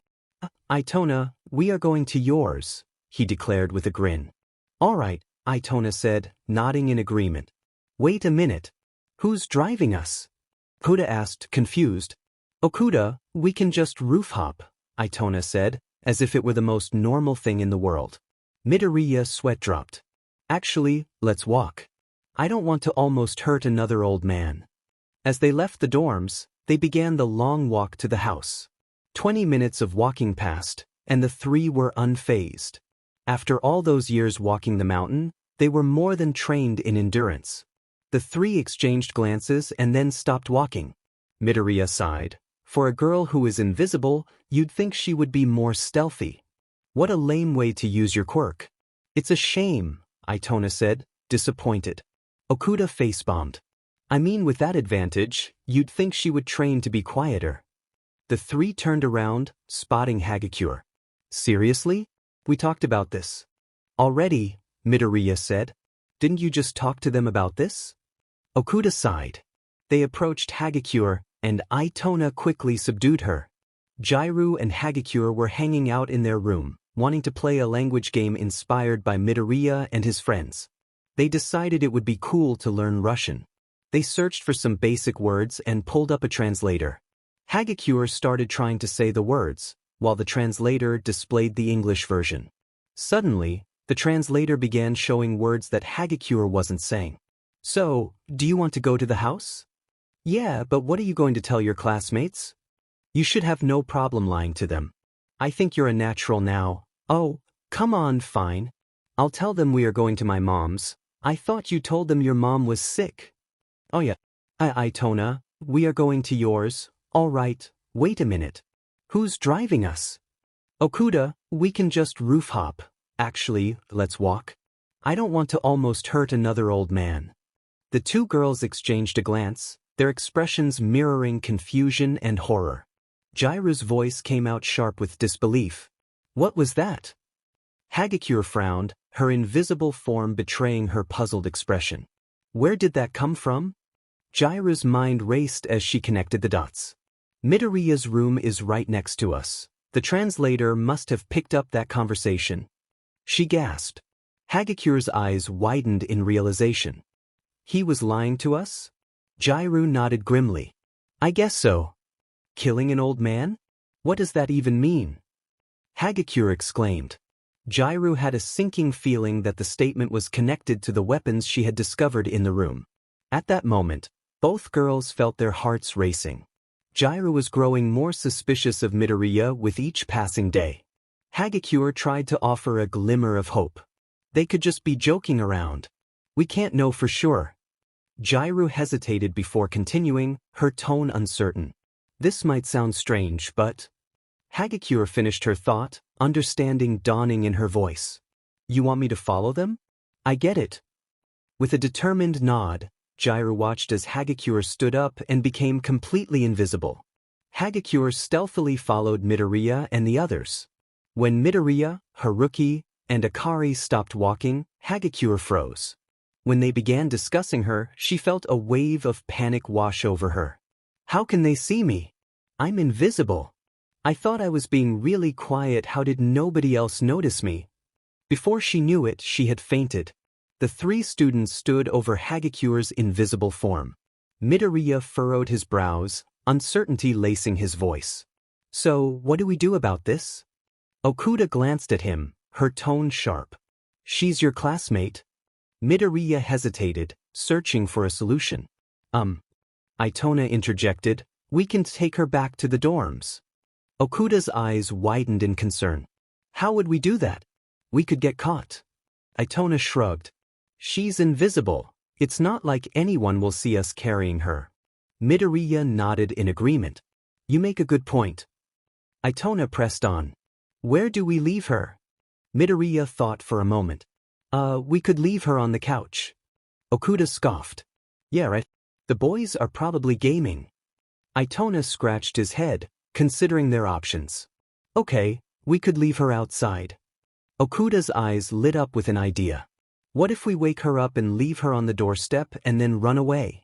Itona, we are going to yours, he declared with a grin. All right, Itona said, nodding in agreement. Wait a minute. Who's driving us? Okuda asked, confused. Okuda, we can just roof hop, Itona said, as if it were the most normal thing in the world. Midoriya sweat dropped. Actually, let's walk. I don't want to almost hurt another old man. As they left the dorms, they began the long walk to the house. 20 minutes of walking passed, and the three were unfazed. After all those years walking the mountain, they were more than trained in endurance. The three exchanged glances and then stopped walking. Midoriya sighed. For a girl who is invisible, you'd think she would be more stealthy. What a lame way to use your quirk. It's a shame, Itona said, disappointed. Okuda face-bombed. I mean, with that advantage, you'd think she would train to be quieter. The three turned around, spotting Hagakure. Seriously? We talked about this. Already, Midoriya said. Didn't you just talk to them about this? Okuda sighed. They approached Hagakure, and Itona quickly subdued her. Jairu and Hagakure were hanging out in their room, wanting to play a language game inspired by Midoriya and his friends. They decided it would be cool to learn Russian. They searched for some basic words and pulled up a translator. Hagakure started trying to say the words, while the translator displayed the English version. Suddenly, the translator began showing words that Hagakure wasn't saying. So, do you want to go to the house? Yeah, but what are you going to tell your classmates? You should have no problem lying to them. I think you're a natural now. Oh, come on, fine. I'll tell them we are going to my mom's. I thought you told them your mom was sick. Oh yeah. Itona, we are going to yours. All right, wait a minute. Who's driving us? Okuda, we can just roof hop. Actually, let's walk. I don't want to almost hurt another old man. The two girls exchanged a glance, their expressions mirroring confusion and horror. Jairu's voice came out sharp with disbelief. What was that? Hagakure frowned, her invisible form betraying her puzzled expression. Where did that come from? Jairu's mind raced as she connected the dots. Midoriya's room is right next to us. The translator must have picked up that conversation. She gasped. Hagakure's eyes widened in realization. He was lying to us? Jairu nodded grimly. I guess so. Killing an old man? What does that even mean? Hagakure exclaimed. Jairu had a sinking feeling that the statement was connected to the weapons she had discovered in the room. At that moment, both girls felt their hearts racing. Jairu was growing more suspicious of Midoriya with each passing day. Hagakure tried to offer a glimmer of hope. They could just be joking around. We can't know for sure. Jairu hesitated before continuing, her tone uncertain. This might sound strange, but... Hagakure finished her thought, understanding dawning in her voice. You want me to follow them? I get it. With a determined nod, Jairu watched as Hagakure stood up and became completely invisible. Hagakure stealthily followed Midoriya and the others. When Midoriya, Haruki, and Akari stopped walking, Hagakure froze. When they began discussing her, she felt a wave of panic wash over her. How can they see me? I'm invisible. I thought I was being really quiet. How did nobody else notice me? Before she knew it, she had fainted. The three students stood over Hagakure's invisible form. Midoriya furrowed his brows, uncertainty lacing his voice. So, what do we do about this? Okuda glanced at him, her tone sharp. She's your classmate. Midoriya hesitated, searching for a solution. Itona interjected, we can take her back to the dorms. Okuda's eyes widened in concern. How would we do that? We could get caught. Itona shrugged. She's invisible. It's not like anyone will see us carrying her. Midoriya nodded in agreement. You make a good point. Itona pressed on. Where do we leave her? Midoriya thought for a moment. We could leave her on the couch. Okuda scoffed. Yeah, right. The boys are probably gaming. Itona scratched his head, considering their options. Okay, we could leave her outside. Okuda's eyes lit up with an idea. What if we wake her up and leave her on the doorstep and then run away?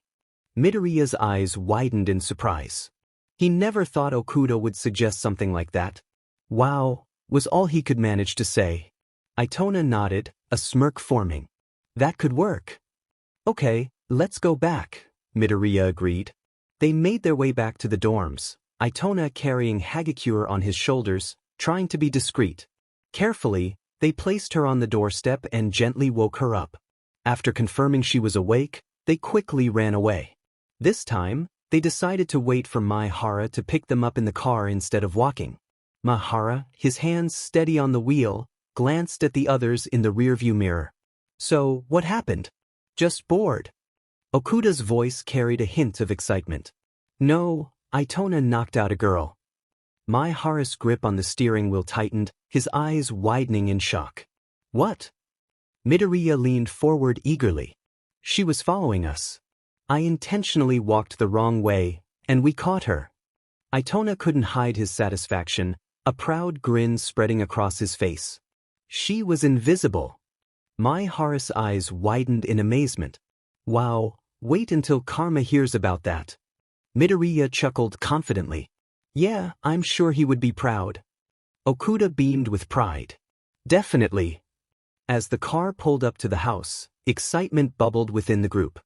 Midoriya's eyes widened in surprise. He never thought Okuda would suggest something like that. Wow, was all he could manage to say. Itona nodded, a smirk forming. That could work. Okay, let's go back, Midoriya agreed. They made their way back to the dorms, Itona carrying Hagakure on his shoulders, trying to be discreet. Carefully, they placed her on the doorstep and gently woke her up. After confirming she was awake, they quickly ran away. This time, they decided to wait for Maihara to pick them up in the car instead of walking. Maihara, his hands steady on the wheel, glanced at the others in the rearview mirror. So, what happened? Just bored. Okuda's voice carried a hint of excitement. No, Itona knocked out a girl. Maihara's grip on the steering wheel tightened, his eyes widening in shock. What? Midoriya leaned forward eagerly. She was following us. I intentionally walked the wrong way, and we caught her. Itona couldn't hide his satisfaction, a proud grin spreading across his face. She was invisible. Maihara's eyes widened in amazement. Wow, wait until Karma hears about that. Midoriya chuckled confidently. Yeah, I'm sure he would be proud. Okuda beamed with pride. Definitely. As the car pulled up to the house, Excitement bubbled within the group.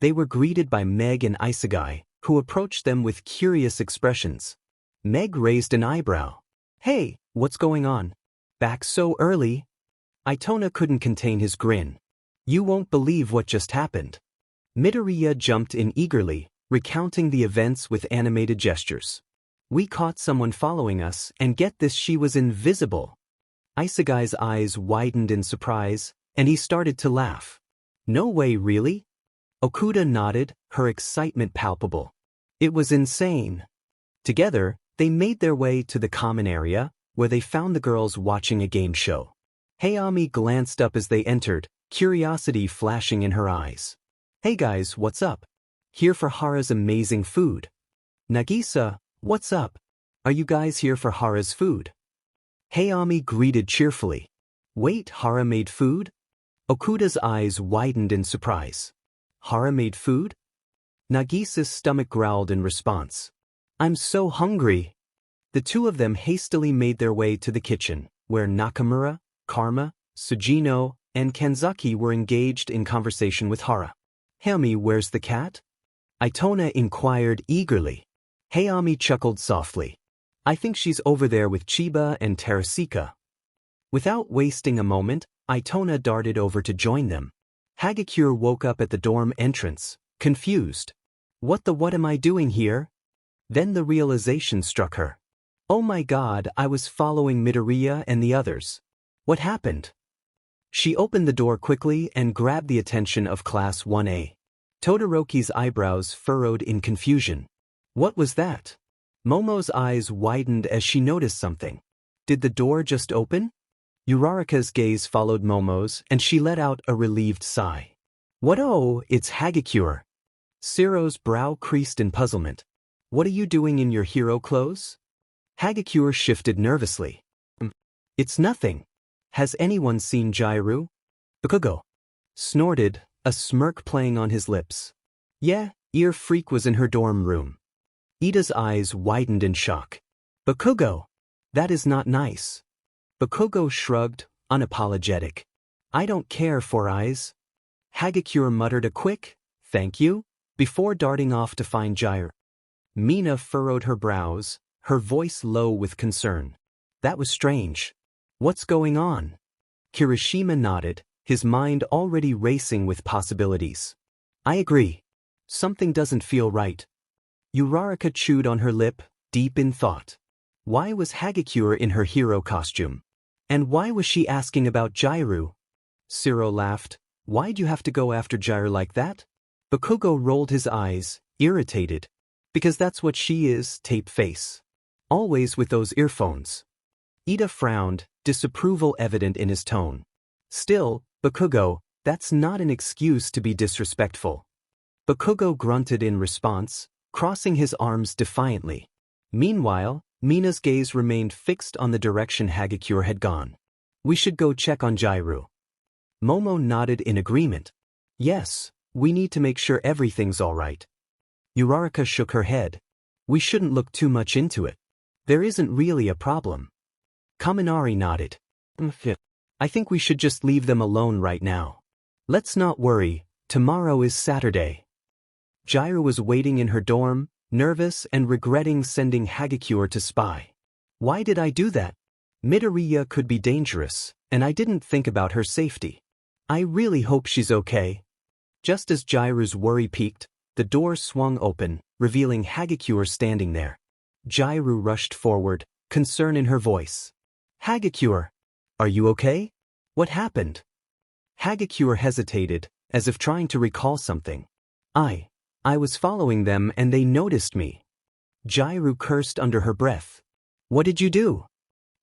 They were greeted by Meg and Isegai, who approached them with curious expressions. Meg raised an eyebrow. "Hey, what's going on? Back so early?" Itona couldn't contain his grin. "You won't believe what just happened." Midoriya jumped in eagerly, recounting the events with animated gestures. "We caught someone following us, and get this, she was invisible." Isegai's eyes widened in surprise, and he started to laugh. "No way, really?" Okuda nodded, her excitement palpable. "It was insane." Together, they made their way to the common area, where they found the girls watching a game show. Hayami glanced up as they entered, curiosity flashing in her eyes. "Hey guys, what's up? Here for Hara's amazing food." "Nagisa, what's up? Are you guys here for Hara's food?" Hayami greeted cheerfully. "Wait, Hara made food?" Okuda's eyes widened in surprise. "Hara made food?" Nagisa's stomach growled in response. "I'm so hungry." The two of them hastily made their way to the kitchen, where Nakamura, Karma, Sugino, and Kanzaki were engaged in conversation with Hara. "Hayami, where's the cat?" Itona inquired eagerly. Hayami chuckled softly. "I think she's over there with Chiba and Terasika." Without wasting a moment, Itona darted over to join them. Hagakure woke up at the dorm entrance, confused. What am I doing here?" Then the realization struck her. "Oh my god, I was following Midoriya and the others. What happened?" She opened the door quickly and grabbed the attention of Class 1A. Todoroki's eyebrows furrowed in confusion. "What was that?" Momo's eyes widened as she noticed something. Did the door just open? Uraraka's gaze followed Momo's, and she let out a relieved sigh. "What? Oh, it's Hagakure." Siro's brow creased in puzzlement. "What are you doing in your hero clothes?" Hagakure shifted nervously. "It's nothing. Has anyone seen Jairu?" Bakugo snorted, a smirk playing on his lips. "Yeah, Ear Freak was in her dorm room." Ida's eyes widened in shock. "Bakugo! That is not nice." Bakugo shrugged, unapologetic. "I don't care for eyes." Hagakure muttered a quick, "Thank you," before darting off to find Jairu. Mina furrowed her brows, her voice low with concern. "That was strange. What's going on?" Kirishima nodded, his mind already racing with possibilities. "I agree. Something doesn't feel right." Uraraka chewed on her lip, deep in thought. Why was Hagakure in her hero costume? And why was she asking about Jairu? Siro laughed. "Why'd you have to go after Jairu like that?" Bakugo rolled his eyes, irritated. "Because that's what she is, tape face. Always with those earphones." Ida frowned, disapproval evident in his tone. "Still, Bakugo, that's not an excuse to be disrespectful." Bakugo grunted in response, crossing his arms defiantly. Meanwhile, Mina's gaze remained fixed on the direction Hagakure had gone. "We should go check on Jairu." Momo nodded in agreement. "Yes, we need to make sure everything's all right." Uraraka shook her head. "We shouldn't look too much into it. There isn't really a problem." Kaminari nodded. "I think we should just leave them alone right now. Let's not worry, tomorrow is Saturday." Jairu was waiting in her dorm, nervous and regretting sending Hagakure to spy. "Why did I do that? Midoriya could be dangerous, and I didn't think about her safety. I really hope she's okay." Just as Jairu's worry peaked, the door swung open, revealing Hagakure standing there. Jairu rushed forward, concern in her voice. "Hagakure, are you okay? What happened?" Hagakure hesitated, as if trying to recall something. I was following them and they noticed me." Jairu cursed under her breath. "What did you do?"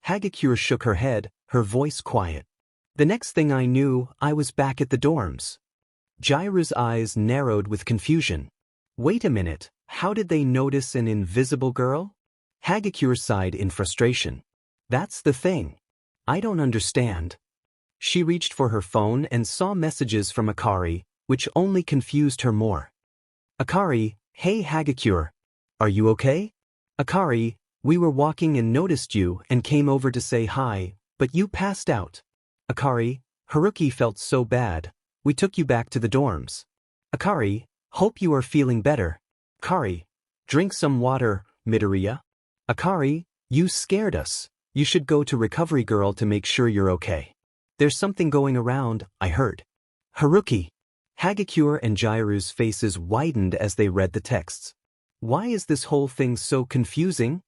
Hagakure shook her head, her voice quiet. "The next thing I knew, I was back at the dorms." Jairu's eyes narrowed with confusion. "Wait a minute, how did they notice an invisible girl?" Hagakure sighed in frustration. "That's the thing. I don't understand." She reached for her phone and saw messages from Akari, which only confused her more. "Akari, hey Hagakure. Are you okay?" "Akari, we were walking and noticed you and came over to say hi, but you passed out." "Akari, Haruki felt so bad. We took you back to the dorms. Akari, hope you are feeling better. Akari, drink some water, Midoriya. Akari, you scared us. You should go to Recovery Girl to make sure you're okay. There's something going around, I heard. Haruki. Hagakure and Jairu's faces widened as they read the texts. Why is this whole thing so confusing?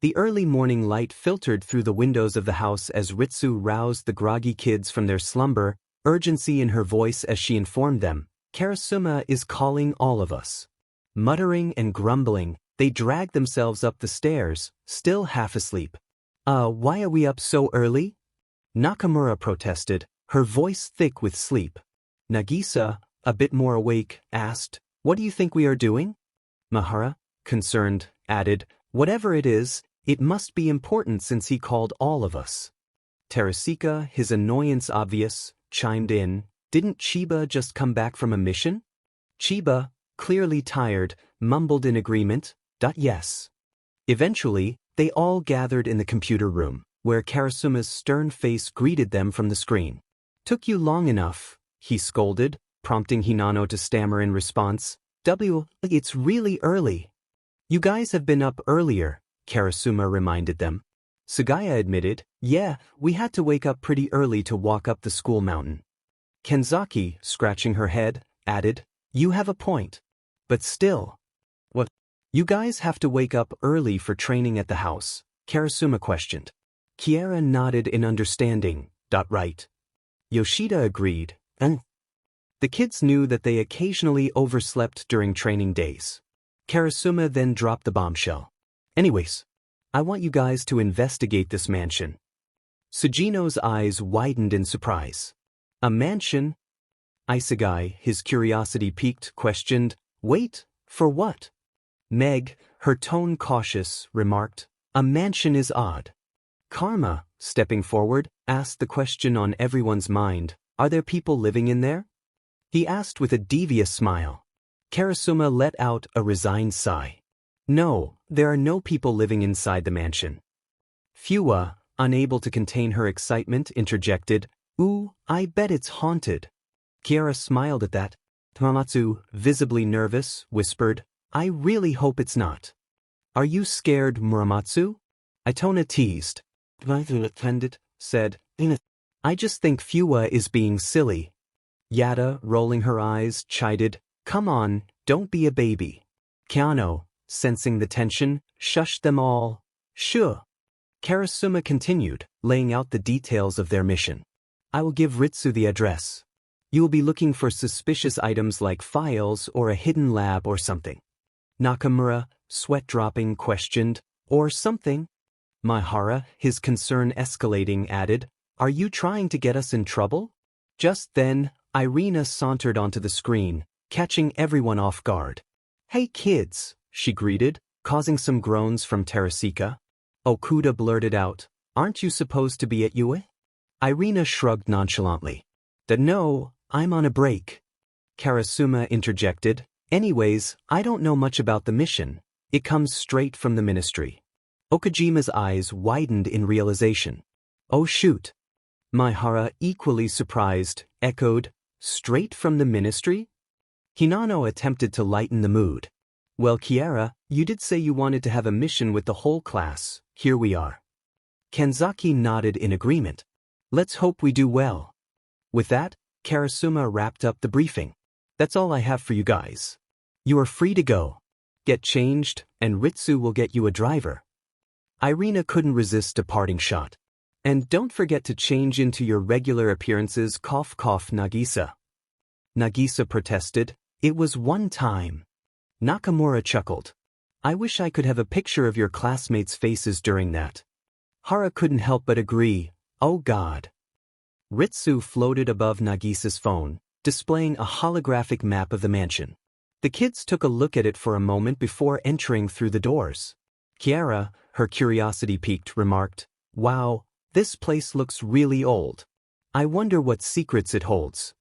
The early morning light filtered through the windows of the house as Ritsu roused the groggy kids from their slumber, urgency in her voice as she informed them, Karasuma is calling all of us. Muttering and grumbling, they dragged themselves up the stairs, still half asleep. Why are we up so early? Nakamura protested, her voice thick with sleep. Nagisa, a bit more awake, asked, what do you think we are doing? Mahara, concerned, added, whatever it is, it must be important since he called all of us. Terasika, his annoyance obvious, chimed in, didn't Chiba just come back from a mission? Chiba, clearly tired, mumbled in agreement, yes. Eventually, they all gathered in the computer room, where Karasuma's stern face greeted them from the screen. Took you long enough, he scolded, prompting Hinano to stammer in response, it's really early. You guys have been up earlier, Karasuma reminded them. Sugaya admitted, yeah, we had to wake up pretty early to walk up the school mountain. Kenzaki, scratching her head, added, you have a point. But still. What? You guys have to wake up early for training at the house, Karasuma questioned. Kiera nodded in understanding, right. Yoshida agreed, and the kids knew that they occasionally overslept during training days. Karasuma then dropped the bombshell. Anyways, I want you guys to investigate this mansion. Sugino's eyes widened in surprise. A mansion? Isegai, his curiosity piqued, questioned, wait, for what? Meg, her tone cautious, remarked, a mansion is odd. Karma, stepping forward, asked the question on everyone's mind, are there people living in there? He asked with a devious smile. Karasuma let out a resigned sigh. No, there are no people living inside the mansion. Fuwa, unable to contain her excitement, interjected, ooh, I bet it's haunted. Kiera smiled at that. Tamamatsu, visibly nervous, whispered, I really hope it's not. Are you scared, Muramatsu? Itona teased. Said, I just think Fuwa is being silly. Yada, rolling her eyes, chided, come on, don't be a baby. Keano, sensing the tension, shushed them all. Sure. Karasuma continued, laying out the details of their mission. I will give Ritsu the address. You will be looking for suspicious items like files or a hidden lab or something. Nakamura, sweat dropping, questioned, or something. Maihara, his concern escalating, added, are you trying to get us in trouble? Just then, Irina sauntered onto the screen, catching everyone off guard. Hey kids, she greeted, causing some groans from Terasika. Okuda blurted out, aren't you supposed to be at UA? Irina shrugged nonchalantly. No, I'm on a break. Karasuma interjected, anyways, I don't know much about the mission. It comes straight from the ministry. Okajima's eyes widened in realization. Oh shoot. Maihara, equally surprised, echoed, straight from the ministry? Hinano attempted to lighten the mood. Well, Kiera, you did say you wanted to have a mission with the whole class. Here we are. Kenzaki nodded in agreement. Let's hope we do well. With that, Karasuma wrapped up the briefing. That's all I have for you guys. You are free to go. Get changed, and Ritsu will get you a driver. Irina couldn't resist a parting shot. And don't forget to change into your regular appearances, cough cough Nagisa. Nagisa protested, it was one time. Nakamura chuckled. I wish I could have a picture of your classmates' faces during that. Hara couldn't help but agree, oh god. Ritsu floated above Nagisa's phone, displaying a holographic map of the mansion. The kids took a look at it for a moment before entering through the doors. Kiera, her curiosity piqued, remarked, wow, this place looks really old. I wonder what secrets it holds.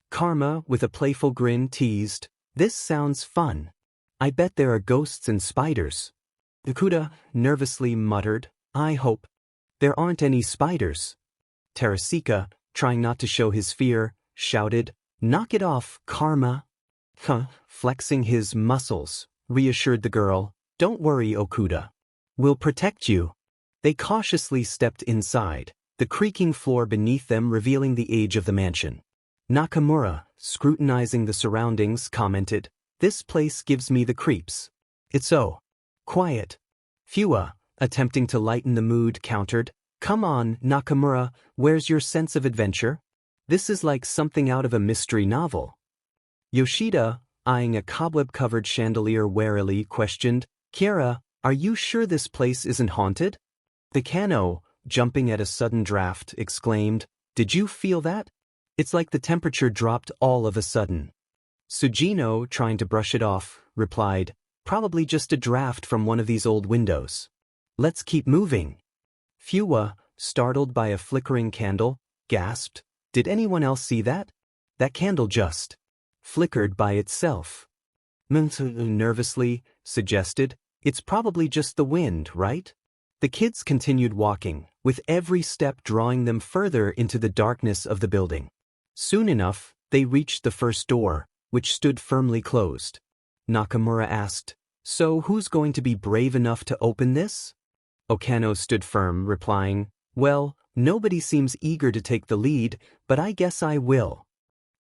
Karma, with a playful grin, teased, this sounds fun. I bet there are ghosts and spiders. Okuda nervously muttered, I hope. There aren't any spiders. Terasika, trying not to show his fear, shouted, Knock it off, Karma. Huh, flexing his muscles, reassured the girl. Don't worry, Okuda. We'll protect you. They cautiously stepped inside, the creaking floor beneath them revealing the age of the mansion. Nakamura, scrutinizing the surroundings, commented, "This place gives me the creeps." "It's so quiet." Fua, attempting to lighten the mood, countered, "Come on, Nakamura, where's your sense of adventure? This is like something out of a mystery novel." Yoshida, eyeing a cobweb-covered chandelier warily, questioned, "Kiara, are you sure this place isn't haunted?" The Kano, jumping at a sudden draft, exclaimed, "Did you feel that? It's like the temperature dropped all of a sudden." Sujino, trying to brush it off, replied, "Probably just a draft from one of these old windows. Let's keep moving." Fua, startled by a flickering candle, gasped, "Did anyone else see that? That candle just flickered by itself." Mntsu nervously suggested, "It's probably just the wind, right?" The kids continued walking, with every step drawing them further into the darkness of the building. Soon enough, they reached the first door, which stood firmly closed. Nakamura asked, "So who's going to be brave enough to open this?" Okano stood firm, replying, "Well, nobody seems eager to take the lead, but I guess I will."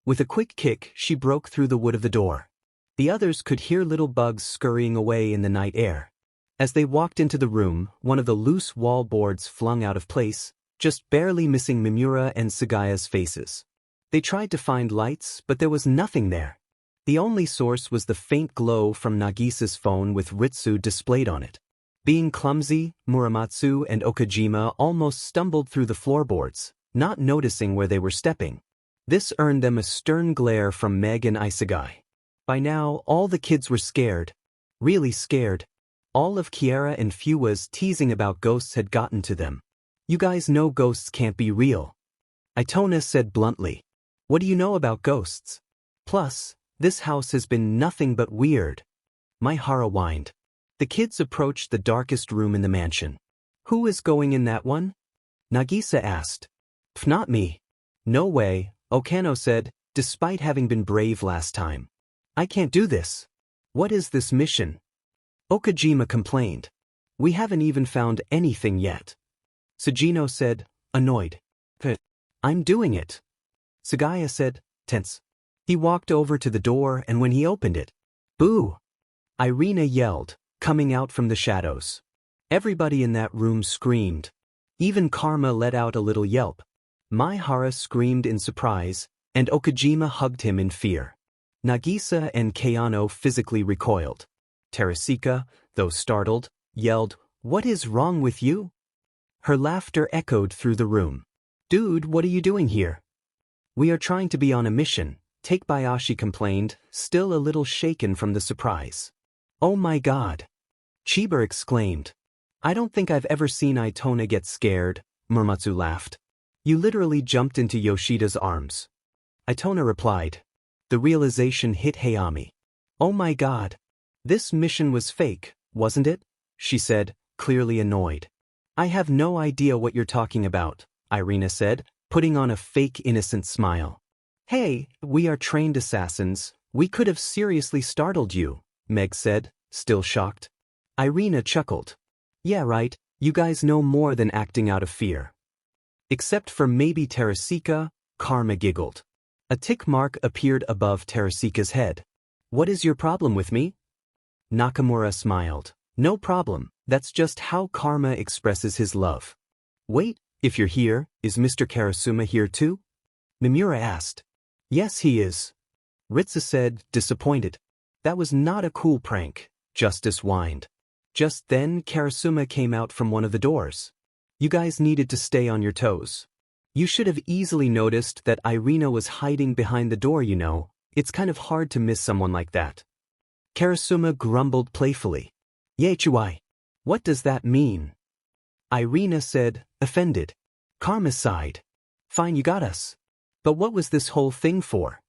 With a quick kick, she broke through the wood of the door. The others could hear little bugs scurrying away in the night air. As they walked into the room, one of the loose wall boards flung out of place, just barely missing Mimura and Sagaya's faces. They tried to find lights, but there was nothing there. The only source was the faint glow from Nagisa's phone with Ritsu displayed on it. Being clumsy, Muramatsu and Okajima almost stumbled through the floorboards, not noticing where they were stepping. This earned them a stern glare from Meg and Isagai. By now, all the kids were scared. Really scared. All of Kiara and Fua's teasing about ghosts had gotten to them. "You guys know ghosts can't be real," Itona said bluntly. "What do you know about ghosts? Plus, this house has been nothing but weird." Maihara whined. The kids approached the darkest room in the mansion. "Who is going in that one?" Nagisa asked. "Not me." "No way," Okano said, despite having been brave last time. "I can't do this." "What is this mission?" Okajima complained. "We haven't even found anything yet." Sujino said, annoyed. "I'm doing it." Sagaya said, tense. He walked over to the door and when he opened it, "Boo!" Irina yelled, coming out from the shadows. Everybody in that room screamed. Even Karma let out a little yelp. Maihara screamed in surprise, and Okajima hugged him in fear. Nagisa and Kayano physically recoiled. Terasika, though startled, yelled, "What is wrong with you?" Her laughter echoed through the room. "Dude, what are you doing here?" "We are trying to be on a mission," Takebayashi complained, still a little shaken from the surprise. "Oh my god!" Chiba exclaimed. "I don't think I've ever seen Itona get scared," Muramatsu laughed. "You literally jumped into Yoshida's arms." Itona replied. The realization hit Hayami. "Oh my god. This mission was fake, wasn't it?" she said, clearly annoyed. "I have no idea what you're talking about," Irina said, putting on a fake innocent smile. "Hey, we are trained assassins. We could have seriously startled you," Meg said, still shocked. Irina chuckled. "Yeah, right, you guys know more than acting out of fear." Except for maybe Terasika, Karma giggled. A tick mark appeared above Terasika's head. "What is your problem with me?" Nakamura smiled. "No problem, that's just how Karma expresses his love." "Wait, if you're here, is Mr. Karasuma here too?" Mimura asked. "Yes, he is," Ritsu said, disappointed. "That was not a cool prank," Justice whined. Just then, Karasuma came out from one of the doors. "You guys needed to stay on your toes. You should have easily noticed that Irina was hiding behind the door, you know. It's kind of hard to miss someone like that." Karasuma grumbled playfully. "Yaechui. What does that mean?" Irina said, offended. Karma sighed. "Fine, you got us. But what was this whole thing for?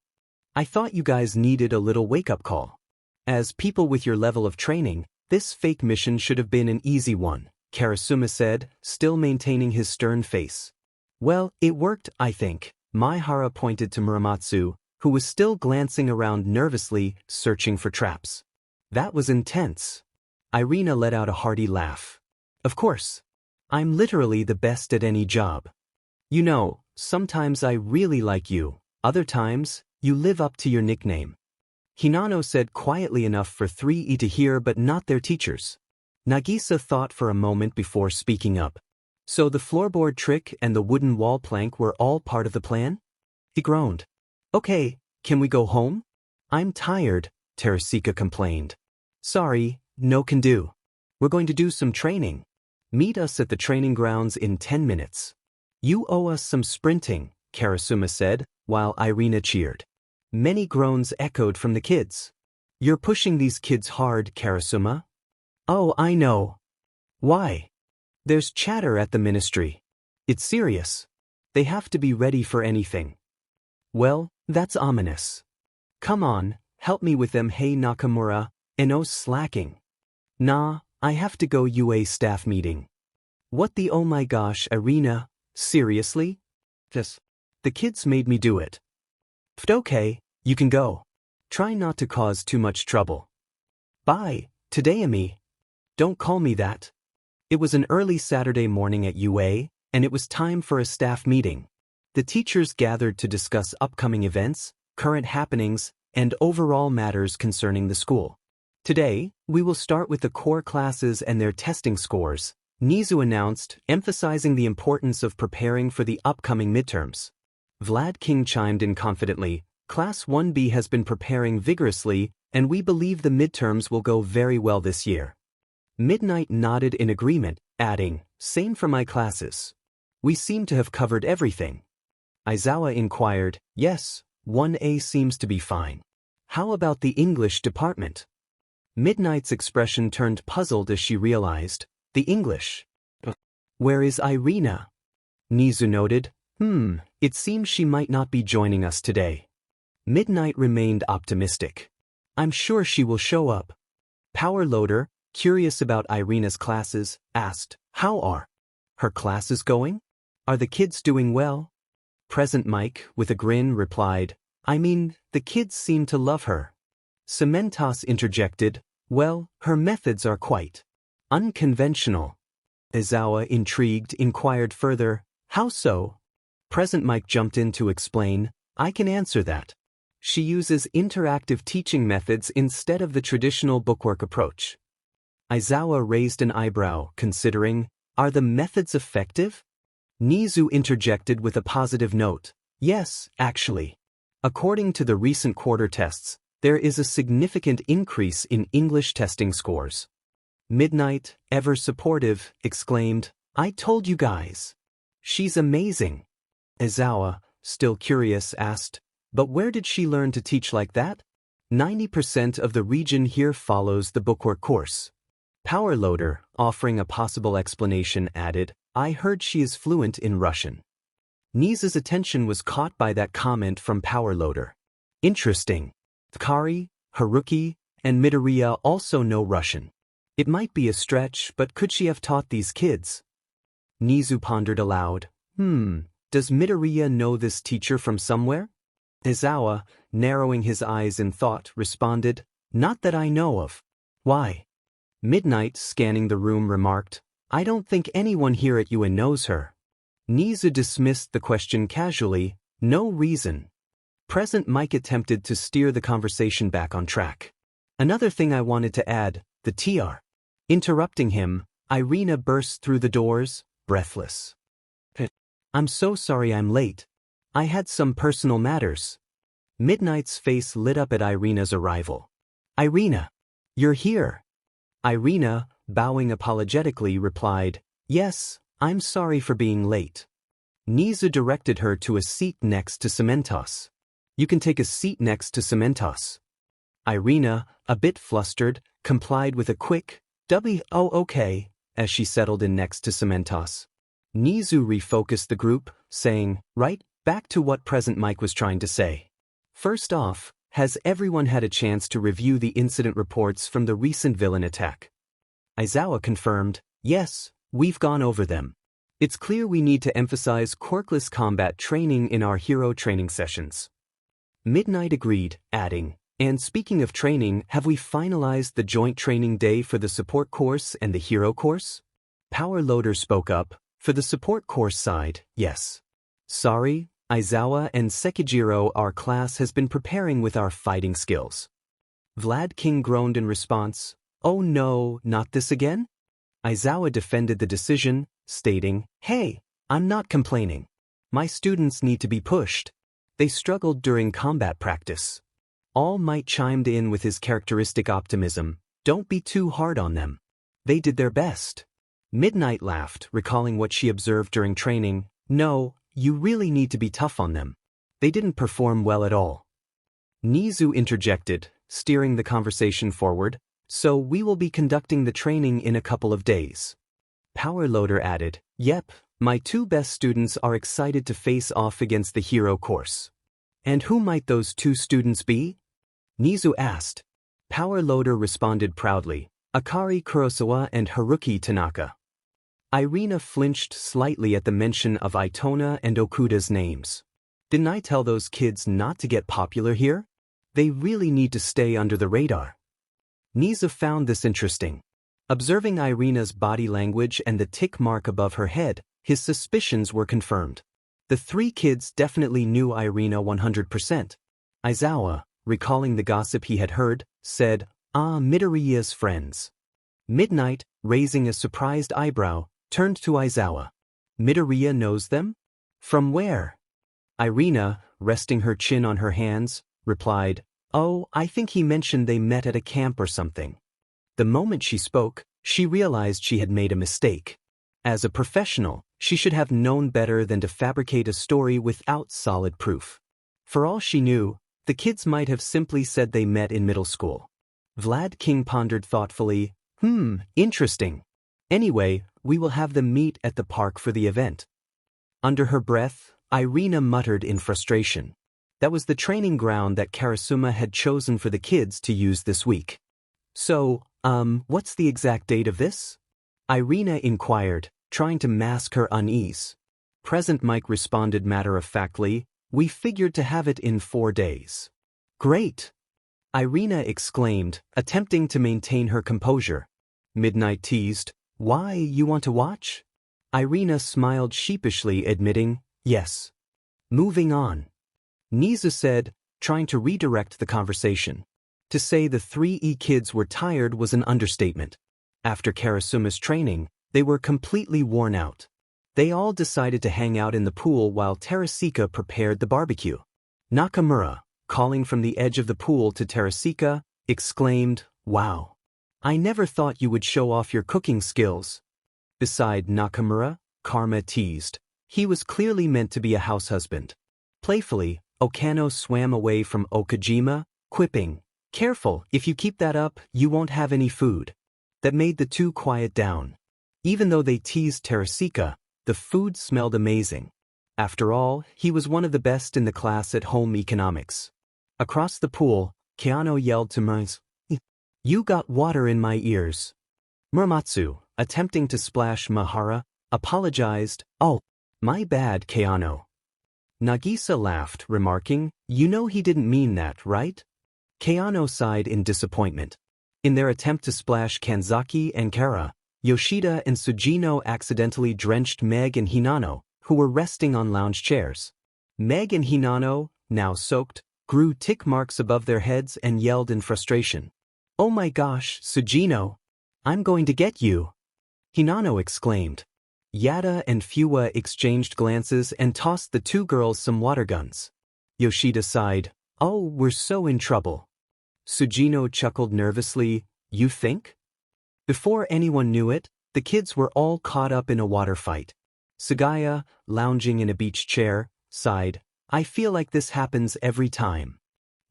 I thought you guys needed a little wake-up call. As people with your level of training, this fake mission should have been an easy one," Karasuma said, still maintaining his stern face. "Well, it worked, I think." Maihara pointed to Muramatsu, who was still glancing around nervously, searching for traps. That was intense. Irina let out a hearty laugh. Of course. I'm literally the best at any job. You know, sometimes I really like you, other times, you live up to your nickname. Hinano said quietly enough for 3E to hear but not their teachers. Nagisa thought for a moment before speaking up. So the floorboard trick and the wooden wall plank were all part of the plan? He groaned. Okay, can we go home? I'm tired, Teresika complained. Sorry, no can do. We're going to do some training. Meet us at the training grounds in 10 minutes. You owe us some sprinting, Karasuma said, while Irina cheered. Many groans echoed from the kids. You're pushing these kids hard, Karasuma. Oh, I know. Why? There's chatter at the ministry. It's serious. They have to be ready for anything. Well, that's ominous. Come on, help me with them. Hey Nakamura, Eno's slacking. Nah, I have to go UA staff meeting. What the oh my gosh, Irina, seriously? Yes. The kids made me do it. Okay, you can go. Try not to cause too much trouble. Bye, Tadayami. Don't call me that. It was an early Saturday morning at UA, and it was time for a staff meeting. The teachers gathered to discuss upcoming events, current happenings, and overall matters concerning the school. Today, we will start with the core classes and their testing scores, Nizu announced, emphasizing the importance of preparing for the upcoming midterms. Vlad King chimed in confidently, Class 1B has been preparing vigorously, and we believe the midterms will go very well this year. Midnight nodded in agreement, adding, Same for my classes. We seem to have covered everything. Aizawa inquired, Yes, 1A seems to be fine. How about the English department? Midnight's expression turned puzzled as she realized, the English. Where is Irina? Nizu noted, it seems she might not be joining us today. Midnight remained optimistic. I'm sure she will show up. Power Loader, curious about Irina's classes, asked, How are her classes going? Are the kids doing well? Present Mike, with a grin, replied, I mean, the kids seem to love her. Cementos interjected, Well, her methods are quite unconventional. Aizawa, intrigued, inquired further, How so? Present Mike jumped in to explain, I can answer that. She uses interactive teaching methods instead of the traditional bookwork approach. Aizawa raised an eyebrow, considering, Are the methods effective? Nizu interjected with a positive note, Yes, actually. According to the recent quarter tests, there is a significant increase in English testing scores. Midnight, ever supportive, exclaimed, I told you guys. She's amazing. Aizawa, still curious, asked, But where did she learn to teach like that? 90% of the region here follows the bookwork course. Power Loader, offering a possible explanation, added, I heard she is fluent in Russian. Nizu's attention was caught by that comment from Power Loader. Interesting. Kari, Haruki, and Midoriya also know Russian. It might be a stretch, but could she have taught these kids? Nizu pondered aloud. Does Midoriya know this teacher from somewhere? Aizawa, narrowing his eyes in thought, responded, Not that I know of. Why? Midnight, scanning the room, remarked, I don't think anyone here at UA knows her. Nizu dismissed the question casually, No reason. Present Mike attempted to steer the conversation back on track. Another thing I wanted to add, the TR. Interrupting him, Irina burst through the doors, breathless. I'm so sorry I'm late. I had some personal matters. Midnight's face lit up at Irina's arrival. Irina, you're here. Irina, bowing apologetically, replied, Yes, I'm sorry for being late. Nizu directed her to a seat next to Cementos. You can take a seat next to Cementos. Irina, a bit flustered, complied with a quick, "Oh, okay," as she settled in next to Cementos. Nizu refocused the group, saying, Right, back to what Present Mike was trying to say. First off, has everyone had a chance to review the incident reports from the recent villain attack? Aizawa confirmed, Yes, we've gone over them. It's clear we need to emphasize quirkless combat training in our hero training sessions. Midnight agreed, adding, and speaking of training, have we finalized the joint training day for the support course and the hero course? Power Loader spoke up, for the support course side, yes. Sorry, Aizawa and Sekijiro, our class has been preparing with our fighting skills. Vlad King groaned in response, oh no, not this again? Aizawa defended the decision, stating, hey, I'm not complaining. My students need to be pushed. They struggled during combat practice. All Might chimed in with his characteristic optimism, don't be too hard on them. They did their best. Midnight laughed, recalling what she observed during training, no, you really need to be tough on them. They didn't perform well at all. Nizu interjected, steering the conversation forward, so we will be conducting the training in a couple of days. Power Loader added, yep, my two best students are excited to face off against the hero course. And who might those two students be? Nizu asked. Power Loader responded proudly, Akari Kurosawa and Haruki Tanaka. Irina flinched slightly at the mention of Itona and Okuda's names. Didn't I tell those kids not to get popular here? They really need to stay under the radar. Nizu found this interesting. Observing Irina's body language and the tick mark above her head, his suspicions were confirmed. The three kids definitely knew Irina 100%. Aizawa, recalling the gossip he had heard, said, Midoriya's friends. Midnight, raising a surprised eyebrow, turned to Aizawa. Midoriya knows them? From where? Irina, resting her chin on her hands, replied, oh, I think he mentioned they met at a camp or something. The moment she spoke, she realized she had made a mistake. As a professional, she should have known better than to fabricate a story without solid proof. For all she knew, the kids might have simply said they met in middle school. Vlad King pondered thoughtfully, interesting. Anyway, we will have them meet at the park for the event. Under her breath, Irina muttered in frustration. That was the training ground that Karasuma had chosen for the kids to use this week. So, what's the exact date of this? Irina inquired, trying to mask her unease. Present Mike responded matter-of-factly, we figured to have it in 4 days. Great! Irina exclaimed, attempting to maintain her composure. Midnight teased, why, you want to watch? Irina smiled sheepishly, admitting, yes. Moving on. Nizu said, trying to redirect the conversation. To say the 3E kids were tired was an understatement. After Karasuma's training, they were completely worn out. They all decided to hang out in the pool while Terasika prepared the barbecue. Nakamura, calling from the edge of the pool to Terasika, exclaimed, wow. I never thought you would show off your cooking skills. Beside Nakamura, Karma teased. He was clearly meant to be a house husband. Playfully, Okano swam away from Okajima, quipping, careful, if you keep that up, you won't have any food. That made the two quiet down. Even though they teased Terasika, the food smelled amazing. After all, he was one of the best in the class at home economics. Across the pool, Keano yelled to Mize, you got water in my ears. Muramatsu, attempting to splash Mahara, apologized, oh, my bad, Keano. Nagisa laughed, remarking, you know he didn't mean that, right? Keano sighed in disappointment. In their attempt to splash Kanzaki and Kara, Yoshida and Sujino accidentally drenched Meg and Hinano, who were resting on lounge chairs. Meg and Hinano, now soaked, grew tick marks above their heads and yelled in frustration. Oh my gosh, Sujino! I'm going to get you! Hinano exclaimed. Yada and Fuwa exchanged glances and tossed the two girls some water guns. Yoshida sighed, oh, we're so in trouble. Sujino chuckled nervously, you think? Before anyone knew it, the kids were all caught up in a water fight. Sugaya, lounging in a beach chair, sighed, I feel like this happens every time.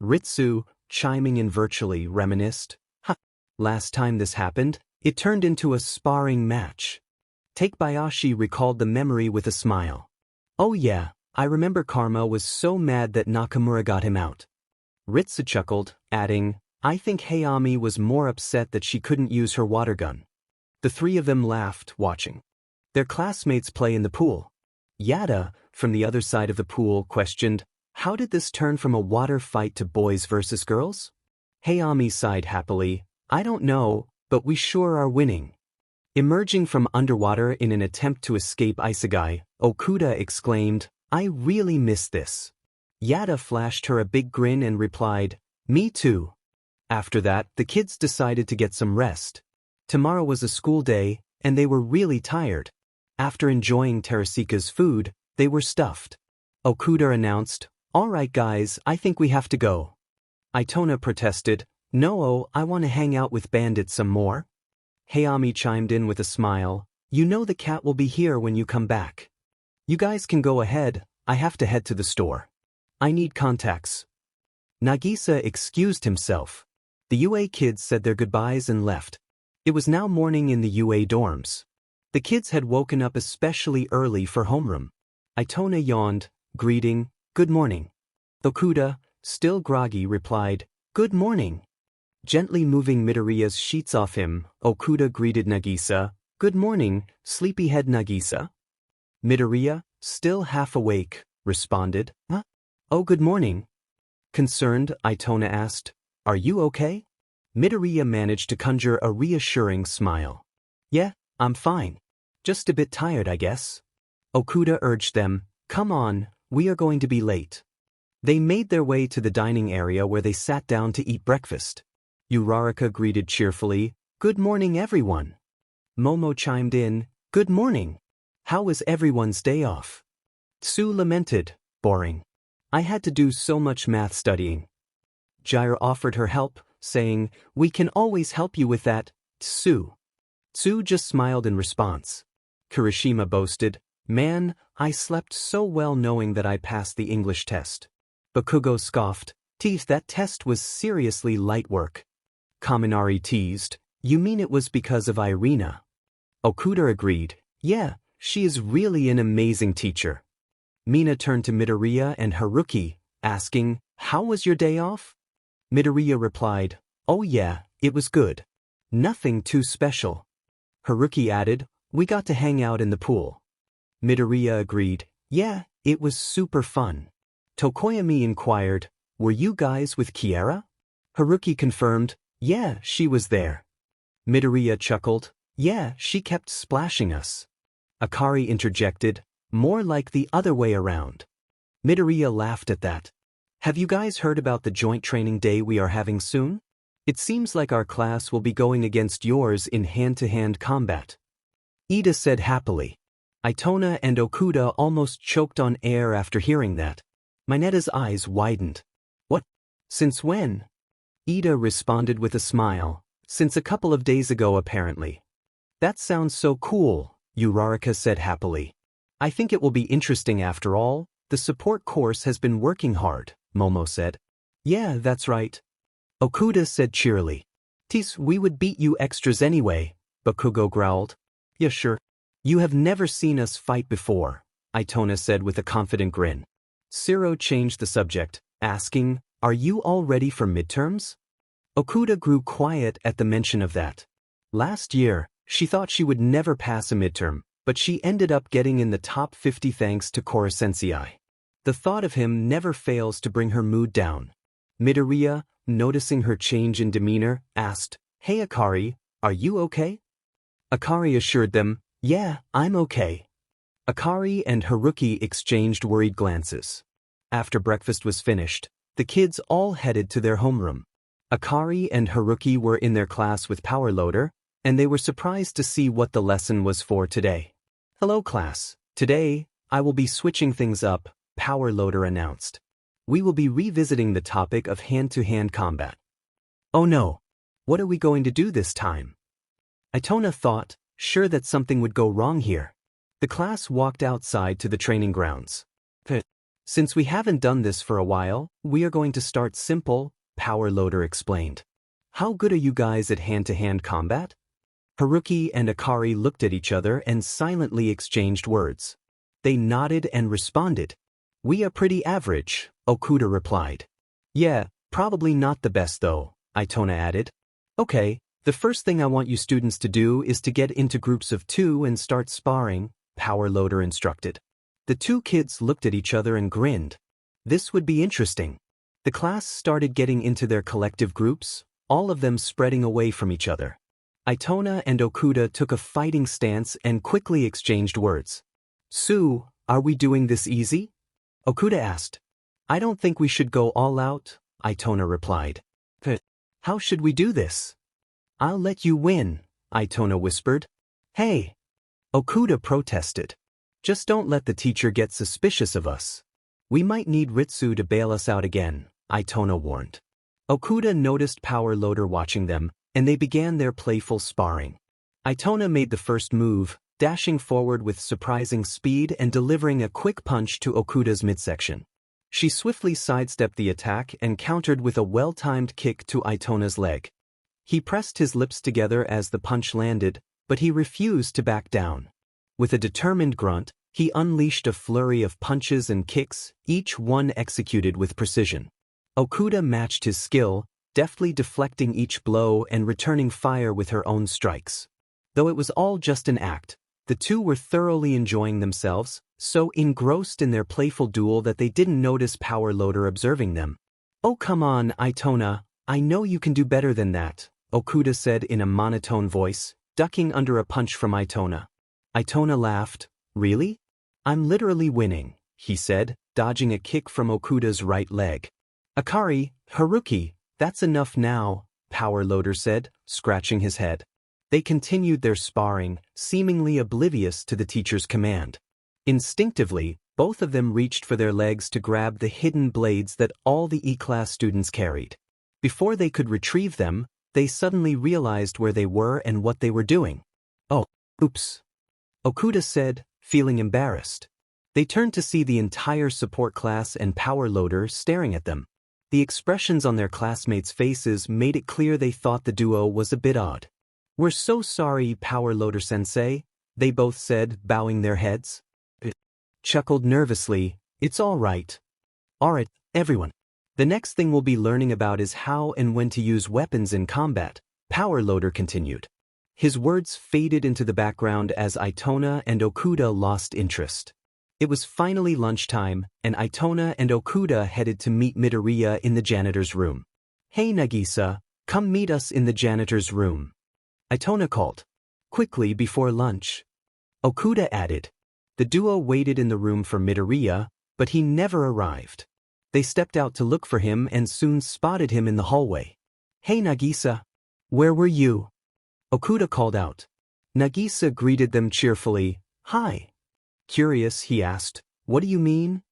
Ritsu, chiming in virtually, reminisced, last time this happened, it turned into a sparring match. Takebayashi recalled the memory with a smile. Oh yeah, I remember Karma was so mad that Nakamura got him out. Ritsu chuckled, adding, I think Hayami was more upset that she couldn't use her water gun. The three of them laughed, watching their classmates play in the pool. Yada, from the other side of the pool, questioned, How did this turn from a water fight to boys versus girls? Hayami sighed happily. I don't know, but we sure are winning. Emerging from underwater in an attempt to escape Isegai, Okuda exclaimed, I really miss this. Yada flashed her a big grin and replied, Me too. After that, the kids decided to get some rest. Tomorrow was a school day, and they were really tired. After enjoying Teresika's food, they were stuffed. Okuda announced, All right guys, I think we have to go. Itona protested, No, I want to hang out with Bandit some more. Hayami chimed in with a smile, You know the cat will be here when you come back. You guys can go ahead, I have to head to the store. I need contacts. Nagisa excused himself. The UA kids said their goodbyes and left. It was now morning in the UA dorms. The kids had woken up especially early for homeroom. Itona yawned, greeting, Good morning. Okuda, still groggy, replied, Good morning. Gently moving Midoriya's sheets off him, Okuda greeted Nagisa, Good morning, sleepyhead Nagisa. Midoriya, still half awake, responded, Huh? Oh, good morning. Concerned, Itona asked, Are you okay? Midoriya managed to conjure a reassuring smile. Yeah, I'm fine. Just a bit tired, I guess. Okuda urged them, Come on, we are going to be late. They made their way to the dining area where they sat down to eat breakfast. Uraraka greeted cheerfully, Good morning, everyone. Momo chimed in, Good morning. How was everyone's day off? Tsu lamented, Boring. I had to do so much math studying. Jair offered her help, saying, We can always help you with that, Tsu. Tsu just smiled in response. Kirishima boasted, Man, I slept so well knowing that I passed the English test. Bakugo scoffed, Teeth, that test was seriously light work. Kaminari teased, You mean it was because of Irina? Okuda agreed, Yeah, she is really an amazing teacher. Mina turned to Midoriya and Haruki, asking, How was your day off? Midoriya replied, Oh yeah, it was good. Nothing too special. Haruki added, We got to hang out in the pool. Midoriya agreed, Yeah, it was super fun. Tokoyami inquired, Were you guys with Kiera? Haruki confirmed, Yeah, she was there. Midoriya chuckled, Yeah, she kept splashing us. Akari interjected, More like the other way around. Midoriya laughed at that. Have you guys heard about the joint training day we are having soon? It seems like our class will be going against yours in hand-to-hand combat. Ida said happily. Itona and Okuda almost choked on air after hearing that. Mineta's eyes widened. What? Since when? Ida responded with a smile. Since a couple of days ago apparently. That sounds so cool, Uraraka said happily. I think it will be interesting after all. The support course has been working hard, Momo said. Yeah, that's right. Okuda said cheerily. Tis, we would beat you extras anyway, Bakugo growled. Yeah, sure. You have never seen us fight before, Itona said with a confident grin. Siro changed the subject, asking, Are you all ready for midterms? Okuda grew quiet at the mention of that. Last year, she thought she would never pass a midterm, but she ended up getting in the top 50 thanks to Korosensei. The thought of him never fails to bring her mood down. Midoriya, noticing her change in demeanor, asked, Hey Akari, are you okay? Akari assured them, Yeah, I'm okay. Akari and Haruki exchanged worried glances. After breakfast was finished, the kids all headed to their homeroom. Akari and Haruki were in their class with Power Loader, and they were surprised to see what the lesson was for today. Hello class, today, I will be switching things up, Power Loader announced. We will be revisiting the topic of hand-to-hand combat. Oh no, what are we going to do this time? Itona thought, sure that something would go wrong here. The class walked outside to the training grounds. Since we haven't done this for a while, we are going to start simple, Power Loader explained. How good are you guys at hand-to-hand combat? Haruki and Akari looked at each other and silently exchanged words. They nodded and responded. We are pretty average, Okuda replied. Yeah, probably not the best though, Itona added. Okay, the first thing I want you students to do is to get into groups of 2 and start sparring, Power Loader instructed. The two kids looked at each other and grinned. This would be interesting. The class started getting into their collective groups, all of them spreading away from each other. Itona and Okuda took a fighting stance and quickly exchanged words. "Sue, are we doing this easy?" Okuda asked. "I don't think we should go all out," Itona replied. "How should we do this?" "I'll let you win," Itona whispered. "Hey!" Okuda protested. "Just don't let the teacher get suspicious of us. We might need Ritsu to bail us out again," Itona warned. Okuda noticed Power Loader watching them, and they began their playful sparring. Itona made the first move, dashing forward with surprising speed and delivering a quick punch to Okuda's midsection. She swiftly sidestepped the attack and countered with a well-timed kick to Itona's leg. He pressed his lips together as the punch landed, but he refused to back down. With a determined grunt, he unleashed a flurry of punches and kicks, each one executed with precision. Okuda matched his skill, deftly deflecting each blow and returning fire with her own strikes. Though it was all just an act, the two were thoroughly enjoying themselves, so engrossed in their playful duel that they didn't notice Power Loader observing them. "Oh come on, Itona, I know you can do better than that," Okuda said in a monotone voice, ducking under a punch from Itona. Itona laughed. "Really? I'm literally winning," he said, dodging a kick from Okuda's right leg. "Akari, Haruki, that's enough now," Power Loader said, scratching his head. They continued their sparring, seemingly oblivious to the teacher's command. Instinctively, both of them reached for their legs to grab the hidden blades that all the E-class students carried. Before they could retrieve them, they suddenly realized where they were and what they were doing. "Oh, oops," Okuda said, feeling embarrassed. They turned to see the entire support class and Power Loader staring at them. The expressions on their classmates' faces made it clear they thought the duo was a bit odd. "We're so sorry, Power Loader-sensei," they both said, bowing their heads. Chuckled nervously. "It's all right. Alright, everyone. The next thing we'll be learning about is how and when to use weapons in combat," Power Loader continued. His words faded into the background as Itona and Okuda lost interest. It was finally lunchtime, and Itona and Okuda headed to meet Midoriya in the janitor's room. "Hey Nagisa, come meet us in the janitor's room," Itona called. "Quickly before lunch." Okuda added. The duo waited in the room for Midoriya, but he never arrived. They stepped out to look for him and soon spotted him in the hallway. "Hey Nagisa, where were you?" Okuda called out. Nagisa greeted them cheerfully. "Hi." Curious, he asked, "What do you mean?"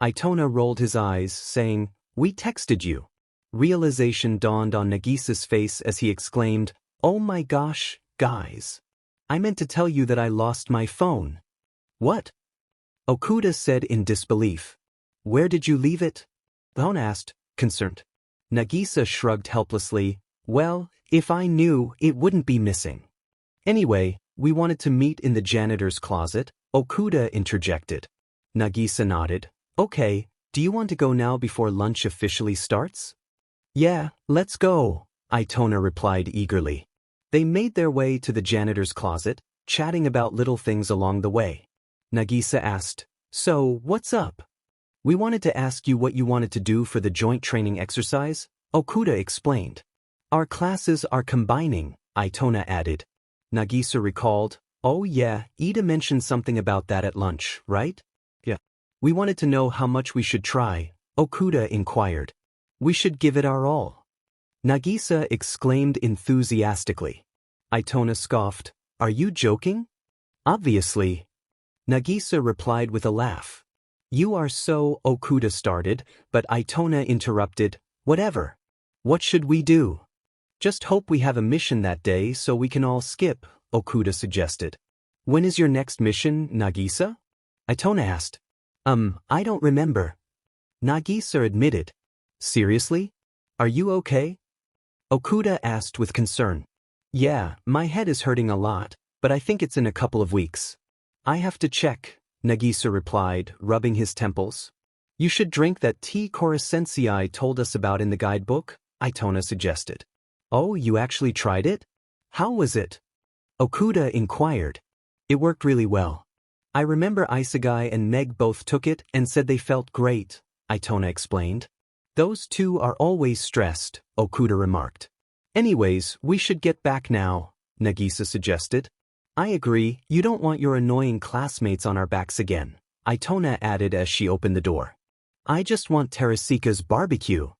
Itona rolled his eyes, saying, "We texted you." Realization dawned on Nagisa's face as he exclaimed, "Oh my gosh, guys. I meant to tell you that I lost my phone." "What?" Okuda said in disbelief. "Where did you leave it?" Gon asked, concerned. Nagisa shrugged helplessly. "Well, if I knew, it wouldn't be missing. Anyway, we wanted to meet in the janitor's closet," Okuda interjected. Nagisa nodded. "Okay, do you want to go now before lunch officially starts?" "Yeah, let's go," Itona replied eagerly. They made their way to the janitor's closet, chatting about little things along the way. Nagisa asked, "So, what's up?" "We wanted to ask you what you wanted to do for the joint training exercise," Okuda explained. "Our classes are combining," Itona added. Nagisa recalled, "Oh yeah, Ida mentioned something about that at lunch, right?" "Yeah." "We wanted to know how much we should try," Okuda inquired. "We should give it our all," Nagisa exclaimed enthusiastically. Itona scoffed, "Are you joking?" "Obviously," Nagisa replied with a laugh. "You are so," Okuda started, but Itona interrupted, "Whatever. What should we do?" "Just hope we have a mission that day so we can all skip," Okuda suggested. "When is your next mission, Nagisa?" Itona asked. I don't remember," Nagisa admitted. "Seriously? Are you okay?" Okuda asked with concern. "Yeah, my head is hurting a lot, but I think it's in a couple of weeks." "I have to check," Nagisa replied, rubbing his temples. "You should drink that tea Korosensei told us about in the guidebook," Itona suggested. "Oh, you actually tried it? How was it?" Okuda inquired. "It worked really well. I remember Isagai and Meg both took it and said they felt great," Itona explained. Those two are always stressed, Okuda remarked. Anyways, we should get back now, Nagisa suggested. I agree, you don't want your annoying classmates on our backs again, Itona added as she opened the door. I just want Teresika's barbecue,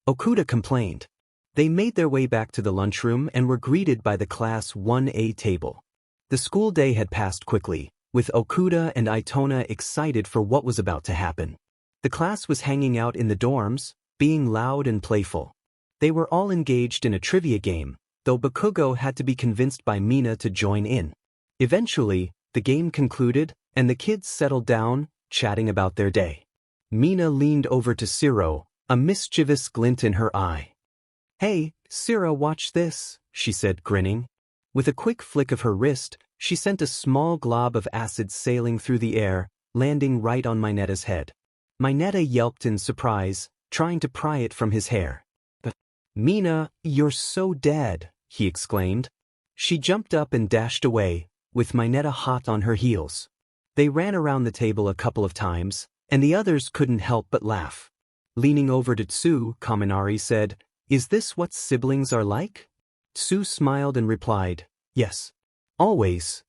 Okuda complained. They made their way back to the lunchroom and were greeted by the Class 1A table. The school day had passed quickly, with Okuda and Itona excited for what was about to happen. The class was hanging out in the dorms, being loud and playful. They were all engaged in a trivia game, though Bakugo had to be convinced by Mina to join in. Eventually, the game concluded, and the kids settled down, chatting about their day. Mina leaned over to Shiro, a mischievous glint in her eye. Hey, Shiro, watch this, she said, grinning. With a quick flick of her wrist, she sent a small glob of acid sailing through the air, landing right on Minetta's head. Minetta yelped in surprise, trying to pry it from his hair. Mina, you're so dead, he exclaimed. She jumped up and dashed away, with Minetta hot on her heels. They ran around the table a couple of times, and the others couldn't help but laugh. Leaning over to Tsu, Kaminari said, Is this what siblings are like? Tsu smiled and replied, Yes. Always.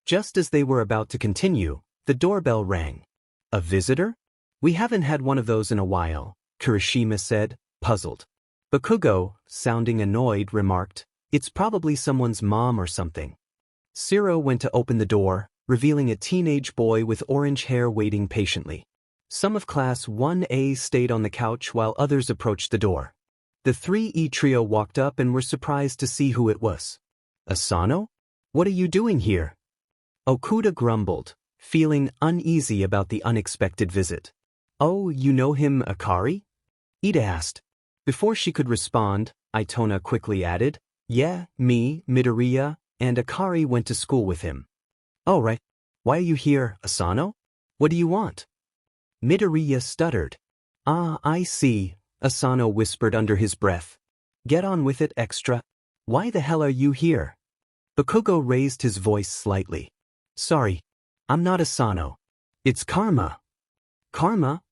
Just as they were about to continue, the doorbell rang. A visitor? We haven't had one of those in a while, Kirishima said, puzzled. Bakugo, sounding annoyed, remarked, It's probably someone's mom or something. Shiro went to open the door, revealing a teenage boy with orange hair waiting patiently. Some of Class 1A stayed on the couch while others approached the door. The 3E trio walked up and were surprised to see who it was. Asano? What are you doing here? Okuda grumbled, feeling uneasy about the unexpected visit. Oh, you know him, Akari? Ida asked. Before she could respond, Itona quickly added, Yeah, me, Midoriya, and Akari went to school with him. Oh, right. Why are you here, Asano? What do you want? Midoriya stuttered. Ah, I see, Asano whispered under his breath. Get on with it, extra. Why the hell are you here? Bakugo raised his voice slightly. Sorry, I'm not Asano. It's Karma. Karma?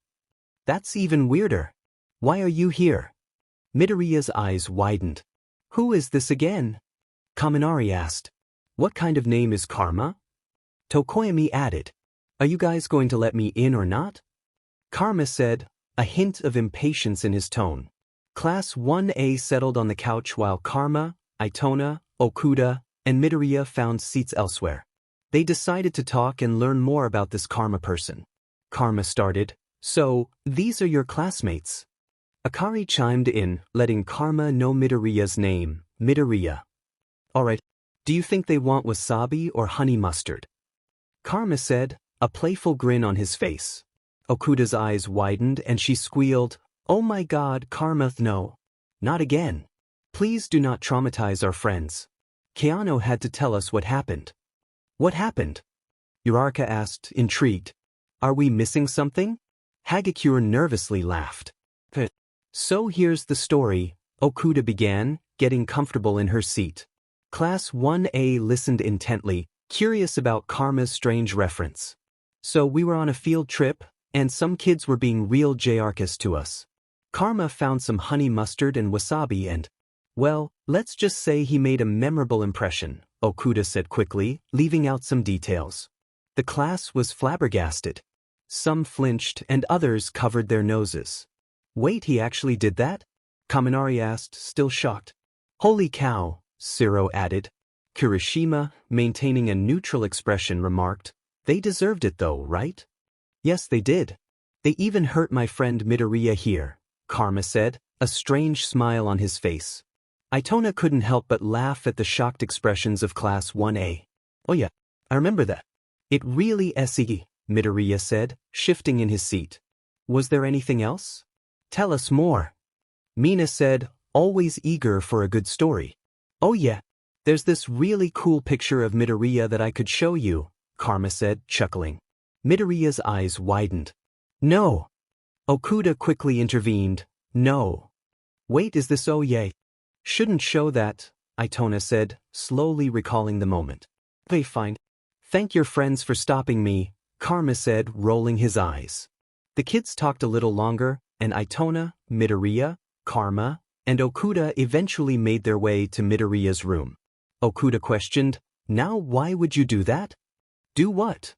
That's even weirder. Why are you here? Midoriya's eyes widened. Who is this again? Kaminari asked. What kind of name is Karma? Tokoyami added. Are you guys going to let me in or not? Karma said, a hint of impatience in his tone. Class 1A settled on the couch while Karma, Itona, Okuda, and Midoriya found seats elsewhere. They decided to talk and learn more about this Karma person. Karma started, So, these are your classmates. Akari chimed in, letting Karma know Midoriya's name, Midoriya. Alright, do you think they want wasabi or honey mustard? Karma said, a playful grin on his face. Okuda's eyes widened and she squealed, Oh my god, Karma, no. Not again. Please do not traumatize our friends. Keanu had to tell us what happened. What happened? Uraraka asked, intrigued. Are we missing something? Hagakure nervously laughed. So here's the story, Okuda began, getting comfortable in her seat. Class 1A listened intently, curious about Karma's strange reference. So we were on a field trip, and some kids were being real Jarkus to us. Karma found some honey mustard and wasabi and, well, let's just say he made a memorable impression, Okuda said quickly, leaving out some details. The class was flabbergasted. Some flinched and others covered their noses. Wait, he actually did that? Kaminari asked, still shocked. Holy cow, Shiro added. Kirishima, maintaining a neutral expression, remarked, They deserved it though, right? Yes, they did. They even hurt my friend Midoriya here, Karma said, a strange smile on his face. Itona couldn't help but laugh at the shocked expressions of Class 1A. Oh yeah, I remember that. It really se, Midoriya said, shifting in his seat. Was there anything else? Tell us more. Mina said, always eager for a good story. Oh yeah, there's this really cool picture of Midoriya that I could show you, Karma said, chuckling. Midoriya's eyes widened. No. Okuda quickly intervened. No. Wait, is this oh yay? Shouldn't show that, Itona said, slowly recalling the moment. Hey, fine. Thank your friends for stopping me, Karma said, rolling his eyes. The kids talked a little longer, and Itona, Midoriya, Karma, and Okuda eventually made their way to Midoriya's room. Okuda questioned, "Now why would you do that?" "Do what?"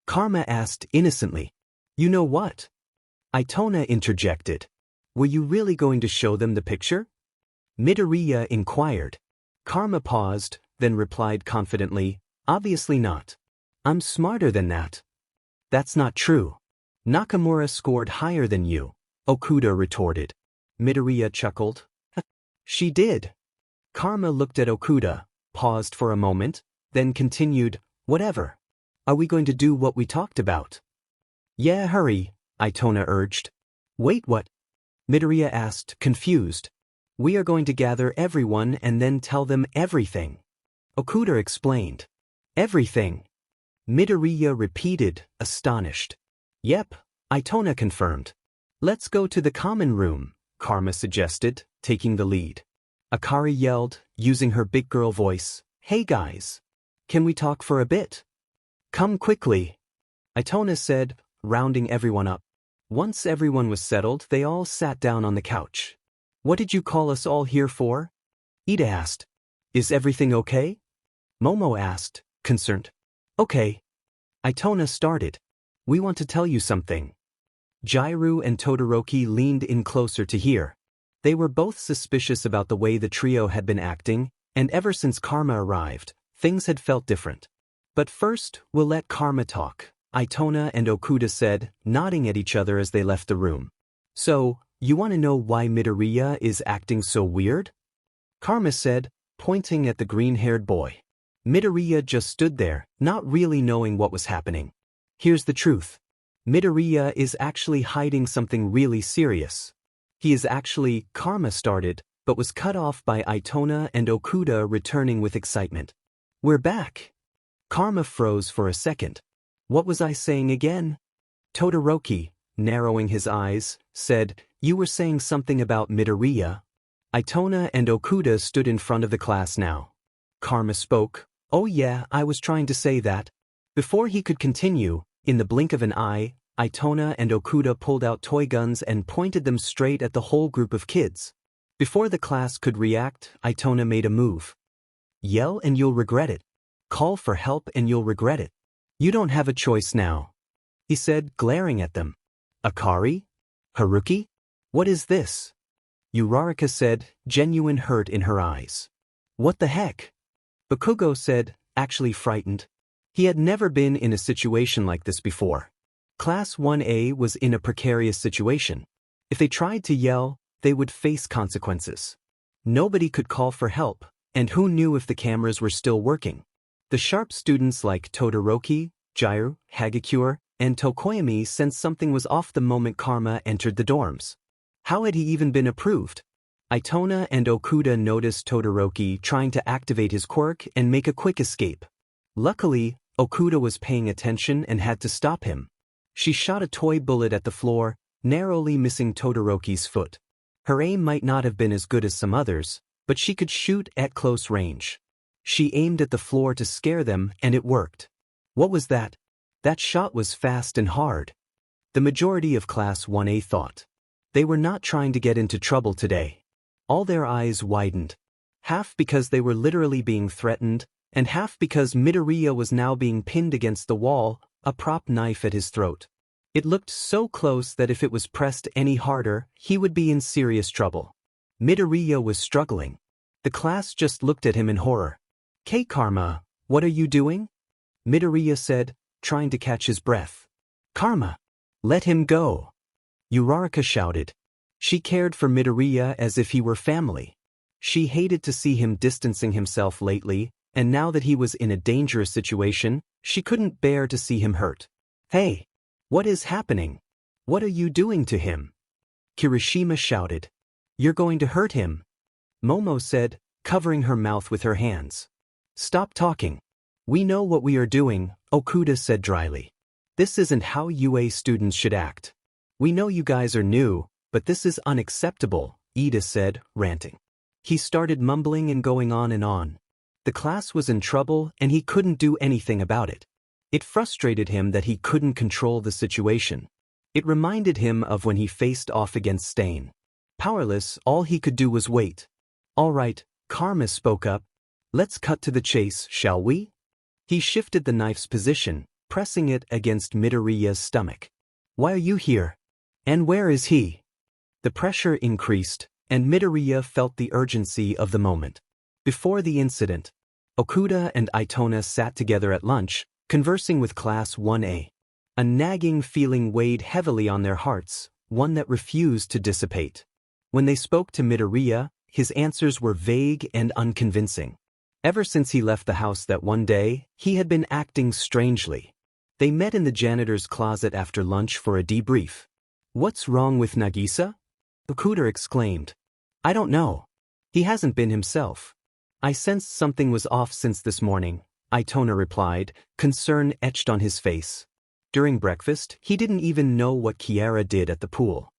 Karma asked innocently. "You know what?" Itona interjected. "Were you really going to show them the picture?" Midoriya inquired. Karma paused, then replied confidently, "Obviously not. I'm smarter than that." "That's not true. Nakamura scored higher than you," Okuda retorted. Midoriya chuckled. "She did." Karma looked at Okuda, paused for a moment, then continued, "Whatever. Are we going to do what we talked about?" "Yeah, hurry," Itona urged. "Wait, what?" Midoriya asked, confused. "We are going to gather everyone and then tell them everything," Okuda explained. "Everything?" Midoriya repeated, astonished. "Yep," Itona confirmed. "Let's go to the common room," Karma suggested, taking the lead. Akari yelled, using her big girl voice, "Hey guys! Can we talk for a bit?" "Come quickly," Itona said, rounding everyone up. Once everyone was settled, they all sat down on the couch. "What did you call us all here for?" Ida asked. "Is everything okay?" Momo asked, concerned. "Okay." Itona started. "We want to tell you something." Jairu and Todoroki leaned in closer to hear. They were both suspicious about the way the trio had been acting, and ever since Karma arrived, things had felt different. "But first, we'll let Karma talk," Itona and Okuda said, nodding at each other as they left the room. "So, you want to know why Midoriya is acting so weird?" Karma said, pointing at the green-haired boy. Midoriya just stood there, not really knowing what was happening. "Here's the truth. Midoriya is actually hiding something really serious. He is actually," Karma started, but was cut off by Itona and Okuda returning with excitement. "We're back." Karma froze for a second. "What was I saying again?" Todoroki, narrowing his eyes, said, "You were saying something about Midoriya." Itona and Okuda stood in front of the class now. Karma spoke. "Oh yeah, I was trying to say that." Before he could continue, in the blink of an eye, Itona and Okuda pulled out toy guns and pointed them straight at the whole group of kids. Before the class could react, Itona made a move. "Yell and you'll regret it. Call for help and you'll regret it. You don't have a choice now," he said, glaring at them. "Akari? Haruki? What is this?" Uraraka said, genuine hurt in her eyes. "What the heck?" Bakugo said, actually frightened. He had never been in a situation like this before. Class 1A was in a precarious situation. If they tried to yell, they would face consequences. Nobody could call for help, and who knew if the cameras were still working? The sharp students like Todoroki, Jairu, Hagakure, and Tokoyami sensed something was off the moment Karma entered the dorms. How had he even been approved? Itona and Okuda noticed Todoroki trying to activate his quirk and make a quick escape. Luckily, Okuda was paying attention and had to stop him. She shot a toy bullet at the floor, narrowly missing Todoroki's foot. Her aim might not have been as good as some others, but she could shoot at close range. She aimed at the floor to scare them, and it worked. What was that? That shot was fast and hard. The majority of Class 1A thought. They were not trying to get into trouble today. All their eyes widened. Half because they were literally being threatened, and half because Midoriya was now being pinned against the wall, a prop knife at his throat. It looked so close that if it was pressed any harder, he would be in serious trouble. Midoriya was struggling. The class just looked at him in horror. "K Karma, what are you doing?" Midoriya said, trying to catch his breath. "Karma! Let him go!" Uraraka shouted. She cared for Midoriya as if he were family. She hated to see him distancing himself lately, and now that he was in a dangerous situation, she couldn't bear to see him hurt. "Hey! What is happening? What are you doing to him?" Kirishima shouted. "You're going to hurt him," Momo said, covering her mouth with her hands. "Stop talking. We know what we are doing," Okuda said dryly. "This isn't how UA students should act. We know you guys are new, but this is unacceptable," Ida said, ranting. He started mumbling and going on and on. The class was in trouble and he couldn't do anything about it. It frustrated him that he couldn't control the situation. It reminded him of when he faced off against Stain. Powerless, all he could do was wait. All right, Karma spoke up. Let's cut to the chase, shall we? He shifted the knife's position, pressing it against Midoriya's stomach. Why are you here? And where is he? The pressure increased, and Midoriya felt the urgency of the moment. Before the incident, Okuda and Itona sat together at lunch, conversing with Class 1A. A nagging feeling weighed heavily on their hearts, one that refused to dissipate. When they spoke to Midoriya, his answers were vague and unconvincing. Ever since he left the house that one day, he had been acting strangely. They met in the janitor's closet after lunch for a debrief. What's wrong with Nagisa? Okuda exclaimed. I don't know. He hasn't been himself. I sensed something was off since this morning, Itona replied, concern etched on his face. During breakfast, he didn't even know what Kiara did at the pool.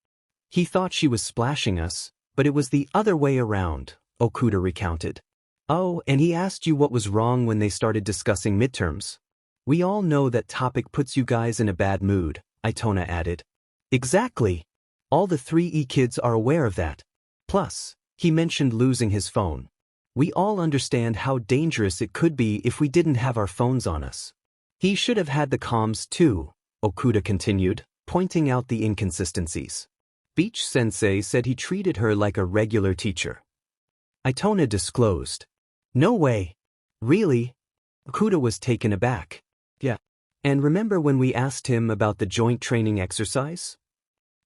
He thought she was splashing us, but it was the other way around, Okuda recounted. Oh, and he asked you what was wrong when they started discussing midterms. We all know that topic puts you guys in a bad mood, Itona added. Exactly. All the 3E kids are aware of that. Plus, he mentioned losing his phone. We all understand how dangerous it could be if we didn't have our phones on us. He should have had the comms too, Okuda continued, pointing out the inconsistencies. Beach Sensei said he treated her like a regular teacher. Itona disclosed. No way. Really? Okuda was taken aback. Yeah. And remember when we asked him about the joint training exercise?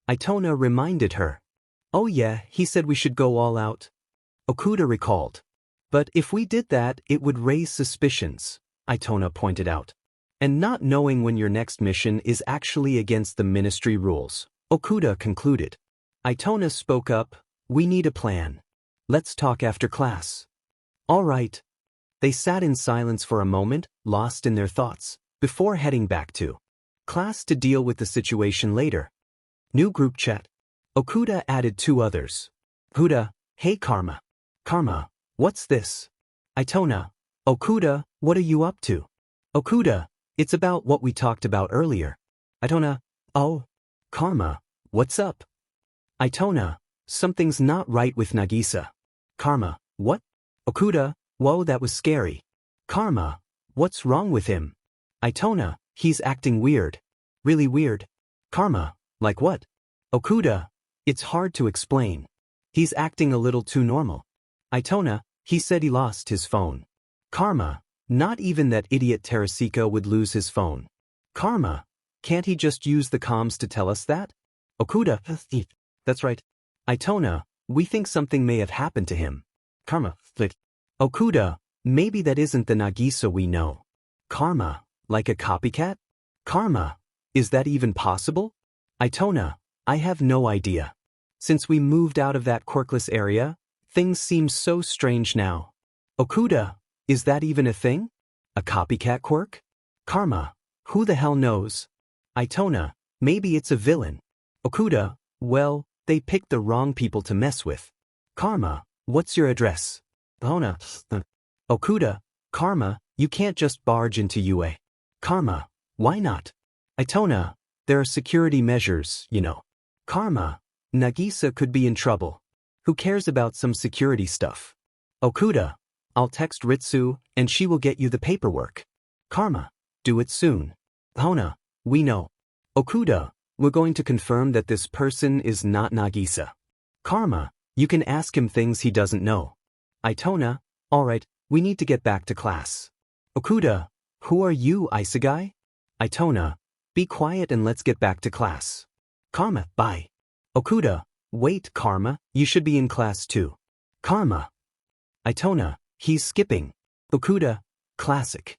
Itona reminded her. Oh yeah, he said we should go all out. Okuda recalled. But if we did that, it would raise suspicions, Itona pointed out. And not knowing when your next mission is actually against the ministry rules, Okuda concluded. Itona spoke up, we need a plan. Let's talk after class. All right. They sat in silence for a moment, lost in their thoughts, before heading back to class to deal with the situation later. New group chat. Okuda added 2 others. Okuda, hey Karma. Karma, what's this? Itona, Okuda, what are you up to? Okuda, it's about what we talked about earlier. Itona, oh. Karma, what's up? Itona, something's not right with Nagisa. Karma, what? Okuda, whoa, that was scary. Karma, what's wrong with him? Itona, he's acting weird. Really weird. Karma, like what? Okuda, it's hard to explain. He's acting a little too normal. Itona, he said he lost his phone. Karma, not even that idiot Terasika would lose his phone. Karma, can't he just use the comms to tell us that? Okuda, that's right. Itona, we think something may have happened to him. Karma, Okuda, maybe that isn't the Nagisa we know. Karma, like a copycat? Karma, is that even possible? Itona, I have no idea. Since we moved out of that quirkless area, things seem so strange now. Okuda, is that even a thing? A copycat quirk? Karma, who the hell knows? Itona, maybe it's a villain. Okuda, well, they picked the wrong people to mess with. Karma, what's your address? Itona, Okuda, Karma, you can't just barge into UA. Karma, why not? Itona, there are security measures, you know. Karma, Nagisa could be in trouble. Who cares about some security stuff? Okuda, I'll text Ritsu, and she will get you the paperwork. Karma, do it soon. Itona, we know. Okuda, we're going to confirm that this person is not Nagisa. Karma, you can ask him things he doesn't know. Itona, alright, we need to get back to class. Okuda, who are you, Isegai? Itona, be quiet and let's get back to class. Karma, bye. Okuda, wait Karma, you should be in class too. Karma. Itona, he's skipping. Okuda, classic.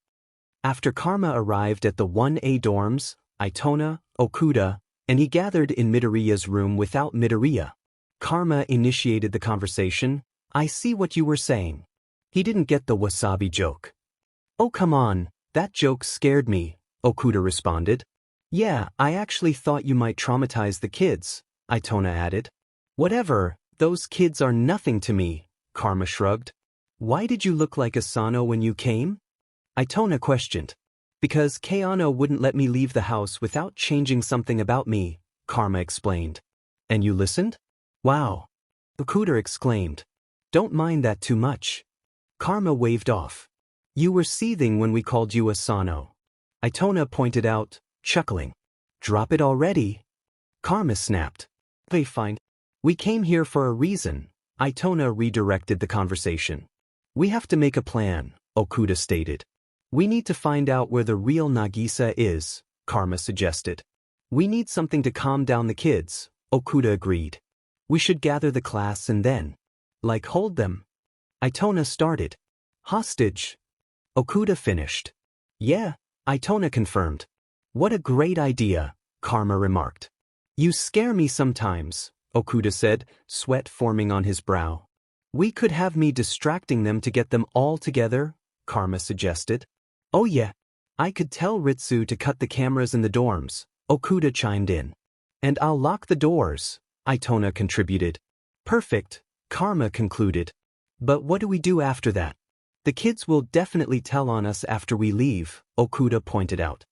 After Karma arrived at the 1A dorms, Itona, Okuda, and he gathered in Midoriya's room without Midoriya. Karma initiated the conversation. I see what you were saying. He didn't get the wasabi joke. Oh come on, that joke scared me, Okuda responded. Yeah, I actually thought you might traumatize the kids, Itona added. Whatever, those kids are nothing to me, Karma shrugged. Why did you look like Asano when you came? Itona questioned. Because Kayano wouldn't let me leave the house without changing something about me, Karma explained. And you listened? Wow. Okuda exclaimed. Don't mind that too much. Karma waved off. You were seething when we called you Asano. Itona pointed out, chuckling. Drop it already. Karma snapped. They fine. We came here for a reason. Itona redirected the conversation. We have to make a plan, Okuda stated. We need to find out where the real Nagisa is, Karma suggested. We need something to calm down the kids, Okuda agreed. We should gather the class and then, hold them. Itona started. Hostage. Okuda finished. Yeah, Itona confirmed. What a great idea, Karma remarked. You scare me sometimes, Okuda said, sweat forming on his brow. We could have me distracting them to get them all together, Karma suggested. Oh yeah, I could tell Ritsu to cut the cameras in the dorms, Okuda chimed in. And I'll lock the doors, Itona contributed. Perfect, Karma concluded. But what do we do after that? The kids will definitely tell on us after we leave, Okuda pointed out.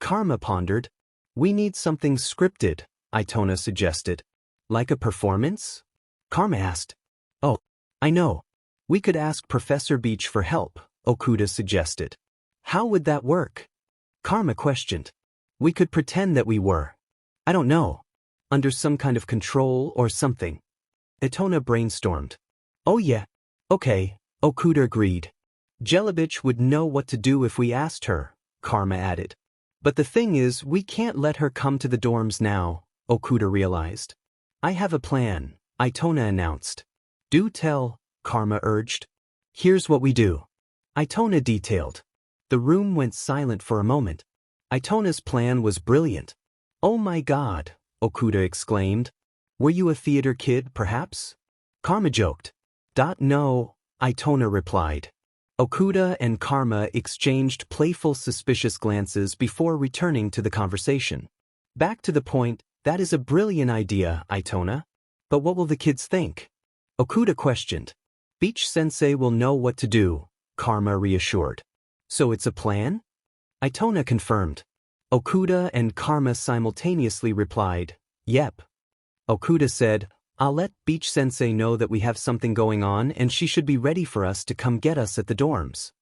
Karma pondered. We need something scripted, Itona suggested. Like a performance? Karma asked. Oh, I know. We could ask Professor Beach for help, Okuda suggested. How would that work? Karma questioned. We could pretend that we were. I don't know. Under some kind of control or something. Itona brainstormed. Oh yeah. Okay, Okuda agreed. Jelibich would know what to do if we asked her, Karma added. But the thing is, we can't let her come to the dorms now, Okuda realized. I have a plan, Itona announced. Do tell, Karma urged. Here's what we do. Itona detailed. The room went silent for a moment. Itona's plan was brilliant. Oh my god, Okuda exclaimed. Were you a theater kid, perhaps? Karma joked. No, Itona replied. Okuda and Karma exchanged playful, suspicious glances before returning to the conversation. Back to the point, that is a brilliant idea, Itona. But what will the kids think? Okuda questioned. Beach Sensei will know what to do, Karma reassured. So it's a plan? Itona confirmed. Okuda and Karma simultaneously replied, Yep. Okuda said, I'll let Beach Sensei know that we have something going on and she should be ready for us to come get us at the dorms.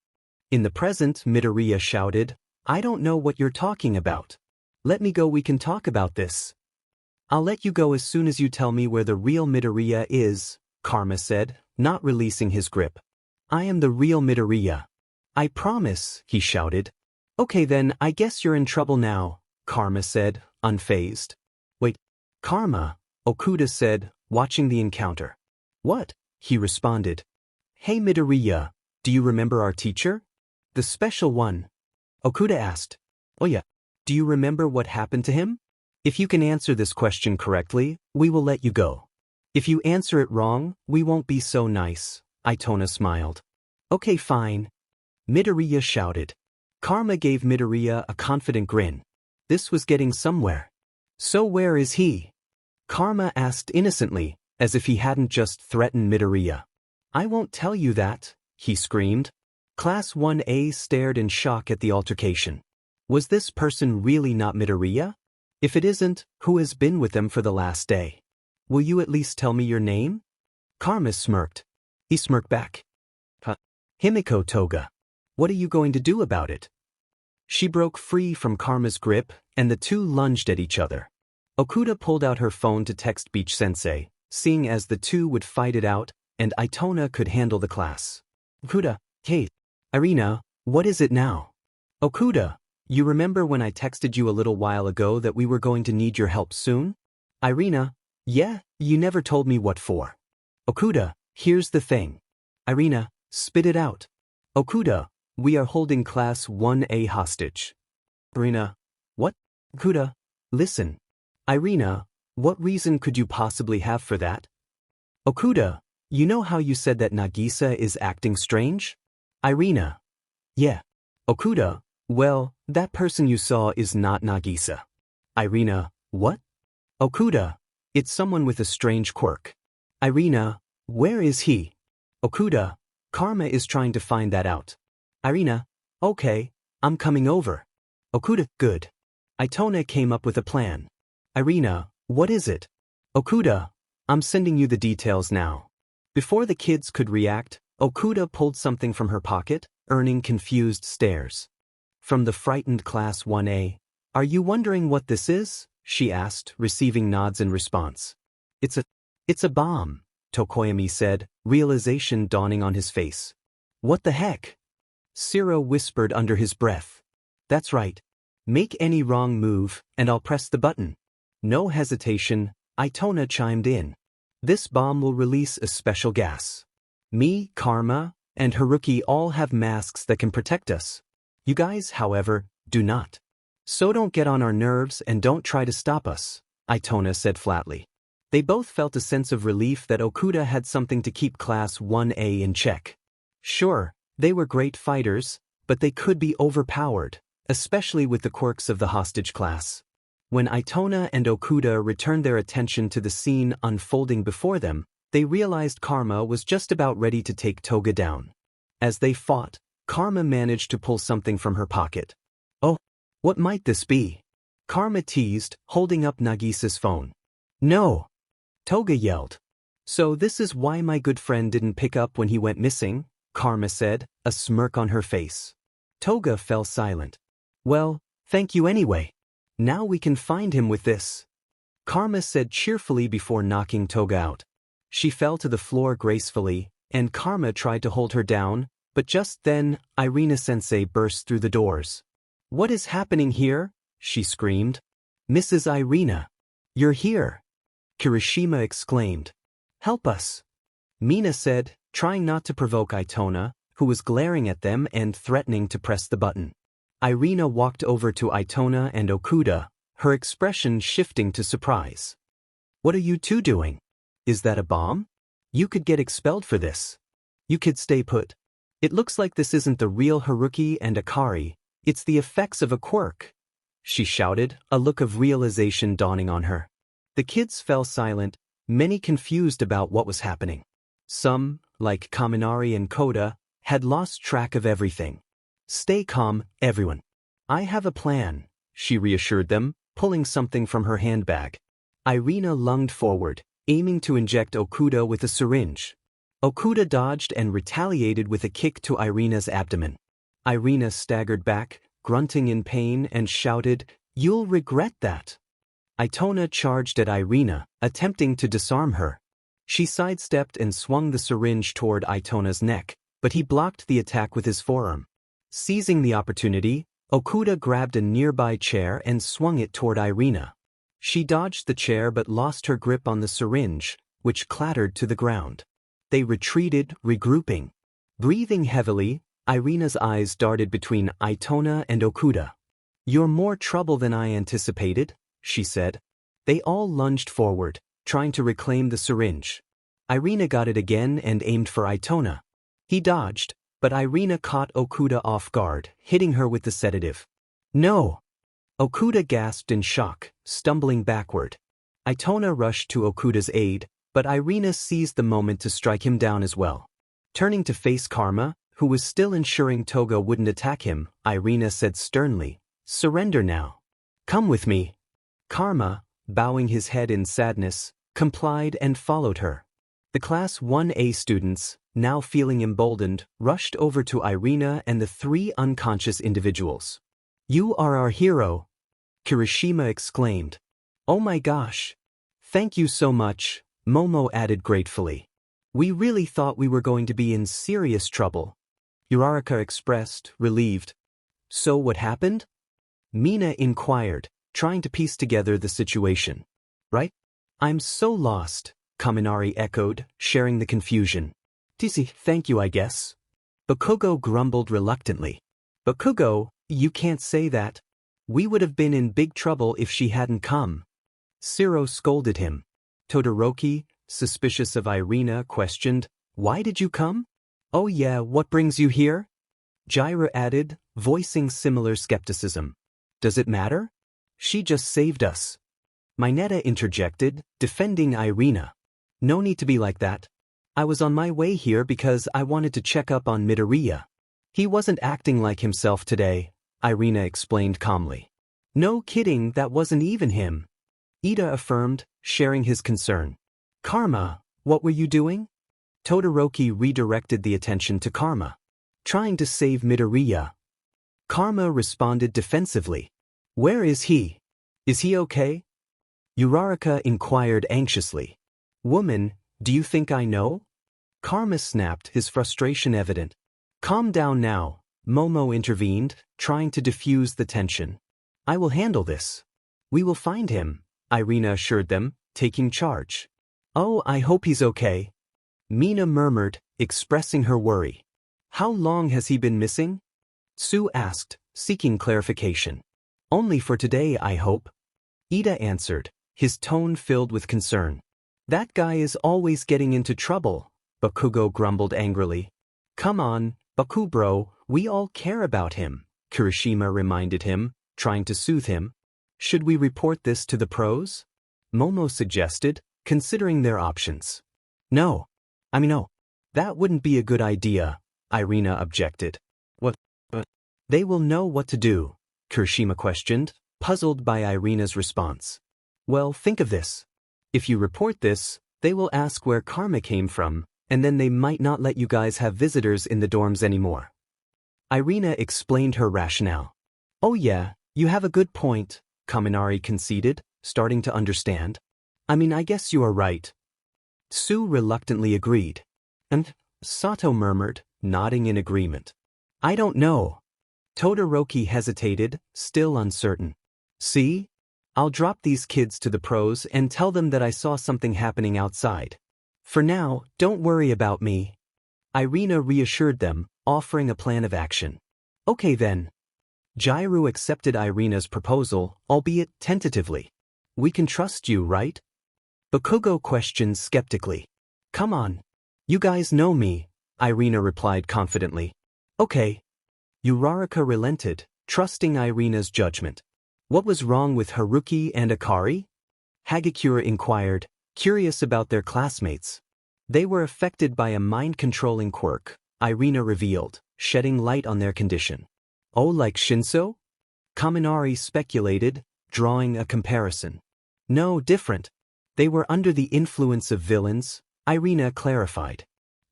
In the present, Midoriya shouted, I don't know what you're talking about. Let me go, we can talk about this. I'll let you go as soon as you tell me where the real Midoriya is, Karma said, not releasing his grip. I am the real Midoriya. I promise, he shouted. Okay then, I guess you're in trouble now, Karma said, unfazed. Wait, Karma, Okuda said, watching the encounter. What? He responded. Hey Midoriya, do you remember our teacher? The special one. Okuda asked. Oh yeah. Do you remember what happened to him? If you can answer this question correctly, we will let you go. If you answer it wrong, we won't be so nice, Itona smiled. Okay fine. Midoriya shouted. Karma gave Midoriya a confident grin. This was getting somewhere. So where is he? Karma asked innocently, as if he hadn't just threatened Midoriya. I won't tell you that, he screamed. Class 1A stared in shock at the altercation. Was this person really not Midoriya? If it isn't, who has been with them for the last day? Will you at least tell me your name? Karma smirked. He smirked back. Himiko Toga. What are you going to do about it? She broke free from Karma's grip, and the two lunged at each other. Okuda pulled out her phone to text Beach Sensei, seeing as the two would fight it out, and Itona could handle the class. Okuda, hey, Irina, what is it now? Okuda, you remember when I texted you a little while ago that we were going to need your help soon? Irina, yeah, you never told me what for. Okuda, here's the thing. Irina, spit it out. Okuda, we are holding Class 1A hostage. Irina, what? Okuda, listen. Irina, what reason could you possibly have for that? Okuda, you know how you said that Nagisa is acting strange? Irina, yeah. Okuda, well, that person you saw is not Nagisa. Irina, what? Okuda, it's someone with a strange quirk. Irina, where is he? Okuda, Karma is trying to find that out. Irina, okay, I'm coming over. Okuda, good. Itona came up with a plan. Irina, what is it? Okuda, I'm sending you the details now. Before the kids could react, Okuda pulled something from her pocket, earning confused stares. From the frightened Class 1A, are you wondering what this is? She asked, receiving nods in response. It's a bomb, Tokoyami said, realization dawning on his face. What the heck? Shiro whispered under his breath. That's right. Make any wrong move, and I'll press the button. No hesitation, Itona chimed in. This bomb will release a special gas. Me, Karma, and Haruki all have masks that can protect us. You guys, however, do not. So don't get on our nerves and don't try to stop us, Itona said flatly. They both felt a sense of relief that Okuda had something to keep Class 1A in check. Sure, they were great fighters, but they could be overpowered, especially with the quirks of the hostage class. When Itona and Okuda returned their attention to the scene unfolding before them, they realized Karma was just about ready to take Toga down. As they fought, Karma managed to pull something from her pocket. Oh, what might this be? Karma teased, holding up Nagisa's phone. No! Toga yelled. So this is why my good friend didn't pick up when he went missing, Karma said, a smirk on her face. Toga fell silent. Well, thank you anyway. Now we can find him with this, Karma said cheerfully before knocking Toga out. She fell to the floor gracefully, and Karma tried to hold her down, but just then, Irina-sensei burst through the doors. What is happening here? She screamed. Mrs. Irina. You're here. Kirishima exclaimed. Help us. Mina said, trying not to provoke Itona, who was glaring at them and threatening to press the button. Irina walked over to Itona and Okuda, her expression shifting to surprise. What are you two doing? Is that a bomb? You could get expelled for this. You could stay put. It looks like this isn't the real Haruki and Akari, it's the effects of a quirk, she shouted, a look of realization dawning on her. The kids fell silent, many confused about what was happening. Some, like Kaminari and Koda, had lost track of everything. Stay calm, everyone. I have a plan, she reassured them, pulling something from her handbag. Irina lunged forward, aiming to inject Okuda with a syringe. Okuda dodged and retaliated with a kick to Irina's abdomen. Irina staggered back, grunting in pain, and shouted, You'll regret that. Itona charged at Irina, attempting to disarm her. She sidestepped and swung the syringe toward Itona's neck, but he blocked the attack with his forearm. Seizing the opportunity, Okuda grabbed a nearby chair and swung it toward Irina. She dodged the chair but lost her grip on the syringe, which clattered to the ground. They retreated, regrouping. Breathing heavily, Irina's eyes darted between Itona and Okuda. You're more trouble than I anticipated, she said. They all lunged forward, trying to reclaim the syringe. Irina got it again and aimed for Itona. He dodged, but Irina caught Okuda off guard, hitting her with the sedative. No! Okuda gasped in shock, stumbling backward. Itona rushed to Okuda's aid, but Irina seized the moment to strike him down as well. Turning to face Karma, who was still ensuring Toga wouldn't attack him, Irina said sternly, Surrender now. Come with me. Karma, bowing his head in sadness, complied and followed her. The Class 1A students, now feeling emboldened, rushed over to Irina and the three unconscious individuals. You are our hero, Kirishima exclaimed. Oh my gosh. Thank you so much, Momo added gratefully. We really thought we were going to be in serious trouble. Uraraka expressed, relieved. So what happened? Mina inquired, trying to piece together the situation. Right? I'm so lost, Kaminari echoed, sharing the confusion. Tisi, thank you I guess. Bakugo grumbled reluctantly. Bakugo, you can't say that. We would have been in big trouble if she hadn't come. Shiro scolded him. Todoroki, suspicious of Irina, questioned, Why did you come? Oh yeah, what brings you here? Jaira added, voicing similar skepticism. Does it matter? She just saved us. Mineta interjected, defending Irina. No need to be like that. I was on my way here because I wanted to check up on Midoriya. He wasn't acting like himself today, Irina explained calmly. No kidding, that wasn't even him. Ida affirmed, sharing his concern. Karma, what were you doing? Todoroki redirected the attention to Karma. Trying to save Midoriya. Karma responded defensively. Where is he? Is he okay? Uraraka inquired anxiously. Woman, do you think I know? Karma snapped, his frustration evident. Calm down now, Momo intervened, trying to diffuse the tension. I will handle this. We will find him, Irina assured them, taking charge. Oh, I hope he's okay. Mina murmured, expressing her worry. How long has he been missing? Sue asked, seeking clarification. Only for today, I hope. Ida answered, his tone filled with concern. That guy is always getting into trouble, Bakugo grumbled angrily. Come on, Baku bro, we all care about him, Kirishima reminded him, trying to soothe him. Should we report this to the pros? Momo suggested, considering their options. No. That wouldn't be a good idea, Irina objected. What? They will know what to do, Kirishima questioned, puzzled by Irina's response. Well, think of this. If you report this, they will ask where Karma came from, and then they might not let you guys have visitors in the dorms anymore. Irina explained her rationale. Oh yeah, you have a good point, Kaminari conceded, starting to understand. I guess you are right. Sue reluctantly agreed. And Sato murmured, nodding in agreement. I don't know. Todoroki hesitated, still uncertain. See? I'll drop these kids to the pros and tell them that I saw something happening outside. For now, don't worry about me. Irina reassured them, offering a plan of action. Okay then. Jairu accepted Irina's proposal, albeit tentatively. We can trust you, right? Bakugo questioned skeptically. Come on. You guys know me, Irina replied confidently. Okay. Uraraka relented, trusting Irina's judgment. What was wrong with Haruki and Akari? Hagakure inquired, curious about their classmates. They were affected by a mind-controlling quirk, Irina revealed, shedding light on their condition. Oh, like Shinso? Kaminari speculated, drawing a comparison. No, different. They were under the influence of villains, Irina clarified.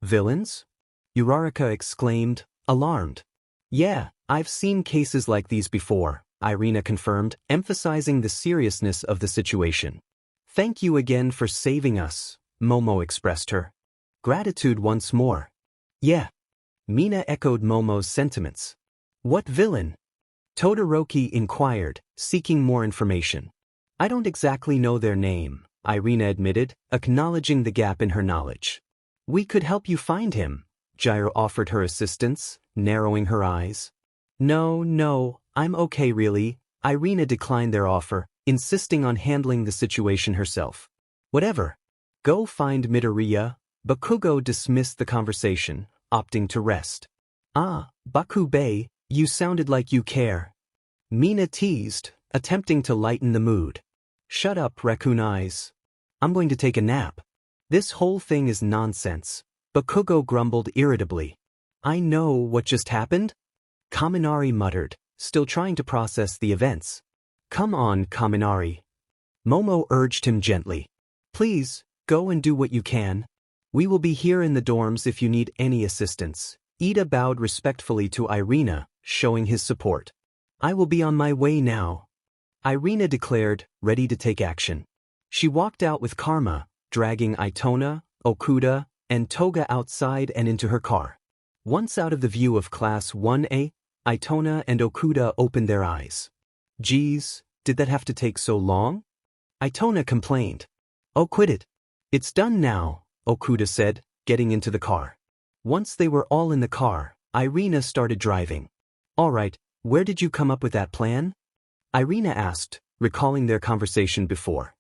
Villains? Uraraka exclaimed, alarmed. Yeah, I've seen cases like these before, Irina confirmed, emphasizing the seriousness of the situation. Thank you again for saving us, Momo expressed her. Gratitude once more. Yeah. Mina echoed Momo's sentiments. What villain? Todoroki inquired, seeking more information. I don't exactly know their name, Irina admitted, acknowledging the gap in her knowledge. We could help you find him, Jairu offered her assistance, narrowing her eyes. No, I'm okay really, Irina declined their offer, insisting on handling the situation herself. Whatever. Go find Midoriya. Bakugo dismissed the conversation, opting to rest. Ah, Bakube, you sounded like you care. Mina teased, attempting to lighten the mood. Shut up, raccoon eyes. I'm going to take a nap. This whole thing is nonsense, Bakugo grumbled irritably. I know what just happened? Kaminari muttered, still trying to process the events. Come on, Kaminari. Momo urged him gently. Please, go and do what you can. We will be here in the dorms if you need any assistance. Ida bowed respectfully to Irina, showing his support. I will be on my way now. Irina declared, ready to take action. She walked out with Karma, dragging Itona, Okuda, and Toga outside and into her car. Once out of the view of Class 1A, Itona and Okuda opened their eyes. Geez, did that have to take so long? Itona complained. Oh, quit it. It's done now, Okuda said, getting into the car. Once they were all in the car, Irina started driving. All right, where did you come up with that plan? Irina asked, recalling their conversation before.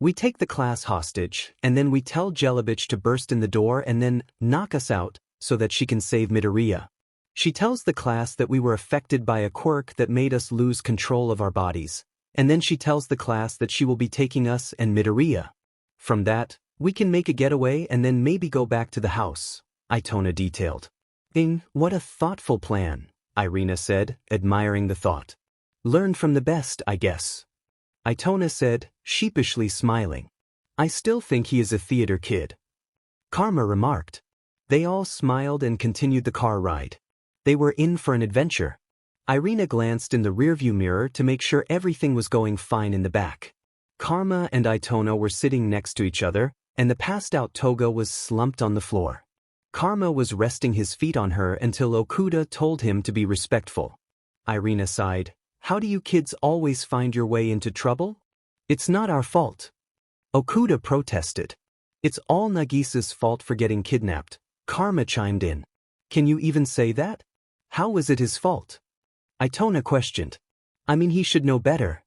We take the class hostage, and then we tell Jelibich to burst in the door and then knock us out, so that she can save Midoriya. She tells the class that we were affected by a quirk that made us lose control of our bodies, and then she tells the class that she will be taking us and Midoriya. From that, we can make a getaway and then maybe go back to the house, Itona detailed. What a thoughtful plan, Irina said, admiring the thought. Learn from the best, I guess. Itona said, sheepishly smiling. I still think he is a theater kid. Karma remarked. They all smiled and continued the car ride. They were in for an adventure. Irina glanced in the rearview mirror to make sure everything was going fine in the back. Karma and Itona were sitting next to each other, and the passed-out Toga was slumped on the floor. Karma was resting his feet on her until Okuda told him to be respectful. Irina sighed. How do you kids always find your way into trouble? It's not our fault. Okuda protested. It's all Nagisa's fault for getting kidnapped. Karma chimed in. Can you even say that? How was it his fault? Itona questioned. I mean, he should know better.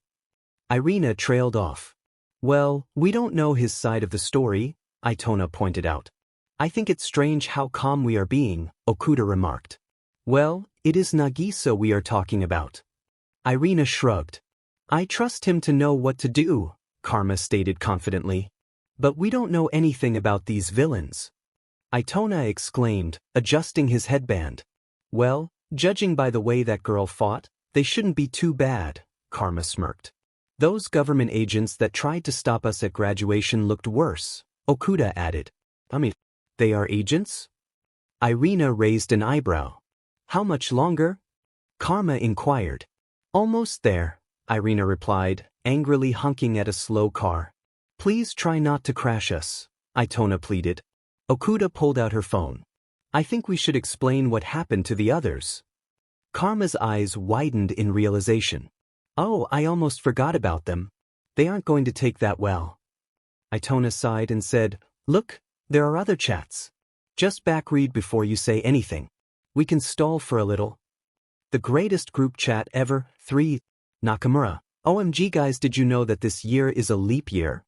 Irina trailed off. Well, we don't know his side of the story, Itona pointed out. I think it's strange how calm we are being, Okuda remarked. Well, it is Nagisa we are talking about. Irina shrugged. I trust him to know what to do, Karma stated confidently. But we don't know anything about these villains. Itona exclaimed, adjusting his headband. Well, judging by the way that girl fought, they shouldn't be too bad, Karma smirked. Those government agents that tried to stop us at graduation looked worse, Okuda added. I mean, they are agents? Irina raised an eyebrow. How much longer? Karma inquired. Almost there, Irina replied, angrily honking at a slow car. Please try not to crash us, Itona pleaded. Okuda pulled out her phone. I think we should explain what happened to the others. Karma's eyes widened in realization. Oh, I almost forgot about them. They aren't going to take that well. Itona sighed and said, Look, there are other chats. Just backread before you say anything. We can stall for a little. The greatest group chat ever, 3. Nakamura. OMG guys, did you know that this year is a leap year?